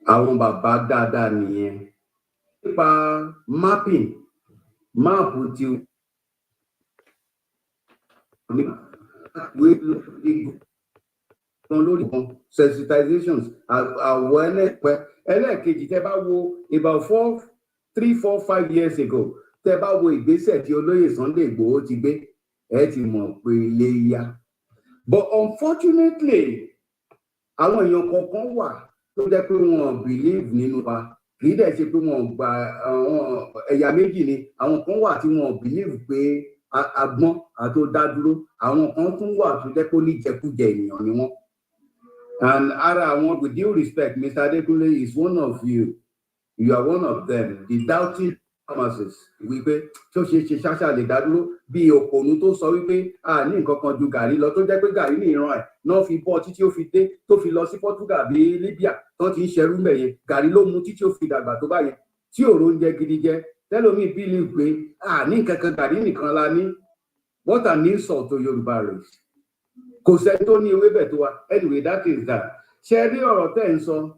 Àwọn bàbá dáadáa nìyẹn. Nípa máàpù ti lórí wọn sensitizations àwọ̀ ẹlẹ́ẹ̀kejì tẹ́ bá wo about 3, 4, 5 years ago tẹ́ bá wo ìgbésẹ̀ tí olóyè Sunday Igboho ti gbé ẹ ti mọ̀ pé ilé yá. But unfortunately àwọn èèyàn kọ̀ọ̀kan wà tó jẹ́ pé wọn believe nínú wa, kì í dẹ̀ ṣe pé wọn gba àwọn ẹ̀yà méjì ni. Àwọn kan wà tí wọn believe pé agbọ́n àti ó dá dúró, àwọn kan tún wà tó jẹ́ pé ó ní jẹkújẹ ènìyàn ni wọ́n. And ara one, with due respect, Mr. Adekunle is one of you. You are one of them. The doubting Thomases wípé tó ṣe ṣáṣá lè dádúró bí òpònú tó sọ wípé a ní nǹkan kan ju gàrí lọ tó jẹ́ pé gàrí ní ìran ẹ̀ náà fi bọ́ títí ó fi dé tó fi lọ sí Portugal bí Libya tó ti ń ṣerú mẹyẹ gàrí ló mu títí ó fi dàgbà tó bá yẹn tí òró ń jẹ gidi jẹ tẹlómi bílí pé a ní nǹkan kan gàrí nìkan la ní. What an insult to Yorùbá race. Kò sẹ́ni tó ní ewébẹ̀ tó wa. Anyway, that is that. Ṣé rí ọ̀rọ̀ tẹ́ ń sọ?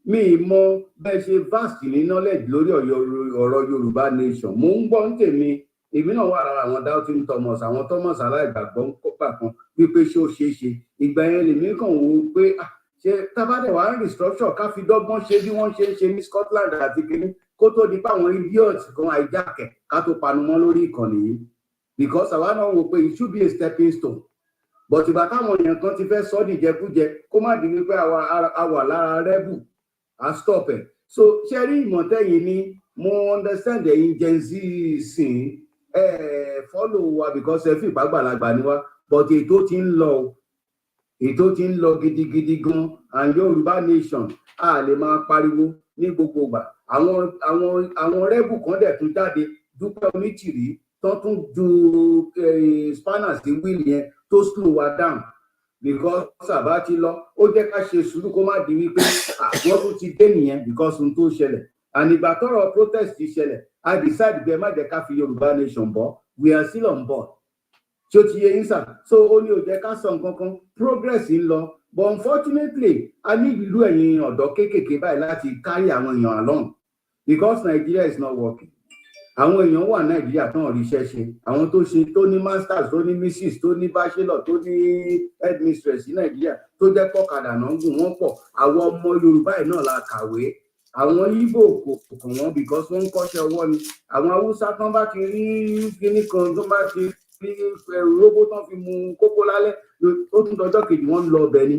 Mi mọ bẹ́ẹ̀ ṣe vast ní knowledge lórí ọ̀rọ̀ Yorùbá nation. Mo ń gbọ́ ń tèmi, èmi náà wà lára àwọn doubting Thomas, àwọn Thomas aláìgbàgbọ́ ń kópa kan wípé ṣé ó ṣeé ṣe. Ìgbà yẹn lèmi kàn wò pé ṣe tábàdẹ̀ wà ń restructure ká fi dọ́gbọ́n ṣe bí wọ́n ṣe ń ṣe ní Scotland àti kìíní kó tó di pé àwọn idiots kan àìjákẹ̀ ká tó panumọ́ lórí ìkànnì yìí. Because àwa náà wò pé it should be a stepping stone. But ìgbà táwọn èèyàn kan ti fẹ́ sọ́ dìjẹkújẹ kó má di wípé àwa lára rebel. I stop it. So Sherry Montaigne ni mo understand the Gen Z sin follow wa because ẹ fi ìpàgbàlagbà ni wa but ètò ti ń lọ gidigidi gan and Yorùbá nation a lè máa pariwo ní gbogbo ìgbà àwọn rẹ́bù kan dẹ̀ tún jáde Dúpẹ́ Onítìrí tó tún ju spanner sí wheel yẹn tó slow wa down. Because àbá ti lọ ó jẹ́ ká ṣe sùúrù kó má di wípé àwọn tún ti dé nìyẹn because ohun tó ṣẹlẹ̀ and ìgbà tọ́rọ̀ protest ti ṣẹlẹ̀ I decide pé má jẹ́ ká fi Yorùbá nation bọ́ we are still on board tí ó ti yé yín sà so ó ní ó jẹ́ ká sọ nǹkan kan progress ń lọ but unfortunately a ní ìlú ẹ̀yin ọ̀dọ́ kéékèèké báyìí láti carry àwọn èèyàn along because Nigeria is not working. Àwọn èèyàn wà Nàìjíríà tán ríṣẹ́ ṣe àwọn tó ní masters tó ní mrs tó ní bachelor tó ní headmistress ní Nàìjíríà tó jẹ́ pọ̀kadà náà gùn wọ́n pọ̀ àwọn ọmọ Yorùbá yìí náà la kàwé àwọn Ìgbò kò kàn wọ́n because wọ́n ń kọ́ṣẹ́ ọwọ́ ni àwọn Haúsá tán bá ti rí kíní kan tó bá ti rí róbó tán fi mu kókó lálẹ́ ó tún dọjọ́ kejì wọ́n ń lọ ọbẹ̀ ni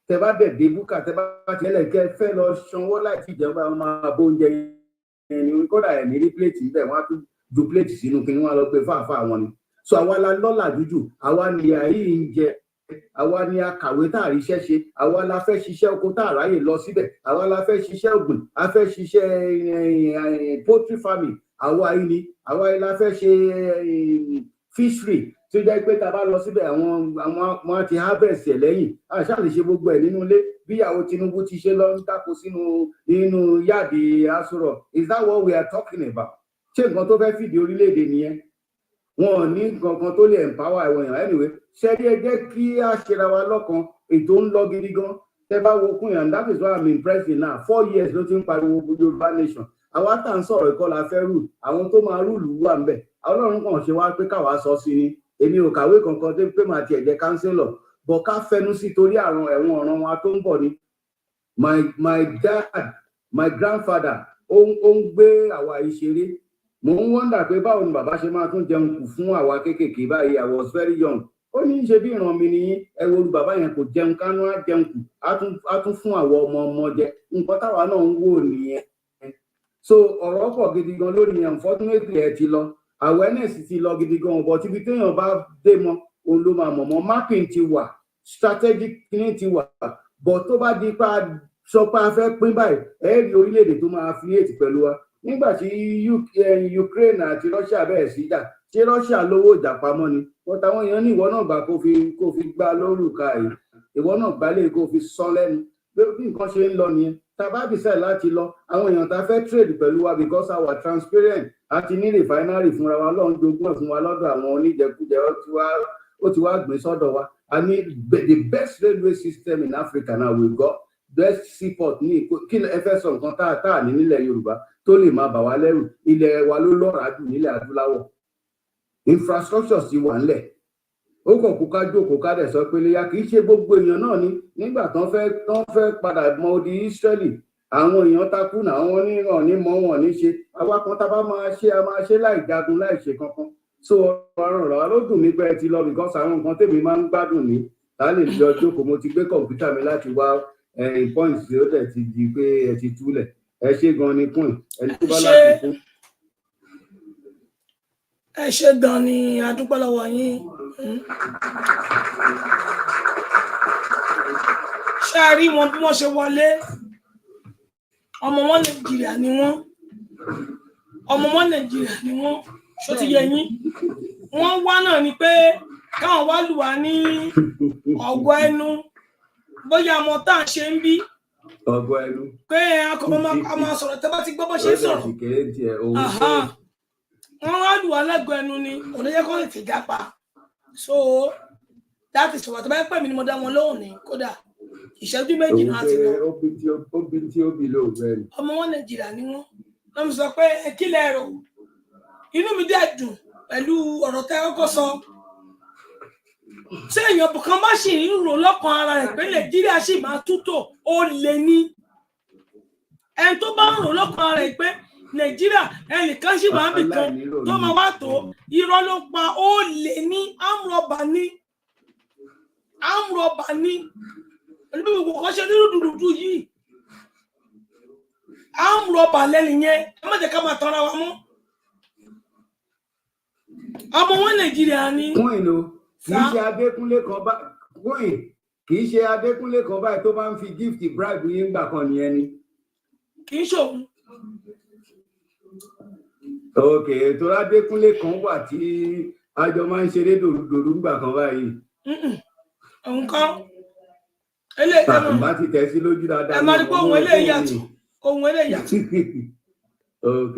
tẹ bá dẹ̀ dé búkà tẹ bá ti ẹlẹ́kẹ́ fẹ́ lọ sanwó láti ìjọba máa bó oúnjẹ ẹni kódà ẹ̀ ní rí pléètì ibẹ̀ wọ́n á tún ju pléètì sínú kí wọ́n á lọ pé fáfá wọn ni so àwa la lọ́là dúdú àwa ni àyí ń jẹ àwa ni akàwé tá a ríṣẹ́ ṣe àwa la fẹ́ ṣiṣẹ́ oko tá a ráyè lọ síbẹ̀ àwa la fẹ́ ṣiṣẹ́ ọ̀gbìn a fẹ́ ṣiṣẹ́ poultry farming àwa yìí ni àwa yìí la fẹ́ ṣe fishery tó jẹ́ pé tá a bá lọ síbẹ̀ àwọn ti harvest ẹ̀ lẹ́yìn àṣà lè ṣe gbogbo ẹ̀ nínú ilé bí ìyàwó Tinubu ti ṣe lọ ń dáko nínú yáàdì Asoro. Is that what we are talking about? Ṣé nǹkan tó fẹ́ fìdí orílẹ̀-èdè nìyẹn? Wọn ò ní nǹkan tó lè empower àwọn èèyàn anyway. Ṣé ẹ jẹ́ kí a ṣera wa lọ́kan ètò ń lọ gidi gan? Tẹ́ bá wo kún yàn that is why I'm impressed now. 4 years ló ti ń pariwo Yorùbá nation. Àwa tá à ń sọ̀rọ̀ ìkọ́ la fẹ́ rule. Àwọn tó máa rúùlù wà ń bẹ̀. Ọlọ́run kàn ṣe wá pé káwa sọ sí ni. Èmi ò kàwé kankan tó pé màá tiẹ̀ jẹ́ kánsílọ̀. Bọ̀ ká fẹnu sí torí àrùn ẹ̀wọ̀n ọ̀ràn wa tó ń bọ̀ ni. My dad, my grandfather, ó ń gbé àwa ìṣeré. Mo ń wọ́ndà pé báwo ni bàbá ṣe máa tún jẹun kù fún àwa kéékèèké báyìí. I was very young. Ó ní ṣe bí ìran mi nìyí. Ẹ wo bàbá yẹn kò jẹun kánú á jẹun kù. Á tún fún àwọn ọmọ jẹ. Nǹkan táwa náà ń wò nìyẹn. So ọ̀rọ̀ pọ̀ gidi gan lórí yẹn. Unfortunately ẹ ti lọ. Awareness ti lọ gidi gan. But ibi téèyàn bá dé mọ́, òun ló máa mọ̀ mọ́. Mapping ti wà. Strategic kìíní ti wà. But tó bá di pa sọ pé a fẹ́ pín báyìí ẹ rí orílẹ̀-èdè tó máa affiliate pẹ̀lú wa nígbà tí Ukraine àti Russia bẹ̀rẹ̀ sí jà ṣé Russia lówó ìjà pamọ́ ni wọ́n táwọn èèyàn ní ìwọ náà gbà kó fi gbá lórúkà yìí ìwọ náà gbálẹ̀ kó fi sán lẹ́nu bí nǹkan ṣe ń lọ nìyẹn tá a bá decide láti lọ àwọn èèyàn tá a fẹ́ trade pẹ̀lú wa because our transparent àti ní refinery fúnra wa lọ́n jogún ẹ̀ fún wa lọ́dọ̀ àwọn oníjẹkújẹ ó ti wá gbé sọ́dọ̀ wa I mean the best railway system in Africa now we've got best seaport ní kí ẹ fẹ́ sọ nǹkan tá a ní nílẹ̀ Yorùbá tó lè máa bà wá lẹ́rù ilẹ̀ wa ló lọ́ràá jù nílẹ̀ adúláwọ̀ infrastructure sì wà ńlẹ̀ ó kàn kó ká jókòó ká dẹ̀ sọ pé léyà kì í ṣe gbogbo èèyàn náà ní nígbà tán fẹ́ padà mọ odi Ísírẹ́lì àwọn èèyàn takú náà wọ́n ní ràn ní mọ́ wọn ní ṣe àwa kan tá a bá máa ṣe láì jagun láì ṣe kankan so ọ̀rọ̀ rà ló dùn mí pé ẹ ti lọ because àwọn nǹkan tèmi máa ń gbádùn ní tá a lè jọ jókòó mo ti gbé kọ̀ǹpútà mi láti wá point tí ó dẹ̀ ti di pé ẹ ti túlẹ̀ ẹ ṣe gan ni kún ẹni tó bá láti fún. ẹ ṣe gan ni a dúpẹ́ lọ́wọ́ yín ṣé a rí wọn bí wọ́n ṣe wọlé ọmọ wọn Nàìjíríà ni wọ́n ṣó ti yẹ yín wọ́n wá náà ni pé káwọn wá lù wá ní ọ̀gọ̀ ẹnu bóyá ọmọ tá à ń ṣe ń bí ọ̀gọ̀ ẹnu pé a máa sọ̀rọ̀ tẹ́ bá ti gbọ́ bó ṣe sọ̀rọ̀ wọ́n wá lù wá lẹ́gọ̀ọ́ ẹnu ni kò ní jẹ́ kó lè ti jápa so that is what bá pẹ́ mi ni mo dá wọn lóhùn ní kódà ìṣẹ́jú méjì náà ti lọ ọmọ wọn Nàìjíríà ni wọ́n mi sọ pé kí lẹ rò inú mi dẹ̀ dùn pẹ̀lú ọ̀rọ̀ tẹ́ kọ́kọ́ sọ ṣé èèyàn kan bá ṣì ń rò lọ́kàn ara rẹ̀ pé Nàìjíríà ṣì máa tútò ó lè ní ẹni tó bá ń rò lọ́kàn ara rẹ̀ pé Nàìjíríà ẹnìkan ṣì máa ń bì kan tó máa wá tó irọ́ ló pa ó lè ní amrọ̀bà ní ẹni bí gbogbo kan ṣe ní rúdurùdu yìí amrọ̀bà lẹ́nu yẹn ẹ má jẹ́ ká máa tanra wa mọ́ ọmọ wọn Nàìjíríà ni. kì í ṣe Adékúnlé kan bá kì í ṣe Adékúnlé kan báyìí tó bá ń fi gift bribe yín gbà kan nìyẹn ni. kì í ṣòun. ok tó Adékúnlé kan wà tí àjọ máa ń ṣeré dòdòdò gbà kan báyìí. òun kan eléyìí bá ti tẹ̀ sí lójú dáadáa. ẹ máa rí pé ohun eléyìí yàtọ̀ ok.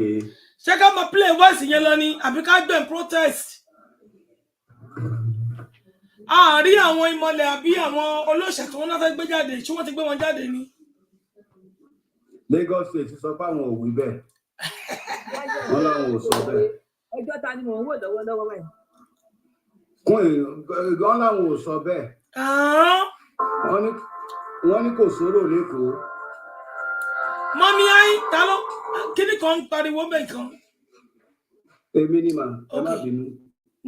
ṣé ká máa play voice yẹn lọ ni àbí ká gbẹ̀ protest àárí àwọn ìmọ̀lẹ̀ àbí àwọn olóṣèlú tí wọ́n náà fẹ́ gbé jáde tí wọ́n ti gbé wọn jáde ni. Lagos State sọ pé àwọn ò wí bẹ́ẹ̀ wọ́n láwọn ò sọ bẹ́ẹ̀. ẹjọ́ ta ni mò ń wò lọ́wọ́lọ́wọ́ báyìí. wọ́n láwọn ò sọ bẹ́ẹ̀. wọ́n ní kò sóró lẹ́kọ̀ọ́. mọ́mí ayé ta ló kíní kan ń pariwo bẹ́ẹ̀ kan. èmi ni mà ẹ má bínú.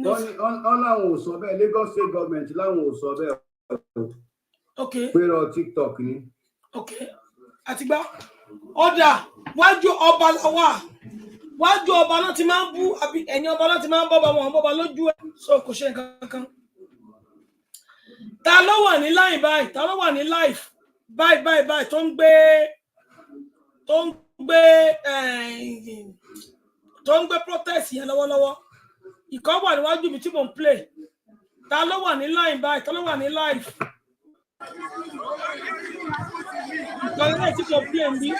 wọ́n láwọn ò sọ bẹ́ẹ̀ Lagos State government láwọn ò sọ bẹ́ẹ̀. pérò TikTok ni. àtìgbà ọ̀dà wájú ọba làwà wájú ọba náà ti máa ń bú àbí ẹ̀yìn ọba náà ti máa ń bọ́ba wọn bọ́ba lójú ẹ̀ so kò ṣe nǹkan kan. ta ló wà ní line báyìí ta ló wà ní live báyìí tó ń gbé protest yẹn lọ́wọ́lọ́wọ́ ìkọ́ wà níwájú mi tí mò ń play ta ló wà ní line báyìí ta ló wà ní live ìkọ́ ilé tí mò ń play ń bí.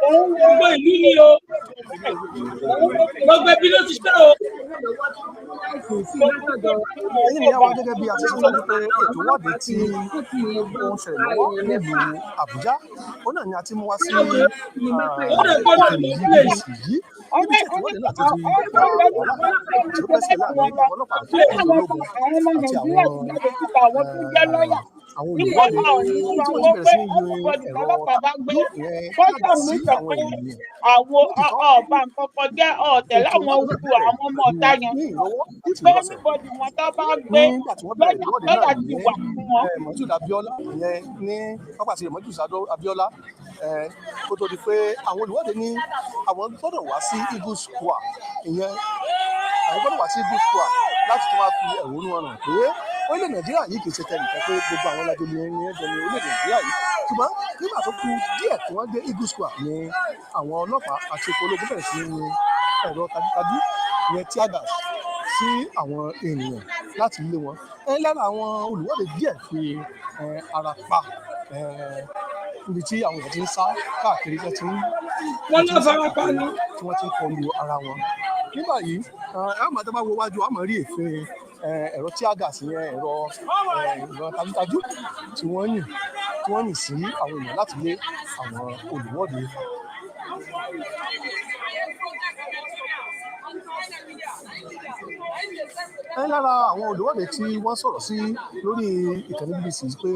gbogbo ìlú ni o gbogbo ẹbí ló ti ṣe o. ẹ̀yin ni àwọn gẹ́gẹ́ bí a ti sọ pé ètò ìwọ́de tí ó ń ṣẹlẹ̀ lọ́wọ́ nílùú Àbújá ó náà ni a ti mú wá sí ìkànnì BBC yìí níbi tí ètò ìwọ́de náà ti di wàhálà tí ó bẹ́ sílẹ̀ láàrin ọlọ́pàá àti ológun àti àwọn olùwọ́de tí wọ́n ti bẹ̀rẹ̀ sí ní yin ẹ̀rọ tàbí káàdì sí àwọn ènìyàn. àwọn ọba nǹkan jẹ́ ọ̀tẹ̀ láwọn ojú àwọn ọmọ ọ̀tá yẹn lọ́sibọ̀dì wọn tó bá gbé lọ́dà ti wà fún wọn. Mọ̀júd Abíọ́lá ìyẹn ní pápá àti Mọ̀júd Abíọ́lá kó tó di pé àwọn olùwọ́de ní àwọn gbọ́dọ̀ wá sí Eagle Square ìyẹn àwọn gbọ́dọ̀ wá sí Eagle Square láti tún wá fi ẹ̀hónú hàn pé orílẹ̀ Nàìjíríà yìí kì í ṣe tẹnìkan pé gbogbo àwọn ọlọ́dún ní ẹjọ́ ní orílẹ̀ Nàìjíríà yìí ṣùgbọ́n nígbà tó kù díẹ̀ tí wọ́n dé Eagle Square ní àwọn ọlọ́pàá àti ológun bẹ̀rẹ̀ sí ní ẹ̀rọ tajútajú ìyẹn tear gas sí àwọn ènìyàn láti lé wọn. Lára àwọn olùwọ́de díẹ̀ fi ara pa níbi tí àwọn èèyàn ti ń sá káàkiri tí wọ́n ti ń kọlu ara wọn. Nígbà yìí àwọn àti máa wo wájú àmọ́ rí èéfín ẹ̀rọ tear gas yẹn ẹ̀rọ tajútajú tí wọ́n yìn sí àwọn èèyàn láti lé àwọn olùwọ́de. Lára àwọn olùwọ́de tí wọ́n sọ̀rọ̀ sí lórí ìkànnì BBC pé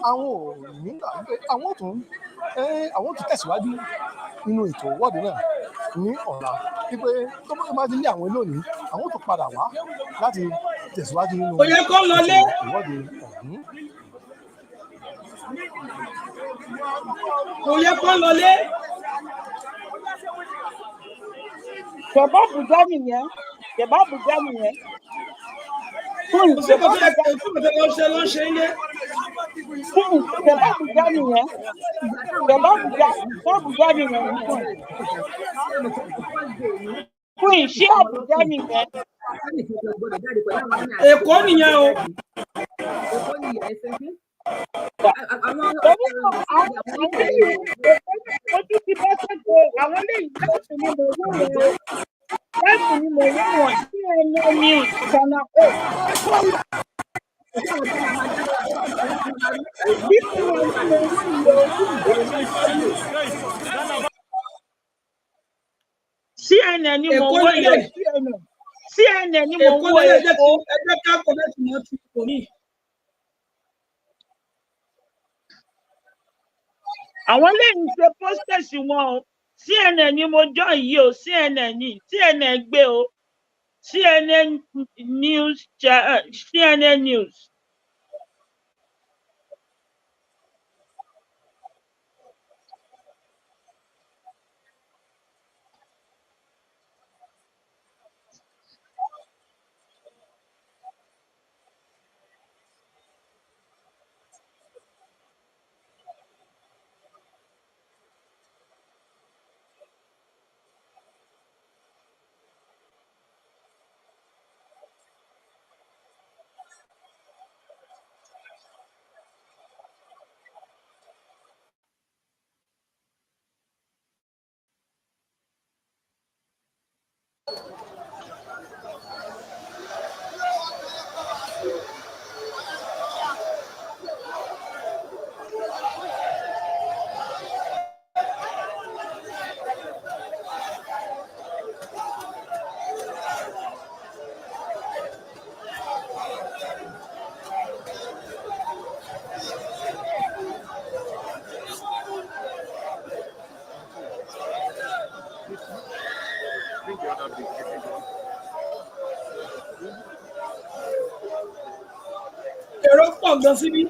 àwọn ò nígbà pé àwọn ò tún tẹ̀síwájú nínú ètò ìwọ́de náà ní ọ̀la wípé tó bá ti lé àwọn lónìí àwọn ò tún padà wá láti tẹ̀síwájú nínú ètò ìwọ́de ọ̀hún. kò yẹ kó lọlé. bàbá Àbújá nìyẹn Ṣèbá Àbújá nìyẹn. Queen, ṣèbá Àbújá. Queen, ṣèbá Àbújá nìyẹn. Ṣèbá Àbújá, ṣé Àbújá nìyẹn ní Queen? Queen, ṣé Àbújá nìyẹn? Èkó nìyẹn o. Torí náà, àwọn eléyìí, ojú ti bọ́ sẹ́kọ̀ọ́, àwọn eléyìí láìpẹ́ ni mo wó wọn o. Láìpẹ́ ni mo wó wọn CNN News Channel 8. Bí CNN ni mo wó yìí o. CNN ni mo wó yìí o. CNN ni mo wó Èkó. Ẹgbẹ́ ká kọ̀mẹ́tì mọ́ ti kò ní. Àwọn eléyìí ṣe posters wọn o. CNN ni mo jọ yìí o. CNN ni CNN gbé o. CNN News. CNN News. Èrò pọ̀ gan síbí.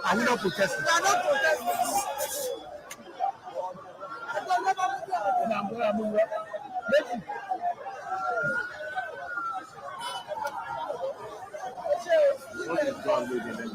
Are we not protesting? We are not protesting. What is done with them?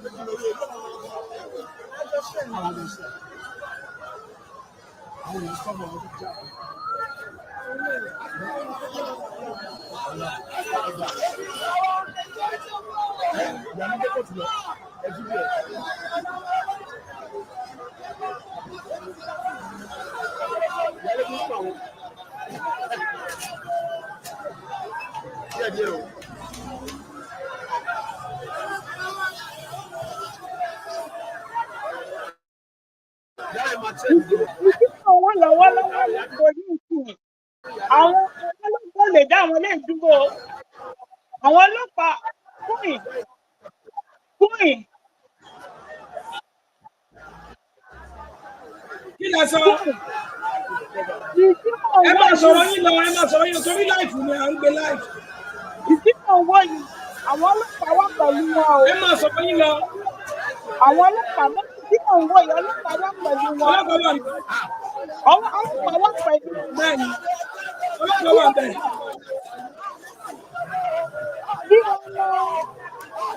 Owó lọ́wọ́lọ́wọ́ lọ́wọ́ ní ìsìn. Àwọn ọlọ́pàá lè dá àwọn ilé ìdúró. Àwọn ọlọ́pàá Queen. Kí lẹ sọ? Ẹ máa sọ̀rọ̀ yín lọ, ẹ máa sọ̀rọ̀ yín torí láìfù ni à ń gbé láìfù. Ìdíkọ̀ owó yìí, àwọn ọlọ́pàá wà pẹ̀lú wọn o. Ẹ máa sọ̀rọ̀ yín lọ. Àwọn ọlọ́pàá náà ìdíkọ̀ owó yìí ọlọ́pàá wà pẹ̀lú wọn. Ọlọ́pàá wà pẹ̀lú wọn. Bẹ́ẹ̀ni, ọlọ́pàá wà bẹ́ẹ̀. Bí wọ́n lọ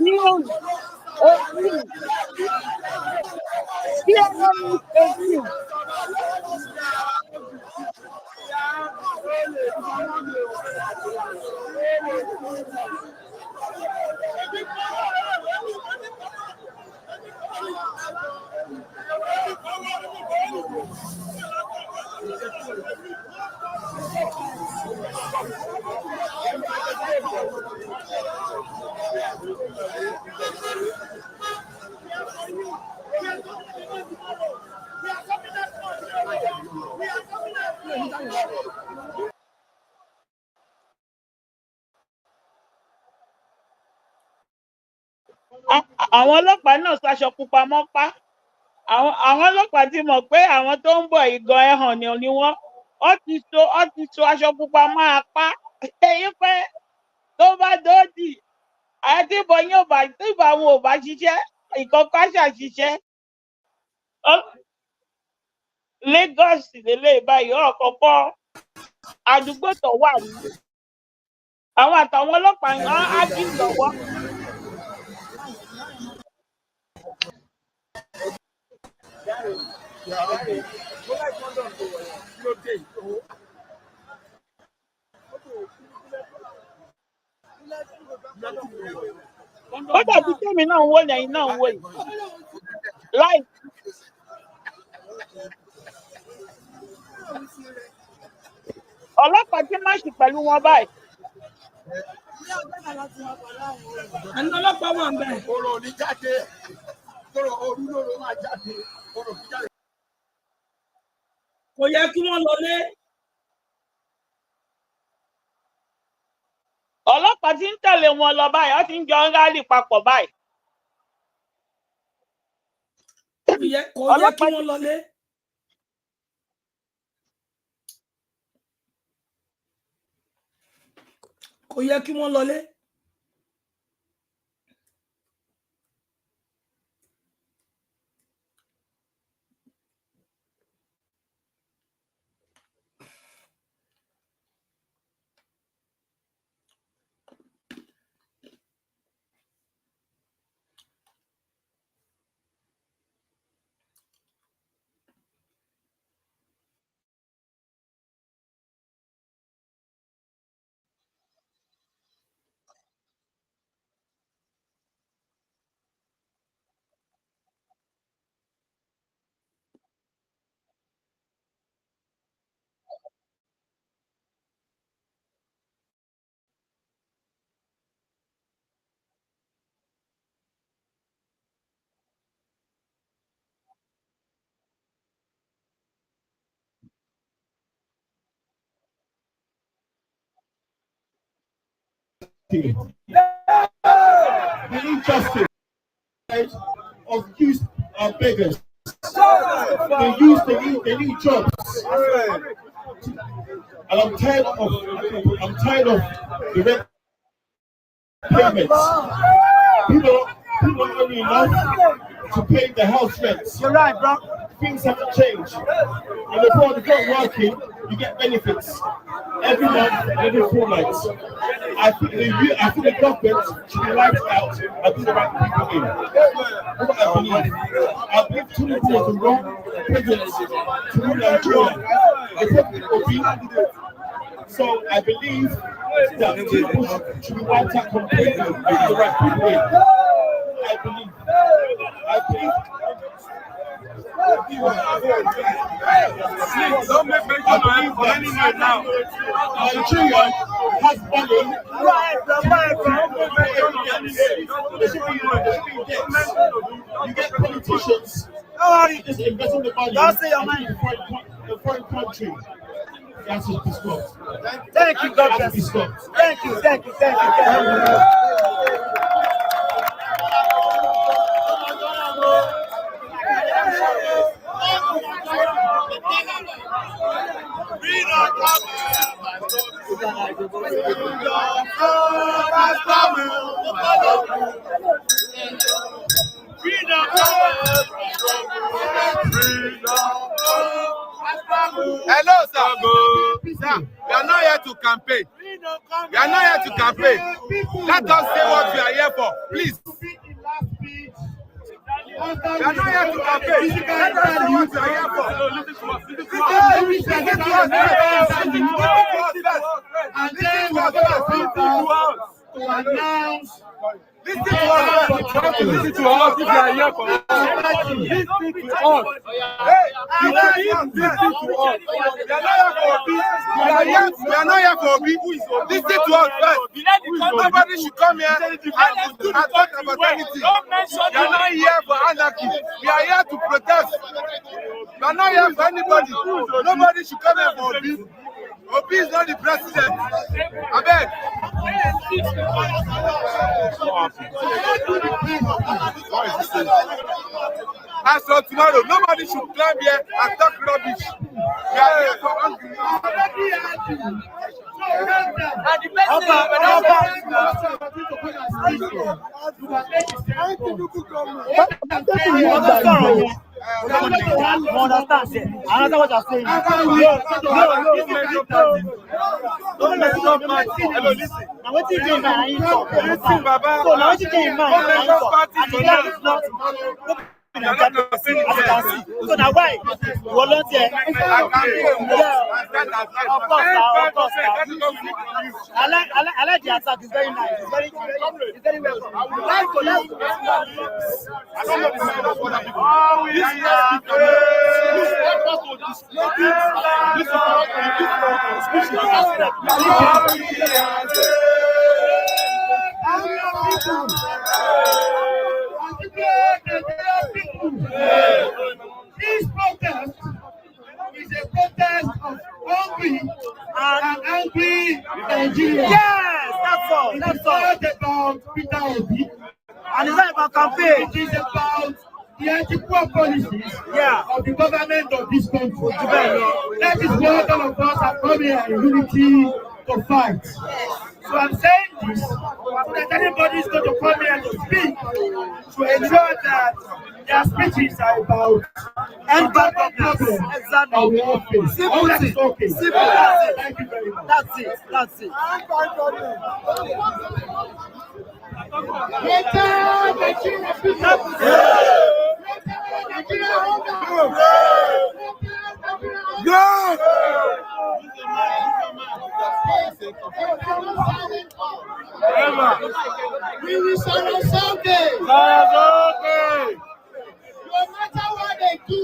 ní òòlù, òòlù. Bí wọ́n lọ ní òòlù. àwọn ọlọ́pàá náà ṣaṣọ pupa mọ́pá àwọn ọlọ́pàá ti mọ̀ pé àwọn tó ń bọ̀ ìgan ẹ̀hàn ni wọ́n ti so aṣọ pupa máa pa èyí pé tó bá dòdì àti ìbọn yóò bá tí ìbọn àwọn ò bá ṣiṣẹ́ ìkọ̀kọ̀ ṣàṣiṣẹ́ Lagos lélẹ̀ báyìí ọ̀kọ̀ọ̀kọ̀ àdúgbò tó wà ní àwọn àtàwọn ọlọ́pàá ń ájú lọ́wọ́. Ó dàbí tèmi náà ń wò lẹ́yìn náà ń wò yìí láì. Ọlọ́pàá tí má ṣì pẹ̀lú wọn báyìí. Ẹni ọlọ́pàá wà ń bẹ̀. Ọ̀rọ̀ ní jáde, ọ̀rọ̀ òru lóró máa jáde, ọ̀rọ̀ kí jáde. Kò yẹ kí wọ́n lọlé. Ọlọ́pàá tí ń tẹ̀lé wọn lọ báyìí, wọ́n ti ń jọ ń rálì papọ̀ báyìí. Kò yẹ kí wọ́n lọlé. Kò yẹ kí wọ́n lọlé. The injustice of youth beggars. They need jobs. And I'm tired of the rent payments. People are only enough to pay the house rents. You're right, bro. Things have to change. And if you're not working, you get benefits every month, every fortnight. I think the government should be wiped out and put the right people in. What I believe Tinubu was the wrong president to rule Nigeria. The president will be. So I believe that Tinubu should be wiped out completely and put the right people in. I believe. Don't make mention of any right now. Nigeria has money. You get politicians. Just investing the money in a foreign country. That's to be stopped. Thank you, God bless you. Thank you. Hello, sir. Sir, we are not here to campaign. We are not here to campaign. Let us say what we are here for, please. We are not here to campaign. Let us say what we are here for. And then we are going to announce. Listen to us. Listen to us. If you are here for us. Listen to us. Hey, listen to us. We are not here for people. Listen to us first. Nobody should come here and talk about anything. We are not here for anarchy. We are here to protest. We are not here for anybody. Nobody should come here for Obi. Obi is not the president. I beg. As of tomorrow, nobody should climb here and talk rubbish. We are here for hungry. So now why volunteer? Of course. I like the attack. It's very nice. It's very welcome. This protest is a protest of hungry and angry Nigerians. Yes, that's all. It's not about Peter Obi. And it's not about campaign. It is about the anti-poor policies of the government of this country. That is what all of us have come here in unity to fight. So I'm saying this so that everybody is going to come here to speak to ensure that their speeches are about and bad problems. Exactly. Simple. That is okay. Simple. Thank you very much. That's it. We will surround Sunday. No matter what they do,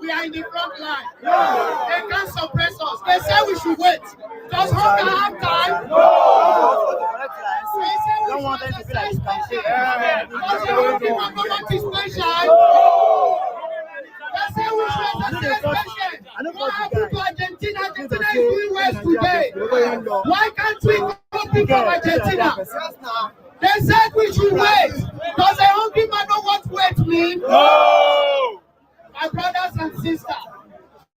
we are in the front line. They can't suppress us. They say we should wait. Does hunger have time? No. They say we should exercise patience. Does the government is patient? They say we should exercise patience. What happened to Argentina? Argentina is doing well today. Why can't we copy from Argentina? They said we should wait. Does a hungry man know what wait means? No. My brothers and sisters,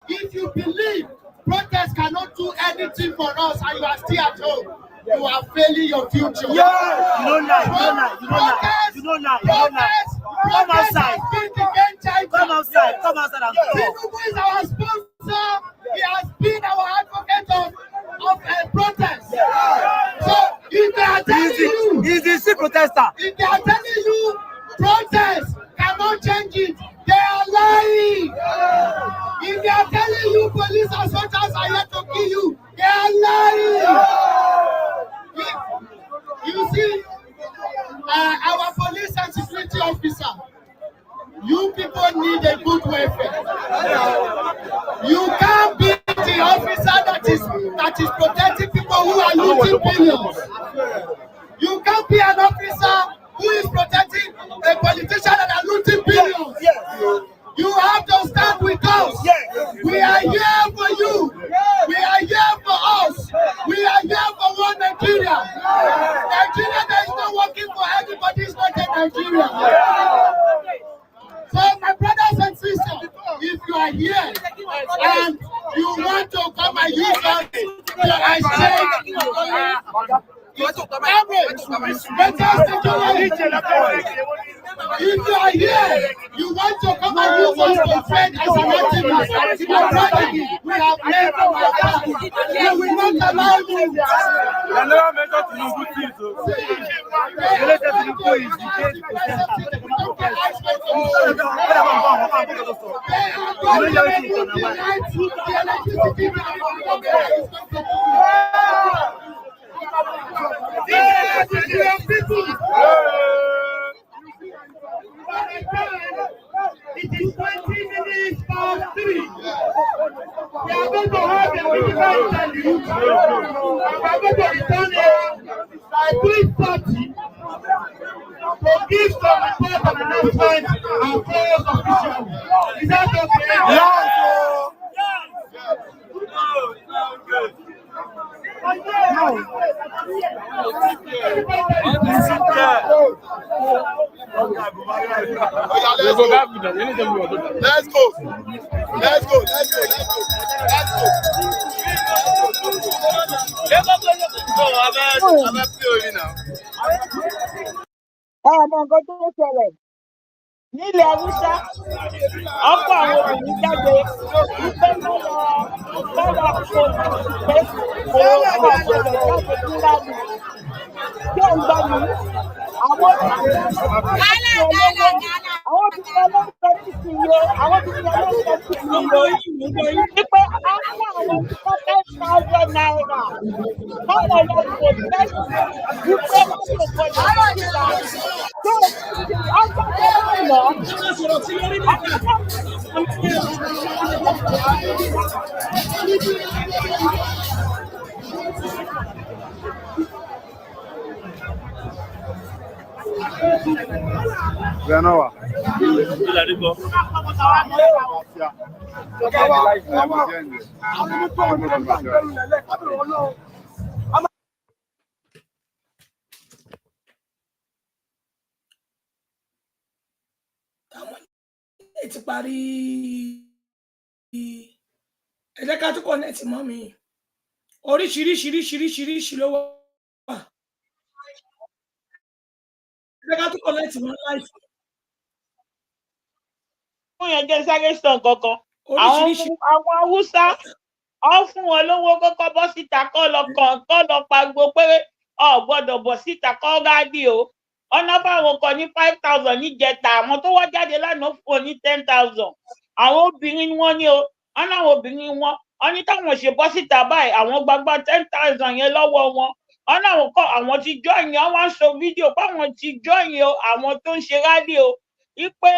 if you believe protest cannot do anything for us and you are still at home, you are failing your future. Yeah. You don't lie. Come outside. Come outside and talk. Tinubu is our sponsor. He has been our advocate of protest. So if they are telling you, he's the sick protester. If they are telling you protest cannot change it, they are lying. If they are telling you police and soldiers are here to kill you, they are lying. You see, our police and security officer, you people need a good welfare. You can't be the officer that is protecting people who are looting billions. You can't be an officer who is protecting a politician that are looting billions. You have to stand with us. We are here for you. We are here for us. We are here for one Nigeria. Nigeria that is not working for everybody is not a Nigeria. So my brothers and sisters, if you are here and you want to come and use us to exchange if you are here, you want to come and use us to trade as an activist, my brother, we have made our part. We will not allow you. It is 20 minutes past 3. We are going to have a critical interview. We are going to return here by 3:30 to give some report and announcement and prayers officially. Is that okay? Yes. No. Let's go. Let's go. Let's go. Let's go. Ọmọ nǹkan tó ń ṣẹlẹ̀ nílẹ̀ Haúsá ọ̀pọ̀ àwọn obìnrin jáde wípé kọ́ lọ protest pé kò gbọdọ̀ jáde sí rally. Ṣé ń gbọ́ mi? Àwọn obìnrin olóńgbò nísìnyí o, àwọn obìnrin olóńgbò nísìnyí o, wípé á fún àwọn oníkọ́ 10,000 naira káwọn lọ protest wípé wọ́n lè gbọdọ̀ síta. Tó ọgbọ́dọ̀ lánàá, Ganoa. Ti parí ẹ jẹ́ ká tún connect mọ́ mi oríṣiríṣiríṣiríṣiríṣi ló wà ẹ jẹ́ ká tún connect mọ́ live. fún yẹn jẹ́ sáré sàn kankan àwọn Haúsá ọ fún wọn lówó kọ́kọ́ bọ́ síta kọ́ lọ pariwo pé ọ gbọ́dọ̀ bọ́ síta kọ́ rádìó ọ̀nà fáwọn kan ní 5,000 níjẹta àwọn tó wá jáde lánàá fún ọ ní 10,000 àwọn obìnrin ni wọ́n ní o ọ̀nà àwọn obìnrin wọn ní táwọn ṣe bọ́ síta báyìí àwọn gbàgbà 10,000 yẹn lọ́wọ́ wọn ọ̀nà àwọn kan àwọn ti join yẹn wọ́n sọ fídíò báwọn ti join yẹn àwọn tó ń ṣe rádìó wípé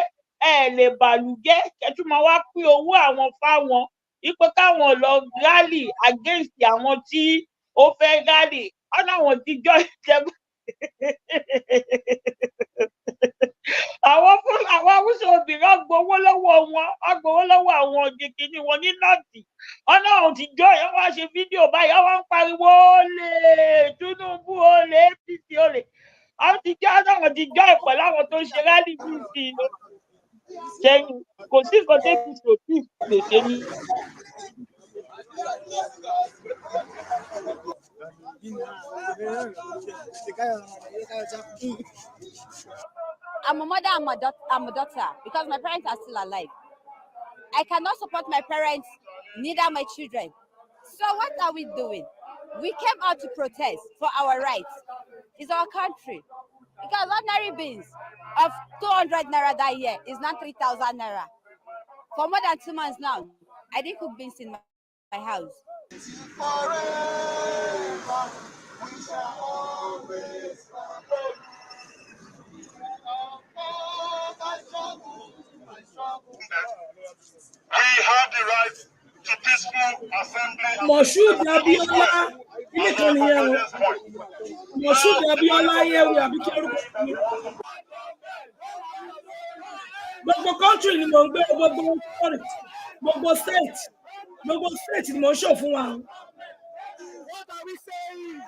ẹ lè bàlùjẹ́ kẹtùmọ̀ wá pín owó àwọn fáwọn wípé káwọn lọ rally against àwọn tí ó fẹ́ rally ọ̀nà àwọn ti join yẹn àwọn Haúsá obìnrin ọgbowó lọ́wọ́ àwọn òjèkìní wọn ní nọ́ọ̀tì ọ̀nà àwọn ti jọ ẹ̀ wá ṣe fídíò báyìí wọ́n ń pariwo olè Tinubu olè APC olè àwọn ti jọ àwọn ti jọ ẹ̀ pẹ̀lú àwọn tó ń ṣe rálì bíi sí i sẹ́yìn kò sí nǹkan tó fi sòtì lè ṣe ní. I'm a mother, I'm a daughter because my parents are still alive. I cannot support my parents, neither my children. So what are we doing? We came out to protest for our rights. It's our country. Because ordinary beans of 200 naira that year is now 3,000 naira. For more than 2 months now, I didn't cook beans in my house. Forever, we shall always we have the right to peaceful assembly. Moshood Abiola, ilé kan nìyẹn o. Moshood Abiola yẹ̀wò àbí kí orúkọ mi. Gbogbo country ni mo ń gbé gbogbo state ni mo ń ṣò fún wa. What are we saying?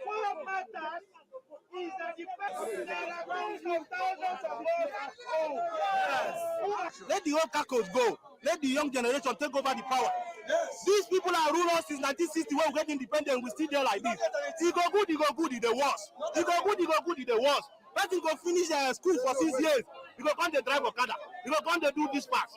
What matters is that the person that are going to thousands of us at home. Let the old cackles go. Let the young generation take over the power. Yes. These people are rulers since 1960 when we get independent. We still there like this. He go good, he the worst. He go good, he the worst. Let him go finish school for 6 years. He go come to drive Okada. He go come to do this part.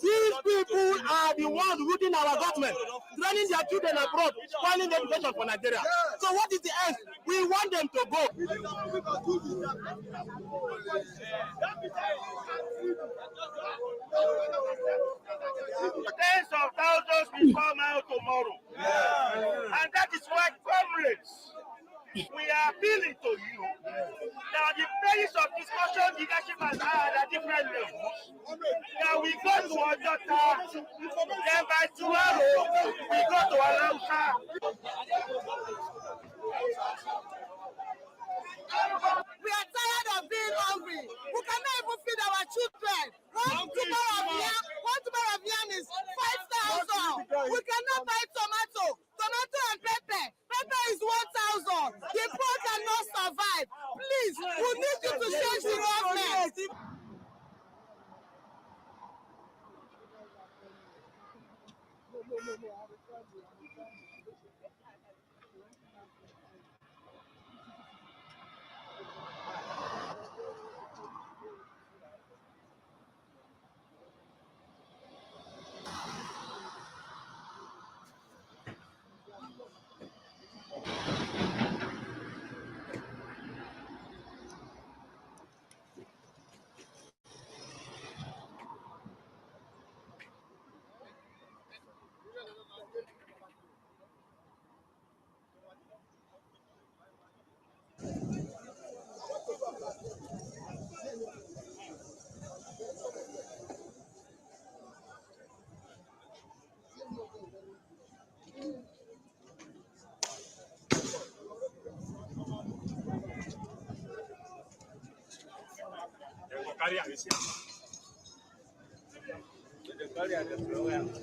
These people are the ones ruling our government, running their children abroad, spoiling the education for Nigeria. So what is the end? We want them to go. Tens of thousands will come out tomorrow. And that is why, comrades, we are appealing to you are the pages of discussion leadership has had at different levels. Now we go to Ojota, then by tomorrow we go to Alausa. We are tired of being hungry. We cannot even feed our children. One tuber of yam is 5,000. We cannot buy tomato and pepper. Pepper is 1,000. The poor cannot survive. Please, we need you to change the government.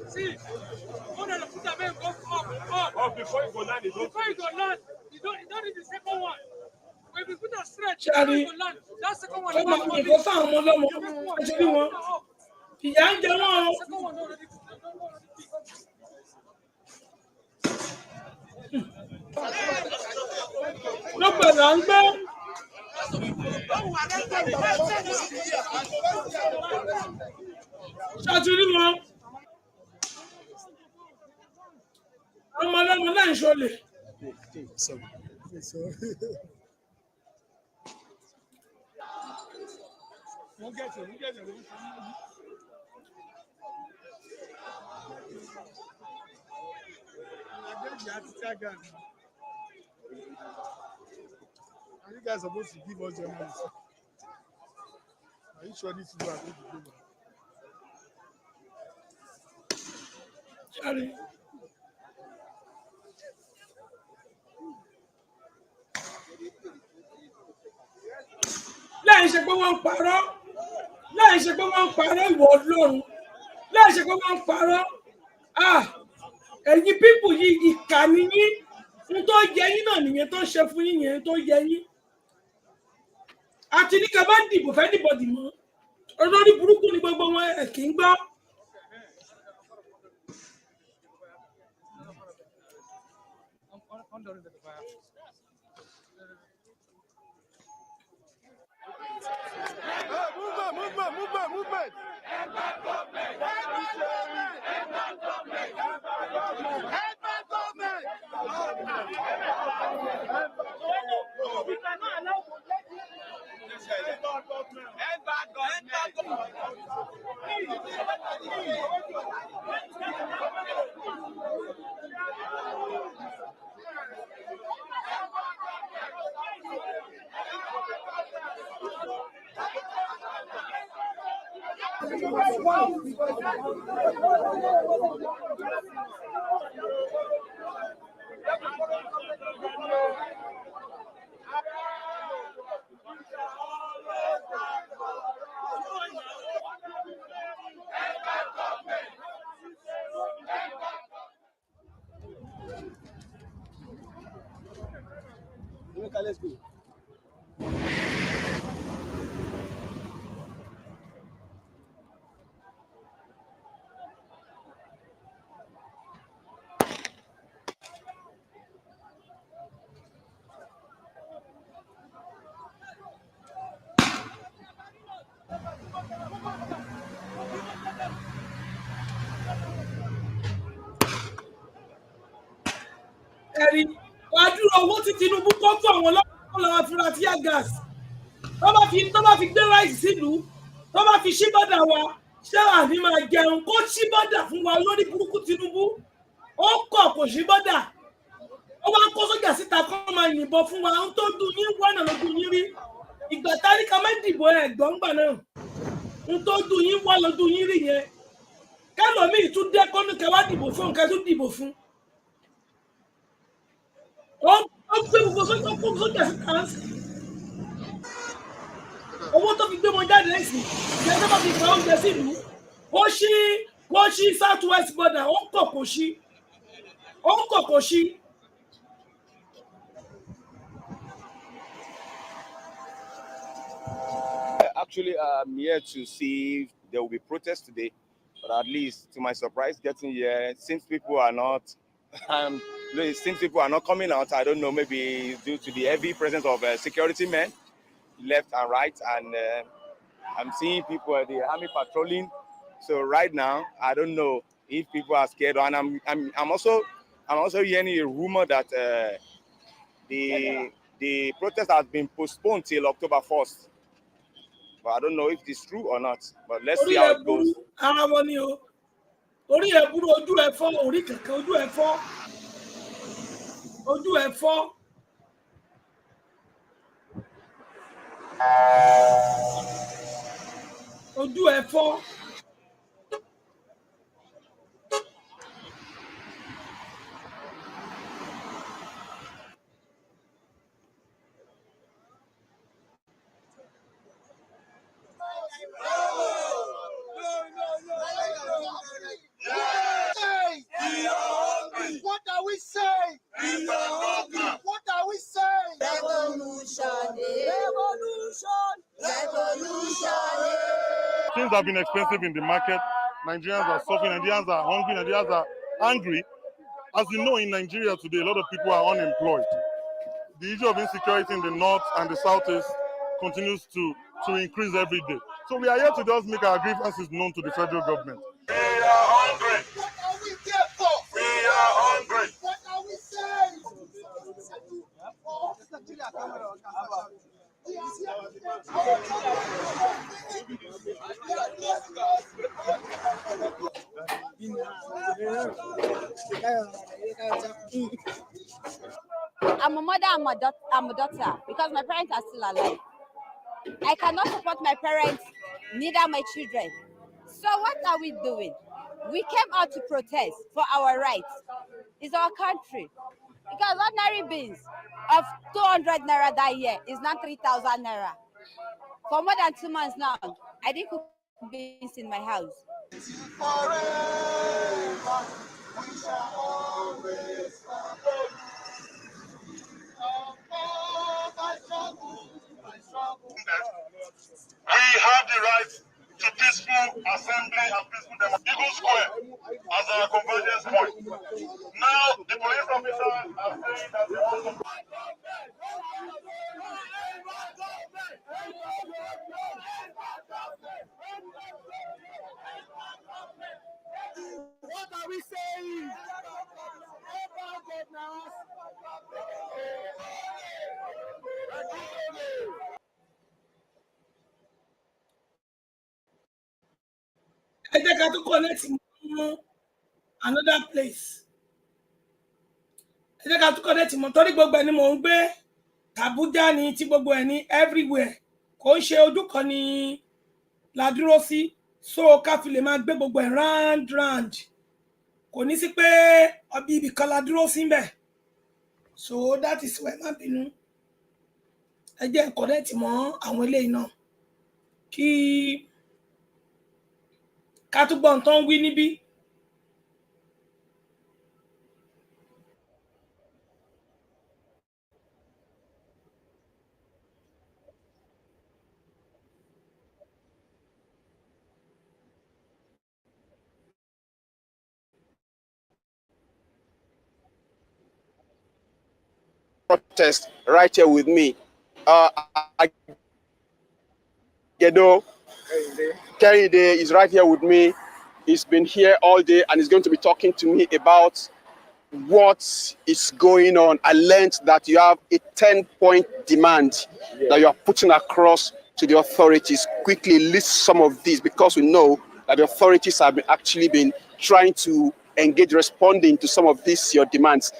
See, one of the put them go up. Oh, before you go land, you don't need the second one. When we put a stretch, Charlie, that second one. Come on, go find one more. Actually, one. Ìyá ń jẹ wọ́n. Ló pẹ̀lú à ń gbé. Ṣàtúrí wọn. Ọmọ ọlọ́mọ náà ń ṣọlẹ̀. And you guys are supposed to give us your money. Are you sure these people are going to give us? Charlie. Láì ṣe pé wọ́n ń parọ́, láì ṣe pé wọ́n ń parọ́ ìwọ Ọlọ́run, láì ṣe pé wọ́n ń parọ́. Ẹ̀yin pípù yìí ìkà ni yín, ohun tó yẹ yín náà nìyẹn tó ń ṣe fún yín yẹn tó yẹ yín. Àti ní ká bá ń dìbò fẹ́ dìbò dìmọ́, olórí burúkú ni gbogbo wọn ẹ̀ kì í gbọ́. Movement. Let's go. Ẹ̀rí wàá dúró owó tí Tinubu kọ́ fún àwọn ọlọ́pàá lọ́wọ́ fúnra tí gas tó bá fi gbé ráìsì sílùú tó bá fi ṣíbọ̀dà wa ṣé àní máa jẹun kó ṣíbọ̀dà fún wa lórí burúkú Tinubu ó kọ̀ kò ṣíbọ̀dà ó wá kó sójà síta kó máa yìnbọn fún wa ohun tó dùn yín wọ́nà lójú yín rí ìgbà tá ní ká má dìbò ẹ̀gbọ́n gbà náà ń tó dùn yín wá lọ́dún yín rí yẹn kẹ́lòmíì tún dé kọ́nù kẹwàá dìbò fún nǹkan tún dìbò fún ó gbé gbogbo sójà sí kàránsì owó tó fi gbé wọn jáde lẹ́sìn ìyẹn tó bá fi gba oúnjẹ sílùú kó ṣí south west border ó ń kọ̀ kò ṣí. Actually, I'm here to see if there will be protests today, but at least, to my surprise, getting here, since people are not, since people are not coming out, I don't know, maybe due to the heavy presence of security men left and right, and I'm seeing people at the army patrolling. So right now, I don't know if people are scared, and I'm also hearing a rumor that the protest has been postponed till October 1st. But I don't know if it's true or not. But let's see how it goes. What are we saying? What are we saying? Revolution. Things have been expensive in the market. Nigerians are suffering, Nigerians are hungry, Nigerians are angry. As you know, in Nigeria today, a lot of people are unemployed. The issue of insecurity in the north and the southeast continues to increase every day. So we are here to just make our grievances known to the federal government. We are hungry. What are we there for? We are hungry. What are we saying? I'm a mother, I'm a daughter because my parents are still alive. I cannot support my parents, neither my children. So what are we doing? We came out to protest for our rights. It's our country. Because ordinary beans of 200 naira that year is now 3,000 naira. For more than 2 months now, I didn't cook beans in my house. Forever, we shall always We have the right to peaceful assembly and peaceful demonstration. Eagle Square as our convergence point. Now, the police officers are saying that they want to... What are we saying? I think I to connect another place. I think I to connect mọ́ torí gbogbo ẹni mò ń gbé Abuja ni tí gbogbo ẹni everywhere. Kò ń ṣe ojú kan ni la dúró sí. So ká fi lè máa gbé gbogbo ẹ̀ round. Kò ní sí pé ọbí ibì kan la dúró sí ńbẹ̀. So that is why má bínú. Ẹ jẹ́ connect mọ́ àwọn eléyìí náà. Kí ká túbọ̀ ń tán wí níbí. Protest right here with me. Kehinde is right here with me. He's been here all day and he's going to be talking to me about what is going on. I learned that you have a 10-point demand that you are putting across to the authorities. Quickly list some of these because we know that the authorities have actually been trying to engage responding to some of these your demands.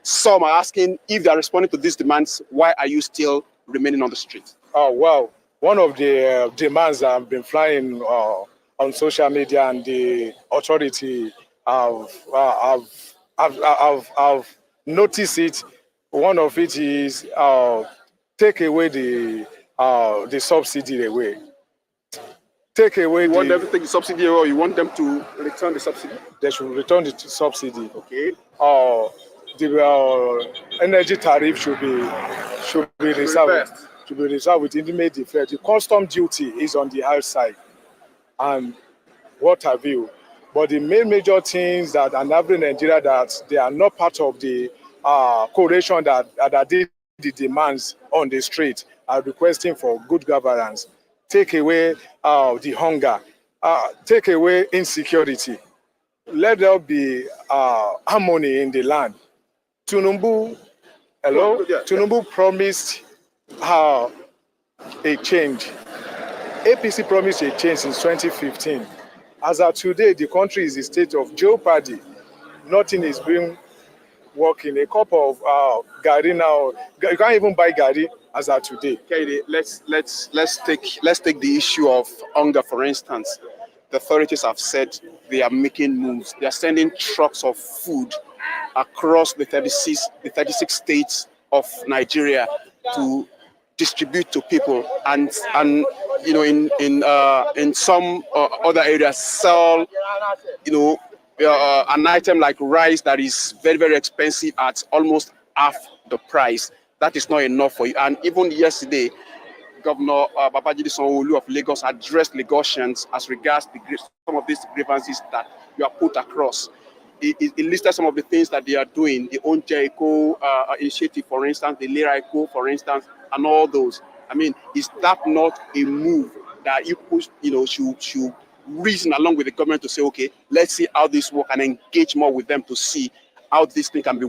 Some are asking if they are responding to these demands, why are you still remaining on the street? Well, one of the demands that have been flying on social media and the authority have noticed it. One of it is take away the subsidy away. Take away You want them to take the subsidy or you want them to return the subsidy? They should return the subsidy. Okay. The energy tariff should be reserved. Should be reserved with immediate effect. The custom duty is on the high side, and what have you. But the main major things that are happening in Nigeria that they are not part of the coalition that did the demands on the street are requesting for good governance. Take away the hunger. Take away insecurity. Let there be harmony in the land. Tinubu promised a change. APC promised a change since 2015. As of today, the country is in a state of jeopardy. Nothing is being working. A cup of gari now, you can't even buy gari as of today. Okay, let's take the issue of hunger, for instance. The authorities have said they are making moves. They are sending trucks of food across the 36 states of Nigeria to distribute to people, and you know, in some other areas sell, you know, an item like rice that is very, very expensive at almost half the price. That is not enough for you. And even yesterday, Governor Babajide Sanwo-Olu of Lagos addressed Lagosians as regards some of these grievances that you are put across. He listed some of the things that they are doing, the Onje Eco initiative, for instance, the Lera Eco, for instance, and all those. I mean, is that not a move that you push, you know, should reason along with the government to say, okay, let's see how this works and engage more with them to see how this thing can be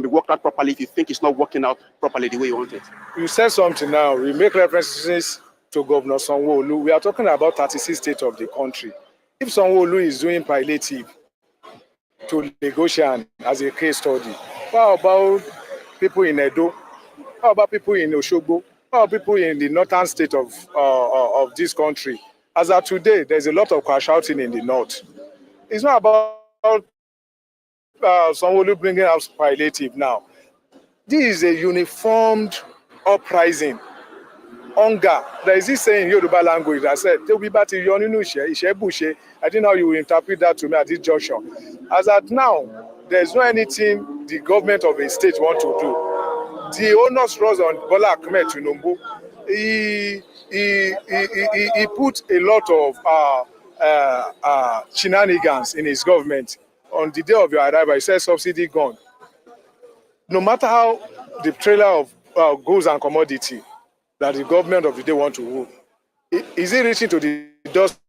worked out properly if you think it's not working out properly the way you want it? You said something now. We make references to Governor Sanwo-Olu. We are talking about 36 states of the country. If Sanwo-Olu is doing palliative to Lagosian as a case study, how about people in Edo? How about people in Oshogbo? How about people in the northern state of this country? As of today, there's a lot of crash outing in the north. It's not about Sanwo-Olu bringing out palliative now. This is a uniformed uprising. Hunger. There is this saying in Yoruba language that said, I didn't know how you will interpret that to me at this junction. As at now, there's no anything the government of a state want to do. The onus was on Bola Ahmed Tinubu. He put a lot of shenanigans in his government. On the day of your arrival, he said subsidy gone. No matter how the trailer of goods and commodity that the government of the day want to rule, is it reaching to the doorstep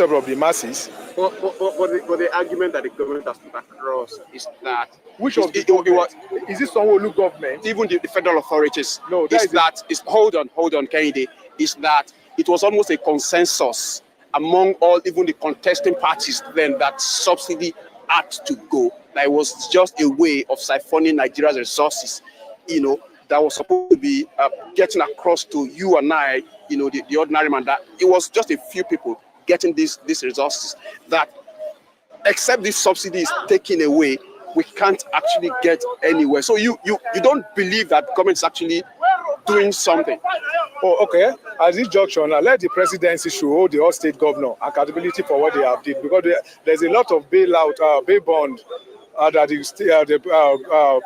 of the masses? But the argument that the government has put across is that which of the government? Is this Sanwo-Olu government? Even the federal authorities. No, hold on, Kennedy. Is that it was almost a consensus among even the contesting parties then that subsidy had to go. That it was just a way of siphoning Nigeria's resources, you know, that was supposed to be getting across to you and I, you know, the ordinary man, that it was just a few people getting these resources, that except this subsidy is taken away, we can't actually get anywhere. So you don't believe that government is actually doing something? Oh, okay. At this junction, let the presidency should hold the all state governor accountability for what they have did, because there's a lot of bailout, bail bond that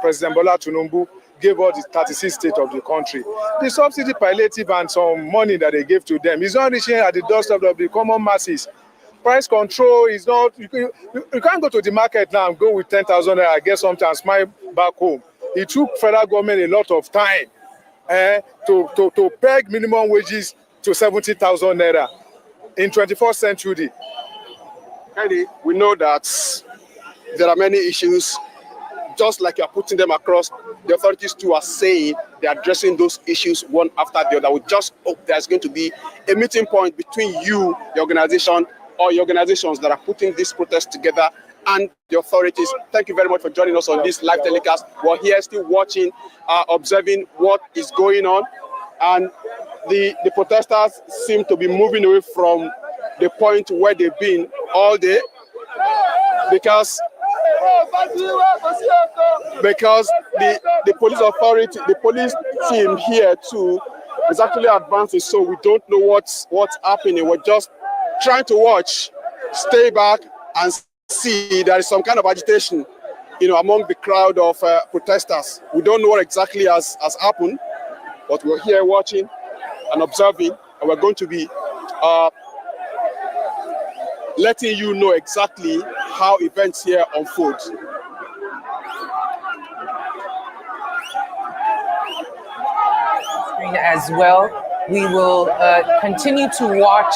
President Bola Tinubu gave all the 36 states of the country. The subsidy palliative and some money that they gave to them is not reaching at the doorstep of the common masses. Price control is not, you can't go to the market now and go with 10,000 naira, get something and smile back home. It took federal government a lot of time to peg minimum wages to 70,000 naira in 21st century. Heidi, we know that there are many issues, just like you're putting them across. The authorities too are saying they're addressing those issues one after the other. We just hope there's going to be a meeting point between you, the organization, or your organizations that are putting this protest together, and the authorities. Thank you very much for joining us on this live telecast. We're here still watching, observing what is going on, and the protesters seem to be moving away from the point where they've been all day because the police authority, the police team here too is actually advancing, so we don't know what's happening. We're just trying to watch, stay back and see there is some kind of agitation, among the crowd of protesters. We don't know what exactly has happened, but we're here watching and observing, and we're going to be letting you know exactly how events here unfold. As well, we will continue to watch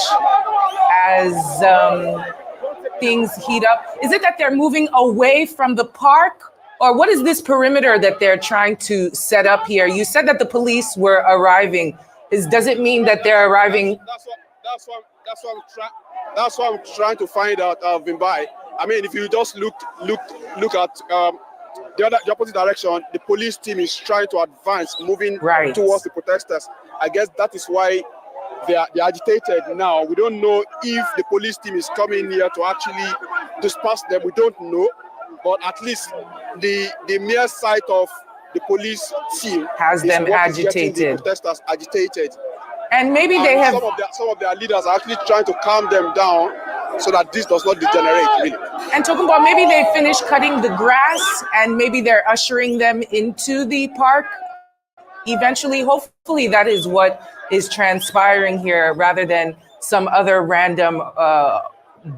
as things heat up. Is it that they're moving away from the park, or what is this perimeter that they're trying to set up here? You said that the police were arriving. Does it mean that they're arriving? That's what I'm trying to find out, Vimbai. I mean, if you just look at the opposite direction, the police team is trying to advance, moving towards the protesters. I guess that is why they're agitated now. We don't know if the police team is coming here to actually disperse them. We don't know, but at least the mere sight of the police team has them agitated. The protesters agitated. And maybe they have some of their leaders are actually trying to calm them down so that this does not degenerate, really. And talking about maybe they finished cutting the grass and maybe they're ushering them into the park eventually. Hopefully that is what is transpiring here rather than some other random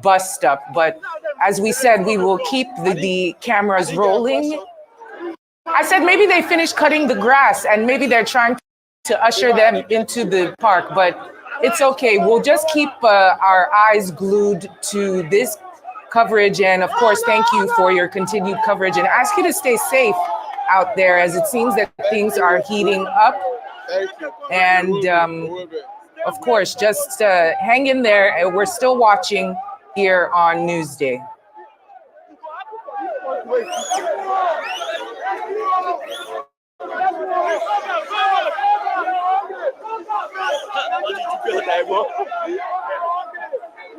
bust up. But as we said, we will keep the cameras rolling. I said maybe they finished cutting the grass and maybe they're trying to usher them into the park, but it's okay. We'll just keep our eyes glued to this coverage. And of course, thank you for your continued coverage and ask you to stay safe out there as it seems that things are heating up. And of course, just hang in there. We're still watching here on Newsday.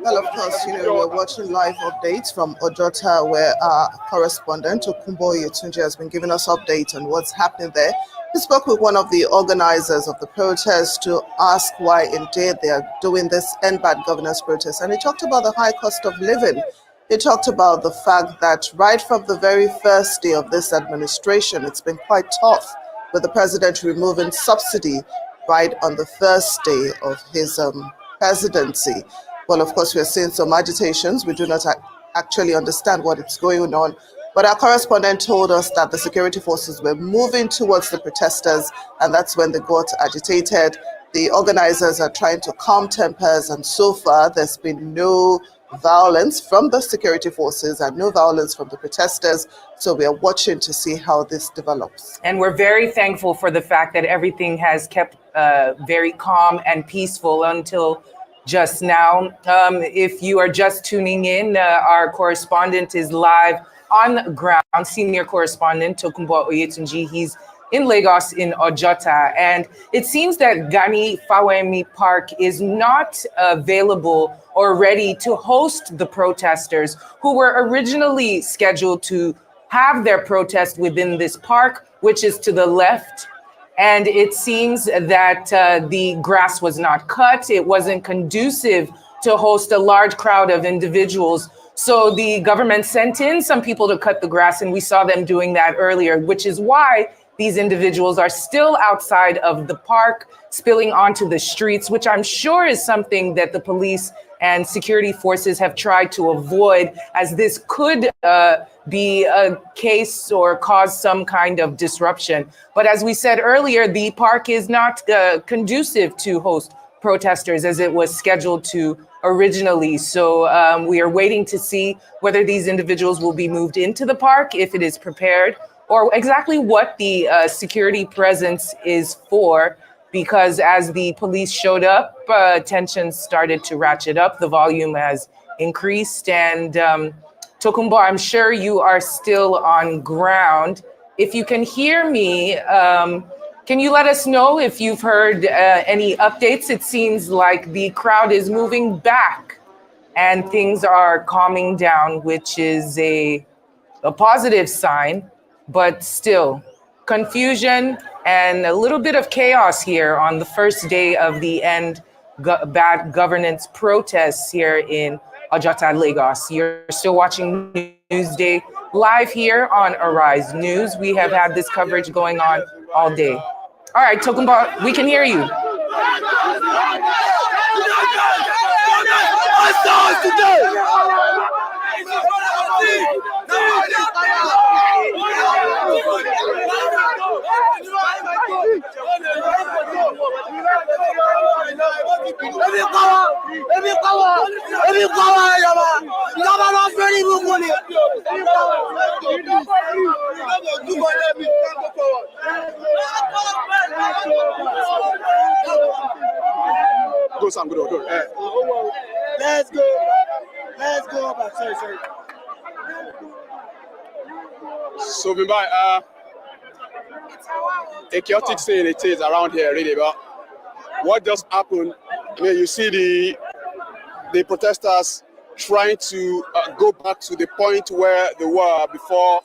Well, of course, we're watching live updates from Ojota, where our correspondent, Okumbo Yetunji, has been giving us updates on what's happening there. We spoke with one of the organizers of the protest to ask why indeed they are doing this End Bad Governance protest. And he talked about the high cost of living. He talked about the fact that right from the very first day of this administration, it's been quite tough with the president removing subsidy right on the first day of his presidency. Well, of course, we're seeing some agitations. We do not actually understand what is going on. But our correspondent told us that the security forces were moving towards the protesters, and that's when they got agitated. The organizers are trying to calm tempers, and so far there's been no violence from the security forces and no violence from the protesters. So we are watching to see how this develops. And we're very thankful for the fact that everything has kept very calm and peaceful until just now. If you are just tuning in, our correspondent is live on the ground, senior correspondent Tokunbo Oyetunji. He's in Lagos in Ojota, and it seems that Gani Fawemi Park is not available or ready to host the protesters who were originally scheduled to have their protest within this park, which is to the left. And it seems that the grass was not cut. It wasn't conducive to host a large crowd of individuals. So the government sent in some people to cut the grass, and we saw them doing that earlier, which is why these individuals are still outside of the park, spilling onto the streets, which I'm sure is something that the police and security forces have tried to avoid, as this could be a case or cause some kind of disruption. But as we said earlier, the park is not conducive to host protesters as it was scheduled to originally. So we are waiting to see whether these individuals will be moved into the park, if it is prepared, or exactly what the security presence is for, because as the police showed up, tensions started to ratchet up, the volume has increased. And Tokunbo, I'm sure you are still on ground. If you can hear me, Can you let us know if you've heard any updates? It seems like the crowd is moving back and things are calming down, which is a positive sign, but still confusion and a little bit of chaos here on the first day of the end bad governance protests here in Ojota, Lagos. You're still watching Newsday live here on Arise News. We have had this coverage going on all day. All right, Tokumba, we can hear you. Go, Sam, go. Let's go. Let's go back. Sorry. So, Mumbai, a chaotic scene it is around here, really. But what just happened? I mean, you see the protesters trying to go back to the point where they were before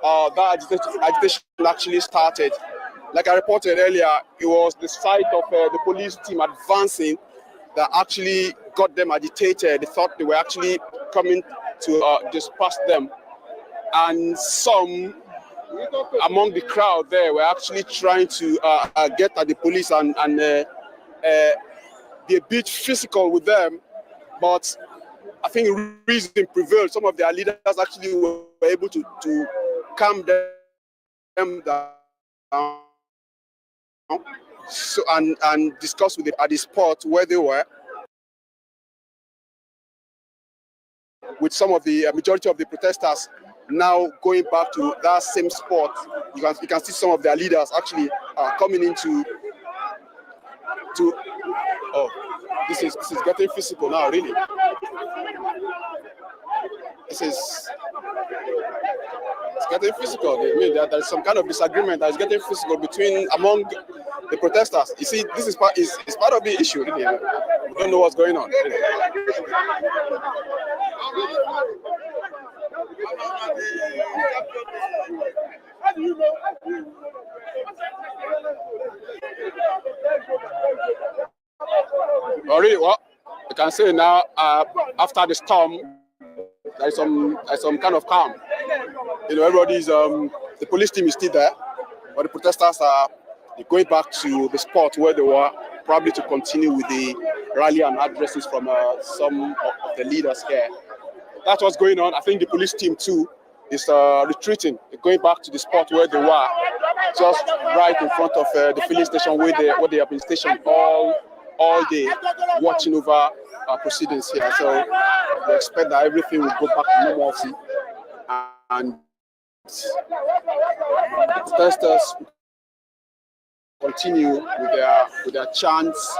that agitation actually started. Like I reported earlier, it was the sight of the police team advancing that actually got them agitated. They thought they were actually coming to disperse them. And some among the crowd there were actually trying to get at the police and be a bit physical with them. But I think reason prevailed. Some of their leaders actually were able to calm them down. So and discuss with them at the spot where they were with some of the majority of the protesters now going back to that same spot. You can see some of their leaders actually coming into this is getting physical now, really. It's getting physical. I mean, there's some kind of disagreement that is getting physical among the protesters. You see, this is part of the issue, really. We don't know what's going on, really. Really, what we can say now, after the storm, there's some kind of calm. You know, everybody's the police team is still there, but the protesters are going back to the spot where they were, probably to continue with the rally and addresses from some of the leaders here. That's what's going on. I think the police team too is retreating, going back to the spot where they were, just right in front of the filling station where they have been stationed all day, watching over proceedings here. So we expect that everything will go back to normalcy, and the protesters continue with their chants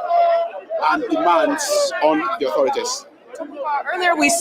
and demands on the authorities. Earlier we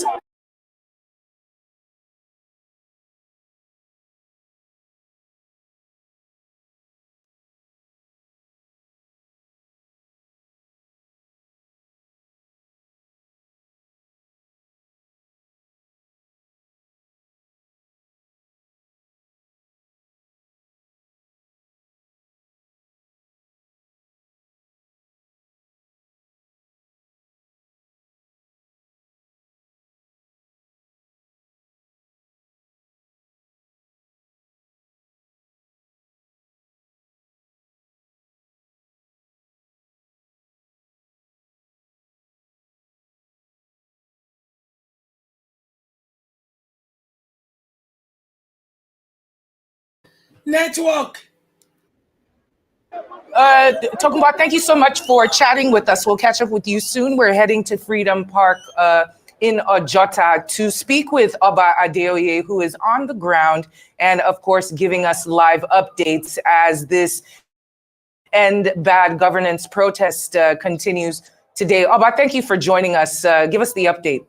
network. Tokumba, thank you so much for chatting with us. We'll catch up with you soon. We're heading to Freedom Park in Ojota to speak with Oba Adeoye, who is on the ground and, of course, giving us live updates as this End Bad Governance protest continues today. Oba, thank you for joining us. Give us the update.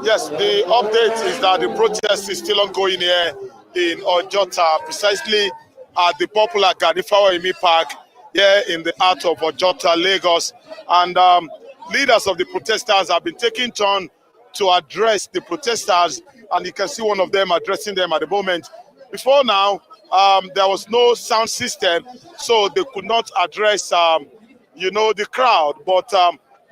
Yes, the update is that the protest is still ongoing here in Ojota, precisely at the popular Ganifawa Park here in the heart of Ojota, Lagos. And leaders of the protesters have been taking turn to address the protesters, and you can see one of them addressing them at the moment. Before now, there was no sound system, so they could not address, the crowd. But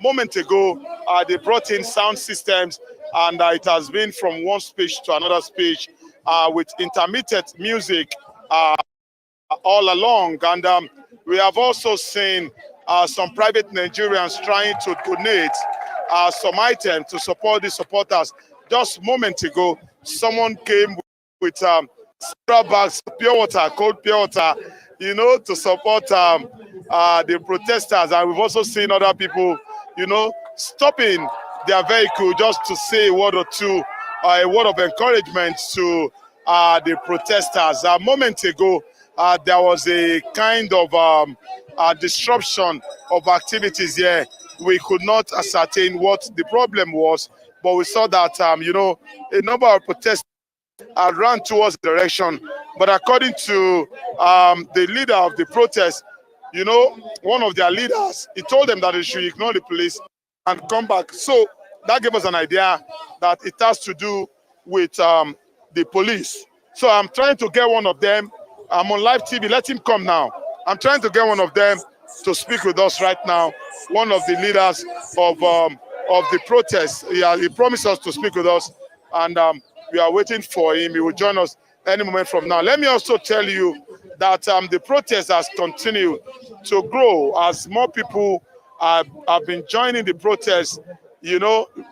moment ago, they brought in sound systems, and it has been from one speech to another speech with intermittent music all along. And we have also seen some private Nigerians trying to donate some items to support the supporters. Just moments ago, someone came with several bags of pure water, cold pure water, to support the protesters. And we've also seen other people, stopping their vehicle just to say a word or two, a word of encouragement to the protesters. A moment ago, there was a kind of disruption of activities here. We could not ascertain what the problem was, but we saw that, a number of protesters ran towards the direction. But according to the leader of the protest, one of their leaders, he told them that they should ignore the police and come back. So that gave us an idea that it has to do with the police. So I'm trying to get one of them. I'm on live TV. Let him come now. I'm trying to get one of them to speak with us right now. One of the leaders of the protest. He promised us to speak with us, and we are waiting for him. He will join us any moment from now. Let me also tell you that the protest has continued to grow as more people have been joining the protest.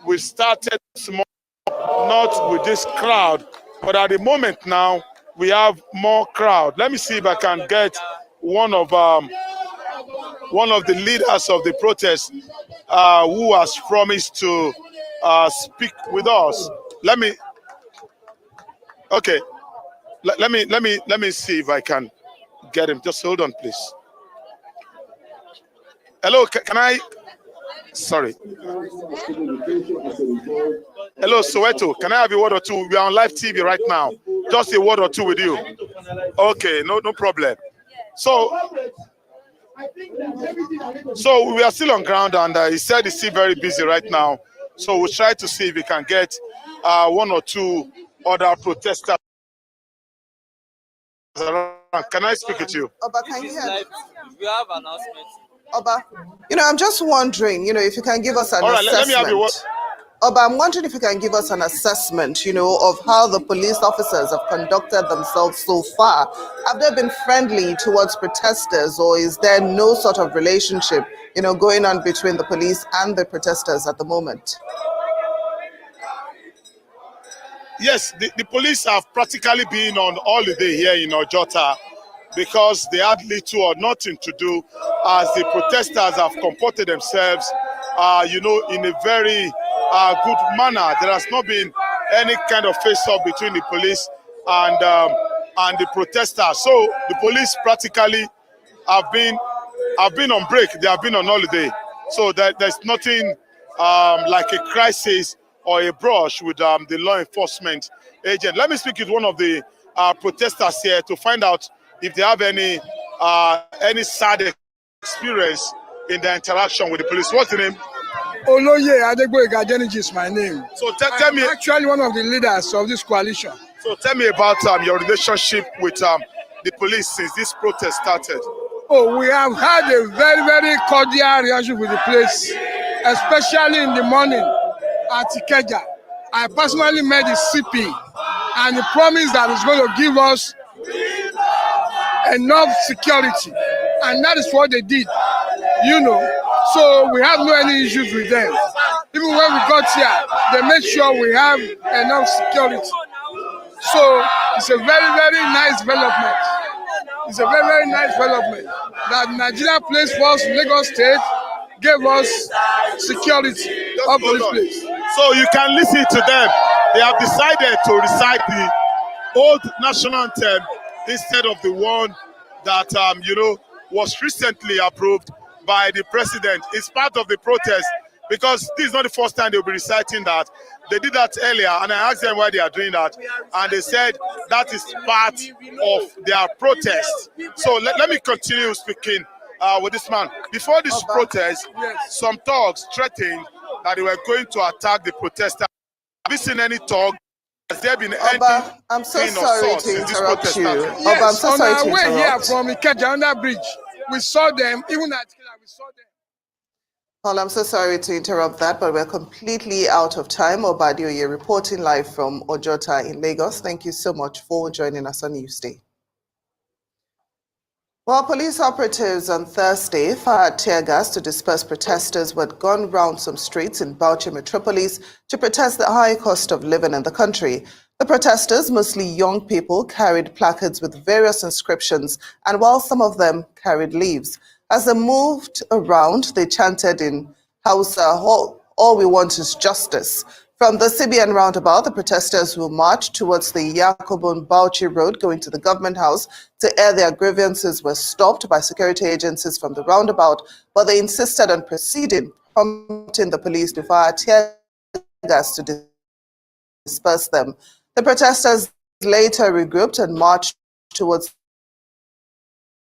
We started small, not with this crowd, but at the moment now we have more crowd. Let me see if I can get one of the leaders of the protest who has promised to speak with us. Let me see if I can get him. Just hold on, please. Hello, can I? Sorry. Hello, Soweto. Can I have a word or two? We are on live TV right now. Just a word or two with you. Okay, no problem. So we are still on ground, and he said he's still very busy right now. So we'll try to see if we can get one or two other protesters around. Can I speak with you? Oba, can you hear me? We have announcements. Oba, I'm just wondering, if you can give us an assessment. Let me have your word. Oba, I'm wondering if you can give us an assessment, of how the police officers have conducted themselves so far. Have they been friendly towards protesters, or is there no sort of relationship, going on between the police and the protesters at the moment? Yes, the police have practically been on holiday here in Ojota because they had little or nothing to do, as the protesters have comported themselves, in a very good manner. There has not been any kind of face-off between the police and the protesters. So the police practically have been on break. They have been on holiday. So there's nothing like a crisis or a brush with the law enforcement agent. Let me speak with one of the protesters here to find out if they have any sad experience in their interaction with the police. What's the name? Oloye Adegboyega Adeniji is my name. So tell me, I'm actually one of the leaders of this coalition. So tell me about your relationship with the police since this protest started. Oh, we have had a very, very cordial relationship with the police, especially in the morning at Ikeja. I personally met the CP, and he promised that he's going to give us enough security, and that is what they did, So we have no any issues with them. Even when we got here, they made sure we have enough security. So it's a very, very nice development. It's a very, very nice development that Nigeria Police Force, Lagos State, gave us security of police place. So you can listen to them. They have decided to recite the old national anthem instead of the one that was recently approved by the president. It's part of the protest because this is not the first time they'll be reciting that. They did that earlier, and I asked them why they are doing that, and they said that is part of their protest. So let me continue speaking with this man. Before this protest, some thugs threatened that they were going to attack the protesters. Have you seen any talk? Has there been Oba, I'm so sorry to interrupt you. Oba, I'm so on sorry our to way here interrupt. from Ikeja under bridge, we saw them, even at Ikeja, we saw them. Well, I'm so sorry to interrupt that, but we're completely out of time. Obadioye reporting live from Ojota in Lagos. Thank you so much for joining us on Newsday. Well, police operatives on Thursday fired tear gas to disperse protesters who had gone round some streets in Bauchi metropolis to protest the high cost of living in the country. The protesters, mostly young people, carried placards with various inscriptions, and while some of them carried leaves. As they moved around, they chanted in Hausa, all we want is justice. From the CBN roundabout, the protesters will march towards the Yakobun Bauchi Road going to the government house to air their grievances were stopped by security agencies from the roundabout, but they insisted on proceeding, prompting the police to fire tear gas to disperse them. The protesters later regrouped and marched towards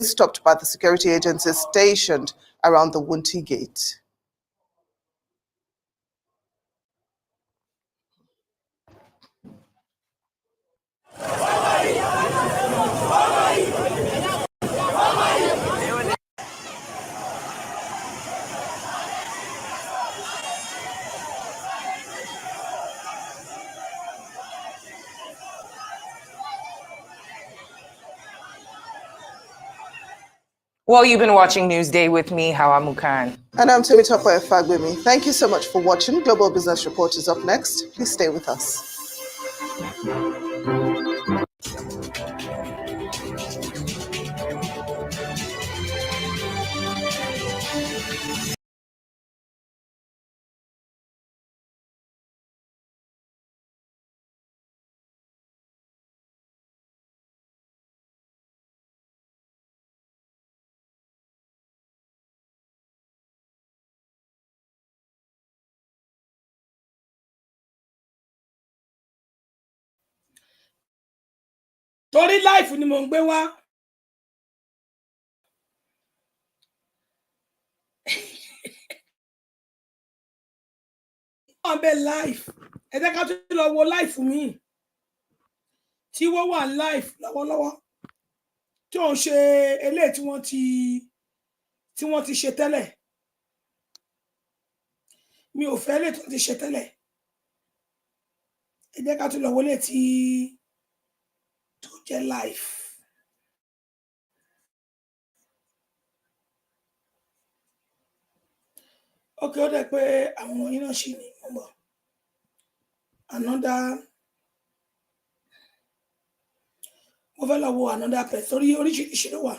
stopped by the security agencies stationed around the Wunti Gate. Well, you've been watching Newsday with me, Hawa Mukan. And I'm Temitope Fagbemi. Thank you so much for watching. Global Business Report is up next. Please stay with us. Torí life ni mo ń gbé wá. Ọbẹ̀ life. Ẹ jẹ́ ká tún lọ wo life mi. Tí wọ́n wà life lọ́wọ́lọ́wọ́. Tí wọ́n ṣe eléyìí tí wọ́n ti ṣe tẹ́lẹ̀. Mi ò fẹ́ eléyìí tí wọ́n ti ṣe tẹ́lẹ̀. Ẹ jẹ́ ká tún lọ wo eléyìí tó jẹ́ life. Okay, ó dẹ̀ pé àwọn yín náà ṣì ní mọ̀. Mo fẹ́ lọ wo another pet torí oríṣiríṣi ló wà.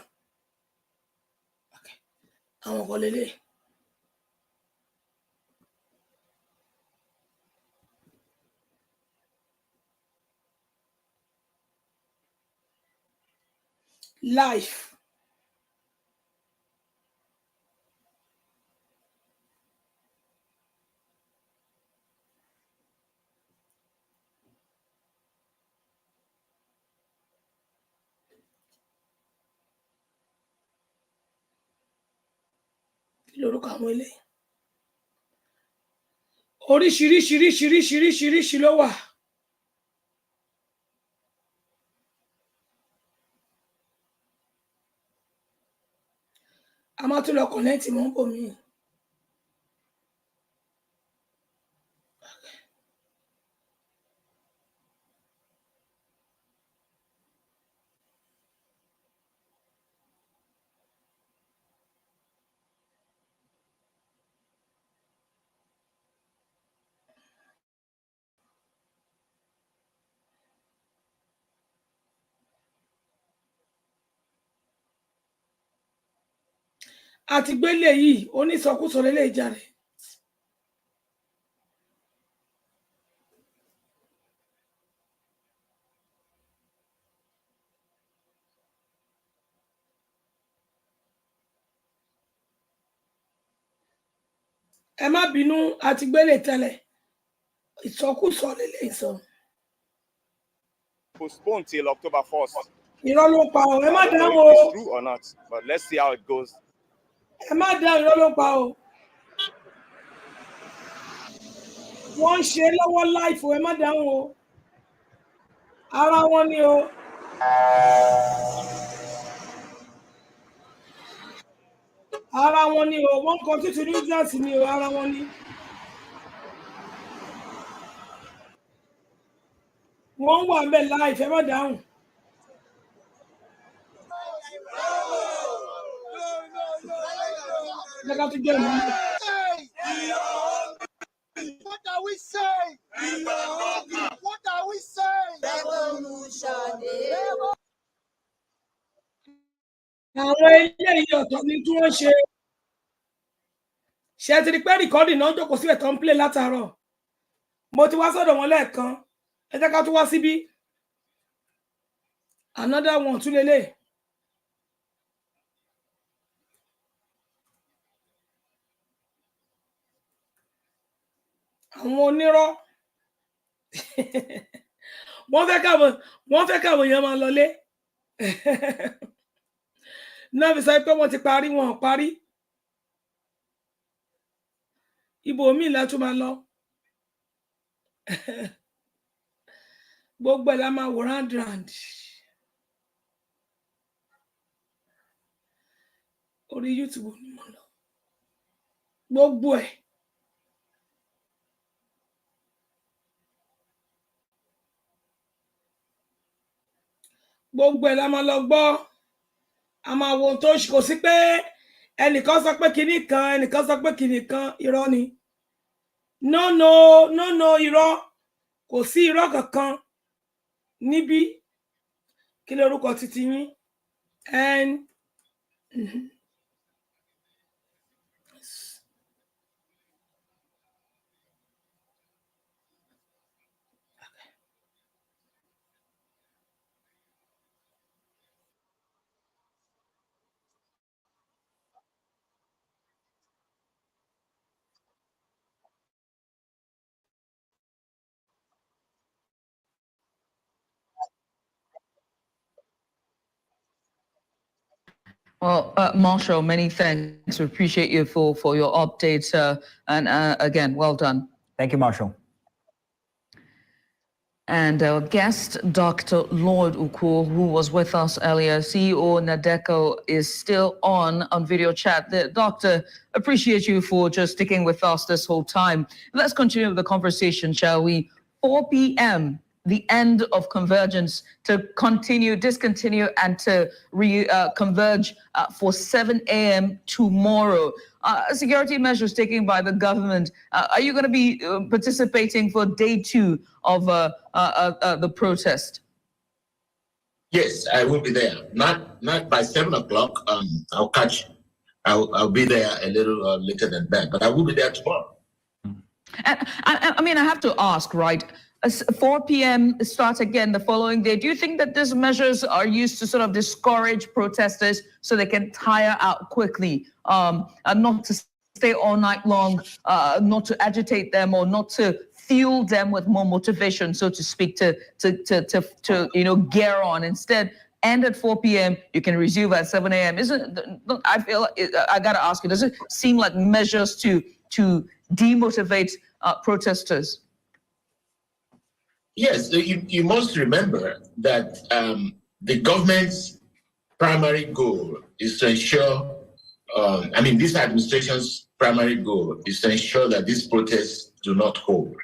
Àwọn kan lélẹ̀. Life. Kí lorúkọ àwọn eléyìí? Oríṣiríṣi ló wà. A máa tún lọ connect mọ́ bò mí. Àti gbélé yìí onísọkúsọ lélẹ̀ jàre. ẹ má bínú àti gbélé tẹ́lẹ̀ ìsọkúsọ lélẹ́yìí sọ. Postponed till October 1st. Irọ́ ló pa o, ẹ má I don't dáhùn know o. if it's true or not, but let's see how it goes. Ẹ má dáhùn, irọ́ ló pa o. Wọ́n ń ṣe lọ́wọ́ láìfò, ẹ má dáhùn o. Ara wọn ni o. Ara wọn ni o, wọ́n kọ títí Rangers ni o, ara wọn ni. Wọ́n wà ń bẹ̀ láìfẹ́, ẹ má dáhùn. Lẹ́ka tó jẹ́ ìlú. What are we saying? What are we saying? Àwọn eléyìí ọ̀tọ̀ ni tí wọ́n ṣe. Ṣé ti rí pé rìkọ́dì náà jókòó síbẹ̀ tó ń play látàárọ̀? Mo ti wá sọ́dọ̀ wọn lẹ́ẹ̀kan. Ẹ jẹ́ ká tún wá síbí. Another one tún lélẹ̀. Àwọn onírọ́. Wọ́n fẹ́ káwọn èèyàn máa lọlé. Náà fi sọ pé wọ́n ti parí, wọn ò parí. Ibo mi la tún máa lọ. Gbogbo ẹ̀ la máa wò round. Orí YouTube ni mo lọ. Gbogbo ẹ̀. Gbogbo ẹ̀ la máa lọ gbọ́. A máa wo tó kò sí pé ẹnìkan sọ pé kinní kan, ẹnìkan sọ pé kinní kan, irọ́ ni. No, irọ́. Kò sí irọ́ kankan níbí. Kí lorúkọ títí yín? Well, Marshall, many thanks. We appreciate you for your updates. And again, well done. Thank you, Marshall. And our guest, Dr. Lloyd Uko, who was with us earlier, CEO Nadeco, is still on video chat. The doctor, appreciate you for just sticking with us this whole time. Let's continue with the conversation, shall we? 4 p.m., the end of convergence, to discontinue, and to converge for 7 a.m. tomorrow. Security measures taken by the government. Are you going to be participating for day 2 of the protest? Yes, I will be there. Not by 7 o'clock. I'll be there a little later than that, but I will be there tomorrow. And I mean, I have to ask, right? 4 p.m. start again the following day. Do you think that these measures are used to sort of discourage protesters so they can tire out quickly, and not to stay all night long, not to agitate them, or not to fuel them with more motivation, so to speak, to gear on? Instead, end at 4 p.m. You can resume at 7 a.m. I feel I gotta ask you, does it seem like measures to demotivate protesters? Yes, you must remember that the government's primary goal is to ensure, this administration's primary goal is to ensure that these protests do not hold.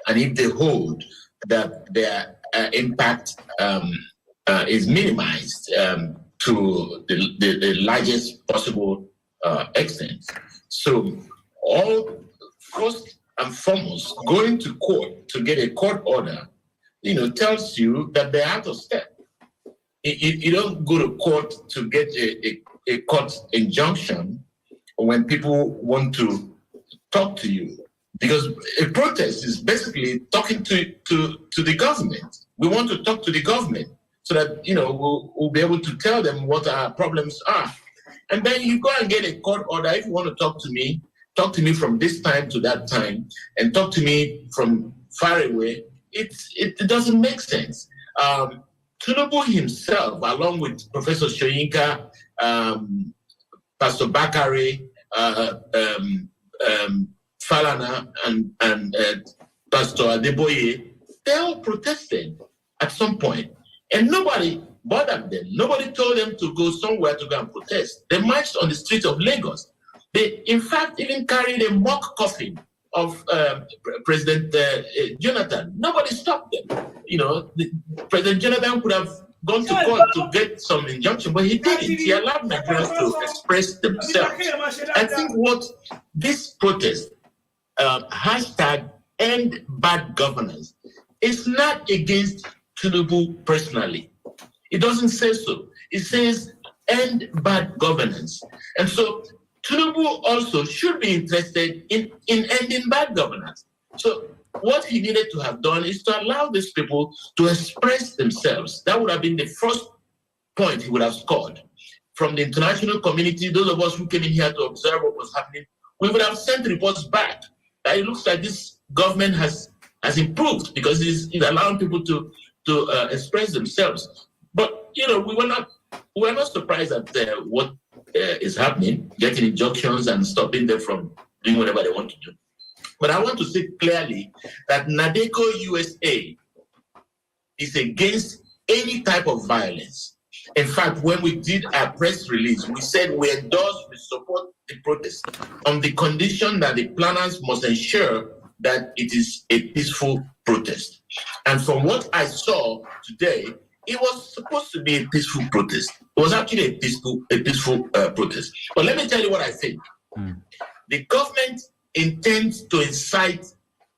And if they hold, that their impact is minimized to the largest possible extent. So first and foremost, going to court to get a court order, tells you that they're out of step. You don't go to court to get a court injunction when people want to talk to you, because a protest is basically talking to the government. We want to talk to the government so that we'll be able to tell them what our problems are, and then you go and get a court order. If you want to talk to me, talk to me from this time to that time, and talk to me from far away, it doesn't make sense. Tinubu himself, along with Professor Shoyinka, Pastor Bakare, Falana, and Pastor Adeboye, they all protested at some point, and nobody bothered them. Nobody told them to go somewhere to go and protest. They marched on the streets of Lagos. They, in fact, even carried a mock coffin of President Jonathan. Nobody stopped them. You know, President Jonathan could have gone to court to get some injunction, but he didn't. He allowed Nigerians to express themselves. I think what this protest, hashtag end bad governance, is not against Tinubu personally. It doesn't say so. It says end bad governance. And so Tinubu also should be interested in ending bad governance. So what he needed to have done is to allow these people to express themselves. That would have been the first point he would have scored. From the international community, those of us who came in here to observe what was happening, we would have sent reports back. It looks like this government has improved because it's allowing people to express themselves. But you know, we were not surprised at what is happening, getting injunctions and stopping them from doing whatever they want to do. But I want to say clearly that NADECO USA is against any type of violence. In fact, when we did our press release, we said we support the protest on the condition that the planners must ensure that it is a peaceful protest. And from what I saw today, it was supposed to be a peaceful protest. It was actually a peaceful protest. But let me tell you what I think. The government intends to incite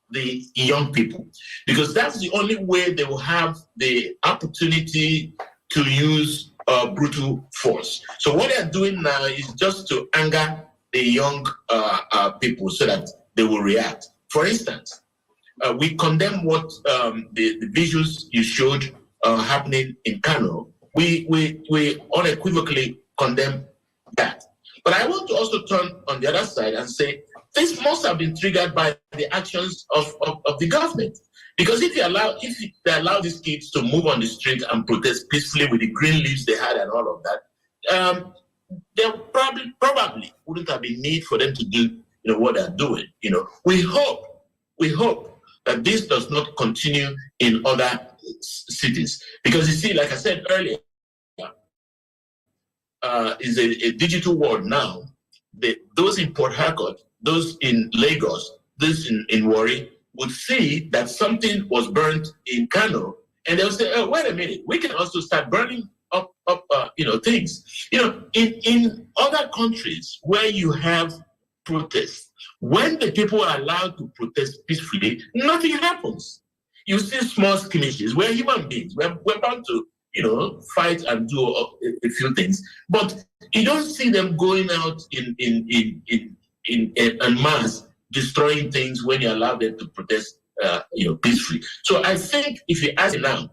the young people because that's the only way they will have the opportunity to use brutal force. So what they're doing now is just to anger the young people so that they will react. For instance, we condemn what the visuals you showed happening in Kano. We unequivocally condemn that. But I want to also turn on the other side and say this must have been triggered by the actions of the government. Because if they allow these kids to move on the street and protest peacefully with the green leaves they had and all of that, there probably wouldn't have been need for them to do what they're doing. We hope that this does not continue in other cities. Because you see, like I said earlier, is a digital world now. Those in Port Harcourt, those in Lagos, those in Warri would see that something was burnt in Kano, and they'll say, "Oh, wait a minute, we can also start burning up things." In other countries where you have protests, when the people are allowed to protest peacefully, nothing happens. You see small skirmishes where human beings, we're bound to fight and do a few things, but you don't see them going out in mass destroying things when you allow them to protest peacefully. So I think if you ask now,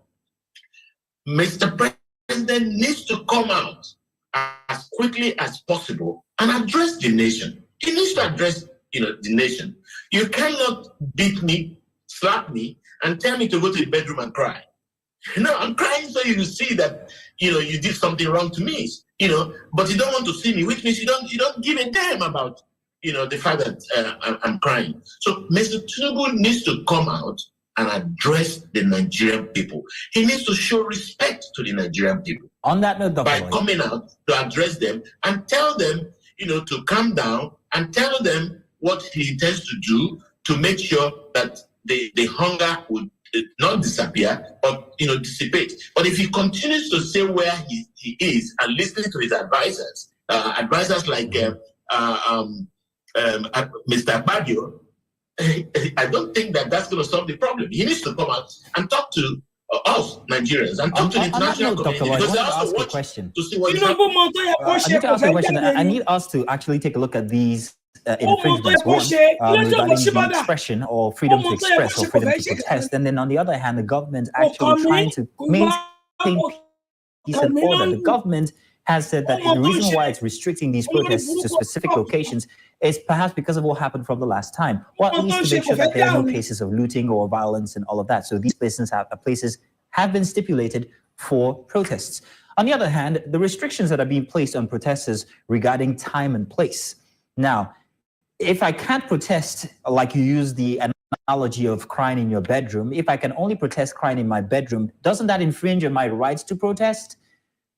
Mr. President needs to come out as quickly as possible and address the nation. He needs to address the nation. You cannot beat me, slap me, and tell me to go to the bedroom and cry. No, I'm crying so you see that you did something wrong to me. But you don't want to see me, which means you don't give a damn about the fact that I'm crying. So Mr. Tinubu needs to come out and address the Nigerian people. He needs to show respect to the Nigerian people. On that note, Dr. by Lloyd, coming out to address them and tell them, to calm down and tell them what he intends to do to make sure that the hunger would not disappear, but dissipate. But if he continues to stay where he is and listening to his advisors like Mr. Badio, I don't think that's going to solve the problem. He needs to come out and talk to us Nigerians and talk to the international community because they also watch to see what is happening. I need to ask a question. I need us to actually take a look at these infringements. One, regarding the expression or freedom to express or freedom to protest, and then on the other hand, the government actually trying to maintain peace and order. The government has said that the reason why it's restricting these protests to specific locations is perhaps because of what happened from the last time, or at least to make sure that there are no cases of looting or violence and all of that. So these places have been stipulated for protests. On the other hand, the restrictions that are being placed on protesters regarding time and place. Now, if I can't protest, like you use the analogy of crying in your bedroom, if I can only protest crying in my bedroom, doesn't that infringe on my rights to protest?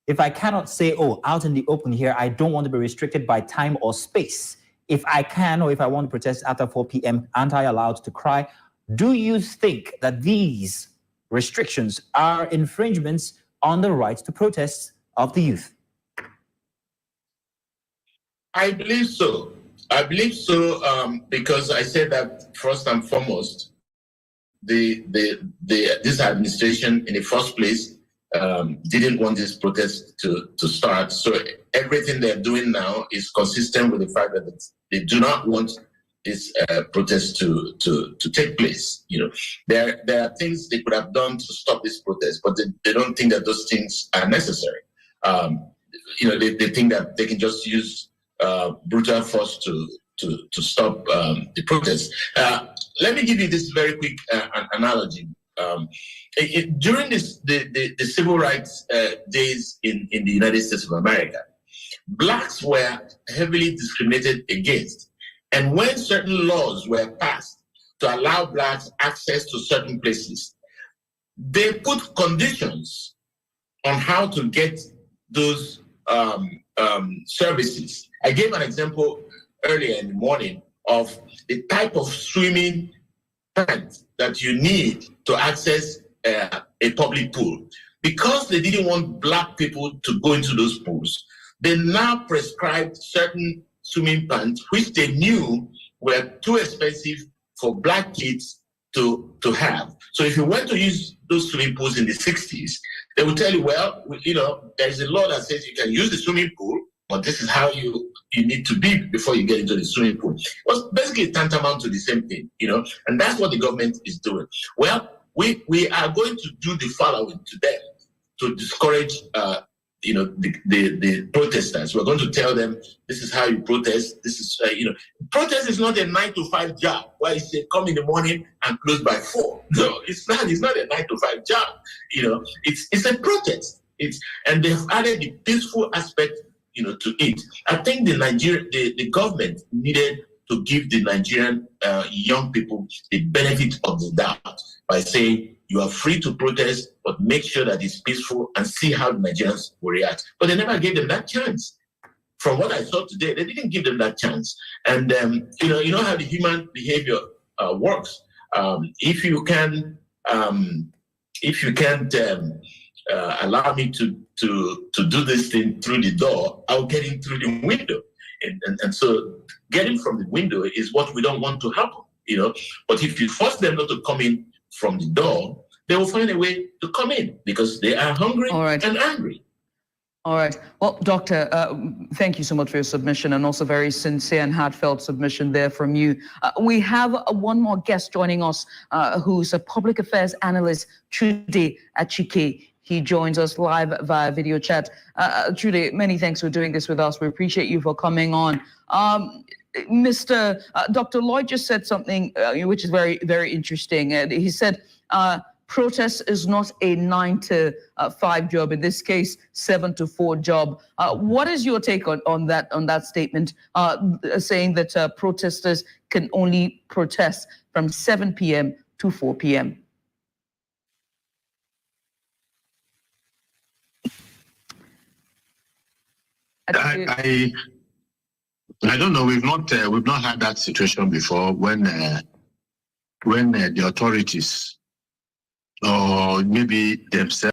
If I cannot say, oh, out in the open here, I don't want to be restricted by time or space. If I can, or if I want to protest after 4 p.m., aren't I allowed to cry? Do you think that these restrictions are infringements on the rights to protest of the youth? I believe so. I believe so because I said that first and foremost, this administration in the first place didn't want this protest to start. So everything they're doing now is consistent with the fact that they do not want this protest to take place. You know, there are things they could have done to stop this protest, but they don't think that those things are necessary. You know, they think that they can just use brutal force to stop the protest. Let me give you this very quick analogy. During the civil rights days in the United States of America, blacks were heavily discriminated against. And when certain laws were passed to allow blacks access to certain places, they put conditions on how to get those services. I gave an example earlier in the morning of the type of swimming pants that you need to access a public pool. Because they didn't want black people to go into those pools, they now prescribed certain swimming pants which they knew were too expensive for black kids to have. So if you went to use those swimming pools in the 60s, they would tell you, well, you know, there's a law that says you can use the swimming pool, but this is how you need to be before you get into the swimming pool. It was basically tantamount to the same thing, you know, and that's what the government is doing. Well, we are going to do the following to them to discourage, you know, the protesters. We're going to tell them this is how you protest. This is, you know, protest is not a 9-to-5 job where you say come in the morning and close by 4. No, it's not. It's not a 9-to-5 job. You know, it's a protest. And they've added the peaceful aspect, you know, to it. I think the government needed to give the Nigerian young people the benefit of the doubt by saying you are free to protest, but make sure that it's peaceful and see how the Nigerians will react. But they never gave them that chance. From what I saw today, they didn't give them that chance. And you know how the human behavior works. If you can't allow me to do this thing through the door, I'll get in through the window. And so getting from the window is what we don't want to happen, you know. But if you force them not to come in from the door, they will find a way to come in because they are hungry and angry. All right. Well, Doctor, thank you so much for your submission and also very sincere and heartfelt submission there from you. We have one more guest joining us who's a public affairs analyst, Trude Achike. He joins us live via video chat. Trude, many thanks for doing this with us. We appreciate you for coming on. Dr. Lloyd just said something which is very, very interesting. He said, protest is not a 9-to-5 job. In this case, 7-to-4 job. What is your take on that statement, saying that protesters can only protest from 7 p.m. to 4 p.m.? I don't know. We've not had that situation before when the authorities or maybe themselves,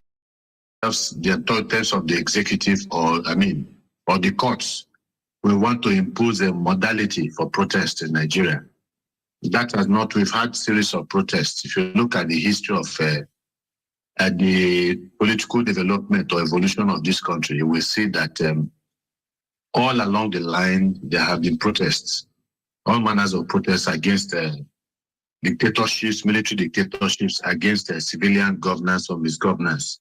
the authorities of the executive or the courts will want to impose a modality for protest in Nigeria. That has not. We've had series of protests. If you look at the history of the political development or evolution of this country, you will see that all along the line, there have been protests, all manners of protests against dictatorships, military dictatorships, against civilian governance or misgovernance.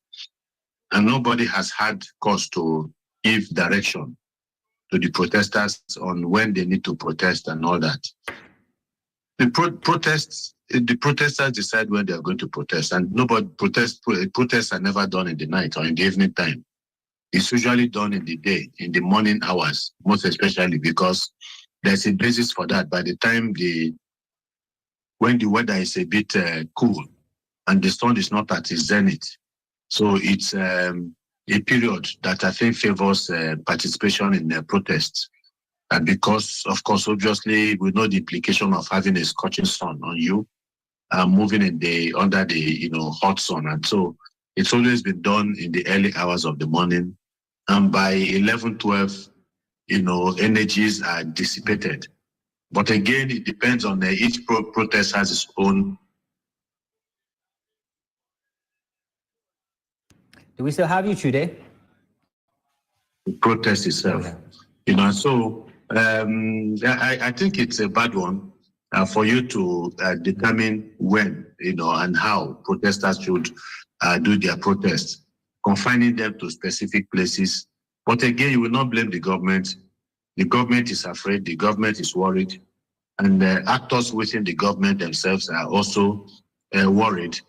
And nobody has had cause to give direction to the protesters on when they need to protest and all that. The protesters decide when they are going to protest, and protests are never done in the night or in the evening time. It's usually done in the day, in the morning hours, most especially because there's a basis for that. By the time when the weather is a bit cool and the sun is not at its zenith, so it's a period that I think favors participation in protests. And because, of course, obviously, we know the implication of having a scorching sun on you, moving under the hot sun, and so it's always been done in the early hours of the morning, and by 11, 12, energies are dissipated. But again, it depends on each protest has its own. Do we still have you today? Protest itself, so I think it's a bad one for you to determine when, and how protesters should do their protests, confining them to specific places. But again, you will not blame the government. The government is afraid, the government is worried, and actors within the government themselves are also worried.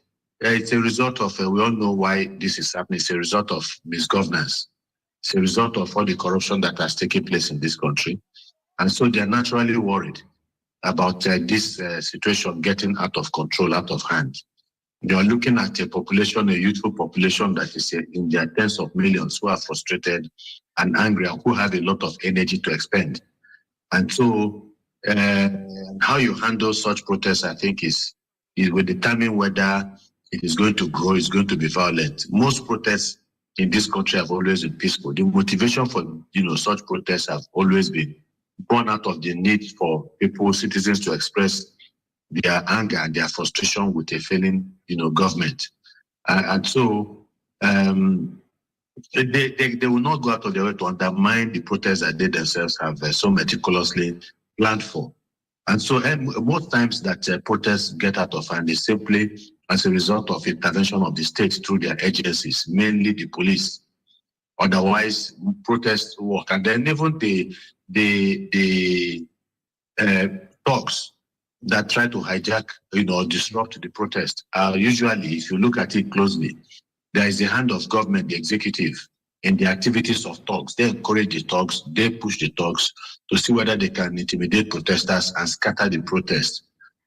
It's a result of, we all know why this is happening. It's a result of misgovernance. It's a result of all the corruption that has taken place in this country. And so they're naturally worried about this situation getting out of control, out of hand. You're looking at a population, a youthful population that is in their tens of millions who are frustrated and angry and who have a lot of energy to expend. And so how you handle such protests, I think, will determine whether it is going to grow, it's going to be violent. Most protests in this country have always been peaceful. The motivation for such protests have always been born out of the need for people, citizens, to express their anger and their frustration with a failing, government. And so they will not go out of their way to undermine the protests that they themselves have so meticulously planned for. And so most times that protests get out of hand is simply as a result of intervention of the state through their agencies, mainly the police. Otherwise, protests work. And then even the talks that try to hijack, disrupt the protest are usually, if you look at it closely, there is a hand of government, the executive, in the activities of talks. They encourage the talks, they push the talks to see whether they can intimidate protesters and scatter the protest,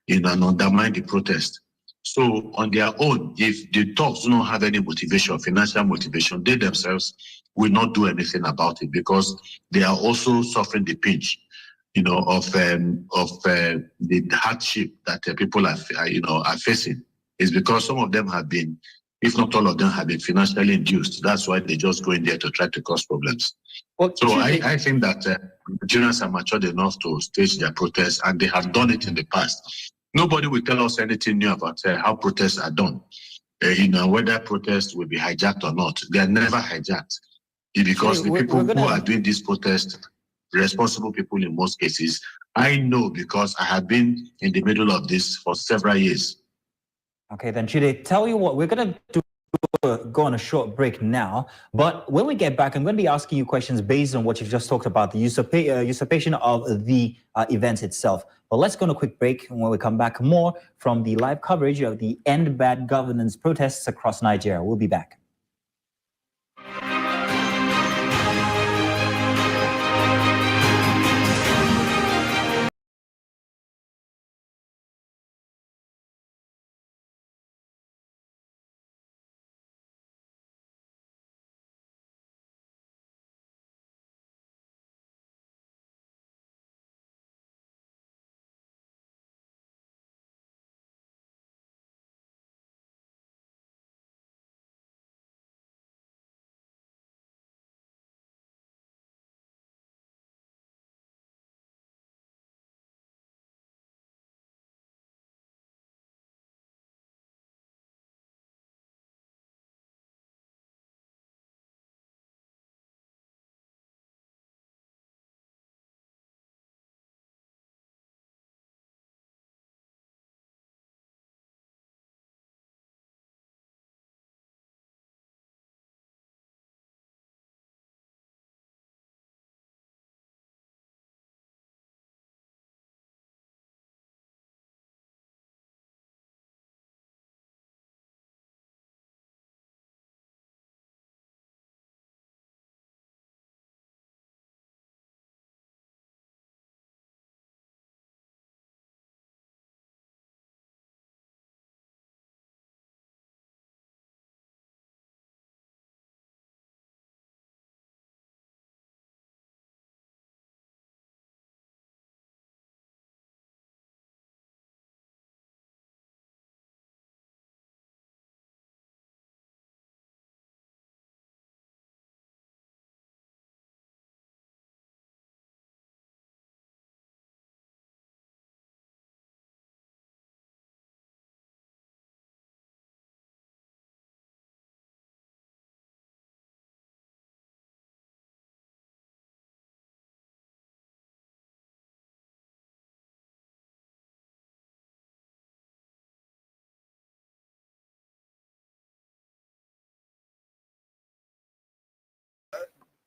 and undermine the protest. So on their own, if the talks do not have any motivation, financial motivation, they themselves will not do anything about it because they are also suffering the pinch, of the hardship that people are facing. Is because some of them have been, if not all of them, have been financially induced. That's why they just go in there to try to cause problems. So I think that Nigerians are matured enough to stage their protests, and they have done it in the past. Nobody will tell us anything new about how protests are done. Whether protests will be hijacked or not. They are never hijacked. Because the people who are doing this protest, responsible people in most cases, I know because I have been in the middle of this for several years. Okay, then Chide, tell you what, we're going to go on a short break now, but when we get back, I'm going to be asking you questions based on what you've just talked about, the usurpation of the event itself. But let's go on a quick break, and when we come back, more from the live coverage of the End Bad Governance protests across Nigeria. We'll be back.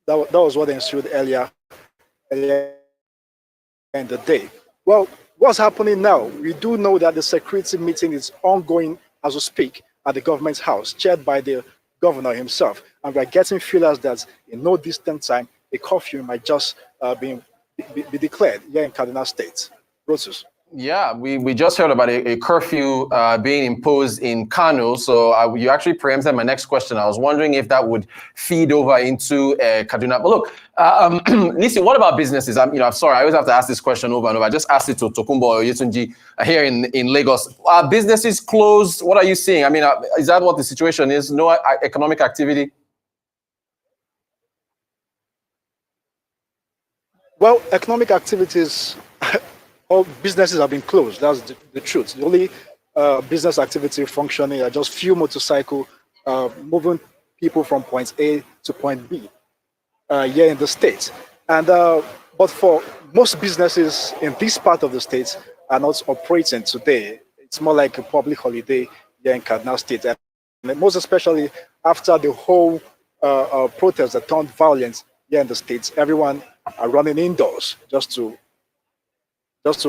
that was what ensued earlier in the day. Well, what's happening now? We do know that the security meeting is ongoing as we speak at the government house, chaired by the governor himself. And we're getting feelers that in no distant time, a curfew might just be declared here in Kaduna State. Rosus. Yeah, we just heard about a curfew being imposed in Kano. So you actually preempted my next question. I was wondering if that would feed over into Kaduna. But look, Nisi, what about businesses? I'm sorry, I always have to ask this question over and over. I just asked it to Tokumbo Yetunji here in Lagos. Are businesses closed? What are you seeing? I mean, is that what the situation is? No economic activity? Well, economic activities, all businesses have been closed. That's the truth. The only business activity functioning are just few motorcycle moving people from point A to point B here in the state. And but for most businesses in this part of the state are not operating today. It's more like a public holiday here in Kaduna State, and most especially after the whole protest that turned violent here in the states. Everyone are running indoors just to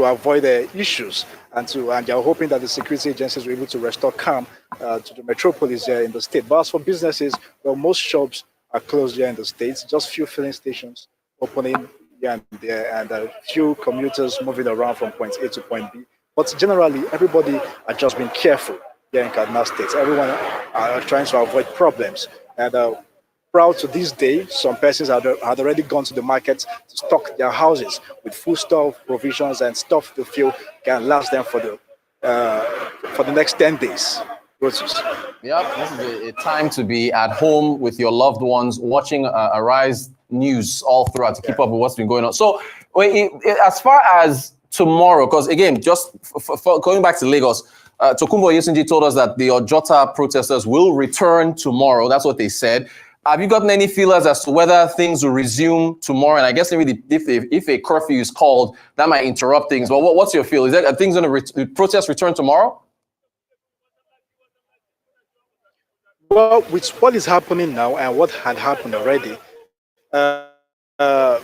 avoid the issues, and they're hoping that the security agencies will be able to restore calm to the metropolis here in the state. But as for businesses, well, most shops are closed here in the states. Just few filling stations opening here and there, and a few commuters moving around from point A to point B. But generally, everybody are just being careful here in Kaduna State. Everyone are trying to avoid problems. And proud to this day, some persons had already gone to the market to stock their houses with foodstuff, provisions, and stuff to feel can last them for the next 10 days. Yeah, this is a time to be at home with your loved ones, watching Arise News all throughout to keep up with what's been going on. So, as far as tomorrow, because again, just going back to Lagos, Tokumbo Yesunji told us that the Ojota protesters will return tomorrow. That's what they said. Have you gotten any feelers as to whether things will resume tomorrow? And I guess maybe if a curfew is called, that might interrupt things. But what's your feel? Are things going to protest return tomorrow? Well, with what is happening now and what had happened already, I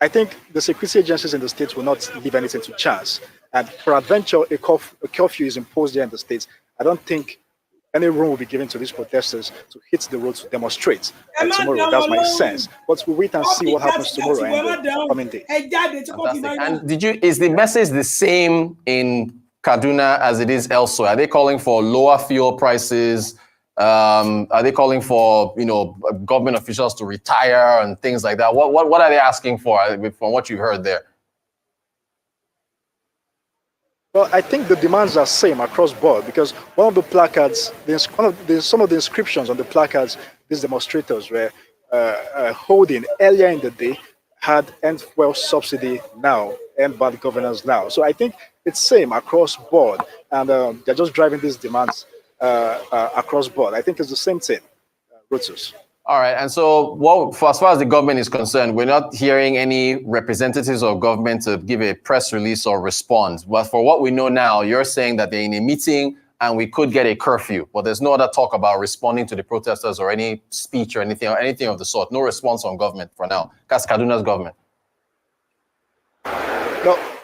think the security agencies in the states will not leave anything to chance. And peradventure, a curfew is imposed here in the states. I don't think any room will be given to these protesters to hit the road to demonstrate tomorrow. That's my sense. But we'll wait and see what happens tomorrow and the coming day. Fantastic. And is the message the same in Kaduna as it is elsewhere? Are they calling for lower fuel prices? Are they calling for government officials to retire and things like that? What are they asking for from what you heard there? Well, I think the demands are same across board because one of the placards, some of the inscriptions on the placards these demonstrators were holding earlier in the day had end fuel subsidy now, end bad governance now. So I think it's same across board, and they're just driving these demands across board. I think it's the same thing, Brutus. All right, and so as far as the government is concerned, we're not hearing any representatives of government to give a press release or respond. But for what we know now, you're saying that they're in a meeting and we could get a curfew, but there's no other talk about responding to the protesters or any speech or anything of the sort. No response from government for now. That's Kaduna's government.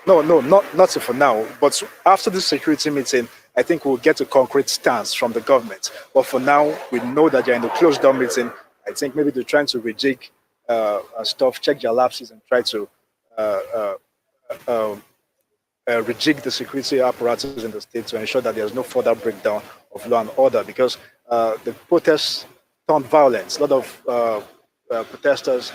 No, not for now. But after the security meeting, I think we'll get a concrete stance from the government. But for now, we know that they're in the closed door meeting. I think maybe they're trying to rejig stuff, check their lapses, and try to rejig the security apparatus in the state to ensure that there's no further breakdown of law and order. Because the protests turned violent. A lot of protesters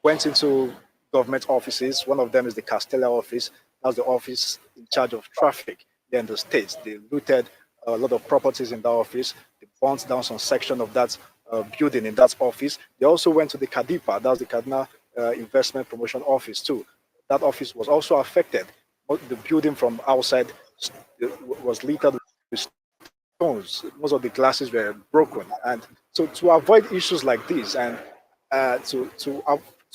went into government offices. One of them is the Castella office. That's the office in charge of traffic here in the States. They looted a lot of properties in that office. They burnt down some section of that building in that office. They also went to the Kadipa, that's the Kaduna Investment Promotion Office too. That office was also affected. The building from outside was littered with stones. Most of the glasses were broken. And so to avoid issues like this and to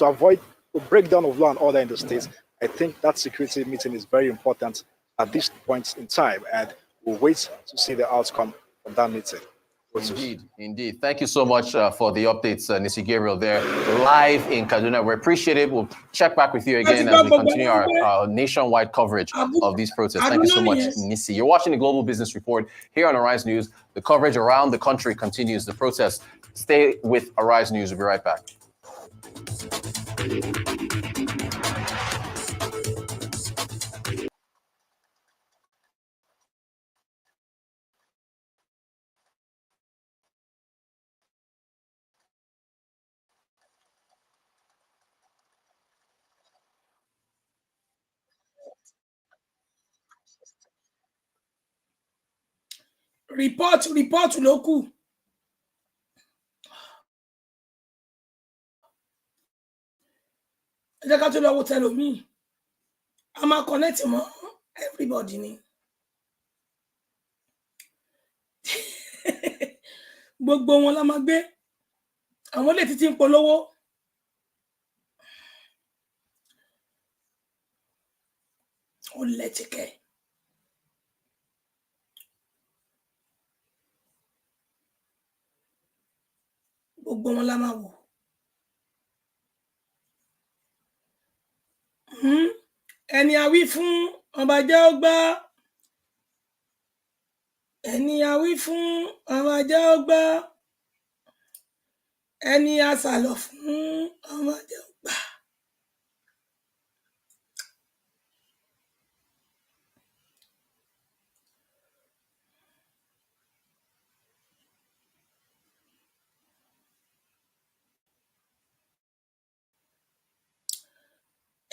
avoid the breakdown of law and order in the States, I think that security meeting is very important at this point in time, and we'll wait to see the outcome of that meeting. Indeed. Thank you so much for the updates, Nisi Gabriel, there live in Kaduna. We appreciate it. We'll check back with you again as we continue our nationwide coverage of these protests. Thank you so much, Nisi. You're watching the Global Business Report here on Arise News. The coverage around the country continues. The protests. Stay with Arise News. We'll be right back. Report local. I got to know what tell me. I'm a connecting everybody ni. Gbogbo wọn la máa gbé. Àwọn lè ti ń polówó. Ó lẹ́tìkẹ́. Gbogbo wọn la máa wò. Ẹni àwí fún ọba jẹ́ ó gbà. Ẹni àwí fún ọba jẹ́ ó gbà. Ẹni àsàlọ̀ fún ọba jẹ́ ó gbà.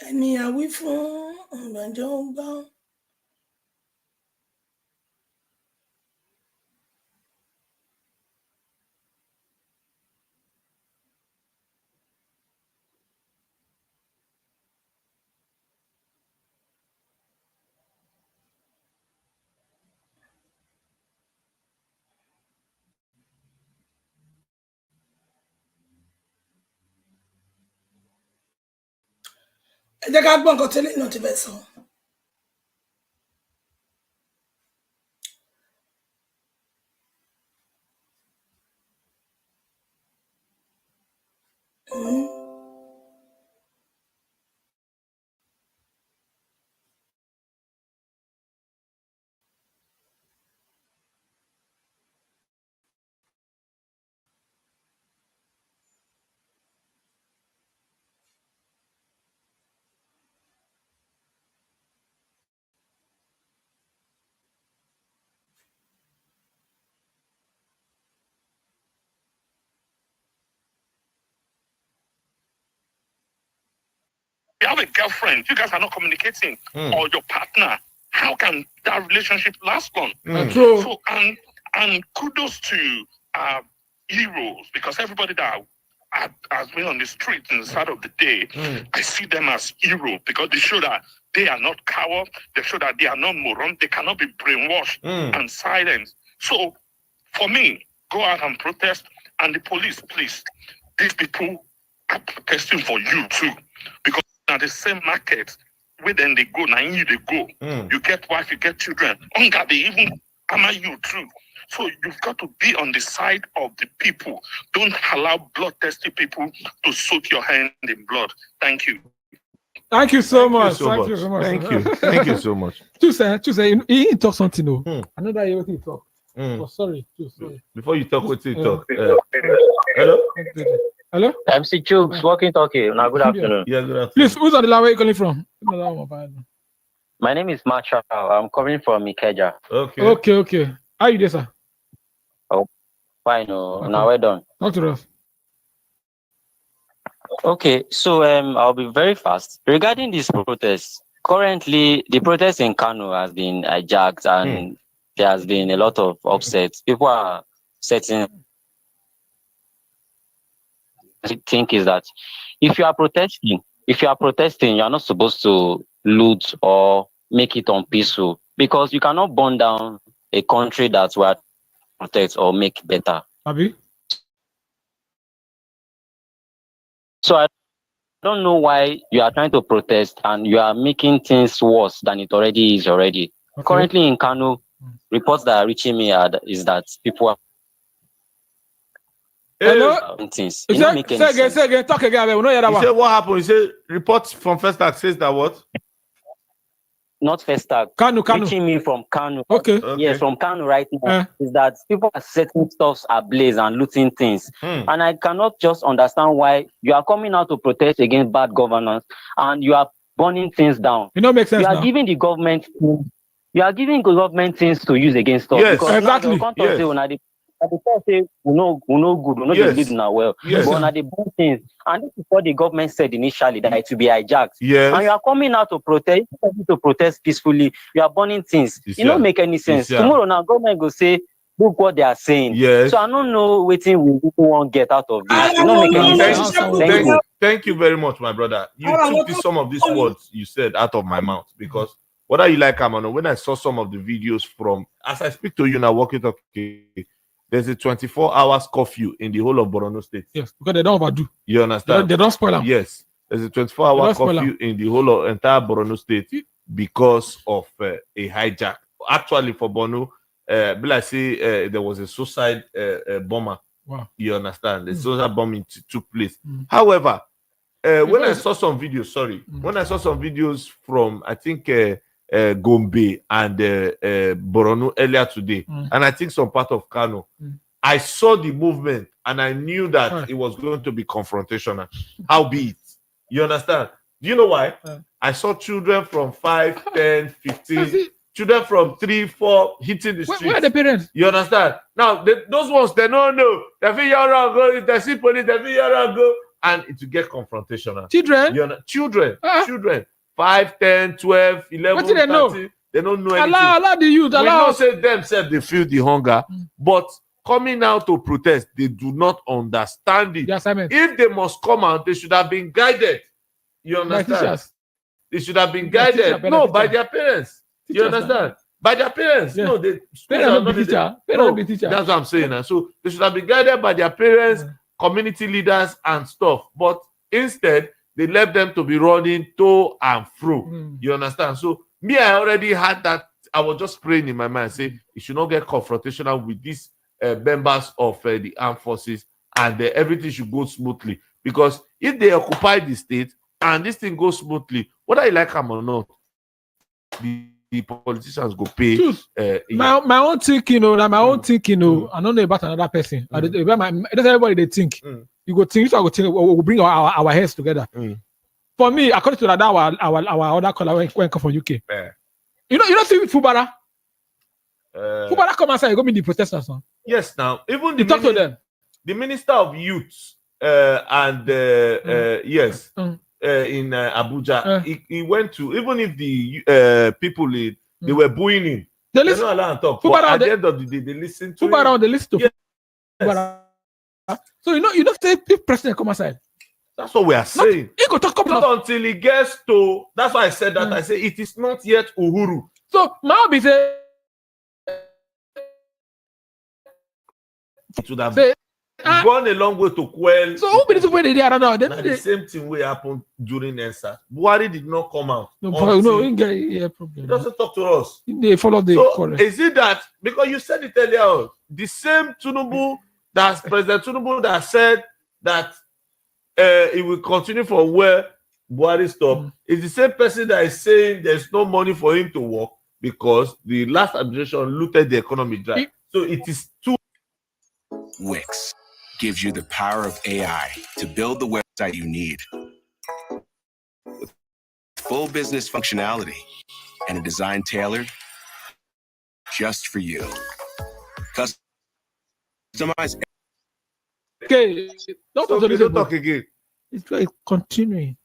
Ẹni àwí fún ọba jẹ́ ó gbà. Ẹ jẹ́ ká gbọ́ nǹkan tẹ́lẹ̀ náà ti fẹ́ sọ. You have a girlfriend, you guys are not communicating, or your partner. How can that relationship last long? True. So, and kudos to heroes, because everybody that has been on the street in the start of the day, I see them as heroes because they show that they are not cowards, they show that they are not morons, they cannot be brainwashed and silenced. So, for me, go out and protest, and the police, please, these people are protesting for you too, because now the same market where then they go, now you they go. You get wife, you get children. Hunger, they even hammer you too. So you've got to be on the side of the people. Don't allow bloodthirsty people to soak your hand in blood. Thank you. Thank you so much. Thank you so much. Thank you. Thank you so much. Choose, he talk something. No, another year he talk. Oh, sorry. Sorry. Before you talk, what you talk? Hello? Hello? MC Chooks, walking talkie. Now, good afternoon. Yeah, good afternoon. Please, who's on the line? Where are you calling from? My name is Macha. I'm coming from Ikeja. Okay. How are you there, sir? Oh, fine. Now we're done. Talk to us. Okay, so I'll be very fast. Regarding this protest, currently the protest in Kano has been hijacked and there has been a lot of upsets. People are setting. I think is that if you are protesting, you are not supposed to loot or make it unpeaceful, because you cannot burn down a country that will protect or make better. Abi? So I don't know why you are trying to protest and you are making things worse than it already is already. Okay. Currently in Kano, reports that are reaching me is that people are Hello? Things. It don't make any sense. Say again, talk again. We know that one. He said what happened? He said reports from Festac says that what? Not Festac. Kanu. Reaching me from Kanu. Okay. Yes, from Kanu right now. Is that people are setting stuffs ablaze and looting things. And I cannot just understand why you are coming out to protest against bad governance and you are burning things down. It don't make sense. You are giving the government things to use against us. Yes, because exactly. Say we know good, we know Yes. the lead now well. Yes. But now they burn things. And this is what the government said initially, that it will be hijacked. Yes. And you are coming out to protest peacefully. You are burning things. It don't make any sense. Tomorrow now government will say, look what they are saying. Yes. So I don't know what we won't get out of this. It don't make any sense. Thank you very much, my brother. You took some of these words you said out of my mouth, because whether you like them or not, when I saw some of the videos from, as I speak to you now, walking up, there's a 24 hours curfew in the whole of Borno State. Yes, because they don't overdo. You understand? They don't spoil them. Yes, there's a 24-hour curfew in the whole of entire Borno State because of a hijack. Actually, for Borno, there was a suicide bomber. Wow. You understand? The suicide bombing took place. However, when I saw some videos, when I saw some videos from, I think, Gombe and Borno earlier today, and I think some part of Kano, I saw the movement and I knew that it was going to be confrontational. How be it? You understand? Do you know why? I saw children from 5, 10, 15, children from 3, 4 hitting the streets. Where are the parents? You understand? Now, those ones, they don't know. They feel you're wrong, go. If they see police, they feel you're wrong, go. And it will get confrontational. Children? Children. 5, 10, 12, 11, What do they know? 13. They don't know anything. Allow the youth. We Allow. don't say themselves they feel the hunger, but coming out to protest, they do not understand it. If they must come out, they should have been guided. You understand? They should have been guided. By their parents. You understand? By their parents. Yeah. No, they Parents be teacher. That's what I'm saying. So they should have been guided by their parents, community leaders, and stuff. But instead, they left them to be running to and fro. You understand? So me, I already had that. I was just praying in my mind, say it should not get confrontational with these members of the armed forces, and everything should go smoothly. Because if they occupy the state and this thing goes smoothly, whether you like them or not, the politicians go pay. My own thinking, I don't know about another person. I don't everybody they think. You go think, so I go think, we'll bring our heads together. For me, according to that, our other caller when come from UK. You know, see Fubara. Fubara come outside, go meet the protesters. Huh? Yes, now even talk to them. The Minister of Youth in Abuja, he went to, even if the people they were booing him, they don't allow him to talk. But at the end of the day, they listen to him. They listen to Fubara. So you don't say if president come outside. That's what we are saying. He go talk not until he gets to. That's why I said that. I say it is not yet Uhuru. So my be say it would have gone a long way to quell. So who be the way they are now? The same thing will happen during NSA. Buhari did not come out. He get problem. He doesn't talk to us. They follow the forest. Is it that because you said it earlier on, the same Tinubu, that's President Tinubu that said that he will continue from where Buhari stopped, is the same person that is saying there's no money for him to work because the last administration looted the economy dry. So it is too. Wix gives you the power of AI to build the website you need. Full business functionality and a design tailored just for you. Customize. Okay, don't talk again. It's like continuing.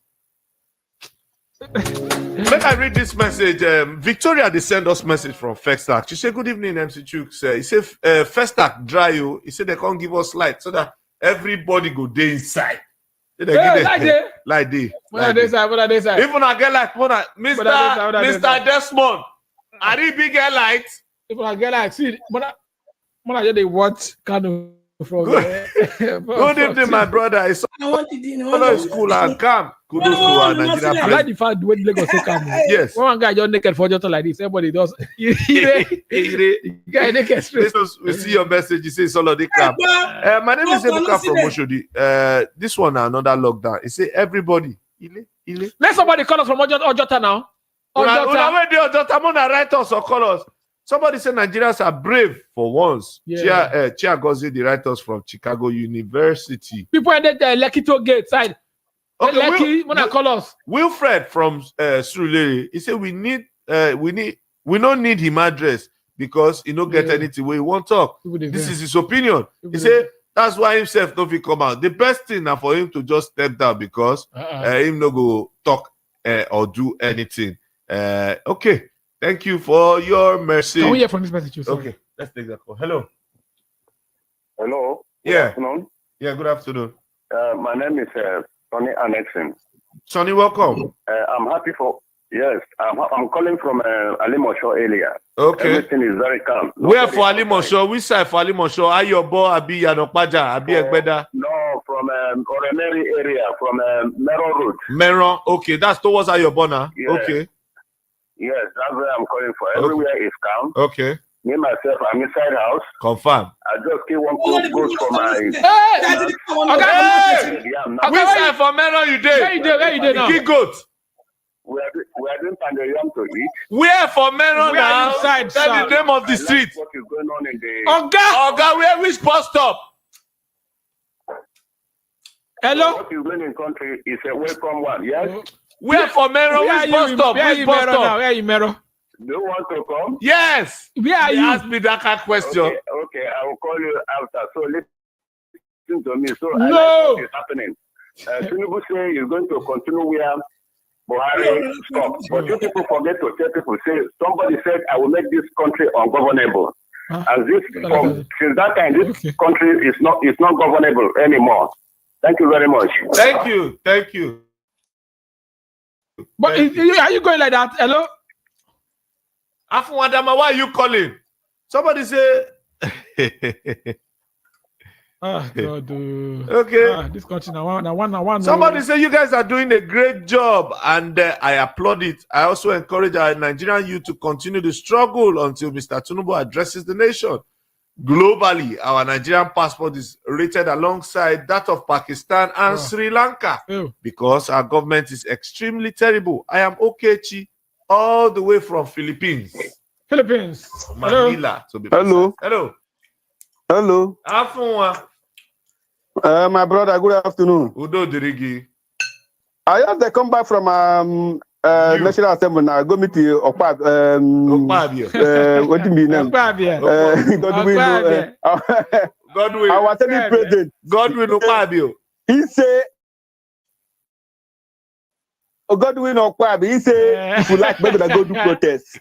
Let I read this message. Victoria, they send us message from Festac. She said, "Good evening, MC Chooks." He said, "Festac dry you." He said they can't give us light so that everybody go day inside. Like day. Even I get like Mr. Desmond. Are you big light? If I get like, see, when I they watch kind of Good evening, my brother. It's Hello, school and come. Kudos to our Nigerian I like the fact when Lagos say come. Yes. One guy just naked for just like this. Everybody does. Guy naked straight. We see your message. You say it's all of the crap. My name is Ebuka from Oshodi. This one another lockdown. It say everybody. Let somebody call us from Ojota now. Ojota, write us or call us. Somebody said Nigerians are brave for once. Yeah. Chia Gozi, the writers from Chicago University. People at the Lekito gate side. Okay, Lekki, when I call us. Wilfred from Surulere, he said we don't need him address because he don't get anything where he won't talk. This is his opinion. He said that's why himself don't fit come out. The best thing now for him to just step down because him no go talk or do anything. Okay. Thank you for your mercy. Can we hear from this message? Okay, let's take that call. Hello. Hello. Good afternoon. Yeah, good afternoon. My name is Sonny Annexon. Sonny, welcome. I'm happy for. Yes, I'm calling from Alimosho area. Okay. Everything is very calm. Where for Alimosho? Which side for Alimosho? Ayobo, Abi Yanopaja, Abi Egbeda? No, from Oremeri area, from Meron Road. Meron. Okay, that's towards Ayobo now. Yes. Okay. Yes, that's where I'm calling for. Everywhere is calm. Okay. Me myself, I'm inside house. Confirm. I just keep one close for my. Which side for Meron you did? Where you did now? Big goat. We are doing pandayam to eat. Where for Meron Where now? inside, Tell the name of the street. What is going on in the? Oga, where which bus stop? Hello. What is going in country is a welcome one. Yes. Where for Meron? Which bus stop? Which bus stop? Where are you, Meron? Do you want to come? Yes. Where are you? Ask me that kind of question. Okay, I will call you after. So listen to me. So No. I like what is happening. Tinubu say he's going to continue where Buhari stopped. But you people forget to tell people, say somebody said I will make this country ungovernable. And this since that time this country is not governable anymore. Thank you very much. Thank you. Thank you. But are you going like that? Hello? Afuadama, why are you calling? Somebody say. God. Okay. This country now one. Somebody say you guys are doing a great job, and I applaud it. I also encourage our Nigerian youth to continue the struggle until Mr. Tinubu addresses the nation. Globally, our Nigerian passport is rated alongside that of Pakistan and Sri Lanka because our government is extremely terrible. I am Okechi, all the way from Philippines. Manila, to be Hello. Hello. Hello. My brother, good afternoon. Udo Dirigi. I just come back from National Assembly now. Go meet the Okpab. What do you mean? Godwin. Our Senate President. Godwin Okpabio. He say. Godwin Okpab. He say if you like, maybe I go do protest.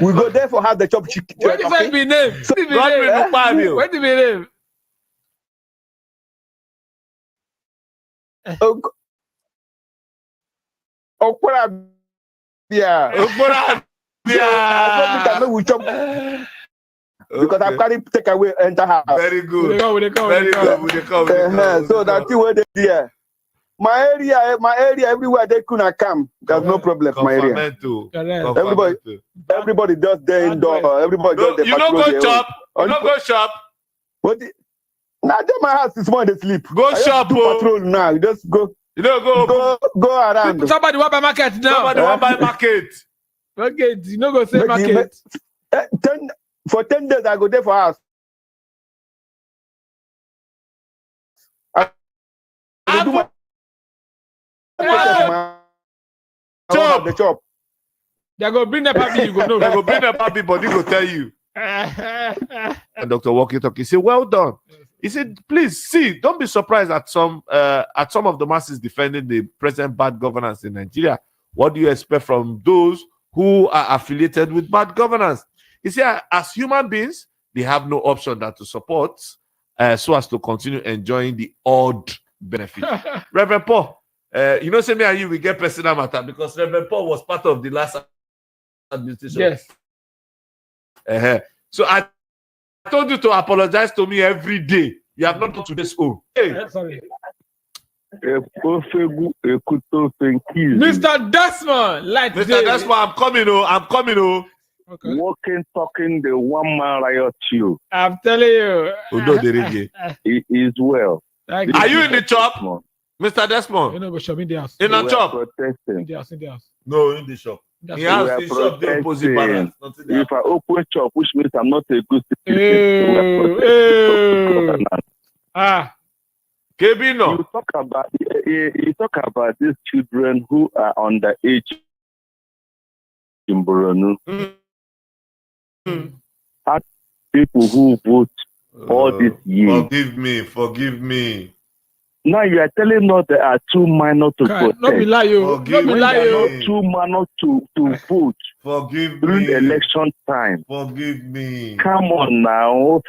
We go there for have the chop chicken. What is that be name? Godwin Okpabio. What do you name? Okpab. Yeah. Because I can't take away enter house. Very good. Very good. So that's the way they there. My area, everywhere they couldn't come. There's no problem for my area. Everybody does their indoor. Everybody does their. You don't go shop. You don't go shop. What? Now my house is more they sleep. Go shop. Patrol now. You just go. You don't go around. Somebody want buy market now. Somebody want buy market. Okay, you no go say market. For 10 days I go there for house. I do my the chop. They go bring the puppy. You go know. They go bring the puppy, but he go tell you. And Dr. Walkie-talkie said, "Well done." He said, "Please see, don't be surprised at some of the masses defending the present bad governance in Nigeria. What do you expect from those who are affiliated with bad governance?" He said, "As human beings, they have no option than to support, so as to continue enjoying the odd benefit." Reverend Paul. You know, say me and you, we get personal matter because Reverend Paul was part of the last administration. Yes. So I told you to apologize to me every day. You have not done today's own. Hey. Sorry. Mr. Desmond, like Mr. Desmond, I'm coming, oh. I'm coming, oh. Okay. Walking, talking, the one man riot you. I'm telling you. He is well. Are you in the shop, Mr. Desmond? You know, we shop in the house. In a shop? In the house, in the house. No, in the shop. That's He right. has We the are shop, the opposite balance. protesting. If I open shop, which means I'm not a good citizen. Ah. Kebino. You talk about these children who are underage in Boronu. How people who vote all these years. Forgive me. Now you are telling us there are too minor to protest. Not be lie, you. Not be lie, you. Too minor to vote. Forgive during me. election time. Forgive me. Come on now.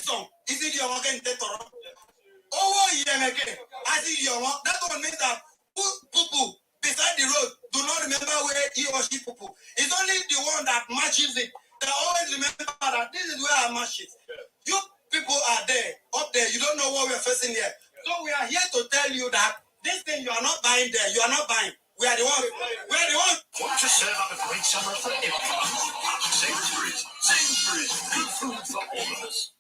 song. Is it your again? Oh, yeah, again. As it your that one means that people beside the road do not remember where he or she people. It's only the one that matches it. They always remember that this is where I match it. You people are there, up there. You don't know what we're facing here. So we are here to tell you that this thing you are not buying there. You are not buying. We are the one. We are the one. Want to serve up a great summer for everyone? Sainsbury's. Sainsbury's. Good food for all of us.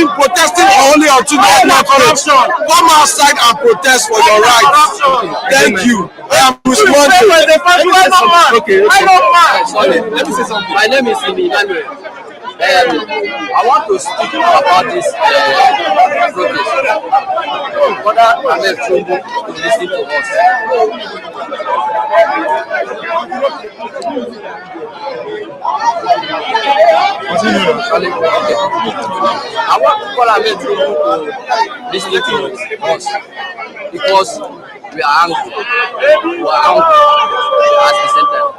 Protesting only on today, not corruption. Come outside and protest for your rights. Thank you. I am responding. Okay. Sorry, let me say something. My name is Emmanuel. I want to speak about this protest. Whether Ahmed Tinubu is listening to us. I want to call Ahmed Tinubu to listen to us because we are angry. We are angry at the same time.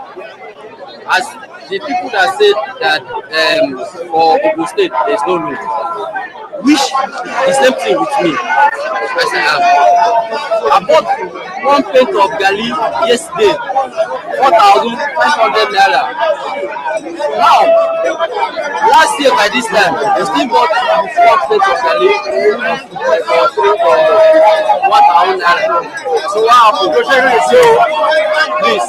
As the people that said that for Ogun State there is no law, which the same thing with me as I am. I bought one plate of gali yesterday, 4,500 naira. Now, last year by this time, I still bought one plate of gali for 1,000 naira. So what happened? So, please,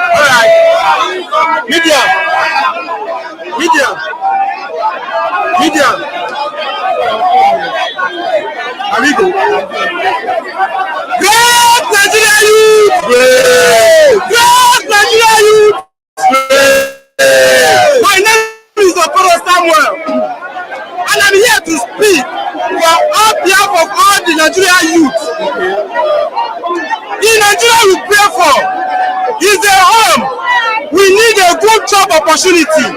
Alright, media. Amigo. Great Nigeria youth! Great Nigeria youth! My name is Okoro Samuel, and I'm here to speak on behalf of all the Nigerian youth. The Nigeria we pray for is a home. We need a good job opportunity.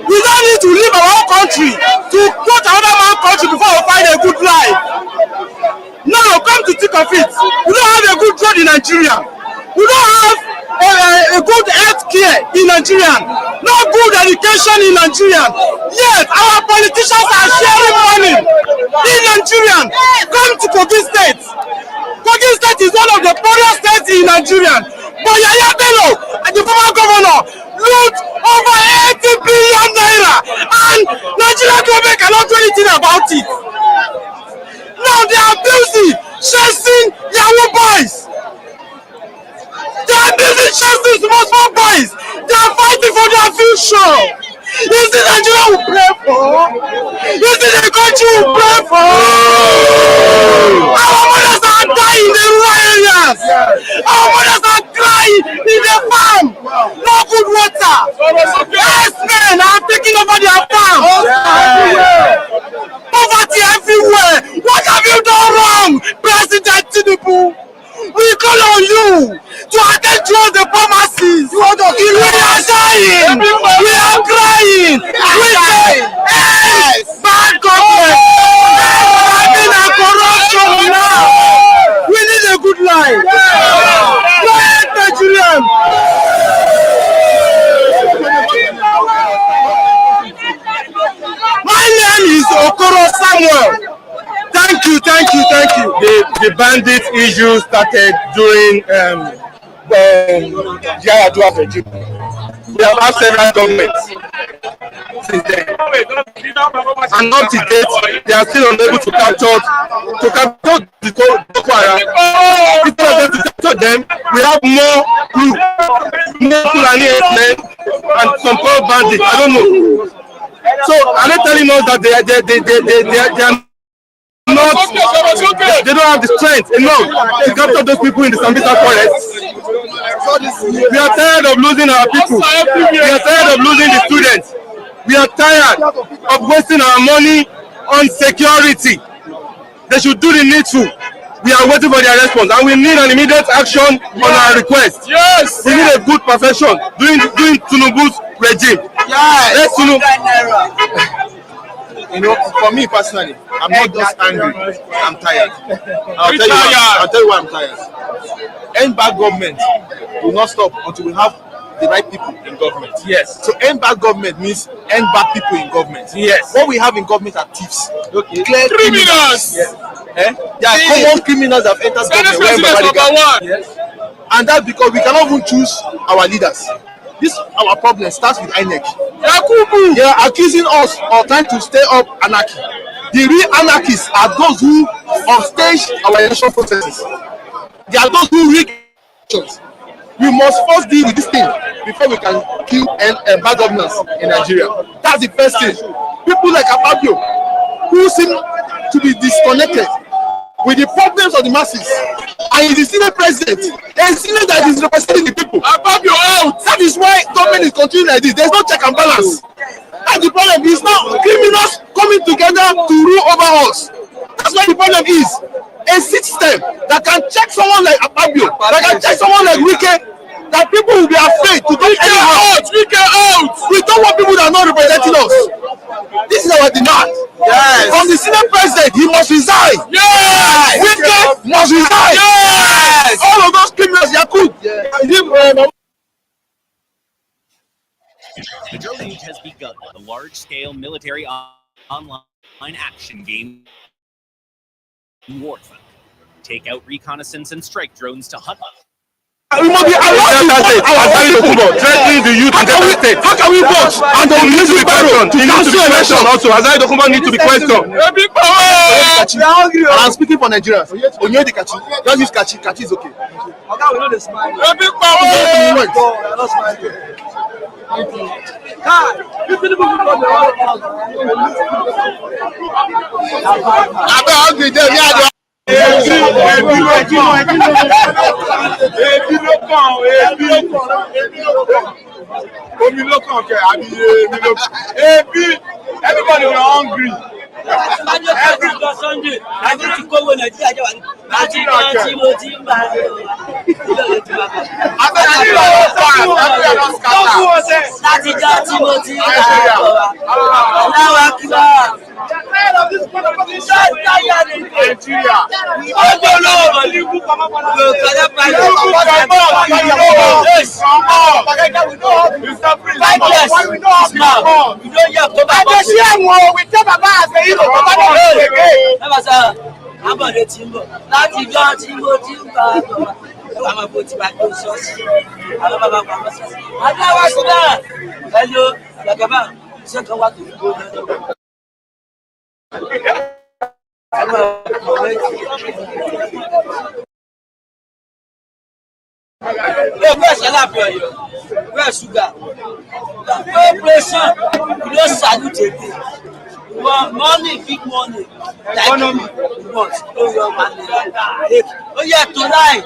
We don't need to leave our own country to go to another man's country before we find a good life. Now, come to think of it, we don't have a good road in Nigeria. We don't have a good health care in Nigeria. No good education in Nigeria. Yet, our politicians are sharing money in Nigeria. Come to Kogi State. Kogi State is one of the poorest states in Nigeria. But Yaya Bello, the former governor, loot over 80 billion naira, and Nigeria government cannot do anything about it. Now they are busy chasing Yahoo boys. They are busy chasing small boys. They are fighting for their future. Is it Nigeria we pray for? Is it the country we pray for? Our mothers are dying in the rural areas. Our mothers are crying in the farm. No good water. Yes, men are taking over their farm. Poverty everywhere. What have you done wrong, President Tinubu? We call on you to attend to all the pharmacies. We are dying. We are crying. We say, yes, bad government. I mean, a corruption now. We need a good life. Great Nigerian. My name is Okoro Samuel. Thank you. The bandit issue started during the Yaradua regime. We have had several governments since then. And up to date, they are still unable to capture the Boko Haram. Instead of them to capture them, we have more Fulani men and some poor bandits. I don't know. So are they telling us that they are not, they don't have the strength enough to capture those people in the Sambisa forest? We are tired of losing our people. We are tired of losing the students. We are tired of wasting our money on security. They should do the needful. We are waiting for their response, and we need an immediate action on our request. Yes, we need a good perfection during Tinubu's regime. Yes, You know, for me personally, I'm not just angry. I'm tired. I'll tell you why I'm tired. End bad government will not stop until we have the right people in government. Yes. So end bad government means end bad people in government. Yes. What we have in government are thieves. Okay. Clear criminals. Yes. There are common criminals that have entered government. Yes. And that's because we cannot even choose our leaders. This our problem starts with INEC. They are accusing us of trying to stir up anarchy. The real anarchists are those who upstage our election processes. They are those who rig elections. We must first deal with this thing before we can kill bad governance in Nigeria. That's the first thing. People like Ababio, who seem to be disconnected with the problems of the masses, and he's the senior president, a senior that is representing the people. Ababio out. That is why government is continuing like this. There's no check and balance. And the problem is now criminals coming together to rule over us. That's why the problem is a system that can check someone like Ababio, that can check someone like Wike, that people will be afraid to do anyhow. We don't want people that are not representing us. This is our demand. Yes. From the senior president, he must resign. Yes. Wike must resign. Yes. All of those criminals, Yakud. The Drone Age has begun, a large-scale military online action game warfare. Take out reconnaissance and strike drones to hunt. We must be threatening the youth in Delta State. How can we watch? And they need to be questioned. He needs to be questioned also. Azari Dokubo needs to be questioned. I'm speaking for Nigerians. Onyedi Kachi. Don't use Kachi. Kachi is okay. Okay, we know the smile. Big power. Everybody were hungry. Every Sunday, I need to go when I where's sugar? Operation, you don't salute it. You want money, big money. Economy. You want your money. Oh yeah, tonight.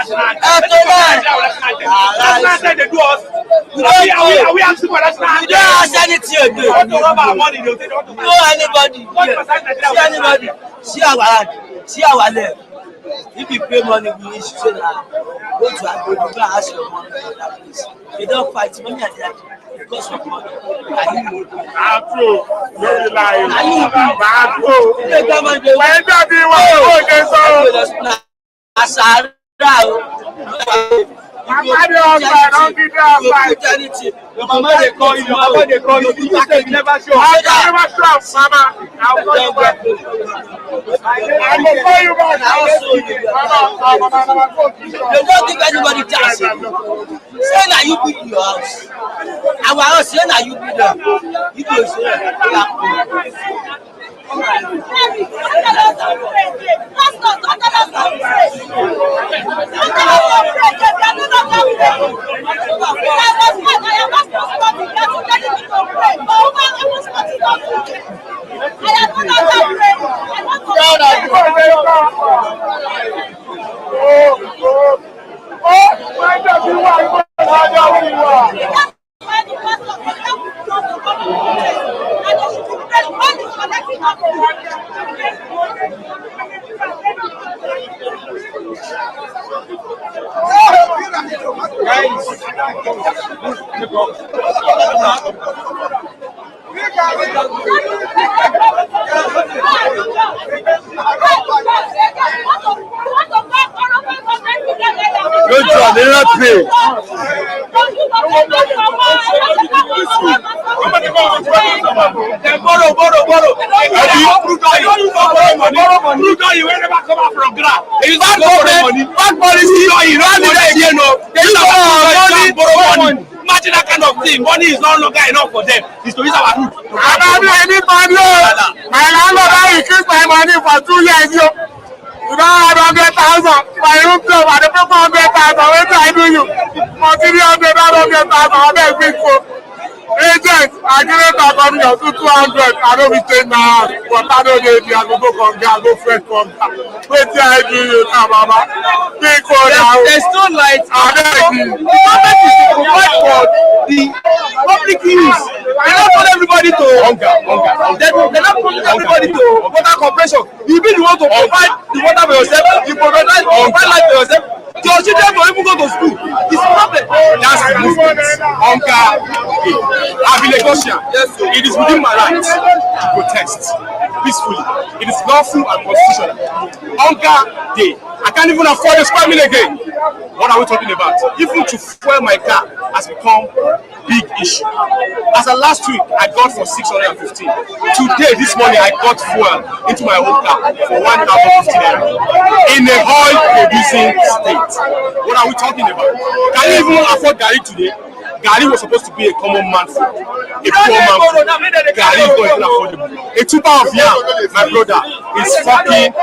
Tonight. They do us. Are we asking for that? We don't ask anything again. We want to rob our money. No anybody. See anybody. See our hand. See our left. If you pay money, we need to say that. Go to our go and ask your money for that place. They don't fight money at that because of money. Your mama they call you, your papa they call you, you say you never show. I never show, mama. I'll call you back. I will call you back. I'll show you. Mama. You don't give anybody chance. Say that you be in your house. Our house, say that you be there. You go say Bad policy, you don't need that again. Imagine that kind of thing. Money is no longer enough for them. It's to use our root. My landlord increased my money for 2 years. You don't have 100,000. My room club, I don't pay 100,000. What do I do you? Continue 100,000. I beg big for. Agent, I didn't have money of 200. I don't be staying now. But I don't know if you have to go from there, go fresh from there. What do I do you now, Mama? Big for now. There's no light. I beg you. The government is to provide for the public use. They don't want everybody to They don't want everybody to water compression. You be the one to provide the water for yourself. You provide light for yourself. Your children don't even go to school. It's a problem. That's the movement. I've been Lagosian. It is within my rights to protest peacefully. It is lawful and constitutional. Hunger Day. I can't even afford a square meal again. What are we talking about? Even to fuel my car has become big issue. As of last week, I got for 615. Today, this morning, I got fuel into my own car for 1,050 naira in a oil-producing state. What are we talking about? Can you even afford Gary today? Gary was supposed to be a common man food, a poor man food. Gary is not even affordable. A tuber of yam, my brother, is fucking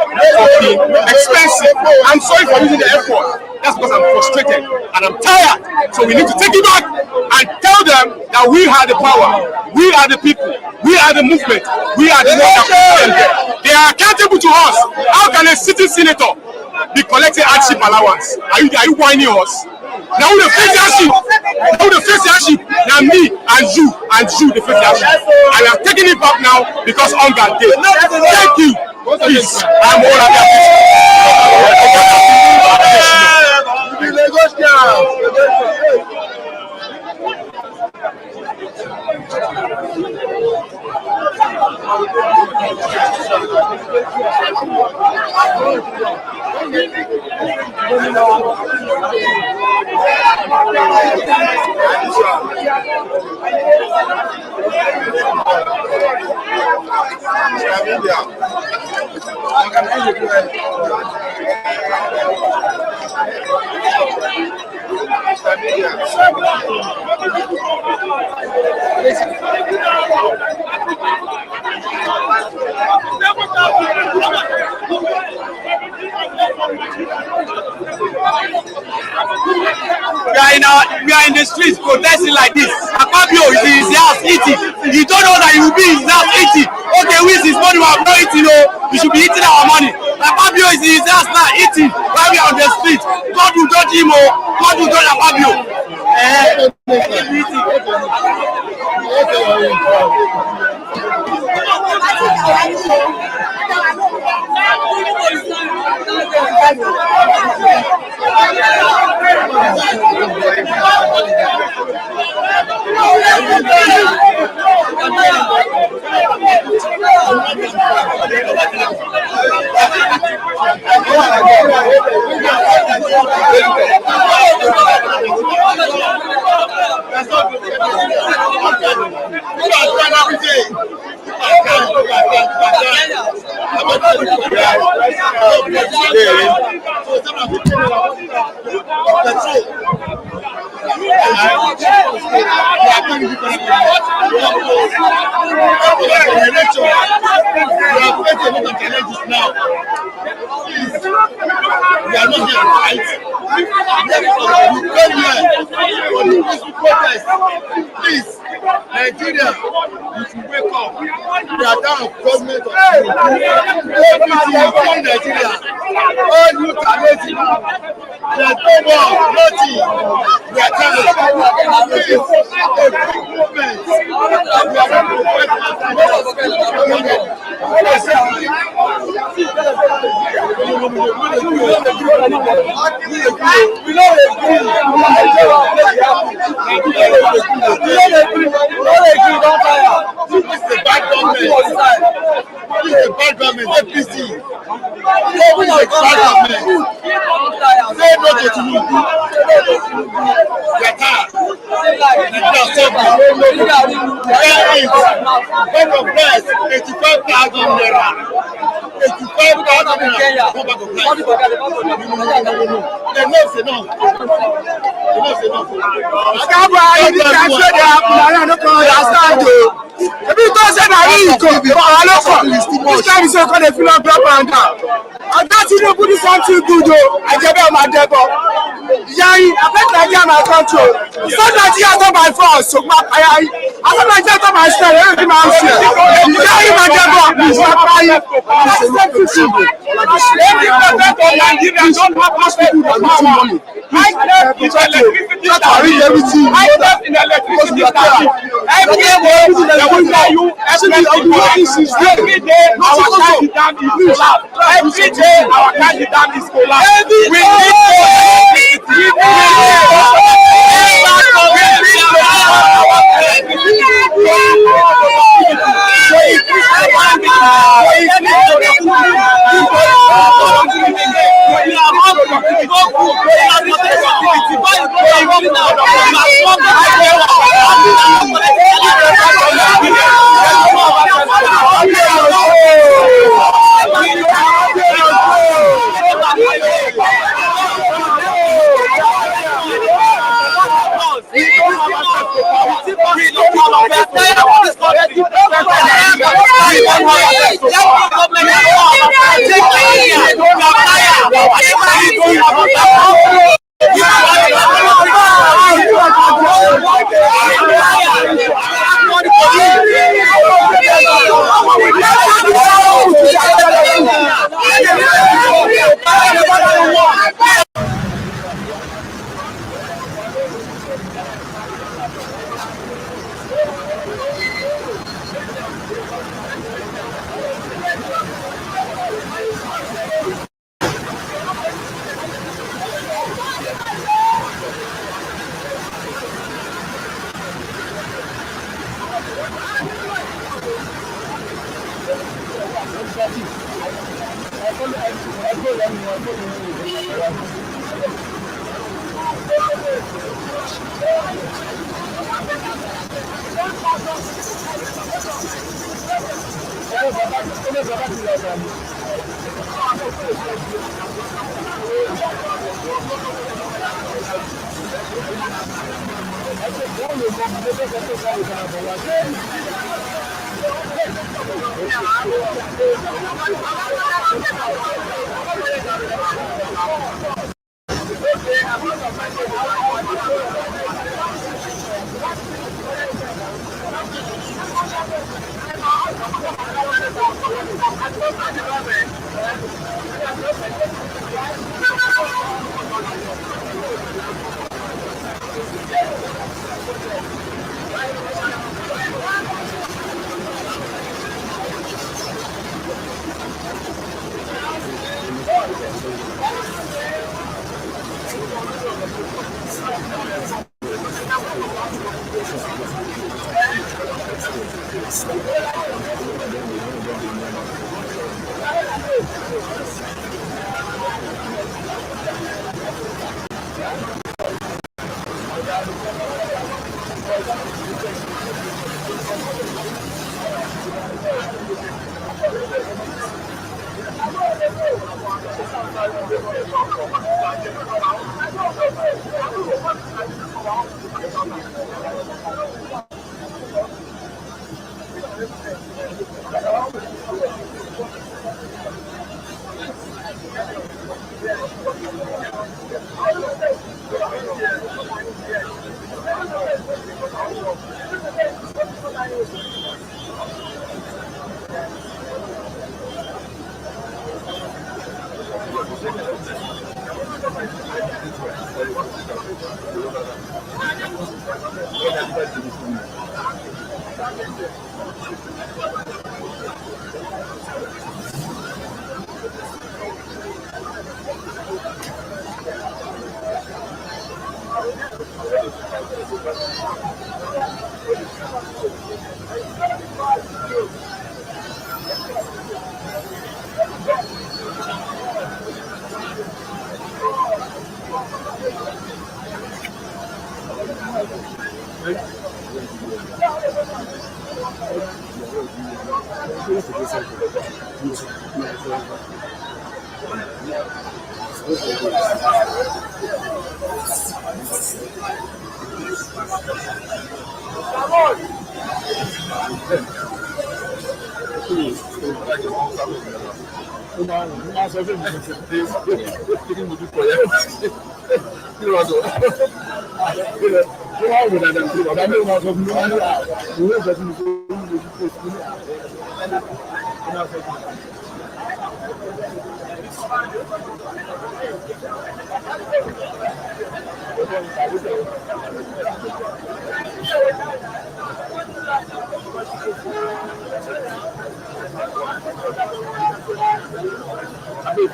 expensive. I'm sorry for using the F word. That's because I'm frustrated and I'm tired. So we need to take it back and tell them that we are the power, we are the people, we are the movement, we are the ones that put them there. They are accountable to us. How can a sitting senator be collecting hardship allowance? Are you whining us? Now the face hardship. Now the face hardship. Now me and you the face hardship. I am taking it back now because hunger day. Thank you. Peace. I'm all happy. We are in the streets protesting like this. Akpabio is in his house eating. You don't know that he will be in his house eating. Okay, with his money we are not eating, we should be eating our money. Akpabio is in his house now eating while we are on the street. God will judge him, God will judge Akpabio. We are not here to fight. We are here for the peaceful protest. Please, Nigeria, you should wake up. We are down government of everything in Nigeria. All you can lazy. There's no more, nothing. We are trying to fight a big movement. We are going to fight bad government, APC. Say no to Tinubu. Nigeria bag of rice, 85,000 naira. 85,000 naira. They know it's enough. If you don't say that, you go. This time is going to fill up and down. And that's you know, put something good, though. I get my devil. Yeah, I bet Nigeria my country. It's not Nigeria not by force. So I thought Nigeria not by style. Every man say, yeah, my devil. Please, my crying. That's the simple. Every president of Nigeria don't have hospital that power. I left in electricity. I left in electricity. Every day, every day, our candidate is collapsed. Every day, our candidate is collapsed. We need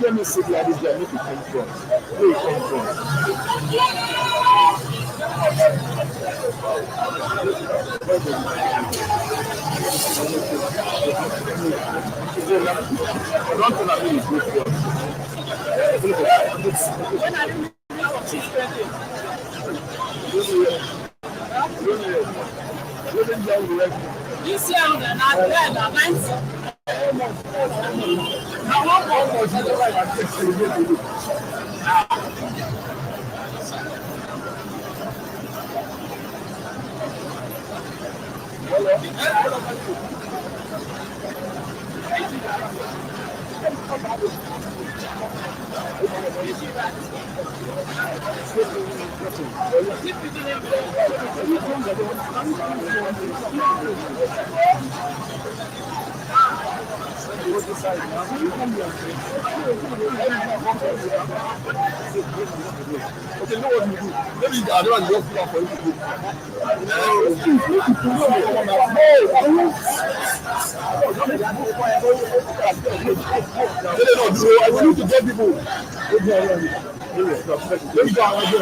Let me sit like this guy, make it come from. Where it come from? Don't tell me it's good for This year, I'm Okay, you know what you do? Maybe I don't want to work for you to do. I need to get people. Let's go out there.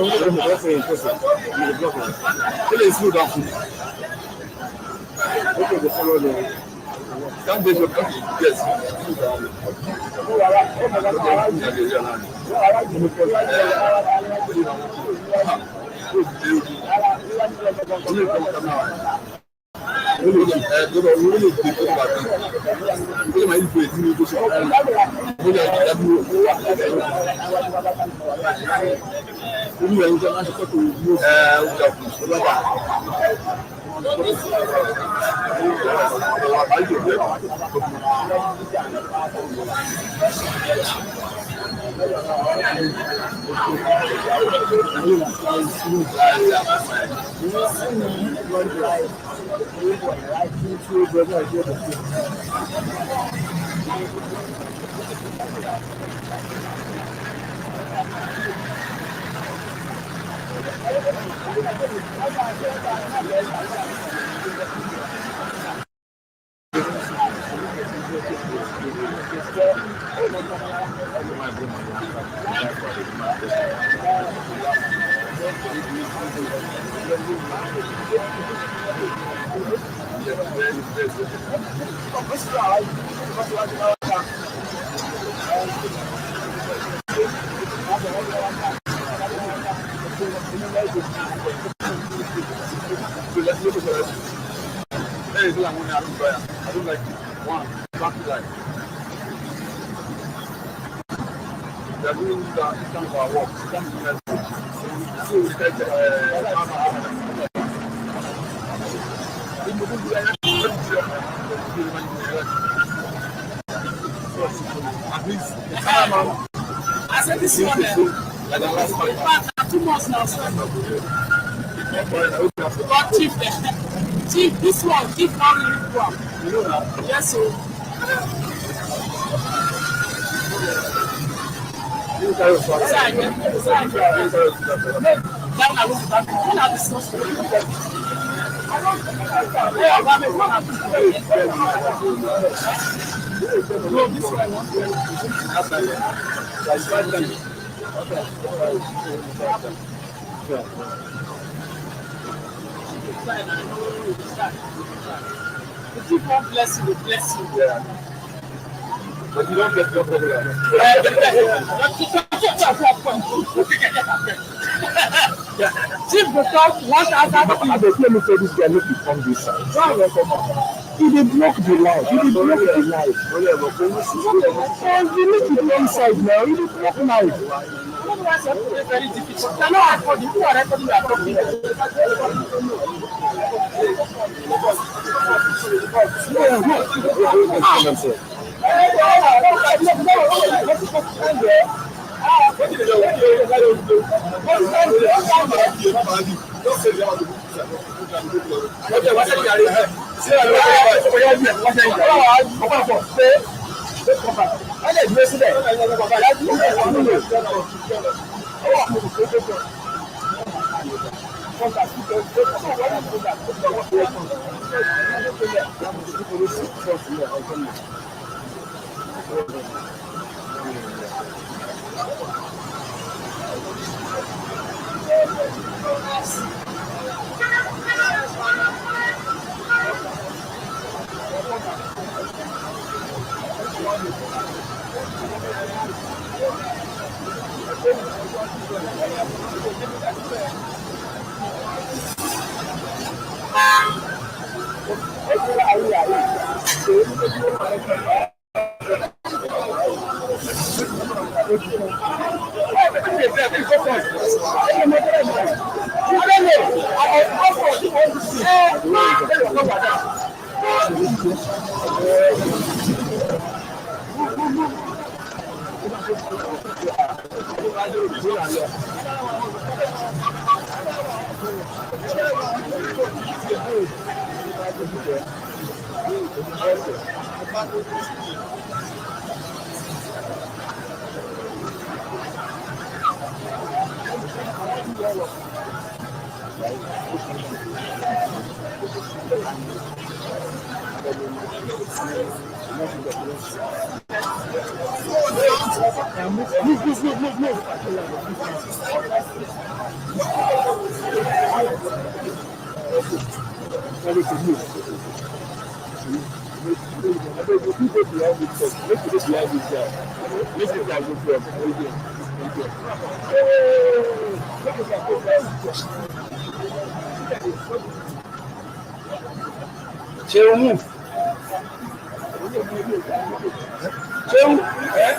Let's slow down. Okay, the follow the. Can't be your country. Yes. I don't like one back to life. They are doing that in terms of our work. So we take at least I said this one like the last time. 2 months now, sir. God chief there. Chief, this one, Chief now really do am. You know that? Yes, sir. You carry us back. Sir, I get it. Sir, I get it. That one I will back. When I discuss with you. Yeah, but I'm not no, this one I want to the chief won't bless you, will bless you. Yeah. But you don't get your problem. Chief go talk one after I dey tell me say this guy make you come this side. He dey block the light. He dey block the light. You need to be inside now. He dey block light. Very difficult. I know I called you. Who are recording your talking?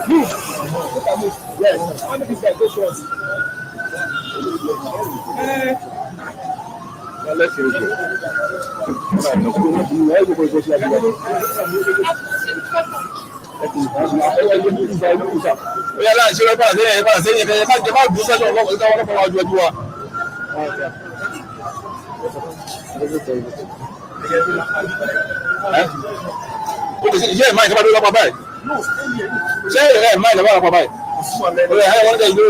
Move. Yes. How many people go short? Let's see. Yeah, mind about the bye. Say, yeah, mind about the bye. Oh, yeah, what they do?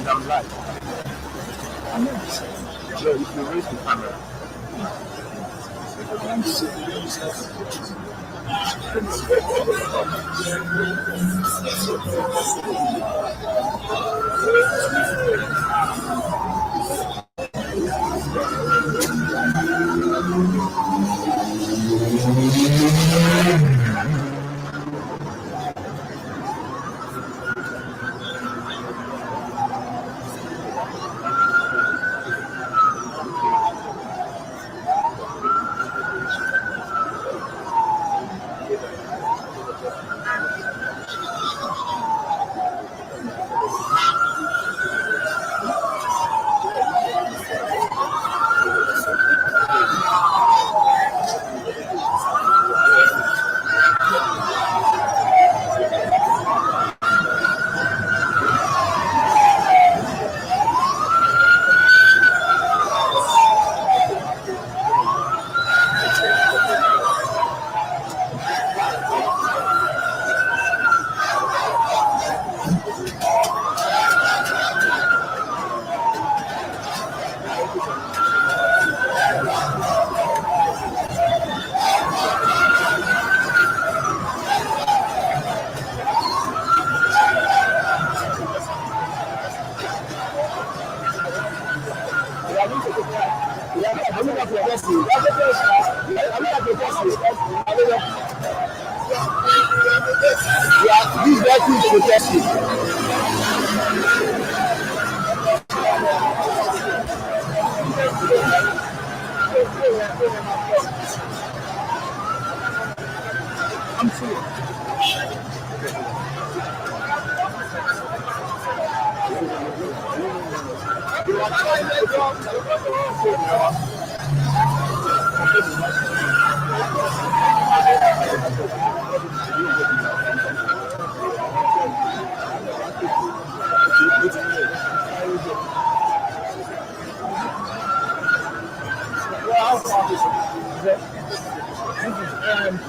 I'm live. So if you raise the camera. These guys need to test it. I'm serious.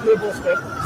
Playboy stuff.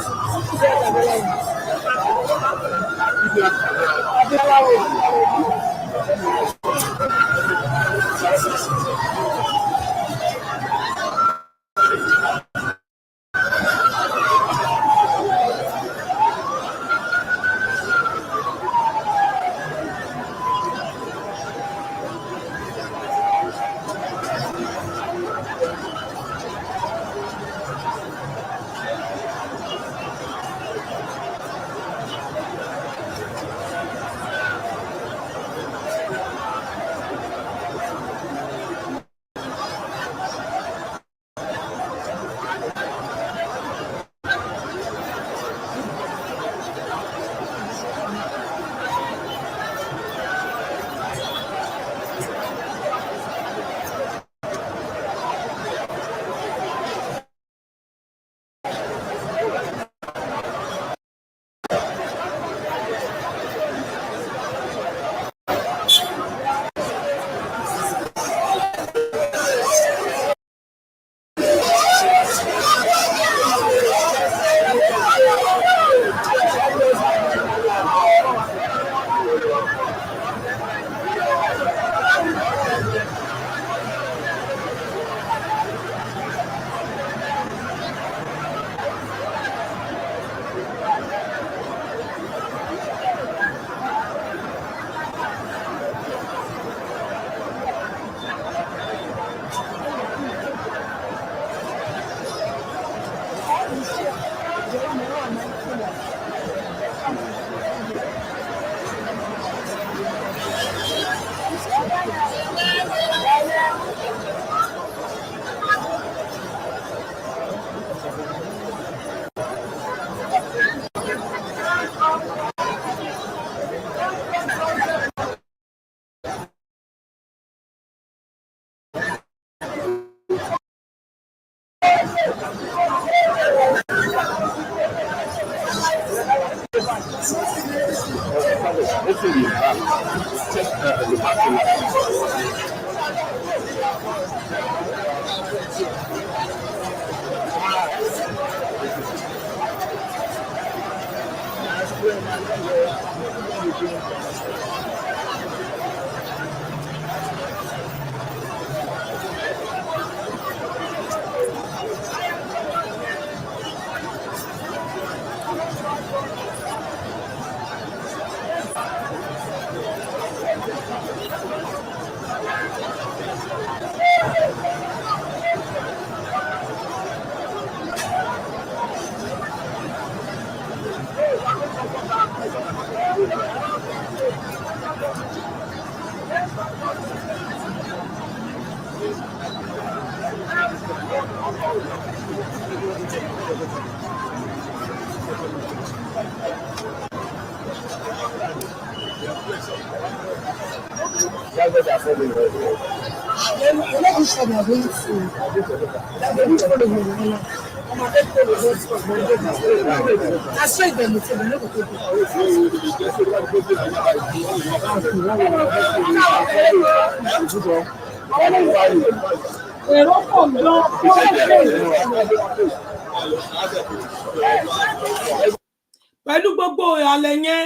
Pẹ̀lú gbogbo ìhàlẹ̀ yẹn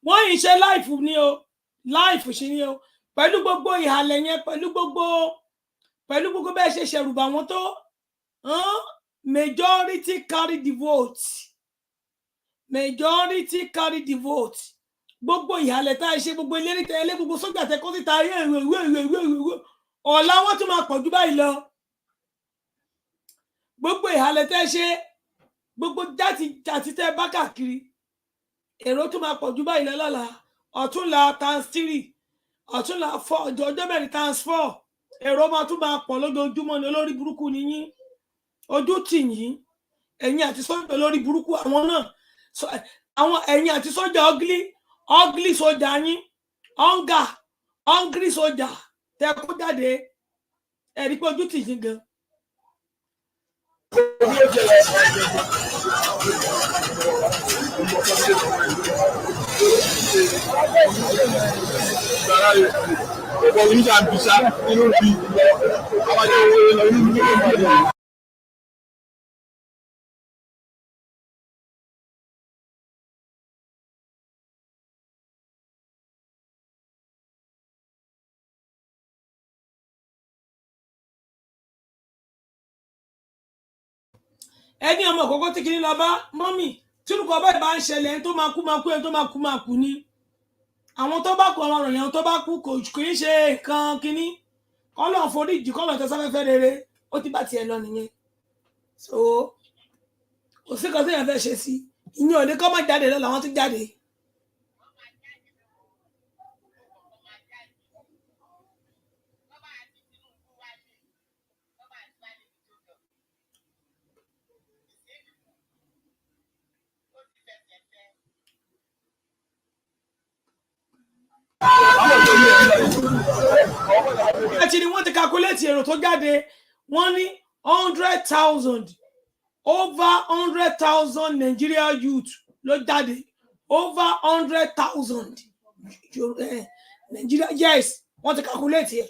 wọ́n yìí ṣe láìfù ni o láìfù sí ni o pẹ̀lú gbogbo ìhàlẹ̀ yẹn pẹ̀lú gbogbo bẹ́ẹ̀ ṣe ṣẹ̀rùbà wọn tó majority carry the vote gbogbo ìhàlẹ̀ tá a ṣe gbogbo eléré tẹ́lẹ̀ gbogbo sójà tẹ́ kó síta ìwé ọ̀la wọn tún máa pọ̀ jù báyìí lọ gbogbo ìhàlẹ̀ tẹ́ ṣe gbogbo játi tẹ́ bá káàkiri èrò tún máa pọ̀ jù báyìí lọ lọ́la ọ̀túnla ×3 ọ̀túnla 4 ọjọ́ mẹ́rin ×4 èrò máa tún máa pọ̀ lójoojúmọ́ ní olórí burúkú ni yín ojú tì yín ẹ̀yin àti sọ́jà olórí burúkú àwọn náà àwọn ẹ̀yin àti sọ́jà ugly sọ́jà yín hungry sọ́jà tẹ́ kó jáde ẹ̀rí pé ojú tì yín gan. ẹni ọmọ kókó tí kìíní lọ bá mọ́mì tí olùkọ́ bẹ́ẹ̀ bá ń ṣẹlẹ̀ ẹni tó máa kú ẹni tó máa kú ni àwọn tó bá kú àwọn ọ̀rọ̀ yẹn tó bá kú kò kì í ṣe nǹkan kínní kọ́lọ̀ foríjì kọ́lọ̀ tẹ sáfẹ́fẹ́ rere ó ti bá tiẹ̀ lọ nìyẹn so kò sí kan tó yẹn fẹ́ ṣe sí ìyẹn ò ní kọ́ máa jáde lọ́la wọ́n ti jáde. Actually, wọ́n ti calculate èrò tó jáde wọ́n ní 100,000 over 100,000 Nigeria youth ló jáde over 100,000 Nigeria yes wọ́n ti calculate ẹ̀.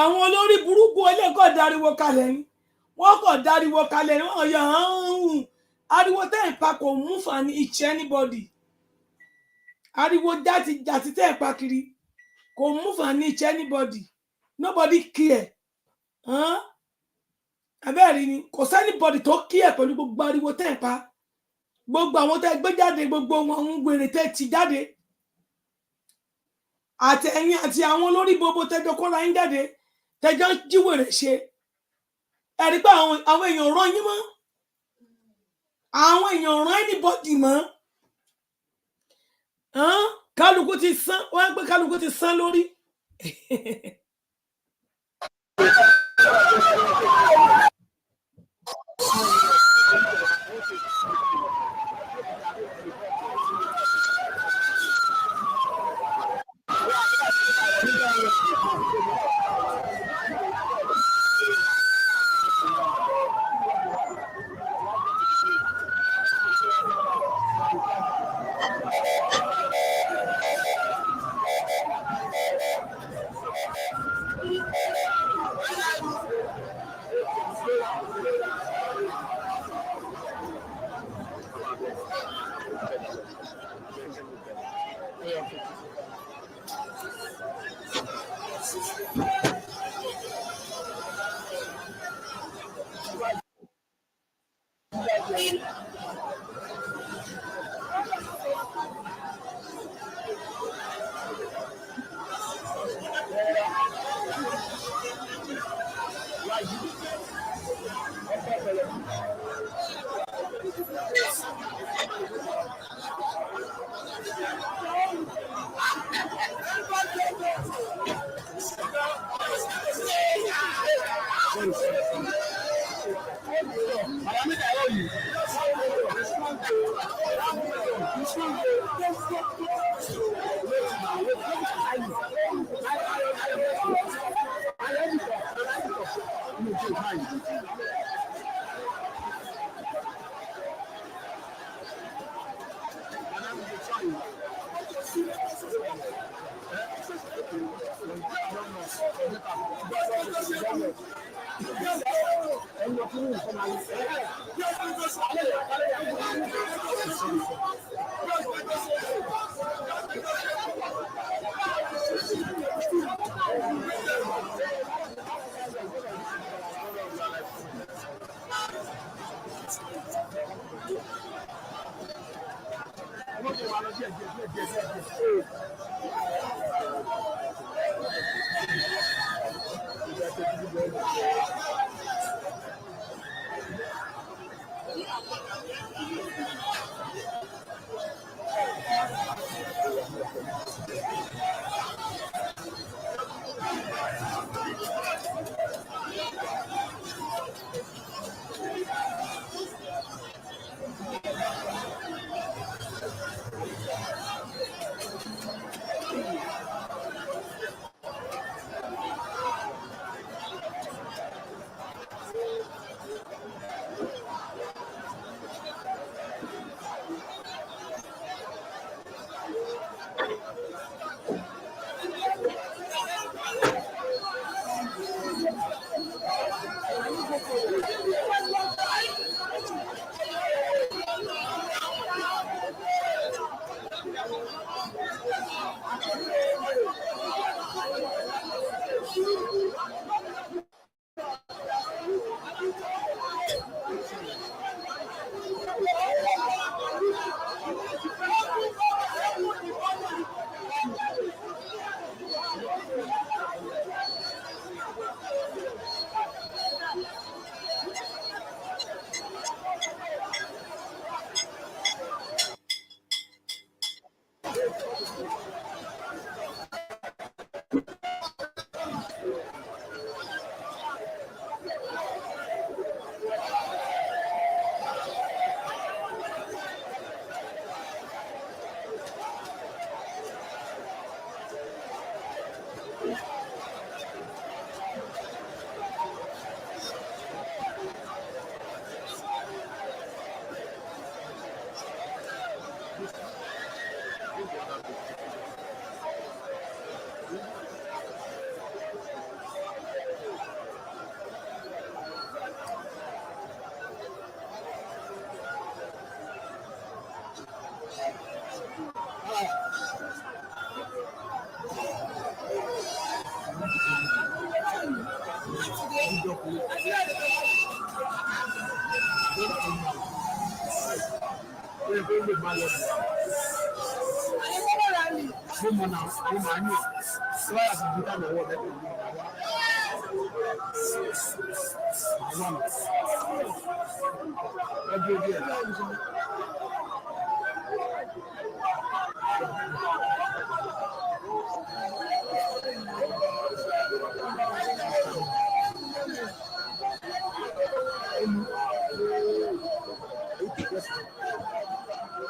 àwọn olórí burúkú ẹlẹ́kọ̀ọ́ dariwo kalẹ̀ ni wọ́n kọ̀ dariwo kalẹ̀ ni wọ́n yọ ariwo tẹ́ ẹ̀ pa kò mú fani each anybody ariwo jàti tẹ́ ẹ̀ pa kiri kò mú fani each anybody nobody care abẹ́rẹ́ ni kò sẹ́nibọ̀dì tó care pẹ̀lú gbogbo ariwo tẹ́ ẹ̀ pa gbogbo àwọn tẹ́ gbé jáde gbogbo wọn ń gbèrè tẹ́ ti jáde àtẹ̀yìn àti àwọn olórí gbogbo tẹ́jọ kóra yín jáde tẹ́jọ jíwèrè ṣe ẹ̀rí pé àwọn èèyàn rán yín mọ́ àwọn èèyàn rán anybody mọ́ kálukú ti sán wọ́n pé kálukú ti sán lórí.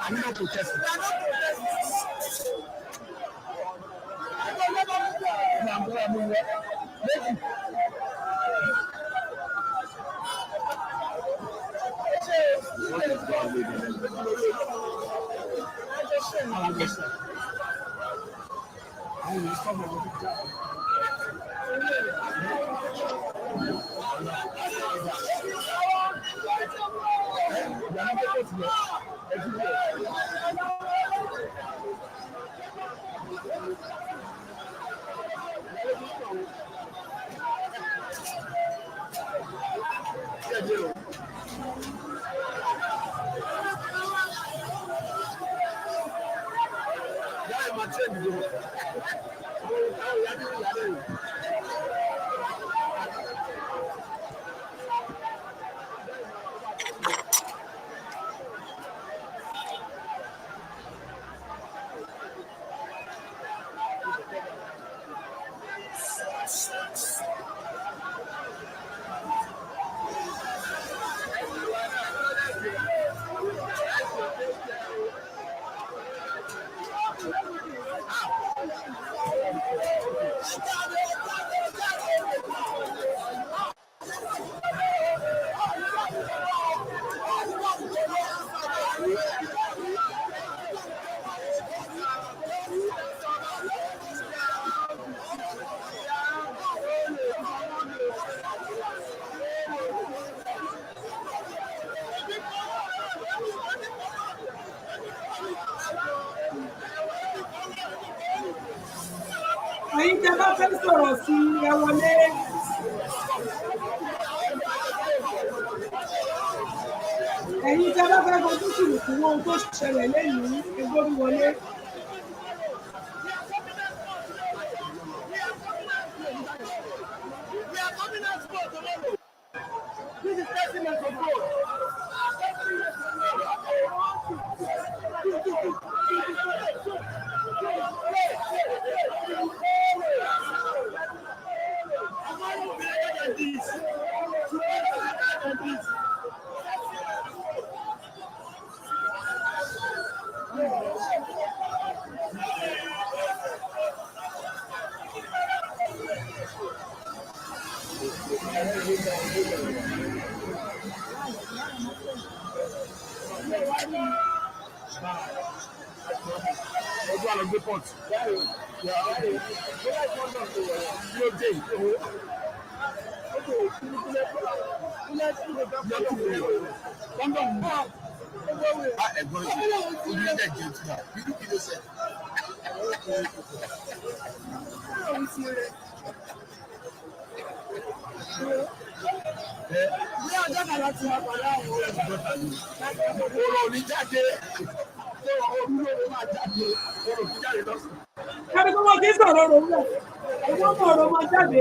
I'm not protesting. Ẹ̀yin tẹ́ bá fẹ́ sọ̀rọ̀ sí ẹ wọlé. Ẹ̀yin tẹ́ bá fẹ́ fojú sùnùkùn ohun tó ṣẹlẹ̀ lẹ́yìn ẹgbórí wọlé. This is 30 minutes of vote. Kábí kó wọ́n kí sọ̀rọ̀ rò ń bẹ̀. Ẹ̀wọ́n mọ̀ ọ̀rọ̀ máa jáde.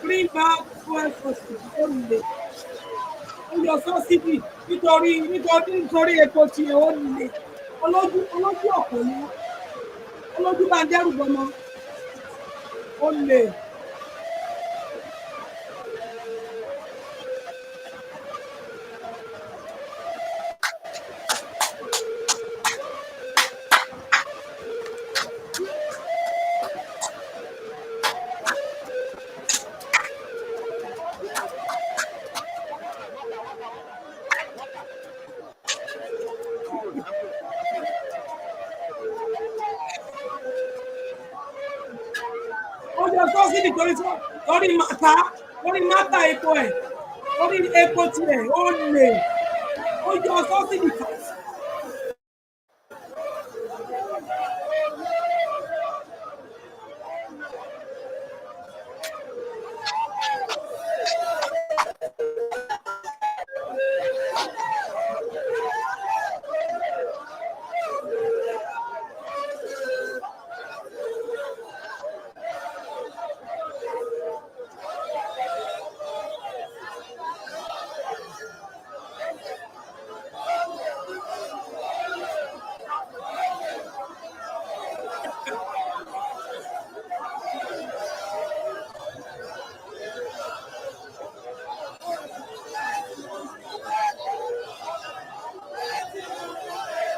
Bring back fuel subsidy ó lè ó yọ subsidy nítorí epo tiẹ̀ ó lè olójú ọ̀pọ̀ ni wọ́n olójú bá ń dẹ́rù bọmọ ó lè. Ó yọ subsidy torí mátà epo ẹ̀ torí epo tiẹ̀ ó lè ó yọ subsidy kan.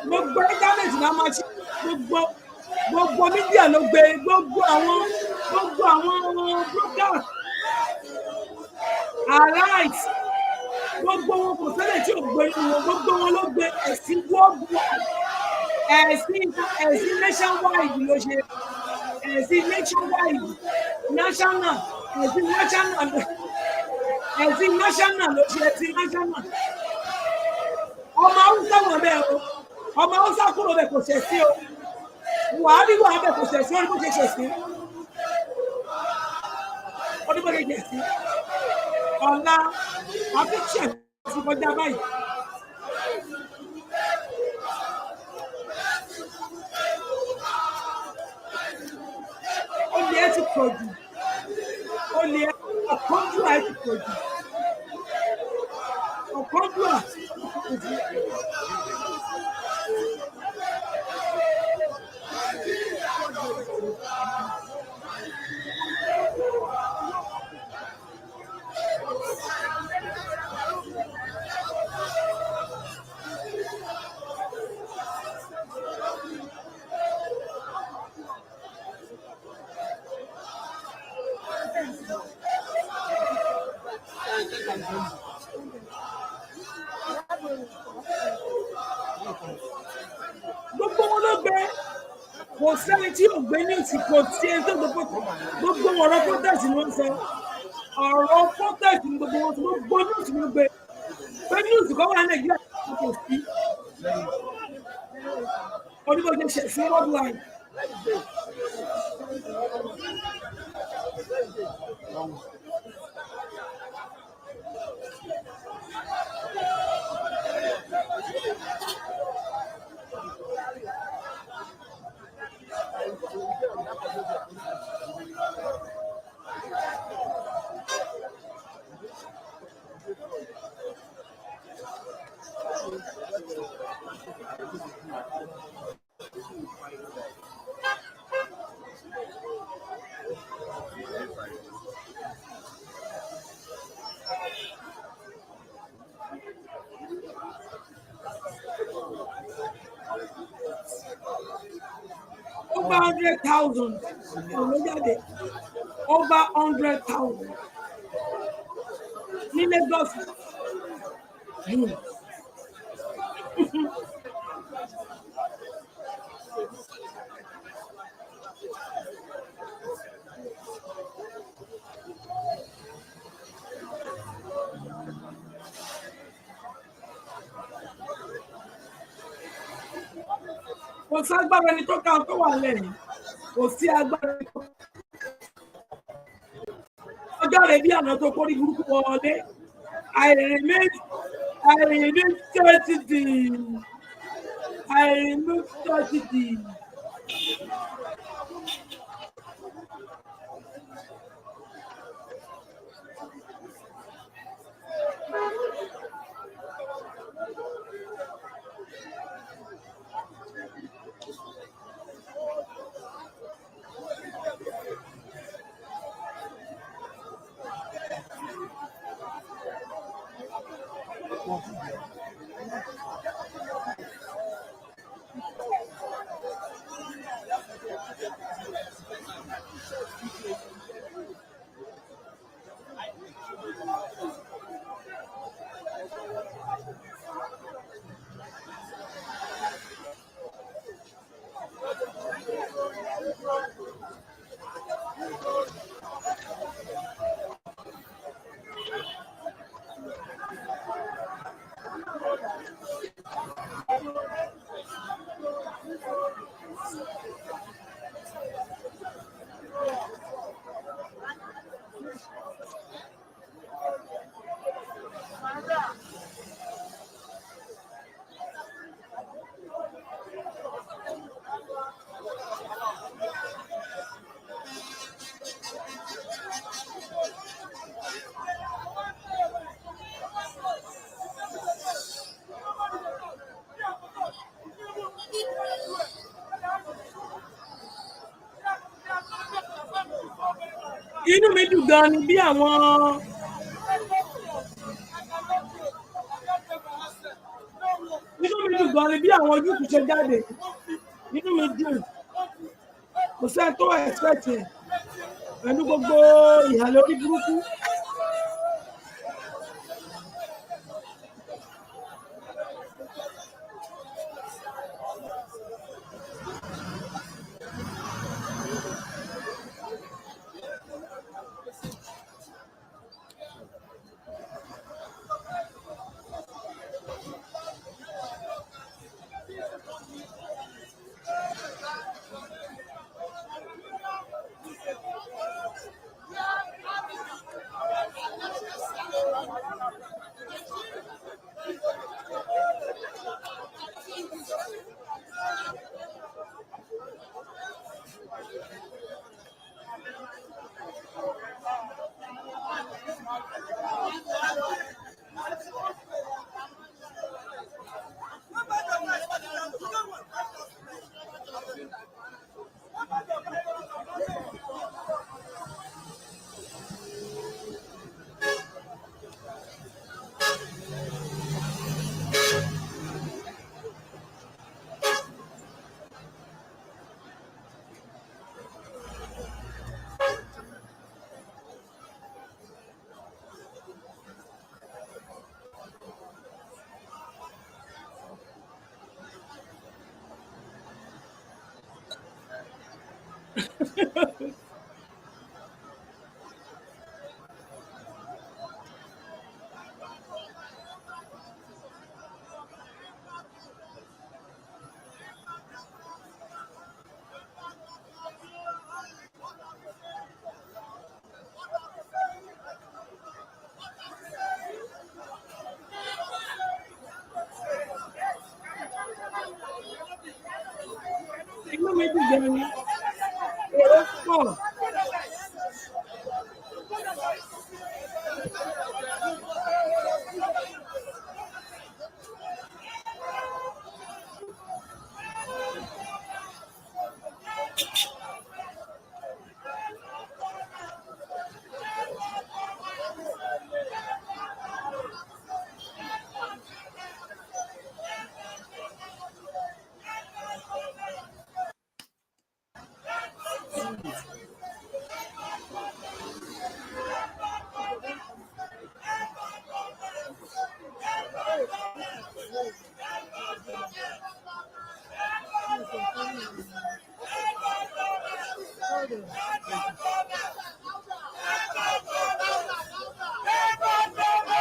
Gbogbo íńtánẹ́ẹ̀tì la máa ṣe gbogbo mídíà ló gbé gbogbo àwọn broadcast Arise gbogbo wọn kò sẹ́lẹ̀ tí ò gbé inú wọn gbogbo wọn ló gbé ẹ̀sìn worldwide ẹ̀sìn nationwide ló ṣe ẹ̀sìn nationwide national ẹ̀sìn national ló ṣe ẹ̀sìn national ọmọ Haúsá wọn bẹ́ẹ̀ o ọmọ Haúsá kúrò bẹ́ẹ̀ kò ṣẹ̀ sí o Buhari wà bẹ́ẹ̀ kò ṣẹ̀ sí orí bó ṣe ṣẹ̀ sí orí bó ṣe ṣẹ̀ sí ọ̀la àfíṣẹ̀ ti kọjá báyìí. Olè ẹ ti pọ̀ jù olè ọ̀kánjúà ẹ ti pọ̀ jù ọ̀kánjúà ti pọ̀ jù. Gbogbo wọn ló gbé kò sẹ́ni tí yóò gbé ní ìsìnkú tí ẹni tó gbogbo ọ̀rọ̀ protest ni wọ́n sọ ọ̀rọ̀ protest ni gbogbo wọn sọ gbogbo news ni wọ́n gbé pé news kan wà Nàìjíríà kò sí onímọ̀jẹ̀ ṣẹ̀ sí worldwide. Over 100,000 over 100,000 ní Lagos. Kò sí agbára ẹni tó kàn tó wà lẹ́yìn kò sí agbára ẹni tó ọjọ́ rẹ̀ bí àná tó kórí burúkú wọlé I remain 30 days. Inú mi dùn gan ni bí àwọn yúùtù ṣe jáde. Inú mi dùn. Kò sẹ́ni tó expect ẹ̀ pẹ̀lú gbogbo ìhàlẹ̀ orí burúkú. Inú mi dùn gan ni. Èrò pọ̀.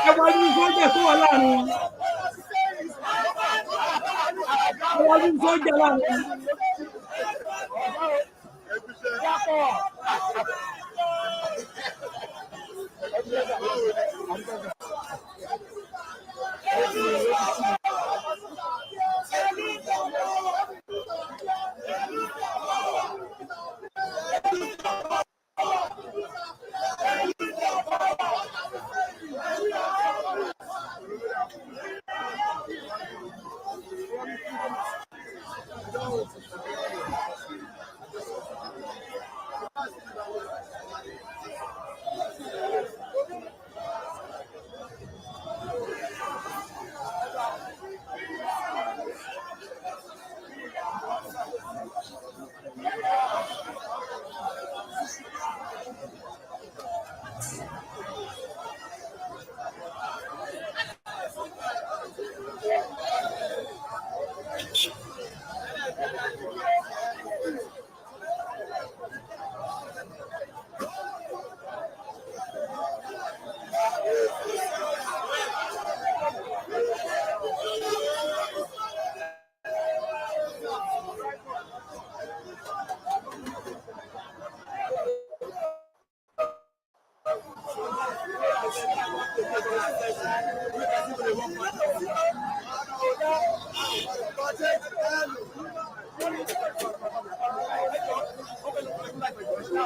Ẹ wá ní sójà tó wà láàrin wọn. Ẹ wá ní sójà láàrin wọn.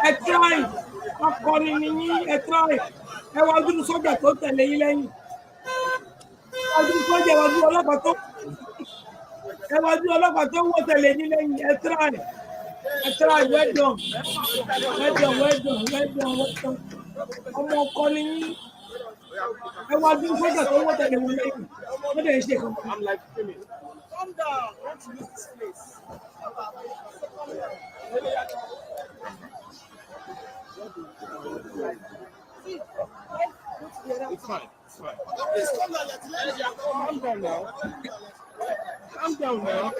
Ẹ try akọrin ni yín ẹ try ẹ wá ojú sọ́jà tó tẹ̀lé yín lẹ́yìn ojú sọ́jà ẹ wá ojú ọlọ́pàá tó wọ́ tẹ̀lé yín lẹ́yìn ẹ try well done ọmọ ọkọ ni yín ẹ wá ojú sọ́jà tó wọ́ tẹ̀lé wọn lẹ́yìn wọ́n dẹ̀ ń ṣe kan. Calm down, I want to use this place. It's fine. Please calm down. Calm down now. Calm down now.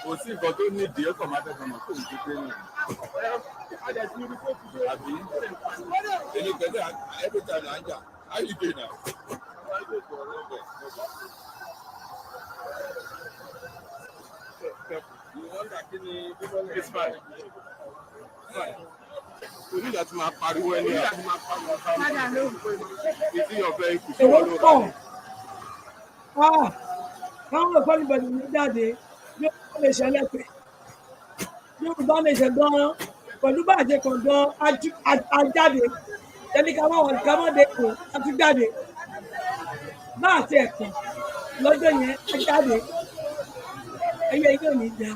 Kò sí nǹkan tó ní ìdí ọkọ̀ máa tẹ̀sán mọ̀ tó ń gbé náà. Àbí ẹni pẹ̀lú every time là ń jà. How you doing now? It's fine. We need that máa pariwo ẹni à. Ìdí ọ̀fẹ́ ikú sí wọn ló bá mi. Káwọn ọ̀pọ̀ níbẹ̀ ní jáde yóò lè ṣẹlẹ̀ pé Yorùbá lè ṣe gan-an pẹ̀lú bàjẹ́ kan gan-an ajáde ẹni ká máa wọ̀ ní ká máa dé kù àti jáde bá àti ẹ̀kọ́ lọ́jọ́ yẹn ajáde ẹyẹ yóò ní ìjà.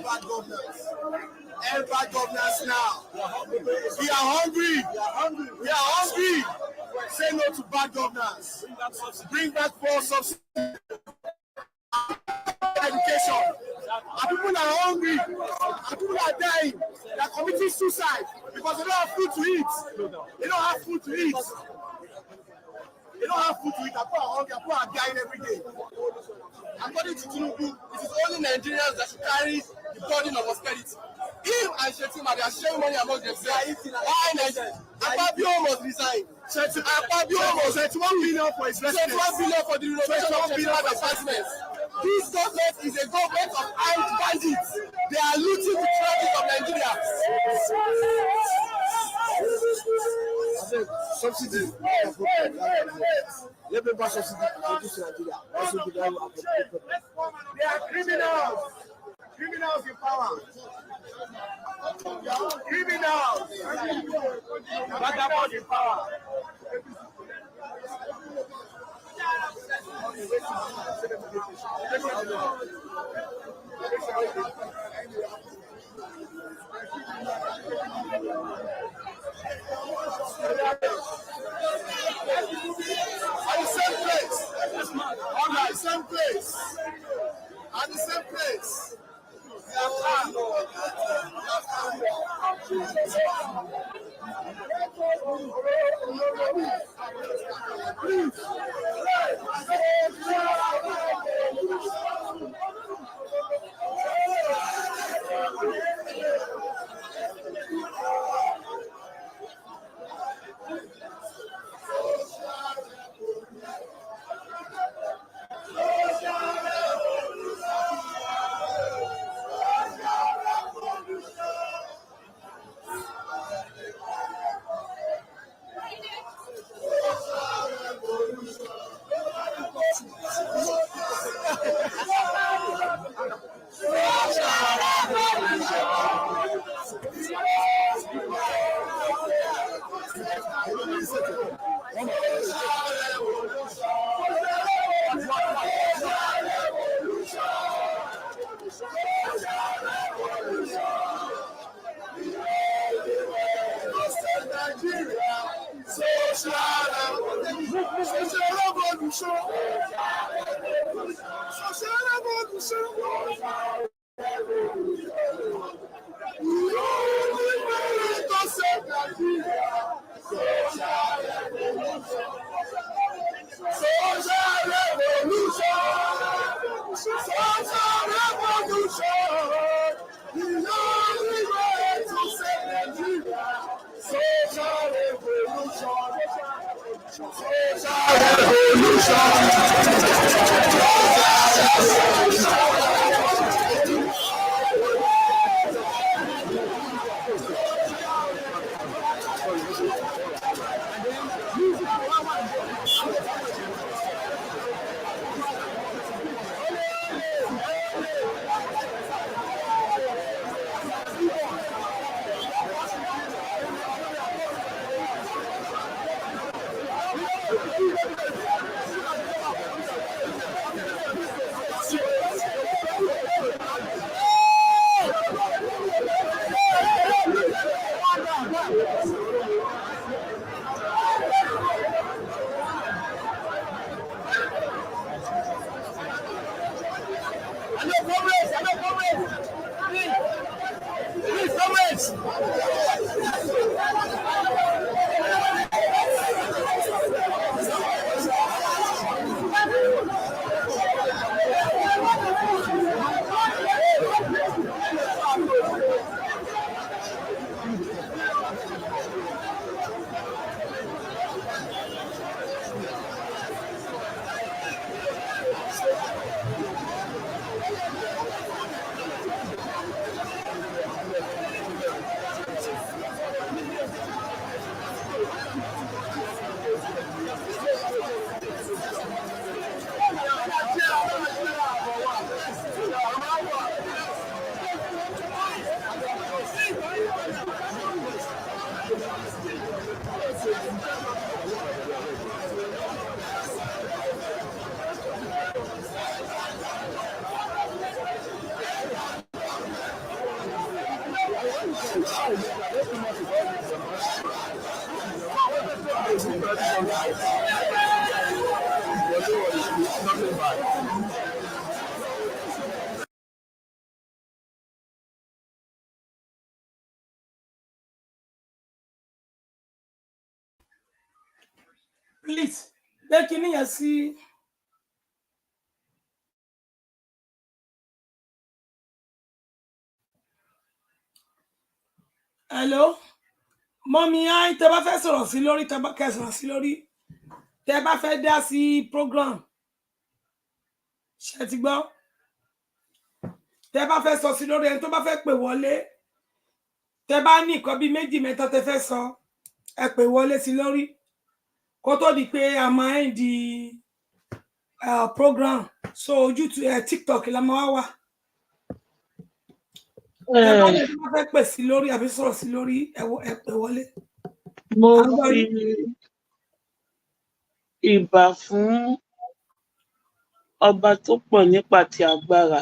Bad governance. End bad governance now. We are hungry. We are hungry. Say no to bad governance. Bring back full subsidy. Education. Our people are hungry. Our people are dying. They are committing suicide because they don't have food to eat. They don't have food to eat. They don't have food to eat. Our people are hungry. Our people are dying every day. According to Tinubu, it is only Nigerians that should carry the burden of austerity. Him and Shetima, they are sharing money among themselves. Why Nigeria? Akpabio must resign. Akpabio must 21 billion for his residence. 21 billion for the renovation of Shetima apartments. This government is a government of armed bandits. They are looting the traffic of Nigeria. Subsidy. Let me buy subsidy to Nigeria. They are criminals. Criminals in power. Criminals. Vagabonds in power. At the same place. At the same place. At the same place. Please, let me see. Hello? Mommy, I tẹ́ bá fẹ́ sọ̀rọ̀ sí lórí, tẹ́ bá kẹ́ sọ̀rọ̀ sí lórí. Tẹ́ bá fẹ́ dá sí program. Ṣé ti gbọ́? Tẹ́ bá fẹ́ sọ sí lórí ẹni tó bá fẹ́ pè wọlé. Tẹ́ bá ní nǹkan bí méjì mẹ́ta tẹ́ fẹ́ sọ, ẹ pè wọlé sí lórí. Kó tó di pé a máa ń di program. So YouTube, TikTok la máa wà. Tẹ́ bá ní tó bá fẹ́ pè sí lórí àbí sọ̀rọ̀ sí lórí, ẹ pè wọlé. Mo fi ìbà fún ọba tó pọ̀ nípa ti agbára.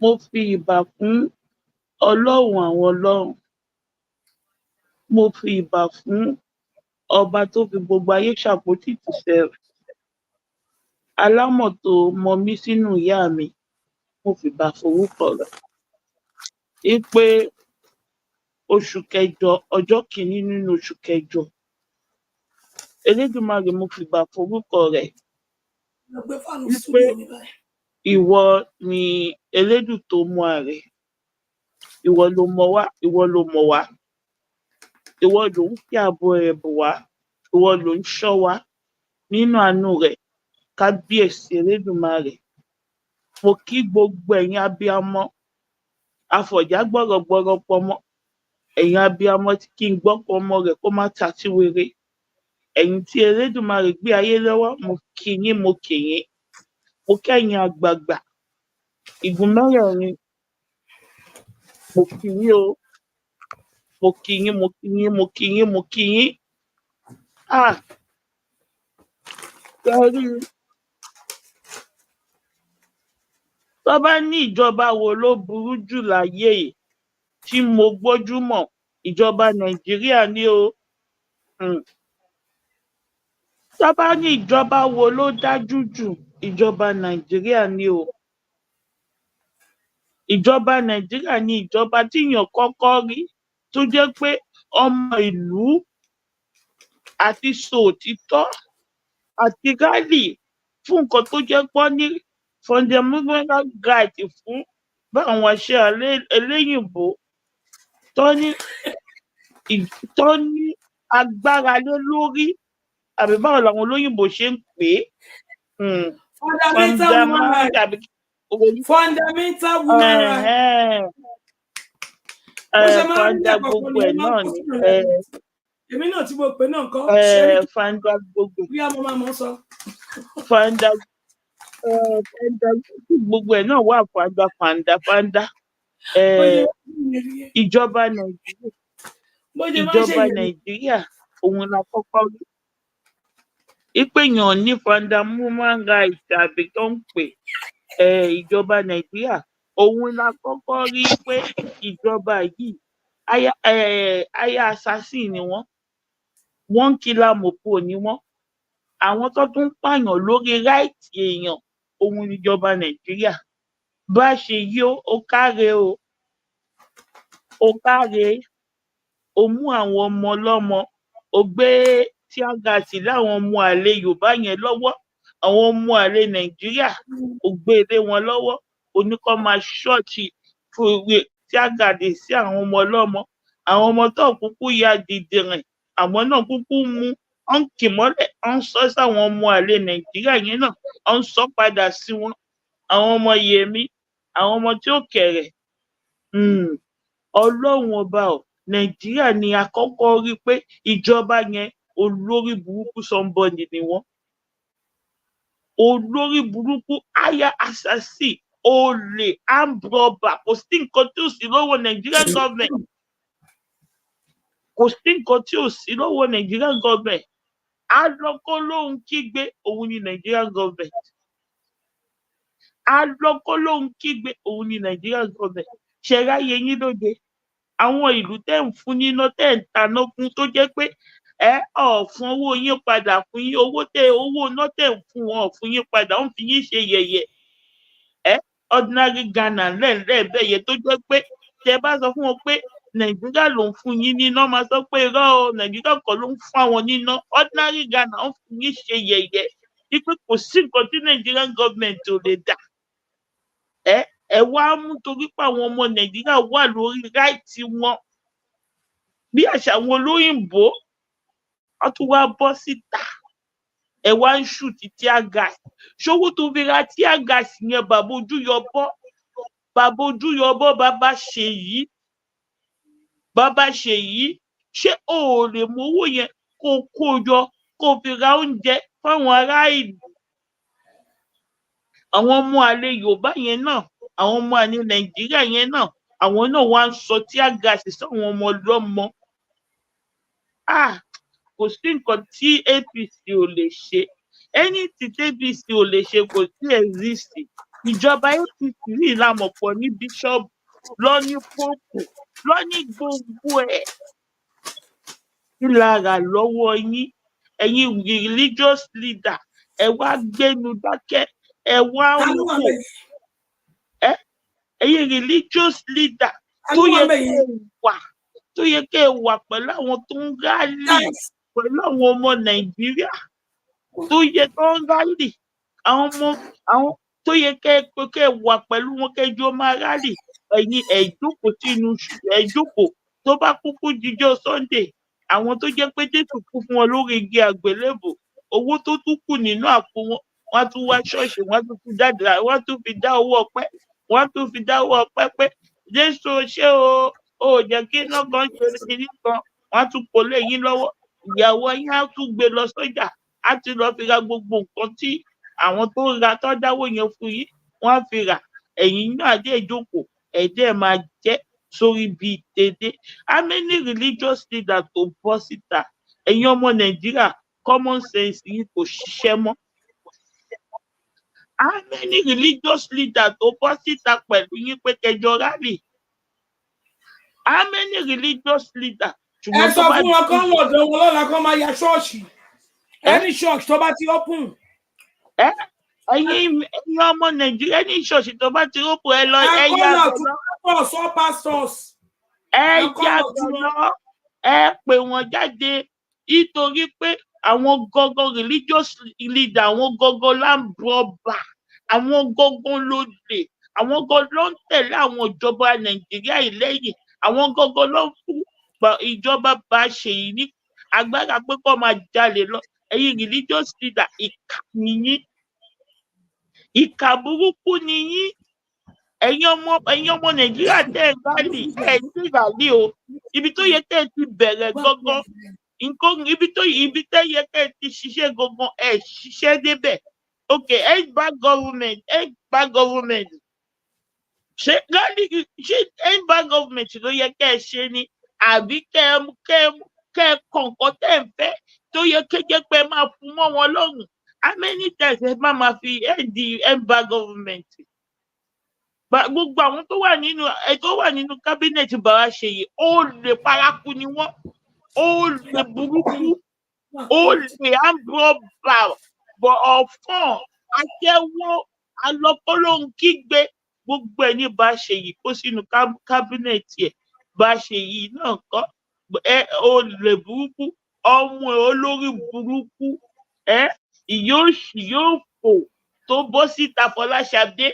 Mo fi ìbà fún Ọlọ́run àwọn ọlọ́run. Mo fi ìbà fún ọba tó fi gbogbo ayé ṣàpótí ìtìsẹ̀ rẹ̀. Alámọ̀ tó mọ mí sínú ìyá mi. Mo fi ìbà forúkọ rẹ̀. Ipe oṣù kẹjọ, ọjọ́ kìíní nínú oṣù kẹjọ. Elédùmarè mo fi ìbà forúkọ rẹ̀. Ipe ìwọ ni elédùn tó mú ààrẹ. Ìwọ ló mọ̀ wá, ìwọ ló mọ̀ wá. Ìwọ ló ń fi ààbò rẹ̀ bò wá. Ìwọ ló ń ṣọ́ wa nínú àánú rẹ̀. Kábíyèsí Elédùmarè. Mo kí gbogbo ẹ̀yin abiyamọ. Afọ̀já gbọ̀rọ̀gbọ̀rọ̀ pọmọ. Ẹ̀yin abiyamọ tí kì í gbọ́ pọmọ rẹ̀ kó má ta sí wéré. Ẹ̀yin tí Elédùmarè gbé ayé lọ́wọ́, mo kí yín, mo kí yín. Mo kẹ́yin àgbààgbà. Igun mẹ́rẹ̀ẹ̀rin. Mo kí yín o. Mo kí yín, mo kí yín, mo kí yín, mo kí yín. Sẹ́rí. Tó bá ní ìjọba wo ló burú jù láyé tí mo gbójú mọ̀, ìjọba Nàìjíríà ni o. Tó bá ní ìjọba wo ló dájú jù, ìjọba Nàìjíríà ni o. Ìjọba Nàìjíríà ni ìjọba tí èèyàn kọ́kọ́ rí tó jẹ́ pé ọmọ ìlú àti sòtítọ́ àti rálì fún nǹkan tó jẹ́ pọ́ ní fundamental right fún báwọn aṣẹ eléyìnbó tó ní agbára lé lórí àbí báwo làwọn olóyìnbó ṣe ń pè é. Fundamental woman right. Fanda gbogbo ẹ̀ náà ni. Èmi náà tí mo pè náà kọ́. Fanda gbogbo. Bí a mọ̀ máa sọ. Fanda gbogbo ẹ̀ náà wà fanda. Ìjọba Nàìjíríà òun la kọ́kọ́ rí. Ipe èèyàn ní fundamental right àbí tó ń pè ìjọba Nàìjíríà òun la kọ́kọ́ rí pé ìjọba yìí aya assassin ni wọ́n ń kila mọ̀pọ̀ ni wọ́n. Àwọn tó tún pààyàn lórí right èèyàn òun níjọba Nàìjíríà. Bá ṣe yí ó káre o. Ó káre. Ó mú àwọn ọmọ ọlọ́mọ. Ó gbé tíágàsì láwọn ọmọ àlè Yorùbá yẹn lọ́wọ́. Àwọn ọmọ àlè Nàìjíríà ó gbé lé wọn lọ́wọ́. Oníkọ́ máa ṣọ́ọ̀tì fún tíágàsì sí àwọn ọmọ ọlọ́mọ. Àwọn ọmọ tó kúkú ya dìdìrìn. Àwọn náà kúkú mú ọ̀n kì mọ́lẹ̀ ọ̀n sọ sáwọn ọmọ àlè Nàìjíríà yẹn náà ọ̀n sọ padà sí wọn. Àwọn ọmọ Yèmí, àwọn ọmọ tí ó kẹ̀rẹ̀. Ọlọ́run ọba ọ̀ Nàìjíríà ni àkọ́kọ́ rí pé ìjọba yẹn olórí burúkú somebody ni wọ́n. Olórí burúkú aya assassin olè ambrọ̀bà kò sí nǹkan tí ò sí lọ́wọ́ Nigerian government. Kò sí nǹkan tí ò sí lọ́wọ́ Nigerian government. Alọ́kọ́ lóhun kígbe òun ni Nigerian government. Alọ́kọ́ lóhun kígbe òun ni Nigerian government. Ṣẹ̀ráyé yín lóde. àwọn ìlú tẹ́ ń fún níná tẹ́ ń taná fún tó jẹ́ pé fún owó yín padà fún yín owó iná tẹ́ ń fún wọn fún yín padà ń fi yín ṣe yẹ̀yẹ́ ordinary Ghana lẹ́ẹ̀lẹ́ẹ̀ yẹn tó jẹ́ pé tẹ́ bá sọ fún wọn pé Nàìjíríà ló ń fún yín níná máa sọ pé irọ́ o Nàìjíríà kọ́ ló ń fún àwọn níná ordinary Ghana ń fi yín ṣe yẹ̀yẹ́ wípé kò sí nǹkan tí Nigerian government ò lè dà ẹ wá mú torí pé àwọn ọmọ Nàìjíríà wà lórí ráìtì wọn bí àṣà àwọn olóyìnbó wọn tún wá bọ́ síta ẹ wá ń ṣù tí tear gas ṣòwò tó fi ra tear gas yẹn bàbá ojú yọbọ bàbá ṣe yìí ṣé o ò lè mú owó yẹn kó kó yọ kó fi ra oúnjẹ fáwọn ará ìlú àwọn ọmọ àlè Yorùbá yẹn náà àwọn ọmọ àlè Nàìjíríà yẹn náà àwọn náà wá ń sọ tear gas sáwọn ọmọ ọlọ́mọ kò sí nǹkan tí APC ò lè ṣe anything tí APC ò lè ṣe kò sí exist ìjọba APC rí ìlàmọ̀pọ̀ ní bíṣọ́ọ̀bù lọ́ní pópù lọ́ní gbogbo ẹ̀ kí lára lọ́wọ́ yín ẹ̀yin religious leader ẹ wá gbénu dákẹ́ ẹ wá ń wò ẹ̀yin religious leader tó yẹ kẹ́ ẹ wà pẹ̀lú àwọn tó ń rálì pẹ̀lú àwọn ọmọ Nàìjíríà tó yẹ kó ń rálì àwọn tó yẹ kẹ́ ẹ wà pẹ̀lú wọn kẹjọ máa rálì ẹ̀yin ẹ̀jókòó tó bá kúkú jíjọ́ Sunday àwọn tó jẹ́ pé Jésù kú fún wọn lórí igi àgbélébùú owó tó tún kù nínú àpò wọn wọ́n tún wá ṣọ́ọ̀ṣì wọ́n tún fi dáadáa wọ́n tún fi dá owó ọpẹ́ pé Jésù ṣé o jẹ́ kí iná kan ṣe kiri kan wọ́n tún kó lé yín lọ́wọ́ ìyàwó yín á tún gbé lọ sọ́jà á ti lọ fi ra gbogbo nǹkan tí àwọn tó ra tó dáwó yẹn fún yín wọ́n á fi rà ẹ̀yin náà dé ìjókòó ẹ̀dẹ́ máa jẹ́ sórí bíi tèdè how many religious leaders tó bọ́ síta ẹ̀yin ọmọ Nàìjíríà common sense yìí kò ṣiṣẹ́ mọ́ how many religious leaders tó bọ́ síta pẹ̀lú yín pé kẹjọ rálì how many religious leaders. ẹ sọ fún wọn kán lọ́dọ̀ wọn lọ́la kán máa ya ṣọ́ọ̀ṣì any church tó bá ti open. ẹ̀yin ọmọ Nàìjíríà ní ṣọ́ọ̀ṣì tó bá ti open ẹ lọ ẹ yá lọ ẹ pè wọ́n jáde nítorí pé àwọn gọgọ religious leader àwọn gọgọ lámbọba àwọn gọgọ lóde àwọn gọgọ ló ń tẹ̀lé àwọn ìjọba Nàìjíríà ìlẹ́yìn àwọn gọgọ ló ń fún ìjọba bá ṣe yìí ní agbára pé kó máa jalè lọ ẹ̀yin religious leader ìkà nìyí ìkà burúkú nìyí ẹ̀yin ọmọ Nàìjíríà tẹ́ ẹ rálì ẹ ti rálì o ibi tó yẹ tẹ́ ẹ ti bẹ̀rẹ̀ gángan nǹkan ibi tẹ́ yẹ tẹ́ ẹ ti ṣiṣẹ́ gángan ẹ ṣiṣẹ́ débẹ̀ okay end back government ṣé end back government ló yẹ kẹ́ ẹ ṣe ni àbí kẹ́ ẹ kọ̀ọ̀kan tẹ́ ẹ fẹ́ tó yẹ kéjẹ́ pé máa fún mọ́ wọn lọ́rùn how many times ẹ máa fi end back government gbogbo àwọn tó wà nínú kábínẹ̀tì bàbá Ṣèyí ó lè paraku ni wọ́n ó lè burúkú ó lè àǹbọ̀bà ọ̀fọ̀n akẹ́wọ́ alọ́kọ́lóhùn kígbe gbogbo ẹ̀ ní bá Ṣèyí kó sínú kábínẹ̀tì ẹ̀ bá Ṣèyí náà kọ́ ó lè burúkú ọmọ olórí burúkú yóò fò tó bọ́ síta Fọláṣadé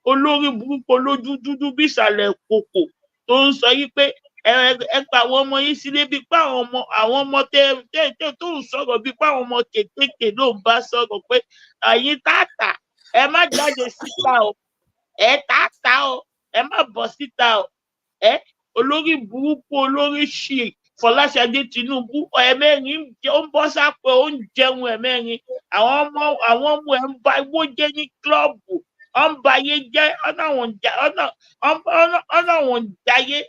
olórí burúkú olójú dúdú bí ìsàlẹ̀ kòkò tó ń sọ yí pé ẹ pa àwọn ọmọ yín sílé bíi pé àwọn ọmọ tẹ tó ń sọ̀rọ̀ bíi pé àwọn ọmọ kéékèèké ló ń bá sọ̀rọ̀ pé ẹ̀yin tààtà ẹ má jáde síta o tààtà o ẹ má bọ́ síta o olórí burúkú olórí ṣì Fọláṣadé Tinubu ẹ̀mẹ́rin ó ń bọ́ sápò ó ń jẹun ẹ̀mẹ́rin àwọn ọmọ ẹ̀ ń ba owó jẹ́ ní kílọ̀bù ọ̀n bayé jẹ́ ọ̀nà àwọn jayé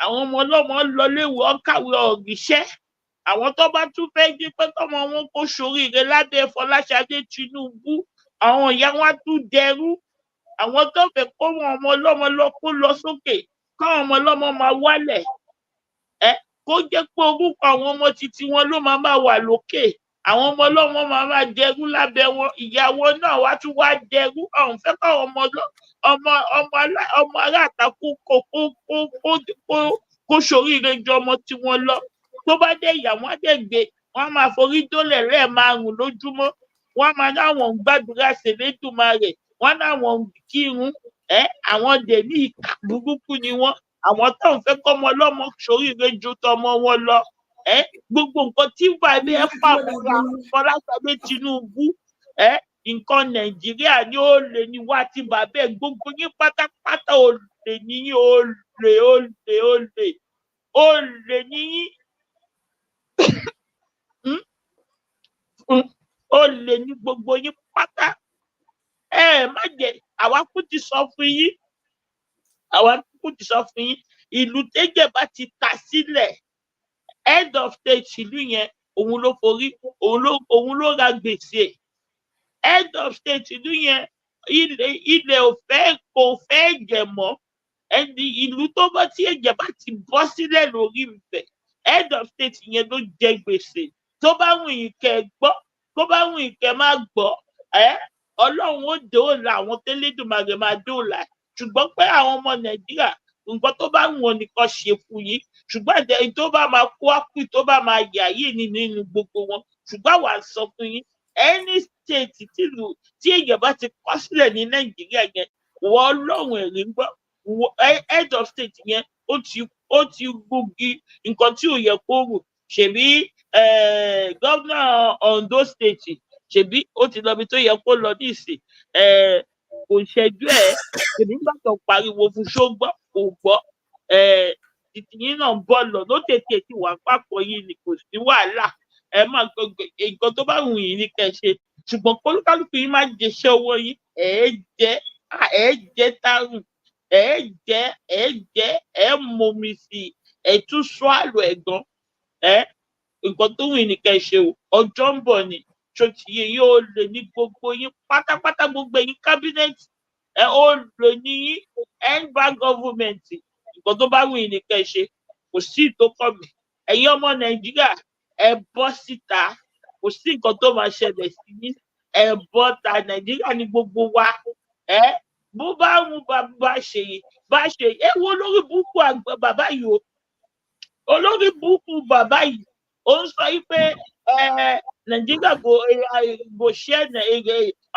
àwọn ọmọ ọlọ́mọ lọléèwé ọ̀kàwé ọ̀rìṣẹ́ àwọn tó bá tún fẹ́ jí pé tọmọ wọn kó ṣoríire lábẹ́ Fọláṣadé Tinubu àwọn ìyá wọn tún dẹrú àwọn tó fẹ́ kó wọn ọmọ ọlọ́mọ lọ kó lọ sókè káwọn ọmọ ọlọ́mọ máa wálẹ̀ kó jẹ́ pé orúkọ àwọn ọmọ títí wọn ló máa wà lókè àwọn ọmọ ọlọ́mọ máa jẹrú lábẹ́ wọn ìyàwó náà wá tún wá jẹrú ọ̀hún fẹ́ káwọn ọmọ aláàtà kó ṣoríire ju ọmọ tí wọ́n lọ tó bá dé ìyàwó àdẹ́gbẹ́ wọ́n máa forí dólẹ̀ lẹ́ẹ̀márùn lójúmọ́ wọ́n máa láwọn ń gbàdúrà s'Elédùmarè wọ́n láwọn ń kírun àwọn dẹ̀ ní ìkà burúkú ni wọ́n àwọn tó ń fẹ́ kọ́mọ ọlọ́mọ ṣoríire ju tọmọ wọn lọ gbogbo nǹkan tí bàbá ẹ fà múra Fọláṣadé Tinubu nǹkan Nàìjíríà ní olè ní wá tí bàbá ẹ gbogbo yín pátápátá olè níyìn olè níyìn olè ní gbogbo yín pátá má jẹ àwa kú ti sọ fún yín ìlú tẹ́jẹ̀ bá ti ta sílẹ̀ head of state ìlú yẹn òun ló ra gbèsè head of state ìlú yẹn ilẹ̀ kò fẹ́ ẹ̀jẹ̀ mọ́ ẹni ìlú tó bá tí ẹ̀jẹ̀ bá ti bọ́ sílẹ̀ lórí ibẹ̀ head of state yẹn ló jẹ gbèsè tó bá wù yín kẹ́ gbọ́ tó bá wù yín kẹ́ má gbọ́ Ọlọ́run ó dóòlà àwọn tẹ́lẹ̀dùmarè máa dóòlà ṣùgbọ́n pé àwọn ọmọ Nàìjíríà nǹkan tó bá wù wọn nìkan ṣe fún yín ṣùgbọ́n àtẹ̀yìn tó bá máa kó ápù tó bá máa yà yìí nínú gbogbo wọn ṣùgbọ́n àwa sọ fún yín any state tí èèyàn bá ti kọ́ sílẹ̀ ní Nàìjíríà yẹn wọ́n Ọlọ́run ẹ̀rí ń gbọ́ head of state yẹn ó ti gbógi nǹkan tí ò yẹ kó rù ṣèbí gómìnà Ondo state ṣèbí ó ti lọ bí tó yẹ kó lọ nísìn kò ṣẹjú ṣèbí nígbà tó pariwo fún ṣógbọ́ kò gbọ́ tìtìyín náà ń bọ̀ lọ ló tètè tí wà papọ̀ yìí ni kò sí wàhálà máa gbogbo nǹkan tó bá wù yín ní kẹ́ ṣe ṣùgbọ́n kólúkálùkù yín má jẹṣẹ́ owó yín jẹ́ tárùn momi sí tún swallow ẹ̀gán nǹkan tó wù yín ní kẹ́ ṣe ọjọ́ ń bọ̀ ni ṣòtìyẹ yóò lè ní gbogbo yín pátápátá gbogbo yín kábínẹ̀tì ó lè ní yín ẹnbà gọọmenti nǹkan tó bá wù yín ní kẹ́ ṣe kò sí ìtókọ̀mí ẹ̀yin ọmọ Nàìjíríà bọ́ síta kò sí nǹkan tó máa ṣẹlẹ̀ sí yín bọ́ ta Nàìjíríà ní gbogbo wa bó bá wù bá ṣe wo olórí burúkú bàbá yìí olórí burúkú bàbá yìí ó ń sọ yìí pé Nàìjíríà kò ṣe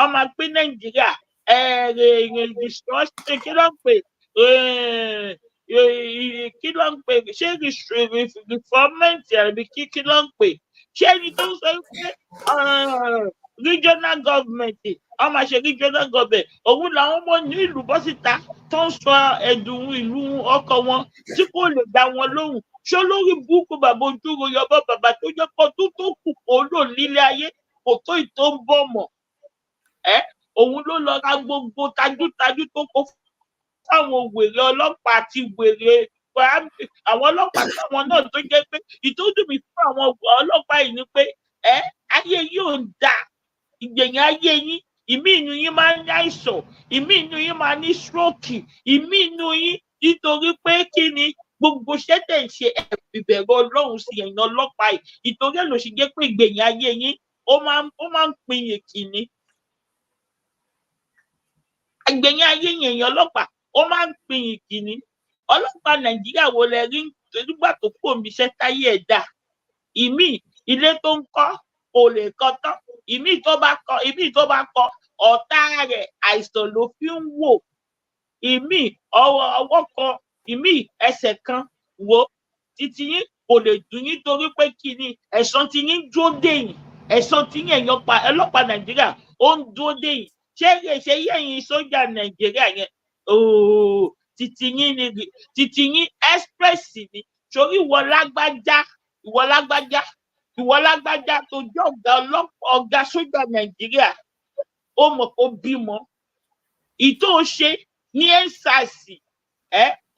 ọmọ pín Nàìjíríà kí ló ń pè ṣé rìfọ́mẹ́ǹtì àbí kí ló ń pè ṣé ẹni tó ń sọ pé regional government ọmọ ṣe regional government òun làwọn ọmọ ní ìlú bọ́ síta tó ń sọ ẹ̀dùn ìlú ọkọ wọn tí kò lè dá wọn lóhùn ṣé olórí burúkú bàbá ojúro yọbọ bàbá tó jẹ́ kó tó kù kó lò nílé ayé kò tó ìtó ń bọ̀ mọ́ òun ló lọ ra gbogbo tajútajú tó kó fáwọn wèrè ọlọ́pàá àti wèrè àwọn ọlọ́pàá táwọn náà tó jẹ́ pé ìtọ́jú mi fún àwọn ọlọ́pàá yìí ni pé ayé yóò dà ìgbẹ̀yìn ayé yín ìmí inú yín máa ń ní àìsàn ìmí inú yín máa ní stroke ìmí inú yín nítorí pé kí ni gbogbo ṣẹ́tẹ̀ ń ṣe ìbẹ̀rù Ọlọ́run sí ẹ̀yìn ọlọ́pàá yìí ìtorí ẹ̀ ló ṣe jẹ́ pé ìgbẹ̀yìn ayé yín ó máa ń pin èkìní ìgbẹ̀yìn ayé yín ẹ̀yìn ọlọ́pàá ó máa ń pin ìkíní ọlọ́pàá Nàìjíríà wo lẹ rí nígbà tó kó omi iṣẹ́ táyé ẹ̀ dà ìmí ilé tó ń kọ́ kò lè kọ́ tán ìmí tó bá kọ́ ọ̀tá rẹ̀ àìsàn ló fi ń wò ìmí ọwọ́ kan ìmí ẹsẹ̀ kan wò títí yín kò lè dùn yín torí pé kí ni ẹ̀san tí yín dúró dè yín ẹ̀san tí yín ẹ̀yàn ọlọ́pàá Nàìjíríà ó ń dúró dè yín ṣé yẹ̀yìn sójà Nàìjíríà yẹn títí yín express ni torí ìwọ lágbájá tó jẹ́ ọ̀gá sójà Nàìjíríà ó mọ̀ kó bímọ ìtò ṣe ní ensars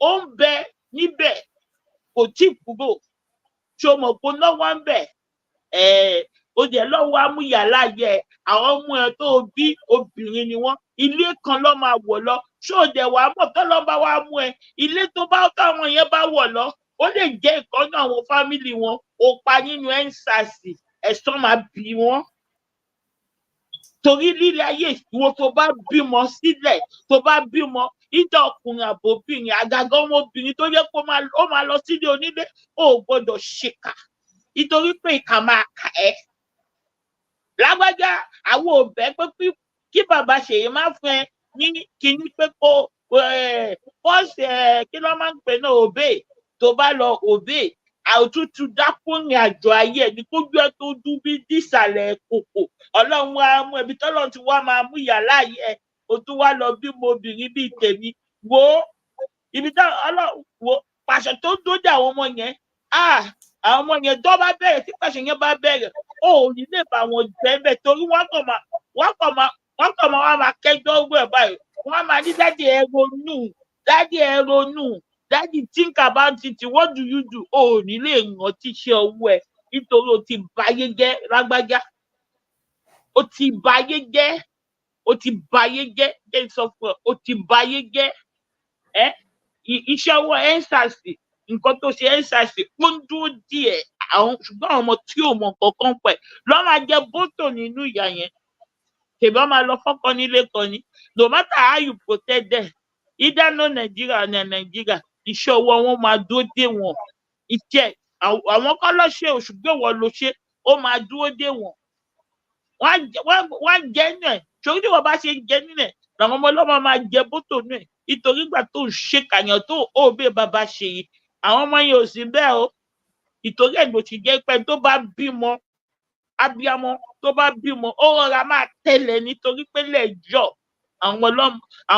ó ń bẹ níbẹ̀ kò tí kúrò tí o mọ̀ pé lọ́wọ́ ń bẹ̀ ó jẹ́ lọ́wọ́ amúyàlá yẹ àwọn ọmọ ẹ̀ tó bí obìnrin ni wọ́n ilé kan ló máa wọ̀ lọ ṣó dẹ̀ wàá mọ̀ tó lọ́ bá wá mú ẹ ilé tó bá táwọn yẹn bá wọ̀ lọ ó lè jẹ́ ìkan náà àwọn fámìlì wọn ó pa nínú ẹ́ńsàsì ẹ̀sán máa bí wọn torí lílé ayé ìwọ tó bá bímọ sílẹ̀ tó bá bímọ ìdá ọkùnrin àbòbìnrin àgàgà ọmọbìnrin tó yẹ kó ó máa lọ sílé onílé ó gbọ́dọ̀ ṣèkà nítorí pé ìkà máa kà ẹ́ lágbájá àwọn òbẹ pé kí bàbá Ṣèyí má fún ẹ ní kíní pé kó fọ́ọ̀sì kí ló máa ń pè náà òbẹ tó bá lọ òbẹ àtútù dákúnrin àjọ ayé ẹni kójú ẹ tó dún bí dísàlẹ̀ kòkò Ọlọ́run wa mú ẹbí tọ́lọ́run ti wá máa mú ìyá láàyè ẹ o tún wá lọ bímọ obìnrin bíi tèmi wo ibi tá Ọlọ́run wo pàṣẹ tó dóde àwọn ọmọ yẹn àwọn ọmọ yẹn tó bá bẹ̀rẹ̀ tí pàṣẹ yẹn bá bẹ̀rẹ̀ ó ní lè bá wọn bẹ́ẹ̀ torí wọ́n kàn máa kẹjọ́ owó ẹ̀ báyìí wọ́n máa ní dáàdì ẹ ronú dáàdì think about it what do you do ó ní lè rántí iṣẹ́ owó ẹ̀ nítorí o ti báyé jẹ́ lágbájá o ti báyé jẹ́ jẹ́ sọ fún ẹ o ti báyé jẹ́ iṣẹ́ owó ẹ́ńsàsì nǹkan tó ṣe ẹ́ńsàsì ó ń dúró díẹ̀ ṣùgbọ́n àwọn ọmọ tí ò mọ kankan pẹ̀ lọ́ máa jẹ bótò nínú ìyá yẹn tèmi ọmọ lọ fọ́kọ nílé kan ni no matter how you protect them either no Nigeria or Nigeria iṣẹ́ owó wọn máa dúró dé wọn iṣẹ́ àwọn kọ́ lọ ṣe òṣùgbọ́n wọn ló ṣe ó máa dúró dé wọn wọ́n jẹ́ nù ẹ̀ ṣòrí tí wọ́n bá ṣe jẹ́ nínú ẹ̀ làwọn ọmọ ọlọ́mọ máa jẹ bótò nù ẹ̀ nítorí ìgbà tó ń ṣèkàyàn tó òbí bàbá Ṣèyí àwọn ọmọ yẹn ò sí bẹ́ẹ̀ o ìtorí ẹ̀ ló ti jẹ́ pé tó bá bímọ abiyamọ tó bá bímọ ó rọra máa tẹ̀lé nítorí pé lẹ́jọ́ àwọn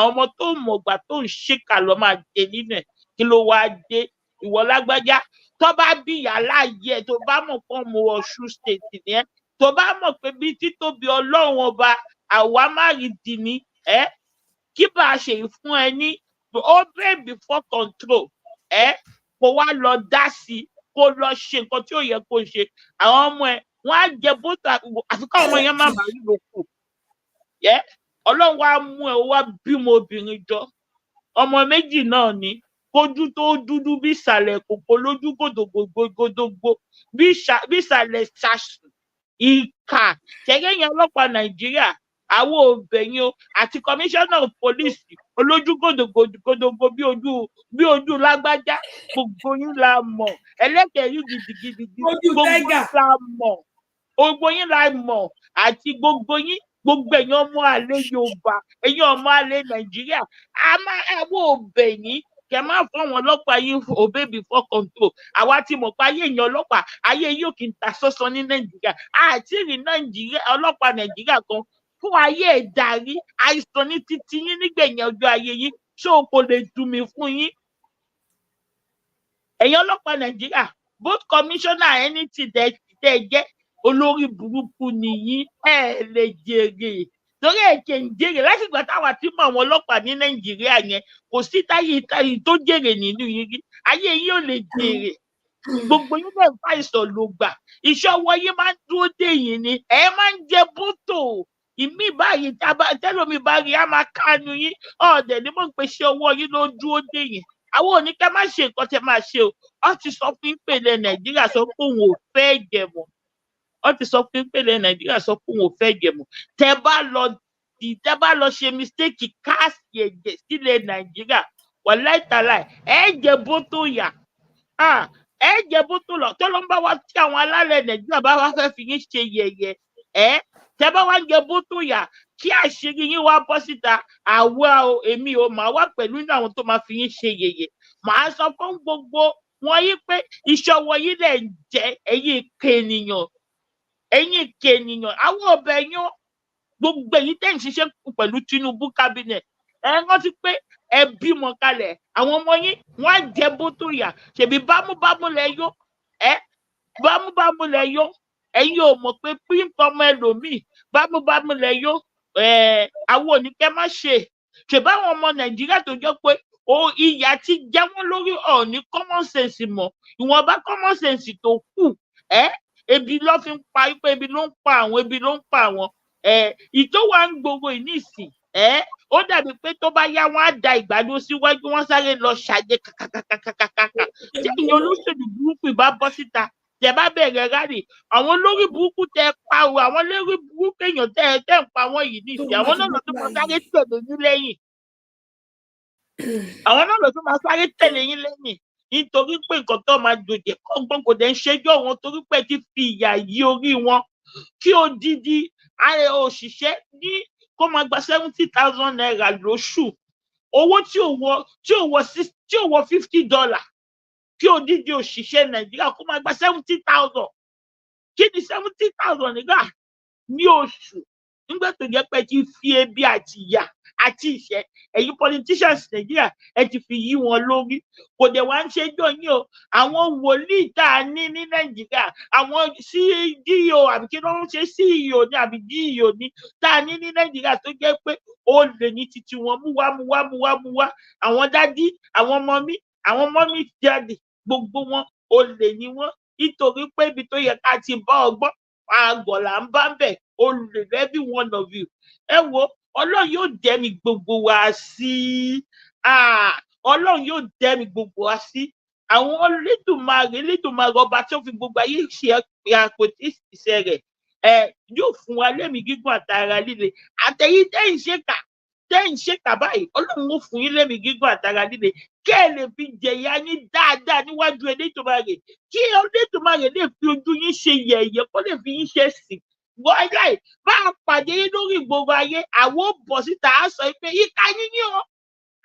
ọmọ tó mọ̀gbà tó ń ṣèkà lọ máa jẹ nínú ẹ̀ kí ló wáá dé ìwọ lágbájá tó bá bí ìyá láàyè tó bá mọ̀ pé ọmọ Ọ̀ṣun state ni ẹ́ tó bá mọ̀ pé bí títóbi Ọlọ́run ọba àwa má rí dì ní kí bá a ṣe fún ẹ ní obey before control kó wá lọ dá sí kó lọ ṣe nǹkan tí ò yẹ kó ṣe àwọn ọmọ ẹ wọn á jẹ bóta àfikún ọmọ yẹn má má rí lóko Ọlọ́run wá mú ẹ wá bímọ obìnrin jọ ọmọ méjì náà ni kójú tó dúdú bí ìsàlẹ̀ kòkó lójú gòdògbò bí ìsàlẹ̀ ṣàṣù ìkà ṣẹgẹ yẹn ọlọ́pàá Nàìjíríà àwọn obìnrin o àti commissioner of police olójú gòdògbò bí ojú lágbájá gbogbo yín la mọ̀ ẹlẹ́kẹ̀ẹ́rí gidigidi gbogbo yín la mọ̀ gbogbo yín la mọ̀ àti gbogbo yín gbogbo èèyàn ọmọ àlè Yorùbá èèyàn ọmọ àlè Nàìjíríà àwọn obìnrin kẹ máa fọ àwọn ọlọ́pàá yín obey before control àwa ti mọ̀ pé ayé èèyàn ọlọ́pàá ayé yóò kì í ta sọ́sọ́ ní Nàìjíríà àti ìrìn Nàìjíríà ọlọ́pàá Nàìjíríà kan fún ayé ìdarí àìsàn ní títí yín nígbẹ̀yìn ọjọ́ ayé yín ṣé o kò lè dùn mí fún yín ẹ̀yin ọlọ́pàá Nàìjíríà both commissioner anything tẹ́ jẹ́ olórí burúkú nìyí lè jèrè torí èké ń jèrè láti ìgbà táwa tí mọ àwọn ọlọ́pàá ní Nàìjíríà yẹn kò sí táyé tó jèrè nínú yín rí ayé yín ò lè jèrè gbogbo yín bẹ́ẹ̀ fàìsàn ló gbà iṣẹ́ ọwọ́ yín máa ń dúró dé yín ni máa ń jẹ bótò ìmí báyìí tẹ́lómi bá rí á máa kánú yín ọ̀dẹ̀ ni mò ń pe iṣẹ́ ọwọ́ yín ló dúró dé yín àwọn ò ní kẹ́ má ṣe nǹkan tẹ́ máa ṣe o ọ ti sọ fún ìpele Nàìjíríà sọ pé òun ò fẹ́ jẹ̀mọ́ ọ ti sọ fún ìpele Nàìjíríà sọ pé òun ò fẹ́ jẹ̀mọ́ tẹ́ bá lọ ṣe mistake káàsì ẹ̀jẹ̀ sílẹ̀ Nàìjíríà wàláì tàláì jẹ bótó yà jẹ bótó lọ tó ló ń bá wa tí àwọn alálẹ̀ Nàìjíríà bá wá fẹ́ fi yín ṣe yẹ̀yẹ́ tẹ́ bá wá ń jẹ bótó yà kí àṣírí yín wá bọ́ síta àwa o èmi o màá wá pẹ̀lú ní àwọn tó máa fi yín ṣe yẹ̀yẹ́ màá sọ fún gbogbo wọn yí pé ìṣọwọ́ yín lẹ̀ ń jẹ́ ẹ̀yin ìkè ènìyàn àwọn ọbẹ̀ yín gbogbo èyí tẹ́ ń ṣiṣẹ́ pẹ̀lú Tinubu cabinet rántí pé ẹ bímọ kalẹ̀ àwọn ọmọ yín wọ́n á jẹ bótó yà ṣèbí bámúbámú lẹ yó bámúbámú lẹ yó ẹ̀yin ò mọ̀ pé píńpọ̀ ọmọ ẹlòmíì bámúbámú lẹ yó àwọn oníkẹ́ má ṣe ṣèbáwọn ọmọ Nàìjíríà tó jẹ́ pé ìyà ti jẹ wọ́n lórí ọ̀ní common sense mọ̀ ìwọ̀nba common sense tó kù ebi ló fi ń pa pé ebi ló ń pa àwọn ìtò wa ń gbogbo ìnísìn ó dàbí pé tó bá yá wọn á da ìgbàdo síwájú wọn sáré lọ ṣàjẹ kàkàkàkàkàkà tí ìyẹn olóṣèlú burúkú ìbá bọ́ síta tẹ bá bẹ̀rẹ̀ rárì àwọn olórí burúkú tẹ pa o àwọn olórí burúkú èèyàn tẹ ń pa wọn yìí nìsí àwọn náà lọ tó máa sáré tẹ̀lé yín lẹ́yìn àwọn náà lọ tó máa sáré tẹ̀lé yín lẹ́yìn nítorí pé nǹkan tó máa dòjè kọ́gbọ́n kò dẹ̀ ń ṣẹ́jọ́ wọn torí pé ti fi ìyà yí orí wọn kí odidi òṣìṣẹ́ ní kó máa gba 70,000 naira lóṣù owó tí ò wọ $50 kí odidi òṣìṣẹ́ Nàìjíríà kó máa gba 70,000 kí ni 70,000 nígbà ní oṣù nígbà tó jẹ́ pé ti fi ebi àti ìyà àti ìṣẹ́ ẹ̀yin politicians Nàìjíríà ẹ ti fi yí wọn lórí kò dẹ̀ wá ń ṣẹjọ́ yín o àwọn wòlíì tá a ní Nàìjíríà àwọn CEO àbí kí ló ń ṣe CEO ní àbí DEO ní tá a ní Nàìjíríà tó jẹ́ pé ó lè ní títí wọn mú wá àwọn dádì àwọn mọ́mí jáde gbogbo wọn ó lè ní wọn nítorí pé ibi tó yẹ ká ti bá ọgbọ́n àgọ̀ là ń bá bẹ̀ ó lè every one of you ẹ wo Ọlọ́run yóò dẹ́mi gbogbo wa sí Ọlọ́run yóò dẹ́mi gbogbo wa sí àwọn Olódùmarè ọba tó fi gbogbo ayé ṣe àpótí ìṣẹ́ rẹ̀ yóò fún wa lẹ́mìí gígùn àtara líle àtẹ̀yí tẹ́yìn ṣèkà báyìí Ọlọ́run ó fún yín lẹ́mìí gígùn àtara líle kí ẹ lè fi jẹ̀yà yín dáadáa níwájú Elédùmarè kí Elédùmarè lè fi ojú yín ṣe yẹ̀yẹ́ kó lè fi yín ṣe sìn wọ́n bá a pàdé lórí ìgboro ayé àwọn ò bọ̀ síta á sọ pé yíká yín ní o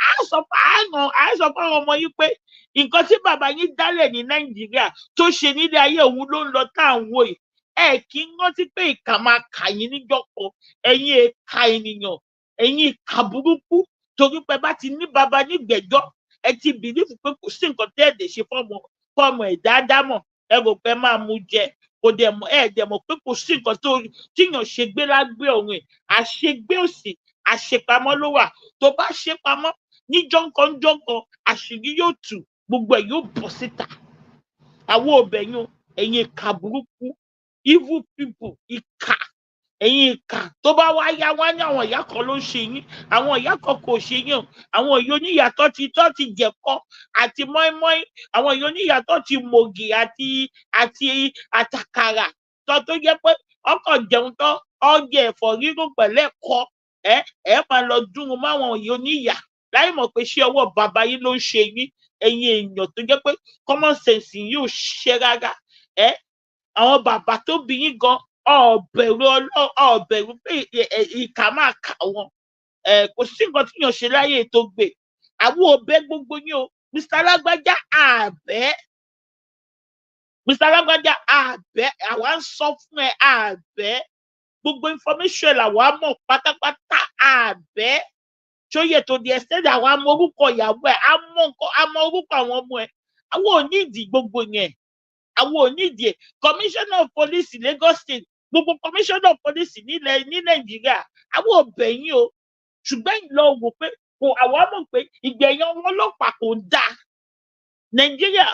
á sọ fún àwọn ọmọ yín pé nǹkan tí bàbá yín dálẹ̀ ní Nàìjíríà tó ṣe nílé ayé òun ló ń lọ tá à ń wò yìí ẹ kì í rántí pé ìkà máa kà yín níjọ́ kan ẹ̀yin ẹ̀ka ènìyàn ẹ̀yin ìkà burúkú torí pé bá ti ní bàbá nígbẹ̀jọ́ ẹ ti bìlífù pé kò sí nǹkan tẹ́ ẹ̀ lè ṣe fọ́mọ ẹ̀dá dámọ̀ ẹ rò pé máa mú jẹ kò dẹ̀ mọ̀ pé kò sí nǹkan tó tíyàn ṣe gbé lágbé ọ̀run ẹ̀ àṣegbé òsì àṣepamọ́ ló wà tó bá ṣe pamọ́ ní jọ́ǹkan àṣírí yóò tú gbogbo ẹ̀ yóò bọ̀ síta àwọn òbẹ̀yìn ẹ̀yin ìkà burúkú evil people ìkà ẹ̀yin ìkà tó bá wá yá wá ní àwọn ìyá kan ló ń ṣe yín àwọn ìyá kan kò ṣe yín àwọn ìyá oníyàtọ̀ ti jẹ̀kọ́ àti mọ́ínmọ́ín àwọn ìyá oníyàtọ̀ ti mògì àti àtàkàrà tó jẹ́ pé ọkọ̀ jẹun tán ọ̀gẹ̀ ẹ̀fọ́ rírun pẹ̀lú ẹ̀kọ́ ẹ máa lọ dúró máwọn ìyá oníyà láì mọ̀ pé ṣé ọwọ́ bàbá yín ló ń ṣe yín ẹ̀yin èèyàn tó jẹ́ pé common sense yóò ṣiṣẹ́ rárá àwọn bàbá tó bí yín gan ọ̀bẹ̀rù pé ìkà máa kà wọ́n kò sí nǹkan tí yàn ṣe láyé tó gbé àwọn òbẹ gbogbo yín o Mr. Alágbájá àbẹ́ àwa ń sọ fún ẹ àbẹ́ gbogbo information làwa mọ̀ pátápátá àbẹ́ ṣóyè tó di extent àwa mọ orúkọ ìyàwó ẹ a mọ orúkọ àwọn ọmọ ẹ àwọn ò ní ìdí gbogbo yẹn àwọn ò ní ìdí ẹ commissioner of police Lagos State gbogbo commissioner of police ní Nàìjíríà àwọn ò bẹ̀yìn o ṣùgbọ́n ìlọ wò pé àwa mọ̀ pé ìgbẹ̀yìn àwọn ọlọ́pàá kò dáa Nàìjíríà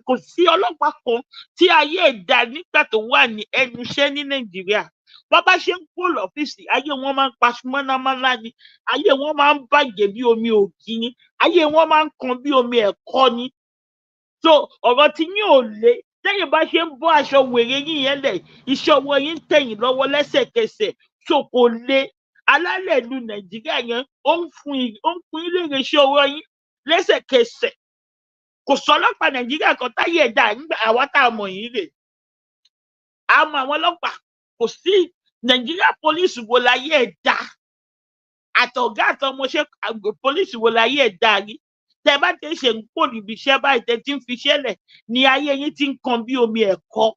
kò sí ọlọ́pàá kan tí ayé ẹ̀dá nígbà tó wà ní ẹnu iṣẹ́ ní Nàìjíríà bàbá ṣe ń kó lọ́fíìsì ayé wọn máa ń pa mọ́nàmọ́ná ni ayé wọn máa ń bàjẹ́ bí omi ògì ni ayé wọn máa ń kan bí omi ẹ̀kọ́ ni so ọ̀rọ̀ tí yín ò lé tẹ́yìn bá ṣe ń bọ́ aṣọ wèrè yín yẹn lẹ̀ iṣẹ́ ọwọ́ yín tẹ̀yìn lọ́wọ́ lẹ́sẹ̀kẹsẹ̀ so kò lé alálẹ̀ ìlú Nàìjíríà yẹn ó ń fún ilé iṣẹ́ ọwọ́ yín lẹ́sẹ̀kẹsẹ̀ kò sọ ọlọ́pàá Nàìjíríà kan táyé ẹ̀dá nígbà àwa tá a mọ̀ yín rè á mọ àwọn ọlọ́pàá kò sí Nàìjíríà pólísì wo láyé ẹ̀dá àtọ̀gá àtọmọṣẹ́ pólísì wo láyé ẹ̀dá rí tẹ bá tẹ ṣe ń pò níbi iṣẹ́ báyìí tẹ ti ń fi ṣẹlẹ̀ ní ayé yín ti ń kan bí omi ẹ̀kọ́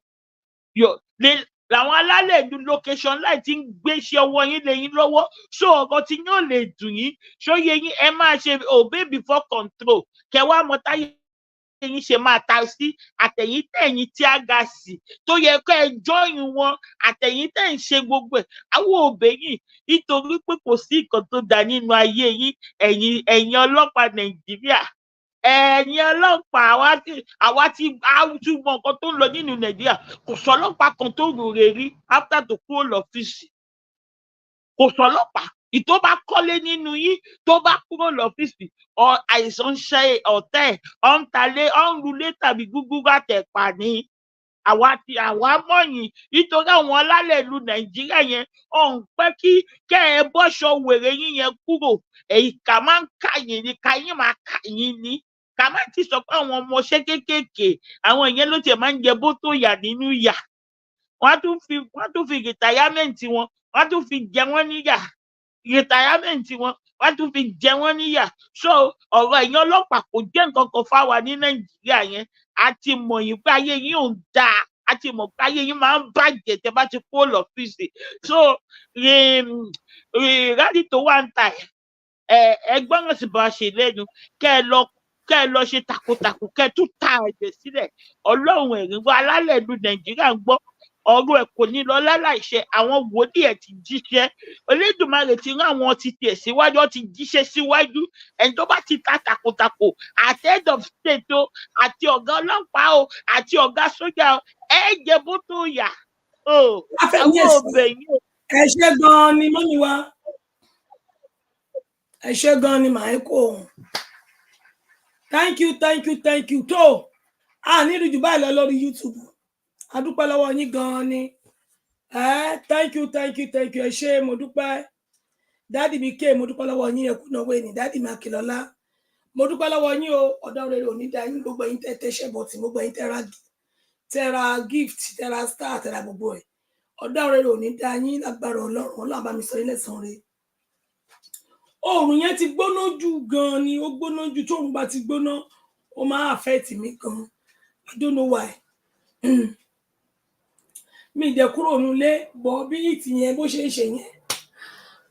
làwọn alálẹ̀ ìlú location láì ti ń gbéṣẹ́ ọwọ́ yín lẹ́yìn lọ́wọ́ so ọ̀rọ̀ tí yóò lè dùn yín ṣóyè yín ẹ máa ṣe obey before control kẹwàá mọ táyé yín ṣe máa ta sí àtẹ̀yìn tẹ̀yìn tí a ga sí tó yẹ kó ẹ jọyìn wọn àtẹ̀yìn tẹ̀yìn ṣe gbogbo ẹ̀ àwọn òbẹ yìí nítorí pé kò sí nǹkan tó dá nínú ayé yín ẹ̀yin ọlọ́pàá Nàìjíríà ẹ̀yin ọlọ́pàá àwa ti túmọ̀ nǹkan tó ń lọ nínú Nàìjíríà kò sọ ọlọ́pàá kan tó rò rè rí after tó kúrò lọ́fíìsì kò sọ ọlọ́pàá ìtó bá kọ́lé nínú yín tó bá kúrò lọ́fíìsì àìsàn ń ṣe ọ̀tẹ̀ ọ̀ ń talé ọ̀ ń rulé tàbí gúgúrú àtẹ̀pà ní àwa mọ̀yìn nítorí àwọn alálẹ̀ ìlú Nàìjíríà yẹn ọ̀hún pẹ́ kẹ́ ẹ bọ́ṣọ wèrè yín yẹn kúrò ìkà máa ń kà yín ni ká yín máa kà yín ni ká má ti sọ pé àwọn ọmọọṣẹ́ kéékèèké àwọn ìyẹn ló tiẹ̀ máa ń jẹ bó tó yà nínú yà wọ́n tún fi rìtáyámẹ́ǹtì wọn wọ́n tún fi jẹ wọ́n níyà rìtáyámẹ́ǹtì wọn wọ́n tún fi jẹ wọ́n níyà so ọ̀rọ̀ ẹ̀yin ọlọ́pàá kò jẹ́ nǹkan kan fáwa ní Nàìjíríà yẹn a ti mọ̀ yín pé ayé yín ò ń dáa a ti mọ̀ pé ayé yín máa ń bàjẹ́ tẹ́ bá ti kó lọ́fíìsì so rádì tó wà ń ta ẹgbọ́n sì bá ṣe lẹ́nu kẹ́ ẹ lọ ṣe takuntakun kẹ́ ẹ tún ta ẹ̀jẹ̀ sílẹ̀ Ọlọ́run ẹ̀rín wa alálẹ̀ ìlú Nàìjíríà ń gbọ́ ọ̀rọ̀ ẹ̀ kò ní lọ láláìṣẹ àwọn wòlíì ẹ̀ ti jíṣẹ́ Olódùmarè ti rán àwọn ti tiẹ̀ síwájú ó ti jíṣẹ́ síwájú ẹni tó bá ti ta takuntakun àti head of state o àti ọ̀gá ọlọ́pàá o àti ọ̀gá sójà o ẹ jẹ bó tó yà o àwọn òbẹ̀ yìí o. ẹ ṣé gan-an ni mọ́mi wa ẹ ṣé gan-an ni màá kó thank you tó a ní ìrìjù báyìí lọ lórí YouTube a dúpẹ́ lọ́wọ́ yín gan-an ni thank you ẹ ṣé mo dúpẹ́ dáàdì mi ké mo dúpẹ́ lọ́wọ́ yín ẹkú náà wẹ̀ ní dáàdì mi Akínlọ́lá mo dúpẹ́ lọ́wọ́ yín o ọ̀dọ́ rere òní dá yín gbogbo yín tẹ́tẹ́ṣẹ́ bọ̀tì gbogbo yín tẹ́ra gift tẹ́ra star tẹ́ra gbogbo ẹ̀ ọ̀dọ́ rere òní dá yín lágbára Ọlọ́run Ọlọ́run bá mi sọ yín lẹ́san rẹ̀ oòrùn yẹn ti gbóná jù gan-an ni ó gbóná jù tóòrùn bá ti gbóná ó máa affect mi gan I don't know why mi dẹ̀ kúrò nílé bọ̀ bí ìtì yẹn bó ṣe ń ṣe yẹn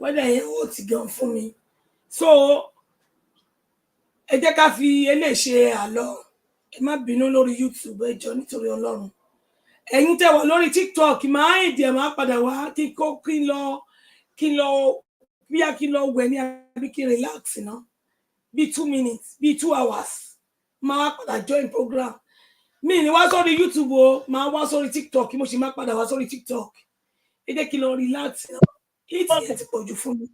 wẹ́dà yẹn ó ti gan fún mi so ẹ jẹ́ ká fi eléṣe àlọ́ ẹ má bínú lórí YouTube ẹ jọ̀ọ́ nítorí Ọlọ́run ẹ̀yin tẹ́ wà lórí TikTok máa ń dẹ̀ máa padà wá kí n lọ bíyà kí n lọ wẹ̀ ní àbí kí n relax ná bí 2 minutes bí 2 hours máa padà join program mi ni wá sórí YouTube o máa wá sórí TikTok mo sì máa padà wá sórí TikTok ẹ jẹ́ kí n lọ relax ná ìtì yẹn ti pọ̀jù fún mi.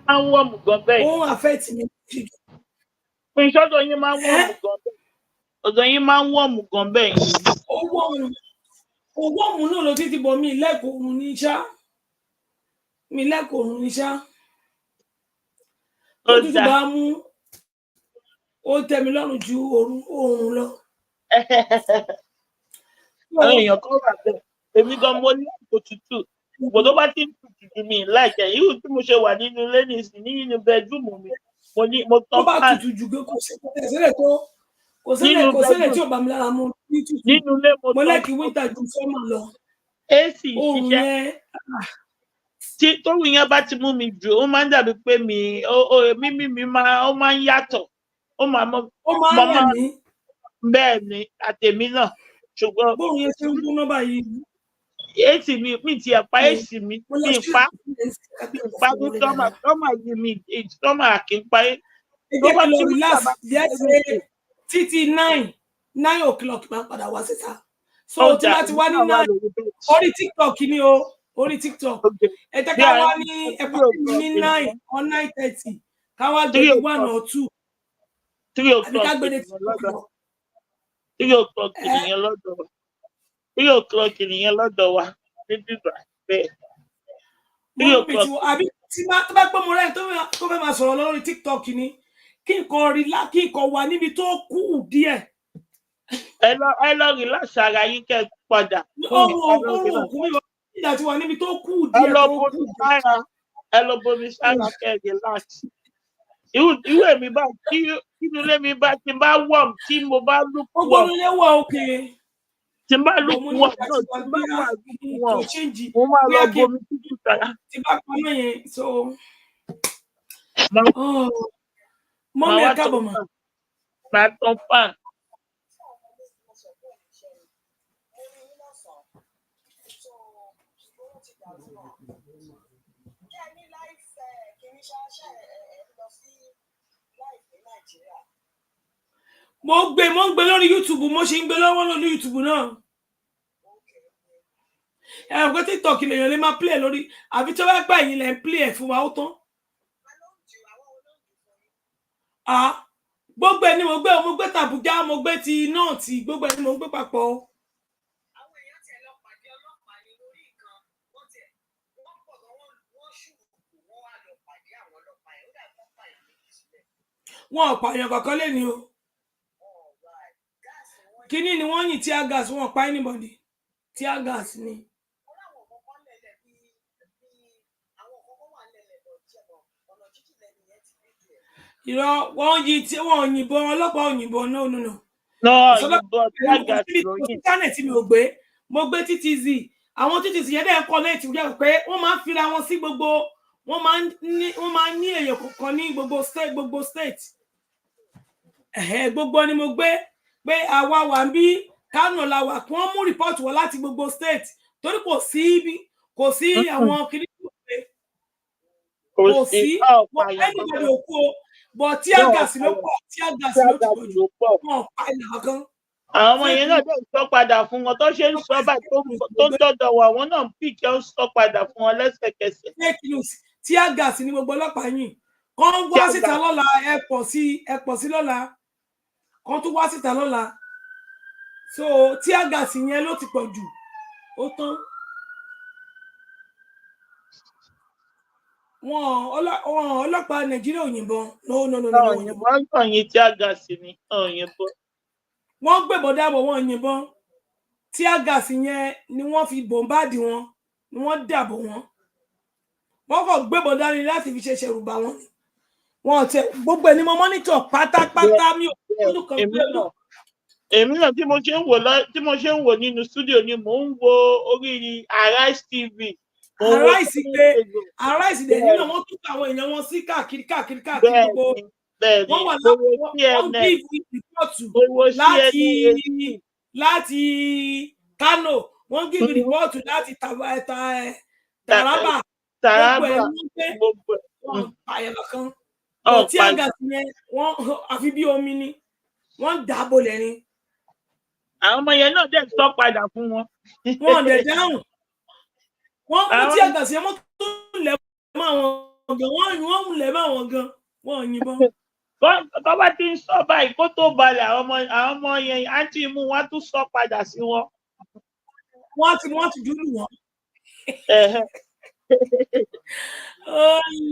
máa ń wọ́ọ̀mù gan bẹ́ẹ̀. ó affect mi. ìṣọ́dọ̀ yín máa ń wọ́ọ̀mù gan bẹ́ẹ̀. ọ̀dọ̀ yín máa ń wọ́ọ̀mù gan bẹ́ẹ̀ yìí. owó ọ̀mù náà ló ti bọ̀ mí lẹ́kọ̀ọ́ òun ní ṣá. ó tútù bá mú ó tẹ́ mi lọ́rùn ju oorun lọ. àwọn èèyàn kan wà bẹ́ẹ̀ èmi gan mo ní òtútù ìgbò tó bá ti ń tutù jù mí láìjẹ irú tí mo ṣe wà nínú ilé nìsín nínú bẹẹdúmù mi mo tán pan. tó bá tutù jù gan kò sílẹ̀ tí ò bá mi lára mu ní tutù nínú ilé mo lẹ́kì wíńtà ju sọ́mà lọ. AC ṣiṣẹ́ tí tóru yẹn bá ti mú mi jù ó máa ń dàbí pé mímí mi ó máa ń yàtọ̀ ó máa rẹ̀ mí. bẹ́ẹ̀ ni àtẹ̀mí náà ṣùgbọ́n bóun yẹn ṣe ń gbóná báyìí. èsì mi ti ẹ̀pá èsì mi ní ìpá ní tọ́mà yìí mi tọ́mà kì í pa é. tó bá ti relax yẹ́sẹ̀ títí 9 o'clock máa padà wá síta. so tí bá ti wá ní 9 orí TikTok ni o orí TikTok ẹ jẹ́ ká wá ní ẹ̀pá ní 9 or 9:30 ká wá gbé 1 or 2. 3 o'clock nìyẹn lọ́dọ̀ wa 3 o'clock nìyẹn lọ́dọ̀ wa níbi bẹ́ẹ̀. 3 o'clock. àbí tí bá pẹ́ mo rẹ̀ tó fẹ́ máa sọ̀rọ̀ lórí TikTok ni kí n kàn wà níbi tó kù díẹ̀. ẹ lọ rí láṣàrà yín kẹ́ padà. ìjà ti wà níbi tó kù díẹ̀. ẹ lọ bomi sára kẹ́ relax. irú èmi bá inú ilé mi bá ti bá wọ̀m tí mo bá look warm. ọgbọ́n ilé wà òkè. tí n bá look warm náà tí n bá wà warm mo máa lọ bomi tútù sára. tí bá paná yẹn so. mọ́mí ẹ káàbọ̀ mọ́. máa tán pan. mo ń gbé lórí YouTube mo ṣe ń gbé lọ́wọ́ lórí YouTube náà Go TikTok lèèyàn lè máa play ẹ̀ lórí àbí tí ó bá pẹ́ yín lẹ̀ ń play ẹ̀ fún wa ó tán. Gbogbo ẹni mo gbé tàbújá mo gbé ti nọ́ọ̀tì gbogbo ẹni mo gbé papọ̀ o. Wọn ò pààyàn kankan lẹ́ni o. Kíní ni wọ́n yìn tear gas wọn pa anybody. Tear gas ni. Irọ́ wọ́n yí tí wọ́n yìnbọn ọlọ́pàá òyìnbọn no. No, yìnbọn tear gas ló yìn. Internet mi ò gbé mo gbé TTZ àwọn TTZ yẹn dẹ̀ kọ́ lẹ́ẹ̀tì wíwá pé wọ́n máa ń fira wọn sí gbogbo wọ́n máa ń ní èèyàn kọ̀ọ̀kan ní gbogbo state gbogbo ni mo gbé pé àwa wà ń bí Kánò la wà kí wọ́n mú rìpọ́ọ̀tù wọ láti gbogbo state torí kò sí àwọn kìnnìkan pé kò sí anybody òkú o but tear gas ló pọ̀ tear gas ló ti pọ̀ jù wọn pa ìlà kan. Àwọn ọmọ yẹn náà dẹ̀ sọ padà fún wọn tó ṣe ń sọ báyìí tó ń dọ̀dọ̀ wà wọn náà ń pìkẹ́ ń sọ padà fún wọn lẹ́sẹ̀kẹsẹ̀. Fake news tear gas ni gbogbo ọlọ́pàá yìí kàn wá síta lọ́la ẹ pọ̀ sí lọ́la kàn tún wá síta lọ́la so tear gas yẹn ló ti pọ̀ jù ó tán. Wọn ọlọ́pàá Nàìjíríà ò yìnbọn no. Wọ́n kàn yín tear gas ni òyìnbọn. Wọ́n gbébọn dáàbò wọn yìnbọn tear gas yẹn ni wọ́n fi bòmbáàdì wọn ni wọ́n dàbò wọn. Wọ́n kàn gbébọn dání láti fi ṣe ṣẹ̀rùbà wọn ni. Wọ́n tẹ gbogbo ẹni mo monitor pátápátá mi ò kúndùn kan pé lọ. Èmi náà tí mo ṣe ń wò nínú studio ni mò ń wo orí Arise TV. Arise dẹ̀ nínú wọn tún àwọn èèyàn wọn sí káàkiri gbogbo wọ́n wà wọ́n give report láti Kano wọ́n give report láti Taraba gbogbo wọn àyẹ̀wò kan ọtí àgàsì yẹn wọ́n àfi bí omi ni wọ́n dàbò lẹ́ni. Àwọn ọmọ yẹn náà dẹ̀ sọ padà fún wọn. Wọ́n dẹ̀ dáhùn wọ́n mú tí àgàsì yẹn wọ́n tó lẹ̀ mọ́ àwọn gan wọ́n lẹ̀ mọ́ àwọn gan wọ́n yìnbọn. Tó bá ti ń sọ báyìí kó tó balẹ̀ àwọn ọmọ yẹn àǹtí mú wọn tún sọ padà sí wọn. Wọ́n ti dúró wọn. Ó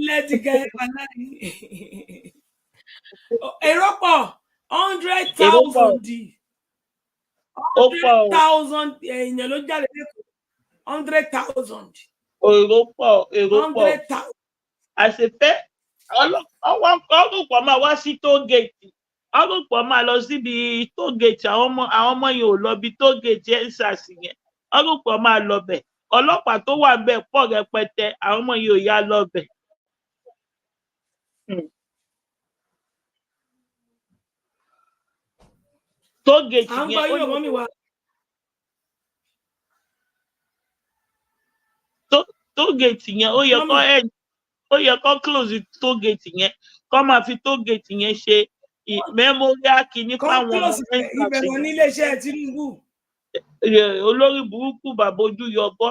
lẹ́tí kẹ́ panáì. Èrò pọ̀ 100,000 èèyàn ló jáde lẹ́kọ̀ọ́ 100,000. Èrò pọ̀. Àṣepẹ́ ọlọ́pàá máa wá sí tógèètì ọlọ́pàá máa lọ síbi tógèètì àwọn ọmọ yẹn ò lọ bí tógèètì ensars yẹn ọlọ́pàá máa lọ bẹ̀ ọlọ́pàá tó wà bẹ̀ pọ̀ rẹpẹtẹ àwọn ọmọ yẹn ò yá lọ bẹ̀. Tógèètì yẹn tógèètì yẹn ó yẹ kó close tógèètì yẹn kó máa fi tógèètì yẹn ṣe memorial kìíní fáwọn ìbẹ̀rẹ̀ ní iléeṣẹ́ Tinubu. Olórí burúkú bàbá ojú yọbọ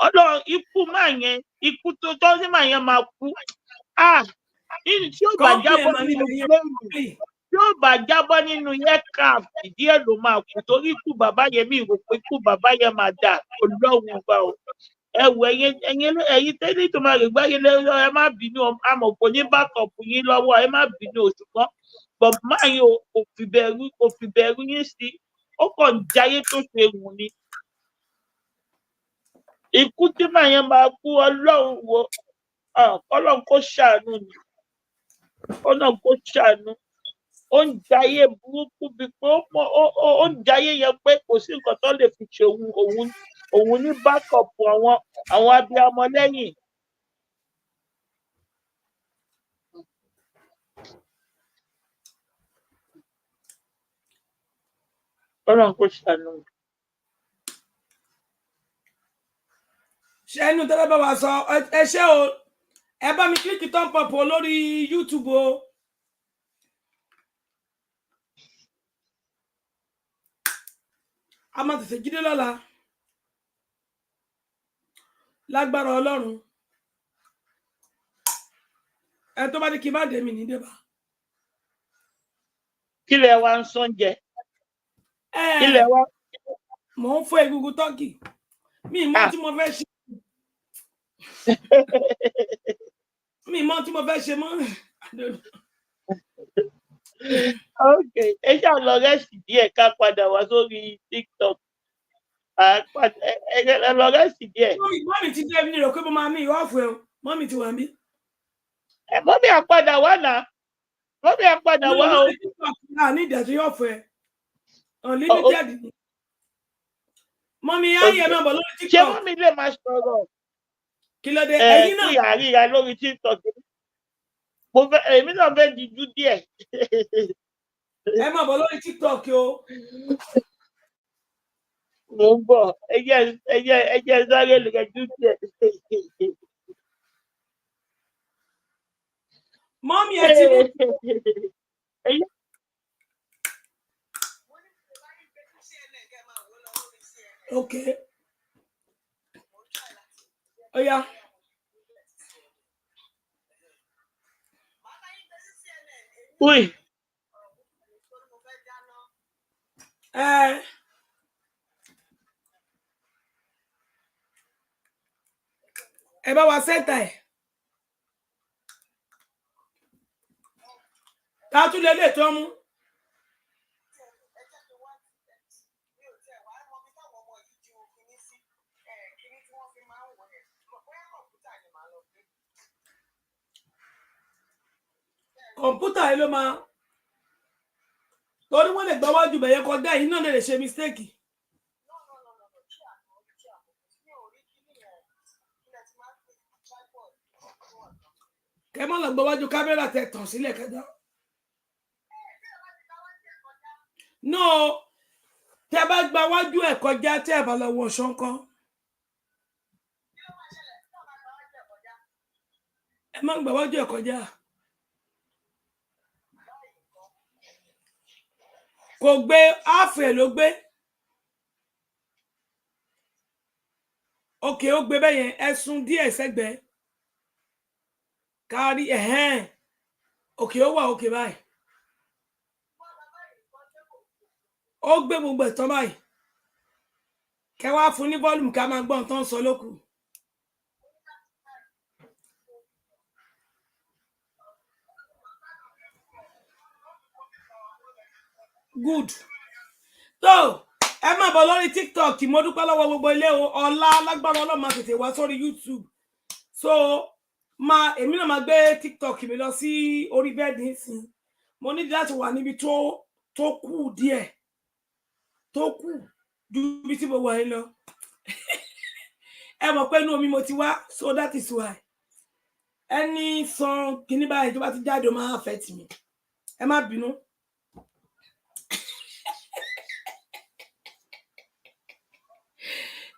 Ọlọ́run ikú máa yẹn ikú tó ní máa yẹn máa kú tí ó bá jábọ́ nínú plane tí ó bá jábọ́ nínú aircraft díẹ̀ ló máa kú torí ikú bàbá yẹn mi rò pé ikú bàbá yẹn máa dà Ọlọ́run bá o. Ẹwù ẹ̀yin tẹ́lẹ̀ tó máa rè gbáyé lẹ́yìn ẹ má bínú amọ̀pọ̀ ní bákọ̀pù yín lọ́wọ́ ẹ má bínú òṣùpọ̀ but máa yín kò fi bẹ̀rù yín sí ó kàn jáyé tó ṣe wù ni. Ikú tí màá yẹn máa kú Ọlọ́run wo Ọlọ́run kó ṣàánú ni Ọlọ́run kó ṣàánú ó ń jayé burúkú bí pé ó ń jayé yẹn pé kò sí nǹkan tó lè fi ṣe òun ní bákọ̀pù àwọn abiyamọ lẹ́yìn. Ọlọ́run kò ṣàánú. Ṣé ẹnu tẹ́lẹ̀ bá wa sọ ẹ ṣé o ẹ bá mi kílíkì tó ń pọ̀pọ̀ lórí YouTube o. A máa tètè jíde lọ́la. lágbára Ọlọ́run ẹ tó bá ní kí n má dé mi ní débà. Kí lẹ wá ń sọ́njẹ? Kí lẹ wá? Mò ń fọ́ egungun tọ́kì mi mọ̀ tí mo fẹ́ ṣe mi mọ̀ tí mo fẹ́ ṣe mọ́. Okay, ẹ ṣáà lọ rẹ́sì díẹ̀ ká padà wá sórí TikTok. Ẹ lọ rẹ́sì díẹ̀. Mọ́mì ti dé mi rò pé mo máa ní ìwọ́ ọ̀fù ẹ̀ mọ́mì ti wà mí. Mọ́mì àpadà wá náà. Mọ́mì àpadà wá o. Ní ìdẹ̀tí ọ̀fù ẹ̀ unlimited ni. Mọ́mì ayé náà bọ̀ lórí TikTok. Ṣé mọ́mì lè máa sọ̀rọ̀? Kí ló dé ẹ̀yin náà? Kí àríyá lórí TikTok. Èmi náà fẹ́ dijú díẹ̀. Ẹ máa bọ̀ lórí TikTok o. Mo ń bọ̀, ẹ jẹ́ sáré lè jú díẹ̀. Mọ́mì ẹ ti mú. Okay. Oya. Oui. Ẹ bá wa sẹ́tà ẹ̀. Ta tún lè tó mú. Kọ̀ǹpútà yìí ló máa torí wọ́n lè gbọ́ wájú bẹ̀yẹ kọjá yìí náà lè ṣe mistake. Kẹ́ mọ́ lọ gbọ́ wájú kámẹ́rà tẹ tàn sílẹ̀ kẹjọ. No, tẹ bá gba wájú ẹ̀ kọjá tẹ bá lọ wọ ṣọ́nkán. Ẹ má gba wájú ẹ̀ kọjá. Kò gbé áfẹ̀ ló gbé. Òkè ó gbé bẹ́yẹn ẹ̀sùn díẹ̀ sẹ́gbẹ̀ẹ́. Kárí òkè ó wà òkè báyìí. Ó gbé gbogbo ẹ̀tàn báyìí. Kẹ́ wá fún ní volume ká máa gbọ́ nǹkan sọ lókù. Good. So ẹ má bọ̀ lórí TikTok mo dúpẹ́ lọ́wọ́ gbogbo ilé ọlá lágbára Ọlọ́run máa tètè wá sórí YouTube. So èmi náà máa gbé TikTok mi lọ sí orí bẹ́ẹ̀dì nsìn. Mo ní láti wà níbi tó kù díẹ̀. Tó kù ju bí tí mo wà yìí lọ. Ẹ mọ̀ pé inú omi mo ti wá, so that is why. Ẹni san kíní báyìí tó bá ti jáde ó máa affect mi. Ẹ má bínú.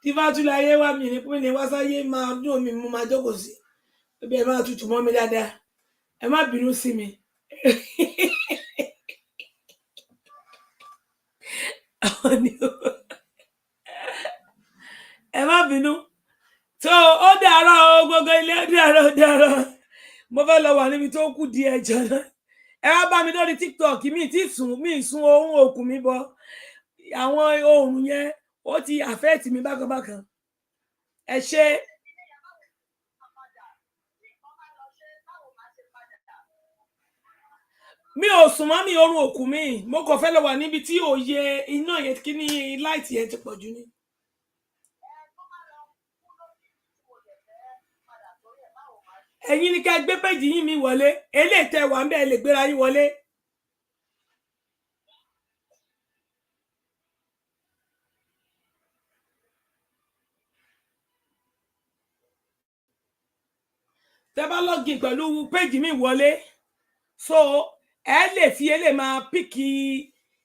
Tí bá tún láyé wá mi ní pé ní wá sáyé máa dùn mí mo máa jókòó sí. Bí ẹ máa tutù mọ́ mi dáadáa. Ẹ má bínú sí mi. Ẹ má bínú. So ó dàárọ̀ gbogbo ilé ó dàárọ̀. Mo fẹ́ lọ wà níbi tó kù díẹ̀ jọ̀nà. Ẹ wá bá mi lórí TikTok mi sùn ohun òkun mi bọ̀. Àwọn ohun yẹn ó ti affect mi bákan. Ẹ ṣé. Mi ò sùn mọ́ mi orun òkú mi. Mo kàn fẹ́ lọ wà níbi tí òye iná yẹn kí ní light yẹn ti pọ̀ jù ni. Ẹ̀yin ni ká gbé péjì yín mi wọlé. Eléyìí tẹ́ wà ńbẹ̀ lè gbéra yín wọlé. Tẹ́ bá login pẹ̀lú péjì mi wọlé. So ẹ lè fi ele máa pick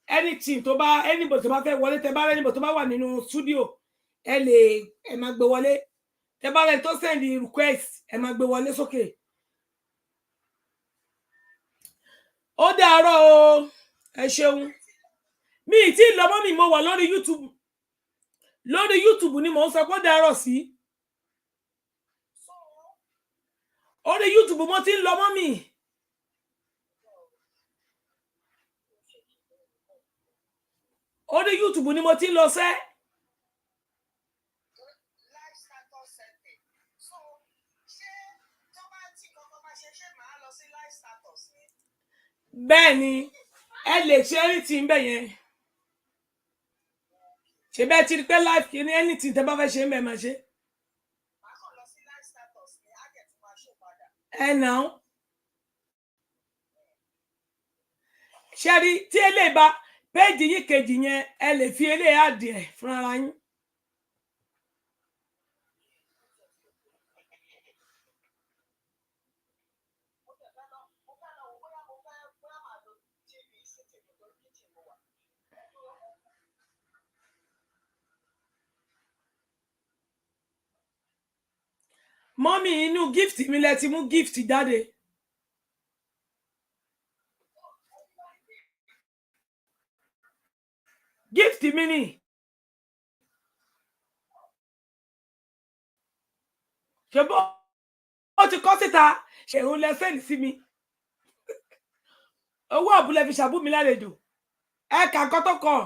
anything tó bá anybody tó bá fẹ́ wọlé tẹ́ bá anybody tó bá wà nínú studio ẹ máa gbé wọlé tẹ́ bá rẹ tó send request ẹ máa gbé wọlé sókè. Ó dàárọ̀ o ẹ ṣeun mi tí lọ mọ́ mi mo wà lórí YouTube ni mo ń sọ pé ó dàárọ̀ sí Orí YouTube mo ti ń lọ mọ́ mi. Orí YouTube ni mo ti ń lọ sẹ́. Bẹ́ẹ̀ ni ẹ lè ṣe anything bẹ́ẹ̀ yẹn. Ṣé bẹ́ẹ̀ ti rí pé live kì ní anything tẹ́ bá fẹ́ ṣe mẹ́ẹ̀ máa ṣe. Ẹ náà. Ṣé rí tí eléyìí bá péjì yìí kejì yẹn ẹ lè fi eléyìí adìẹ fún ara yín. Mọ́mí inú gift mi lẹ ti mú gift jáde. Gift mi ni. Ṣé bó ó ti kọ́ síta ṣèun lẹ sẹ́ni sí mi. Owó ọ̀bùlẹ̀ fi ṣàbú mi lálejò. Ẹ kà kọ́ tó kọ̀.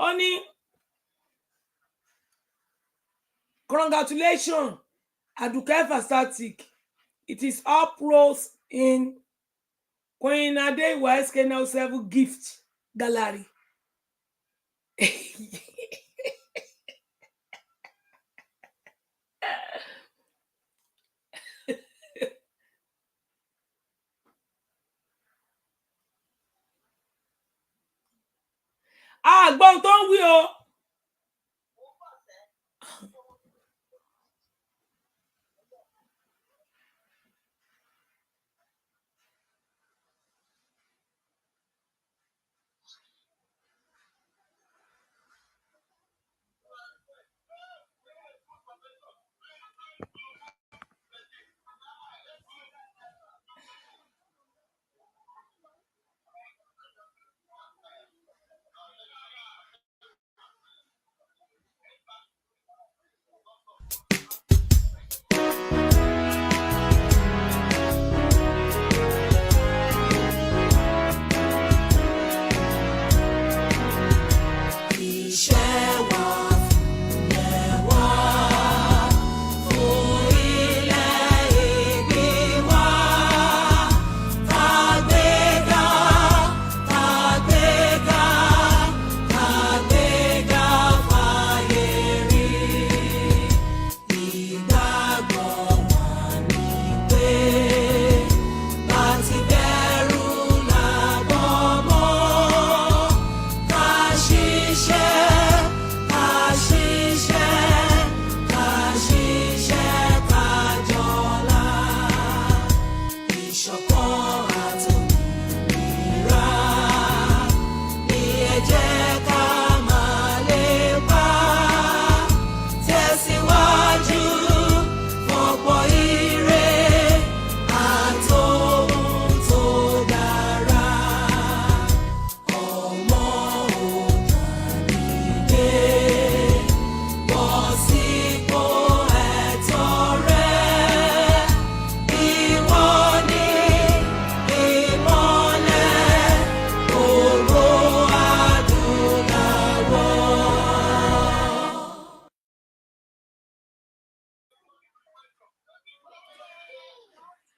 Ó ní congratulations, Aduke Fantastic. It is up rose in Queen DAY1 Channel 7 gift gallery. Gbọ́n tó ń wí o.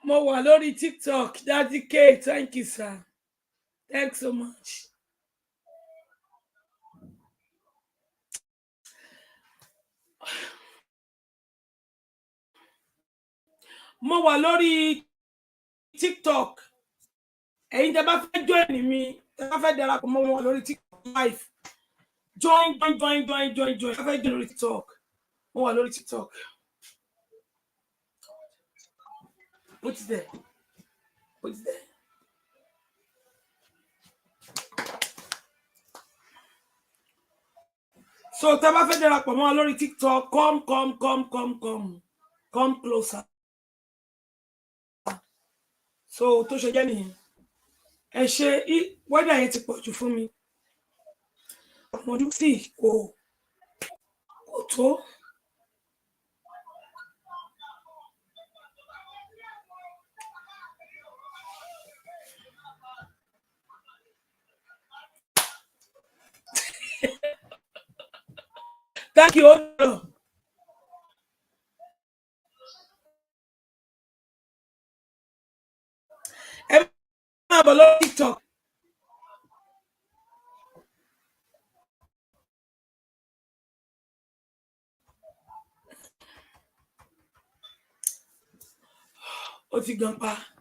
Mo wà lórí TikTok, Daddy K, thank you, sir. Thanks so much. Mo wà lórí TikTok. Ẹ̀yin tẹ́ bá fẹ́ join mi, tẹ́ bá fẹ́ darapọ̀ mọ́ wọn lórí TikTok live. Join. Tẹ́ bá fẹ́ join lórí TikTok. Mo wà lórí TikTok. Put it there. So tẹ́ bá fẹ́ darapọ̀ mọ́ wọn lórí TikTok, come closer. So tó ṣe jẹ́ nìyẹn. Ẹ ṣe wẹ́dà yẹn ti pọ̀ jù fún mi. Ọmọdún sí kò tó. Thank you. TikTok. Ó ti gan pa.